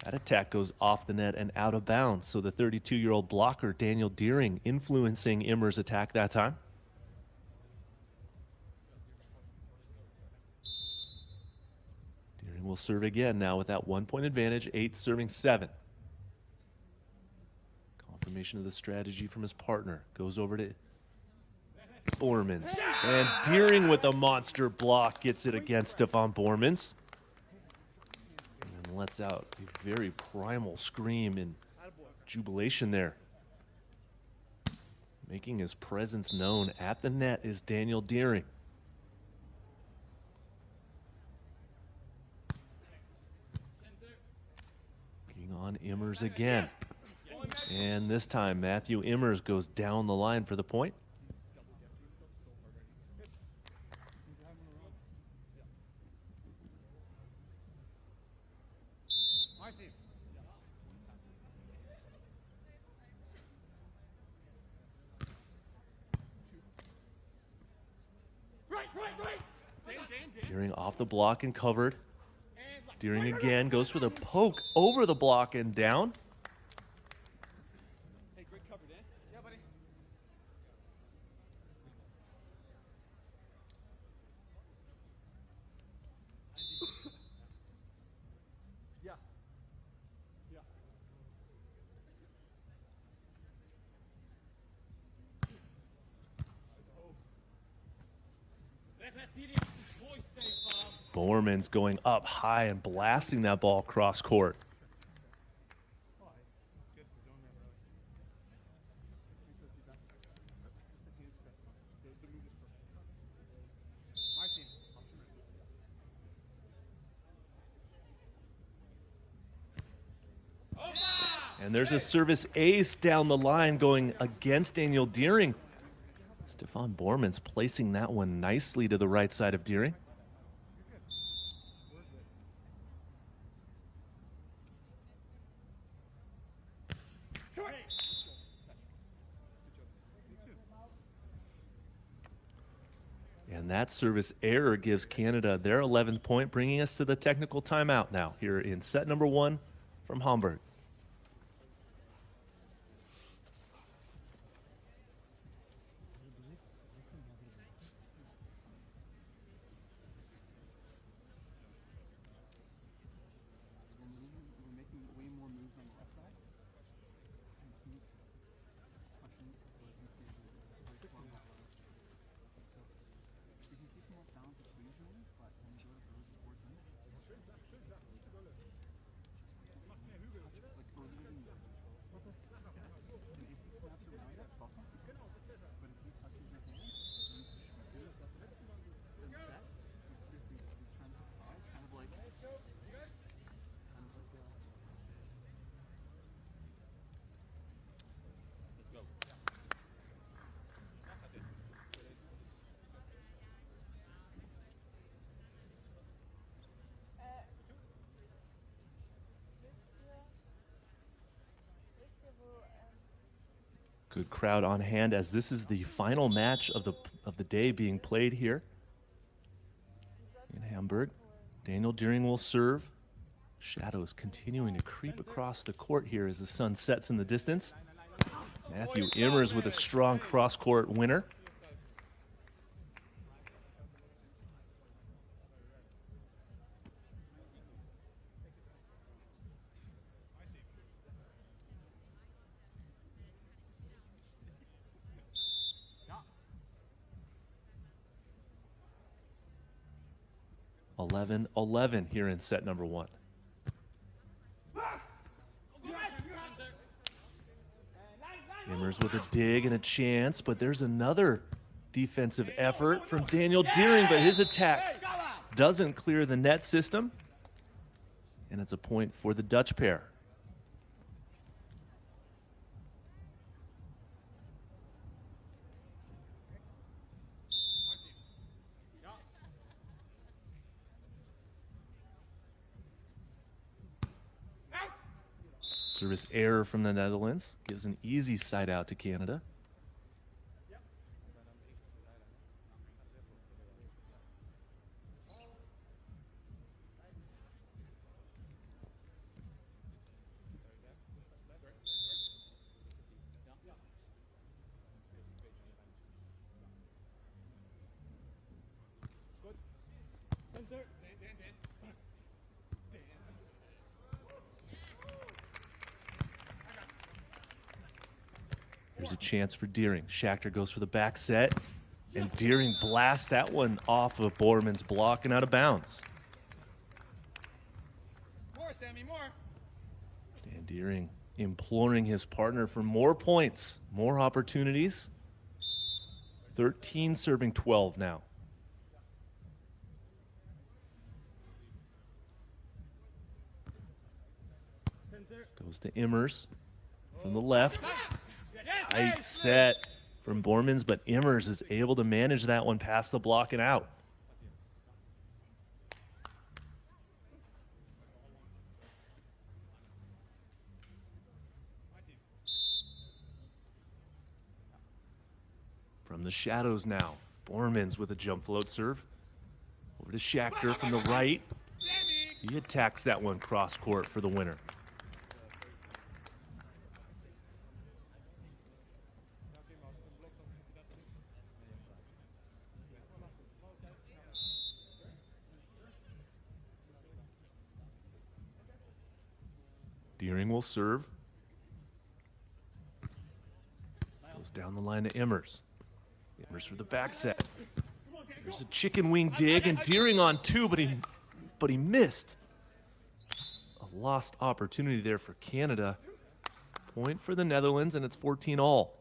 Speaker 3: That attack goes off the net and out of bounds. So the 32-year-old blocker, Daniel Deering, influencing Immers' attack that time. Deering will serve again now with that 1-point advantage, 8 serving 7. Confirmation of the strategy from his partner. Goes over to Bormans. And Deering with a monster block gets it against Stefan Bormans. And lets out a very primal scream in jubilation there. Making his presence known at the net is Daniel Deering. Looking on Immers again. And this time Matthew Immers goes down the line for the point. Deering off the block and covered. Deering again goes for the poke over the block and down.
Speaker 2: Hey, great cover, Dan. Yeah, buddy. Yeah. Yeah.
Speaker 3: Bormans going up high and blasting that ball cross court. And there's a service ace down the line going against Daniel Deering. Stefan Bormans placing that one nicely to the right side of Deering. And that service error gives Canada their 11th point, bringing us to the technical timeout now here in set number 1 from Hamburg. Good crowd on hand as this is the final match of the day being played here in Hamburg. Daniel Deering will serve. Shadows continuing to creep across the court here as the sun sets in the distance. Matthew Immers with a strong cross-court winner. 11-11 here in set number 1. Immers with a dig and a chance, but there's another defensive effort from Daniel Deering, but his attack doesn't clear the net system. And it's a point for the Dutch pair. Service error from the Netherlands gives an easy side out to Canada. Here's a chance for Deering. Schachter goes for the back set, and Deering blasts that one off of Borman's block and out of bounds.
Speaker 2: More, Sammy, more.
Speaker 3: Dan Deering imploring his partner for more points, more opportunities. 13 serving 12 now. Goes to Immers from the left. Tight set from Bormans, but Immers is able to manage that one past the block and out. From the shadows now, Bormans with a jump float serve. Over to Schachter from the right. He attacks that one cross court for the winner. Deering will serve. Goes down the line to Immers. Immers for the back set. There's a chicken wing dig, and Deering on two, but he missed. A lost opportunity there for Canada. Point for the Netherlands, and it's 14-all.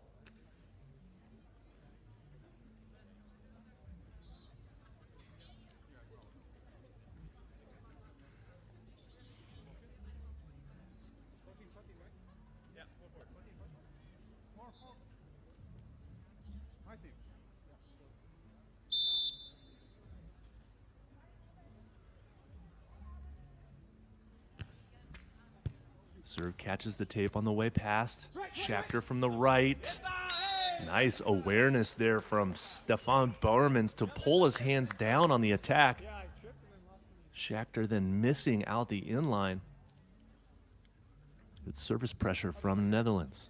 Speaker 3: Serve catches the tape on the way past. Schachter from the right. Nice awareness there from Stefan Bormans to pull his hands down on the attack. Schachter then missing out the inline. Good service pressure from the Netherlands.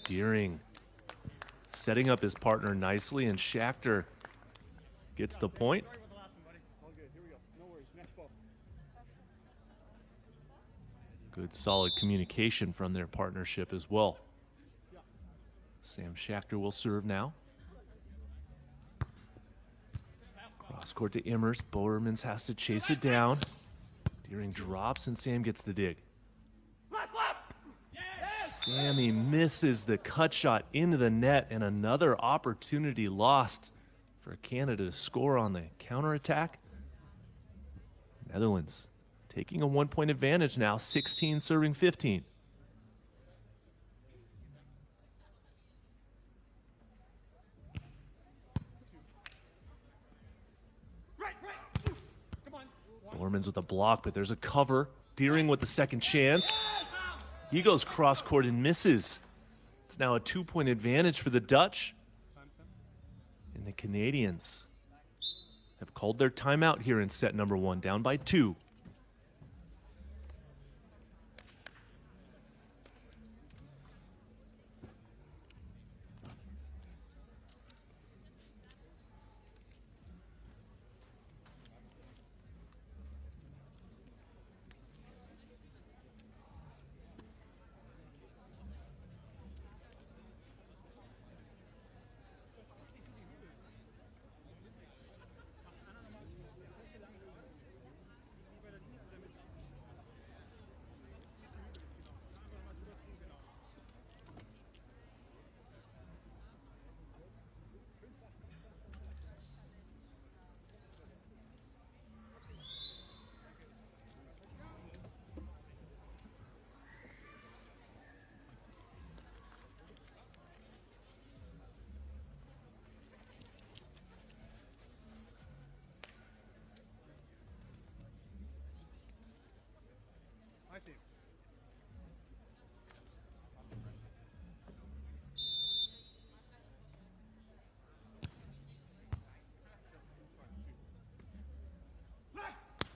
Speaker 3: Deering setting up his partner nicely, and Schachter gets the point. Good solid communication from their partnership as well. Sam Schachter will serve now. Cross court to Immers. Bormans has to chase it down. Deering drops, and Sam gets the dig. Sammy misses the cut shot into the net, and another opportunity lost for Canada to score on the counterattack. Netherlands taking a 1-point advantage now, 16 serving 15. Bormans with a block, but there's a cover. Deering with the second chance. He goes cross court and misses. It's now a 2-point advantage for the Dutch. And the Canadians have called their timeout here in set number 1, down by 2.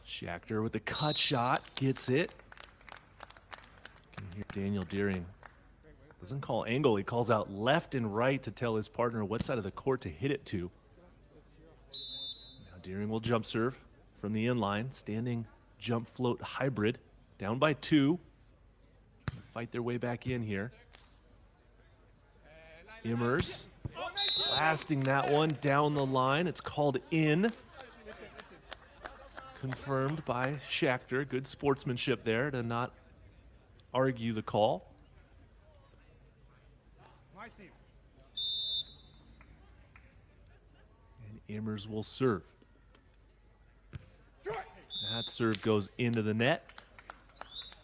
Speaker 3: Schachter with the cut shot, gets it. You can hear Daniel Deering doesn't call angle, he calls out left and right to tell his partner what side of the court to hit it to. Now Deering will jump serve from the inline, standing jump float hybrid, down by 2. Fight their way back in here. Immers blasting that one down the line. It's called in. Confirmed by Schachter. Good sportsmanship there to not argue the call. And Immers will serve. That serve goes into the net.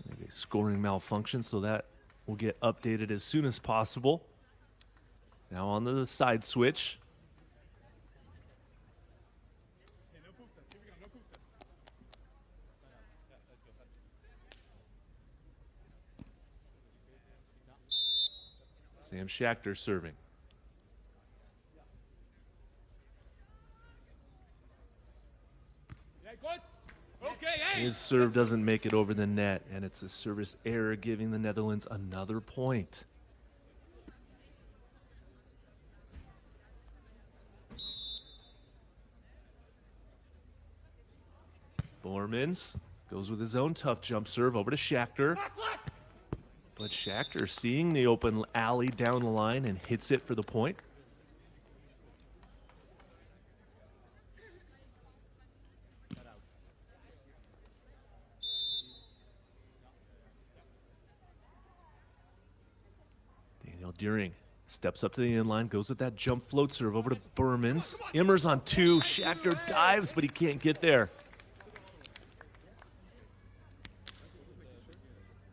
Speaker 3: Maybe a scoring malfunction, so that will get updated as soon as possible. Now on to the side switch. Sam Schachter serving. His serve doesn't make it over the net, and it's a service error, giving the Netherlands another point. Bormans goes with his own tough jump serve over to Schachter. But Schachter seeing the open alley down the line and hits it for the point. Daniel Deering steps up to the inline, goes with that jump float serve over to Bormans. Immers on 2. Schachter dives, but he can't get there.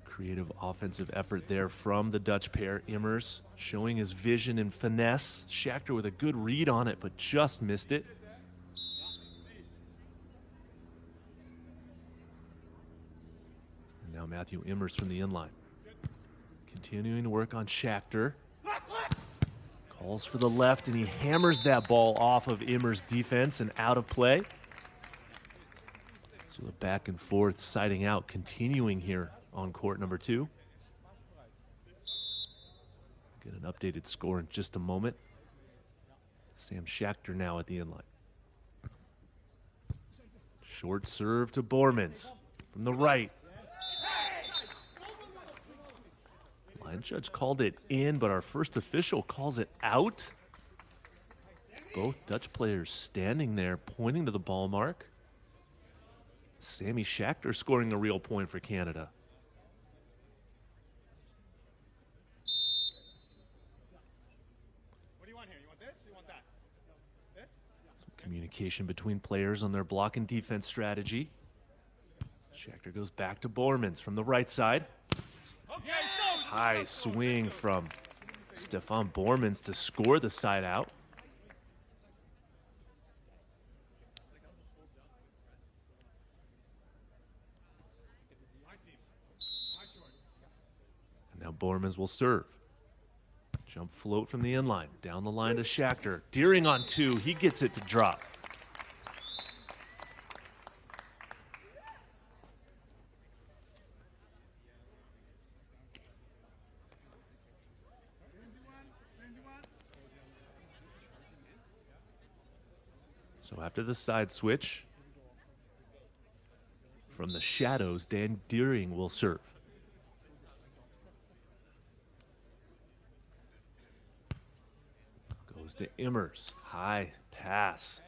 Speaker 3: Creative offensive effort there from the Dutch pair. Immers showing his vision and finesse. Schachter with a good read on it, but just missed it. And now Matthew Immers from the inline. Continuing to work on Schachter. Calls for the left, and he hammers that ball off of Immers' defense and out of play. So the back and forth siding out continuing here on court number 2. Get an updated score in just a moment. Sam Schachter now at the inline. Short serve to Bormans from the right. Line judge called it in, but our first official calls it out. Both Dutch players standing there pointing to the ball mark. Sammy Schachter scoring a real point for Canada. Communication between players on their block and defense strategy. Schachter goes back to Bormans from the right side. High swing from Stefan Bormans to score the side out. And now Bormans will serve. Jump float from the inline, down the line to Schachter. Deering on 2, he gets it to drop. So after the side switch, from the shadows, Dan Deering will serve. Goes to Immers. High pass.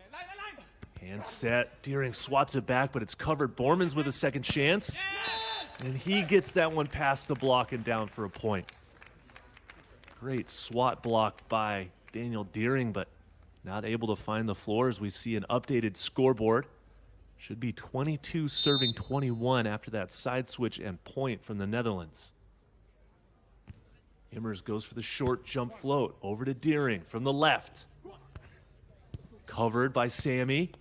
Speaker 3: Hand set. Deering swats it back, but it's covered. Bormans with a second chance. And he gets that one past the block and down for a point. Great swat block by Daniel Deering, but not able to find the floor as we see an updated scoreboard. Should be 22 serving 21 after that side switch and point from the Netherlands. Immers goes for the short jump float over to Deering from the left. Covered by Sammy.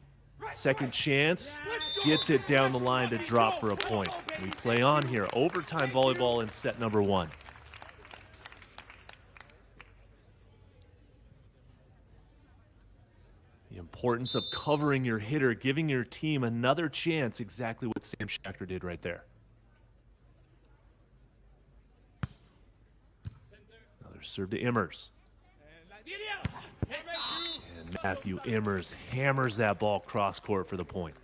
Speaker 3: Second chance, gets it down the line to drop for a point. We play on here. Overtime volleyball in set number 1. The importance of covering your hitter, giving your team another chance, exactly what Sam Schachter did right there. Another serve to Immers. And Matthew Immers hammers that ball cross court for the point.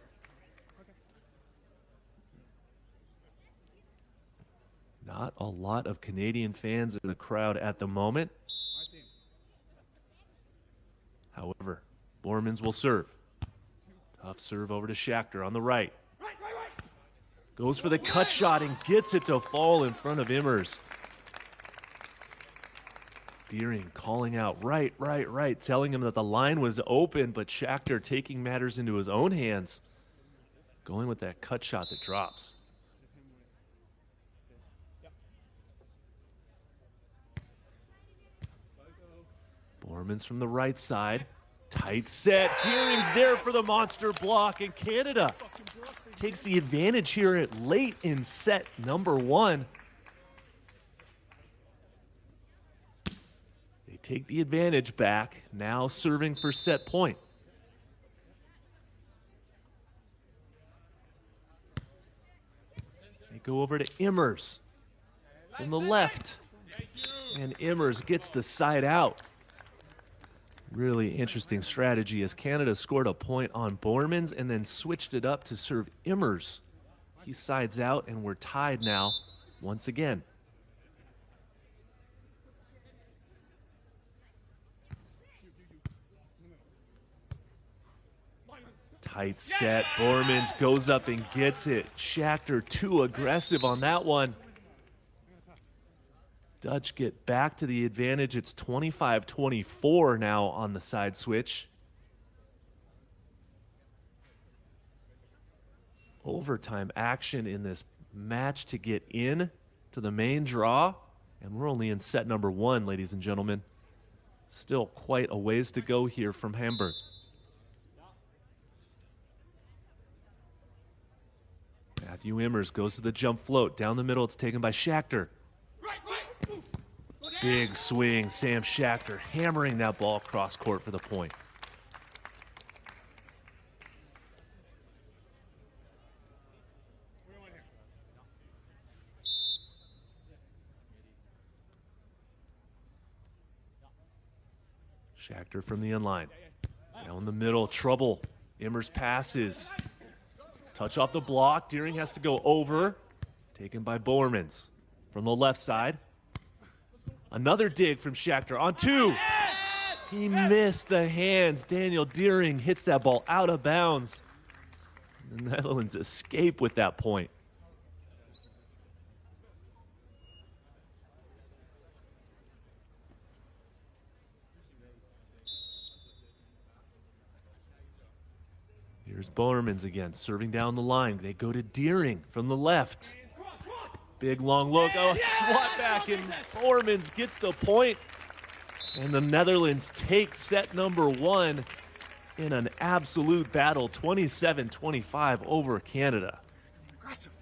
Speaker 3: Not a lot of Canadian fans in the crowd at the moment. However, Bormans will serve. Tough serve over to Schachter on the right. Goes for the cut shot and gets it to fall in front of Immers. Deering calling out right, telling him that the line was open, but Schachter taking matters into his own hands. Going with that cut shot that drops. Bormans from the right side. Tight set. Deering's there for the monster block, and Canada takes the advantage here at late in set number 1. They take the advantage back, now serving for set point. They go over to Immers from the left, and Immers gets the side out. Really interesting strategy as Canada scored a point on Bormans and then switched it up to serve Immers. He sides out, and we're tied now once again. Tight set. Bormans goes up and gets it. Schachter too aggressive on that one. Dutch get back to the advantage. It's 25-24 now on the side switch. Overtime action in this match to get in to the main draw. And we're only in set number 1, ladies and gentlemen. Still quite a ways to go here from Hamburg. Matthew Immers goes to the jump float. Down the middle, it's taken by Schachter. Big swing, Sam Schachter hammering that ball cross court for the point. Schachter from the inline. Down the middle, trouble. Immers passes. Touch off the block. Deering has to go over. Taken by Bormans from the left side. Another dig from Schachter on 2. He missed the hands. Daniel Deering hits that ball out of bounds. The Netherlands escape with that point. Here's Bormans again, serving down the line. They go to Deering from the left. Big long look. Oh, swat back, and Bormans gets the point. And the Netherlands take set number 1 in an absolute battle, 27-25 over Canada.
Speaker 2: Aggressive.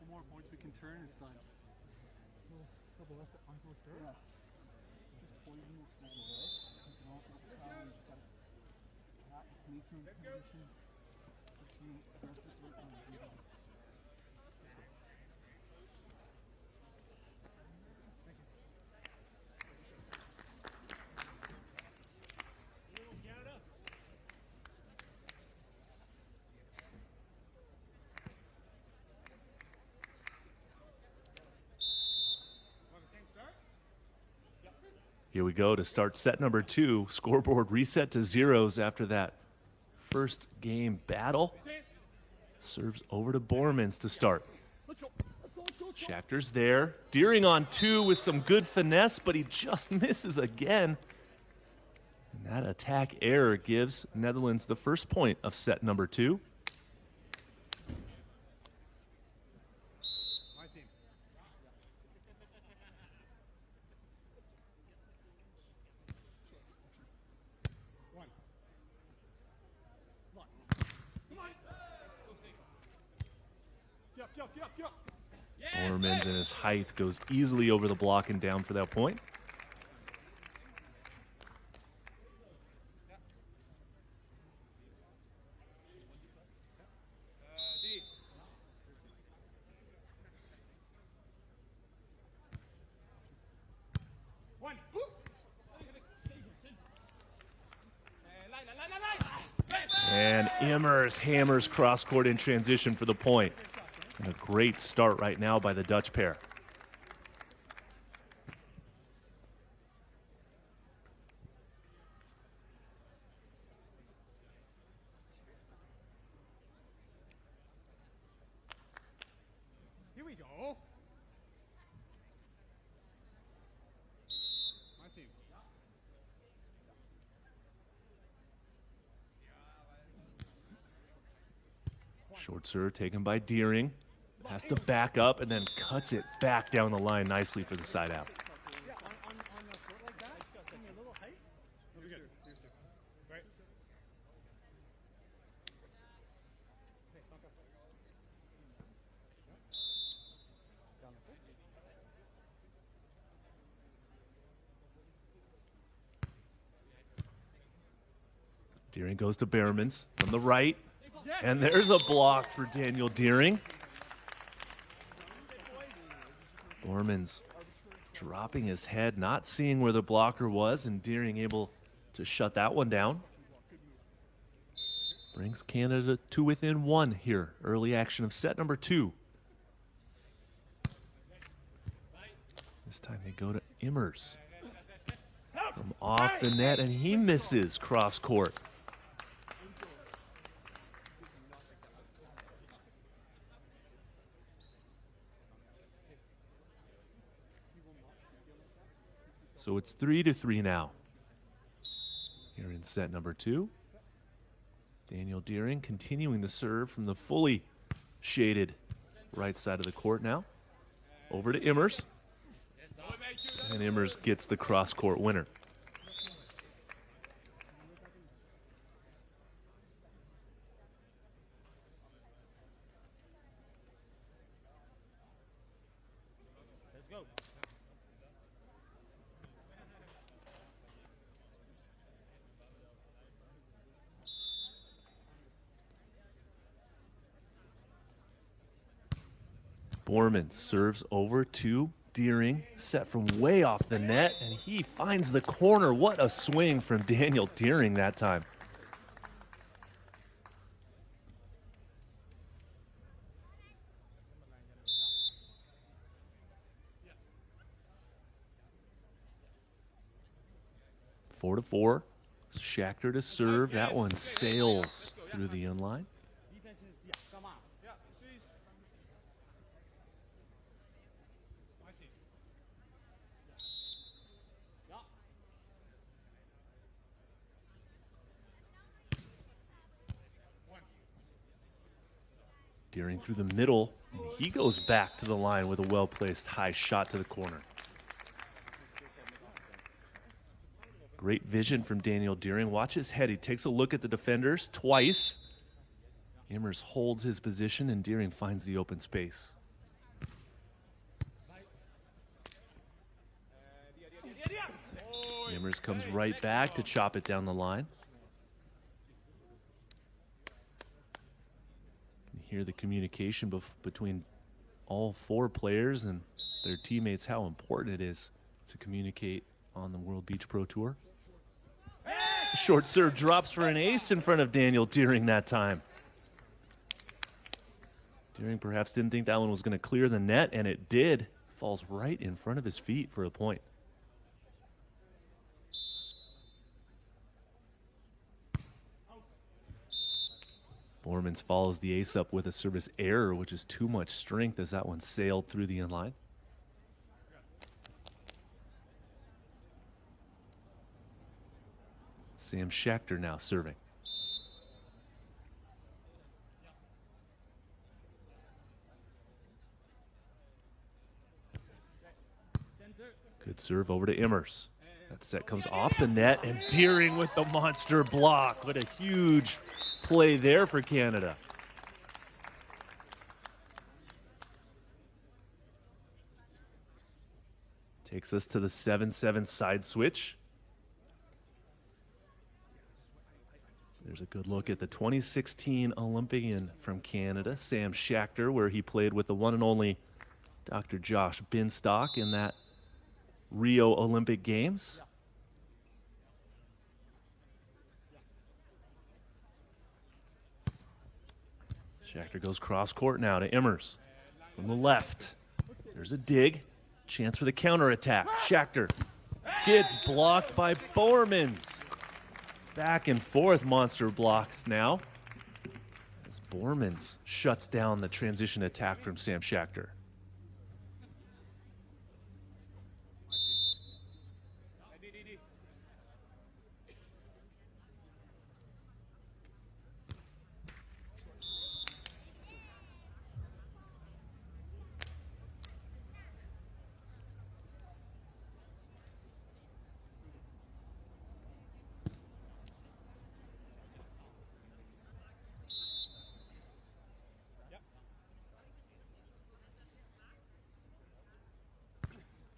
Speaker 2: More points we can turn, it's done. Couple left on course there. Yeah. Just poison this thing away. You can also try and just got to make some position. If you address this right on the zero.
Speaker 3: Here we go to start set number 2. Scoreboard reset to zeros after that first game battle. Serves over to Bormans to start. Schachter's there. Deering on 2 with some good finesse, but he just misses again. And that attack error gives Netherlands the first point of set number 2. Bormans and his height goes easily over the block and down for that point. And Immers hammers cross-court in transition for the point. And a great start right now by the Dutch pair.
Speaker 2: Here we go. My team.
Speaker 3: Short serve taken by Deering. Has to back up and then cuts it back down the line nicely for the side out.
Speaker 2: Yeah, on a short like that, give me a little height. You're good. Right. Okay, stop up. Down the 6.
Speaker 3: Deering goes to Behrmans from the right. And there's a block for Daniel Deering. Bormans dropping his head, not seeing where the blocker was, and Deering able to shut that one down. Brings Canada to within 1 here. Early action of set number 2. This time they go to Immers. From off the net, and he misses cross court. So it's 3-3 now. Here in set number 2. Daniel Deering continuing the serve from the fully shaded right side of the court now. Over to Immers. And Immers gets the cross-court winner.
Speaker 2: Let's go.
Speaker 3: Bormans serves over to Deering, set from way off the net, and he finds the corner. What a swing from Daniel Deering that time. Four to 4. Schachter to serve. That one sails through the inline.
Speaker 2: Defense is, yeah, come on. Yeah, precies. My team. Yeah.
Speaker 3: Deering through the middle, and he goes back to the line with a well-placed high shot to the corner. Great vision from Daniel Deering. Watch his head. He takes a look at the defenders twice. Immers holds his position, and Deering finds the open space. Immers comes right back to chop it down the line. You hear the communication between all 4 players and their teammates, how important it is to communicate on the World Beach Pro Tour. Short serve drops for an ace in front of Daniel Deering that time. Deering perhaps didn't think that one was going to clear the net, and it did. Falls right in front of his feet for a point. Bormans follows the ace up with a service error, which is too much strength as that one sailed through the inline. Sam Schachter now serving. Good serve over to Immers. That set comes off the net, and Deering with the monster block. What a huge play there for Canada. Takes us to the 7-7 side switch. There's a good look at the 2016 Olympian from Canada, Sam Schachter, where he played with the one and only Dr. Josh Binstock in that Rio Olympic Games. Schachter goes cross court now to Immers from the left. There's a dig. Chance for the counterattack. Schachter gets blocked by Bormans. Back and forth monster blocks now as Bormans shuts down the transition attack from Sam Schachter.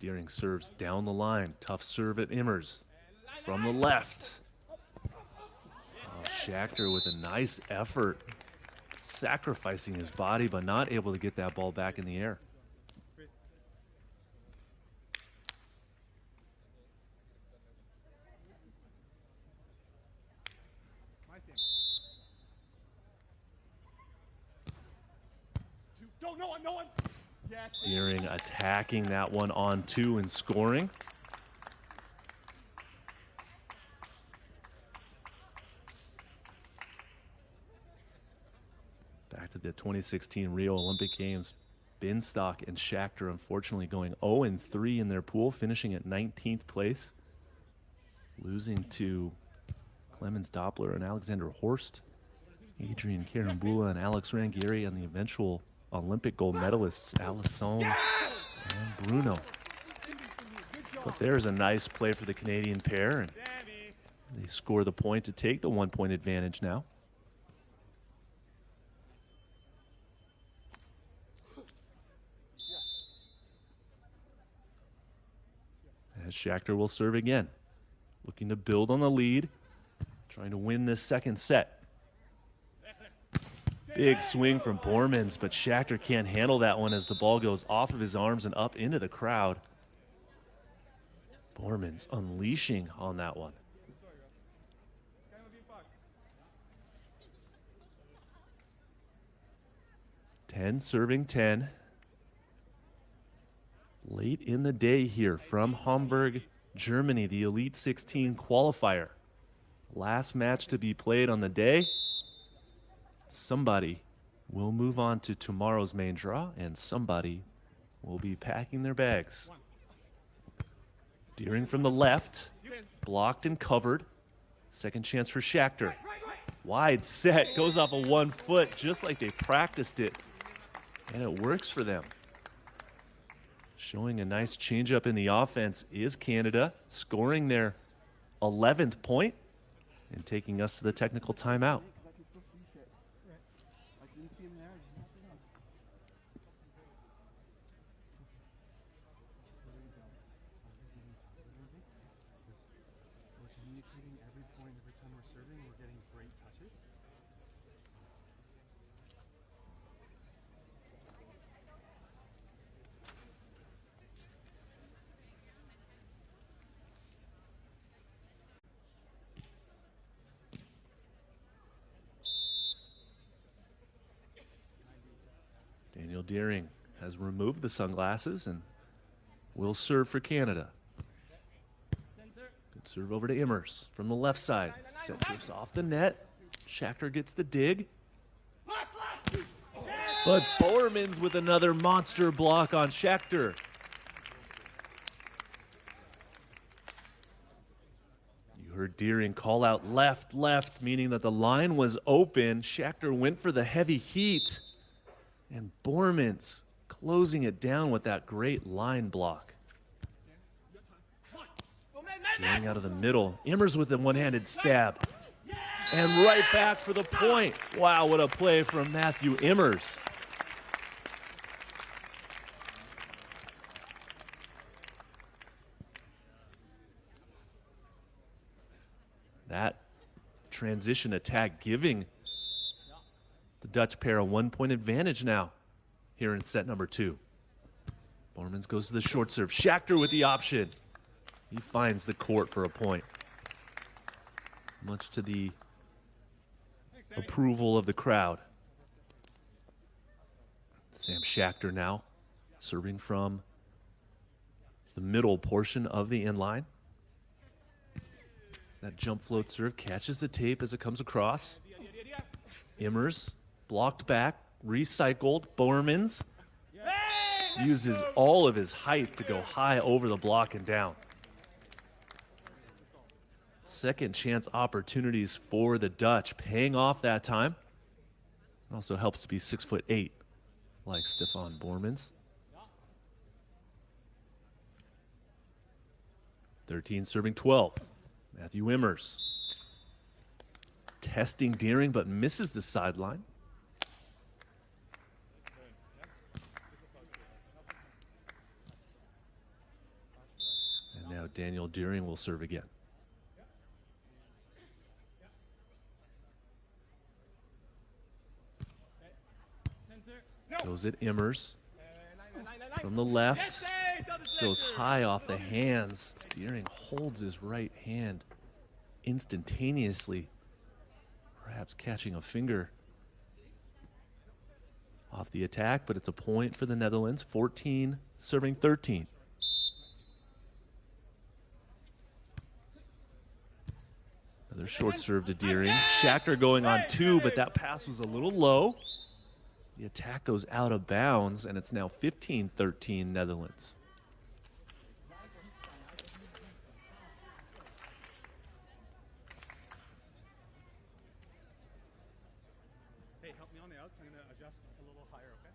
Speaker 3: Deering serves down the line. Tough serve at Immers from the left. Oh, Schachter with a nice effort, sacrificing his body, but not able to get that ball back in the air.
Speaker 2: No one. Yes.
Speaker 3: Deering attacking that one on two and scoring. Back to the 2016 Rio Olympic Games. Binstock and Schachter unfortunately going 0-3 in their pool, finishing at 19th place. Losing to Clemens Doppler and Alexander Horst, Adrian Karambula and Alex Rangieri, and the eventual Olympic gold medalists Alisson and Bruno. But there's a nice play for the Canadian pair, and they score the point to take the 1 point advantage now. As Schachter will serve again, looking to build on the lead, trying to win this second set. Big swing from Bormans, but Schachter can't handle that one as the ball goes off of his arms and up into the crowd. Bormans unleashing on that one. Serving 10. Late in the day here from Hamburg, Germany, the Elite 16 qualifier. Last match to be played on the day. Somebody will move on to tomorrow's main draw, and somebody will be packing their bags. Deering from the left, blocked and covered. Second chance for Schachter. Wide set, goes off of 1 foot, just like they practiced it. And it works for them. Showing a nice changeup in the offense is Canada, scoring their 11th point and taking us to the technical timeout. Deering has removed the sunglasses and will serve for Canada. Good serve over to Immers from the left side. Set drifts off the net. Schachter gets the dig. But Bormans with another monster block on Schachter. You heard Deering call out left, left, meaning that the line was open. Schachter went for the heavy heat. And Bormans closing it down with that great line block. Deering out of the middle. Immers with the one-handed stab. And right back for the point. Wow, what a play from Matthew Immers. That transition attack giving the Dutch pair a 1-point advantage now here in set number 2. Bormans goes to the short serve. Schachter with the option. He finds the court for a point. Much to the approval of the crowd. Sam Schachter now serving from the middle portion of the inline. That jump float serve catches the tape as it comes across. Immers blocked back, recycled. Bormans uses all of his height to go high over the block and down. Second chance opportunities for the Dutch, paying off that time. It also helps to be 6'8", like Stefan Bormans. 13 serving 12. Matthew Immers testing Deering, but misses the sideline. And now Daniel Deering will serve again. Goes at Immers from the left, goes high off the hands. Deering holds his right hand instantaneously, perhaps catching a finger off the attack, but it's a point for the Netherlands. 14 serving 13. Another short serve to Deering. Schachter going on 2, but that pass was a little low. The attack goes out of bounds, and it's now 15-13 Netherlands.
Speaker 2: Hey, help me on the outs. I'm going to adjust a little higher, okay?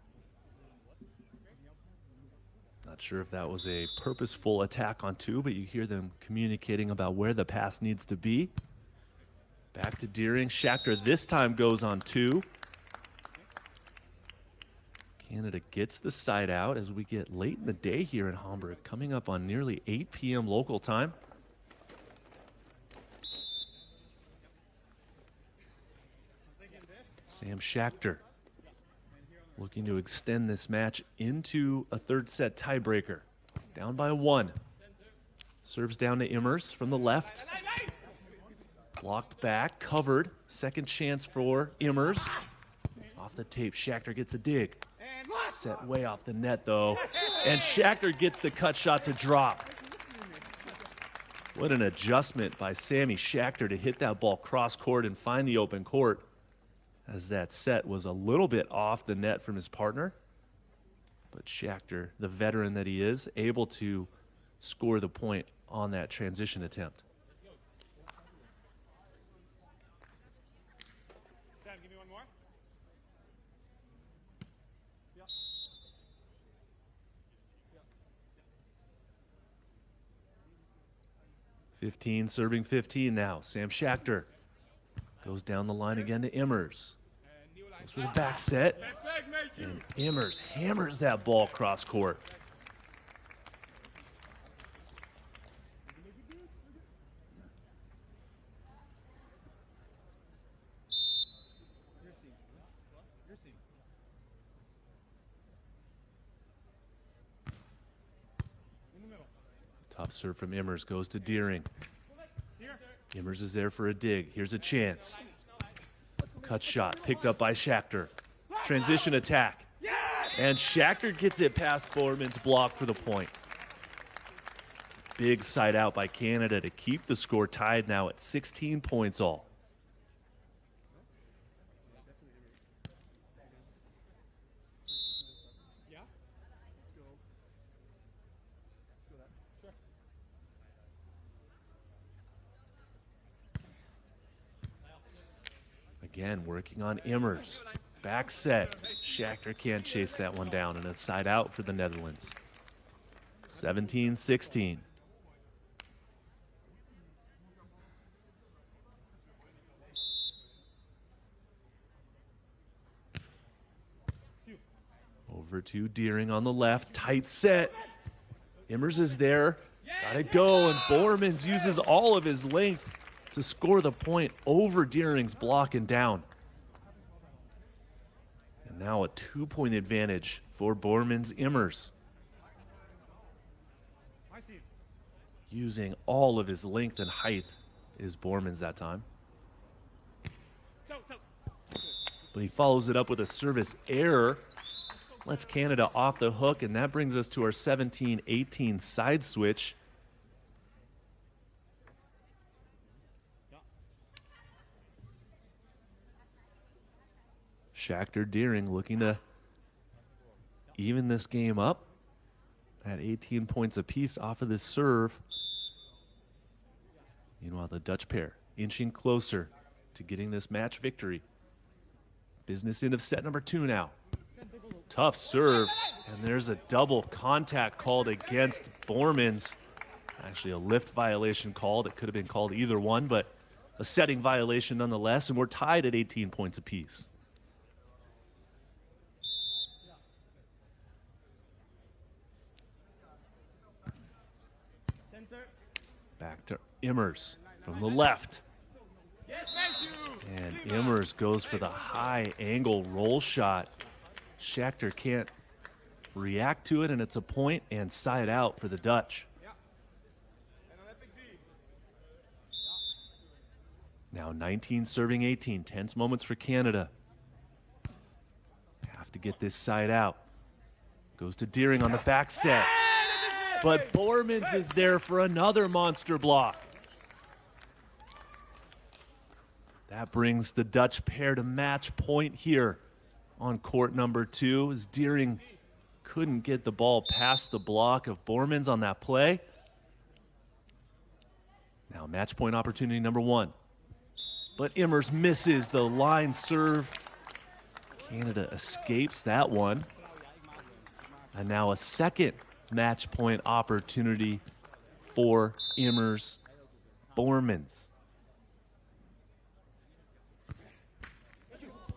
Speaker 3: Not sure if that was a purposeful attack on 2, but you hear them communicating about where the pass needs to be. Back to Deering. Schachter this time goes on 2. Canada gets the side out as we get late in the day here in Hamburg, coming up on nearly 8 p.m. local time. Sam Schachter looking to extend this match into a third set tiebreaker. Down by 1. Serves down to Immers from the left. Blocked back, covered. Second chance for Immers. Off the tape, Schachter gets a dig. Set way off the net, though. And Schachter gets the cut shot to drop. What an adjustment by Sammy Schachter to hit that ball cross court and find the open court, as that set was a little bit off the net from his partner. But Schachter, the veteran that he is, able to score the point on that transition attempt.
Speaker 2: Sam, give me one more.
Speaker 3: 15 serving 15 now. Sam Schachter goes down the line again to Immers. Goes for the back set. And Immers hammers that ball cross court. Tough serve from Immers goes to Deering. Immers is there for a dig. Here's a chance. Cut shot picked up by Schachter. Transition attack. And Schachter gets it past Borman's block for the point. Big side out by Canada to keep the score tied now at 16 points all. Again, working on Immers. Back set. Schachter can't chase that one down, and a side out for the Netherlands. 17-16. Over to Deering on the left. Tight set. Immers is there. Got it go, and Bormans uses all of his length to score the point over Deering's block and down. And now a 2-point advantage for Bormans Immers. Using all of his length and height is Bormans that time. But he follows it up with a service error. Lets Canada off the hook, and that brings us to our 17-18 side switch. Schachter Deering looking to even this game up at 18 points apiece off of this serve. Meanwhile, the Dutch pair inching closer to getting this match victory. Business end of set number 2 now. Tough serve, and there's a double contact called against Bormans. Actually, a lift violation called. It could have been called either one, but a setting violation nonetheless, and we're tied at 18 points apiece. Back to Immers from the left. And Immers goes for the high angle roll shot. Schachter can't react to it, and it's a point and side out for the Dutch. Now 19 serving 18. Tense moments for Canada. Have to get this side out. Goes to Deering on the back set. But Bormans is there for another monster block. That brings the Dutch pair to match point here on court number 2, as Deering couldn't get the ball past the block of Bormans on that play. Now match point opportunity number 1. But Immers misses the line serve. Canada escapes that one. And now a second match point opportunity for Immers Bormans.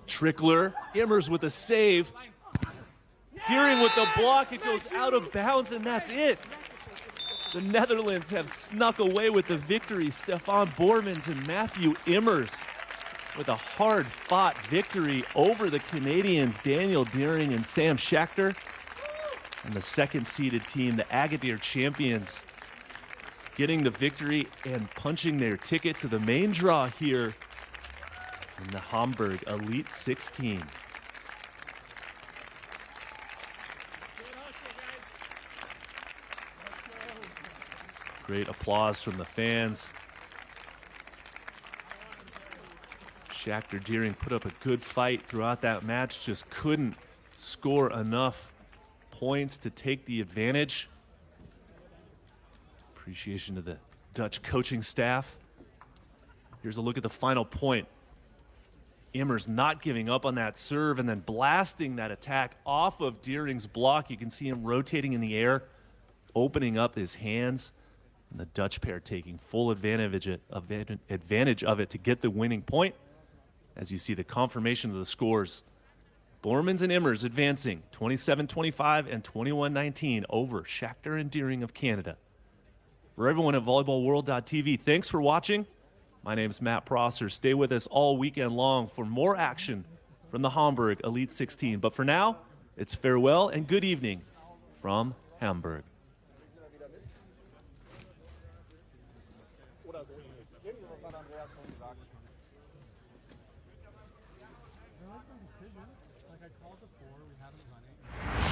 Speaker 3: Trickler, Immers with a save. Deering with the block, it goes out of bounds, and that's it. The Netherlands have snuck away with the victory. Stefan Bormans and Matthew Immers with a hard-fought victory over the Canadians, Daniel Deering and Sam Schachter. And the second-seeded team, the Agadir champions, getting the victory and punching their ticket to the main draw here in the Hamburg Elite 16. Great applause from the fans. Schachter Deering put up a good fight throughout that match, just couldn't score enough points to take the advantage. Appreciation to the Dutch coaching staff. Here's a look at the final point. Immers not giving up on that serve and then blasting that attack off of Deering's block. You can see him rotating in the air, opening up his hands, and the Dutch pair taking full advantage of it to get the winning point. As you see the confirmation of the scores, Bormans and Immers advancing 27-25 and 21-19 over Schachter and Deering of Canada. For everyone at volleyballworld.tv, thanks for watching. My name is Matt Prosser. Stay with us all weekend long for more action from the Hamburg Elite 16. But for now, it's farewell and good evening from Hamburg.
Speaker 2: Like I called before, we haven't run it.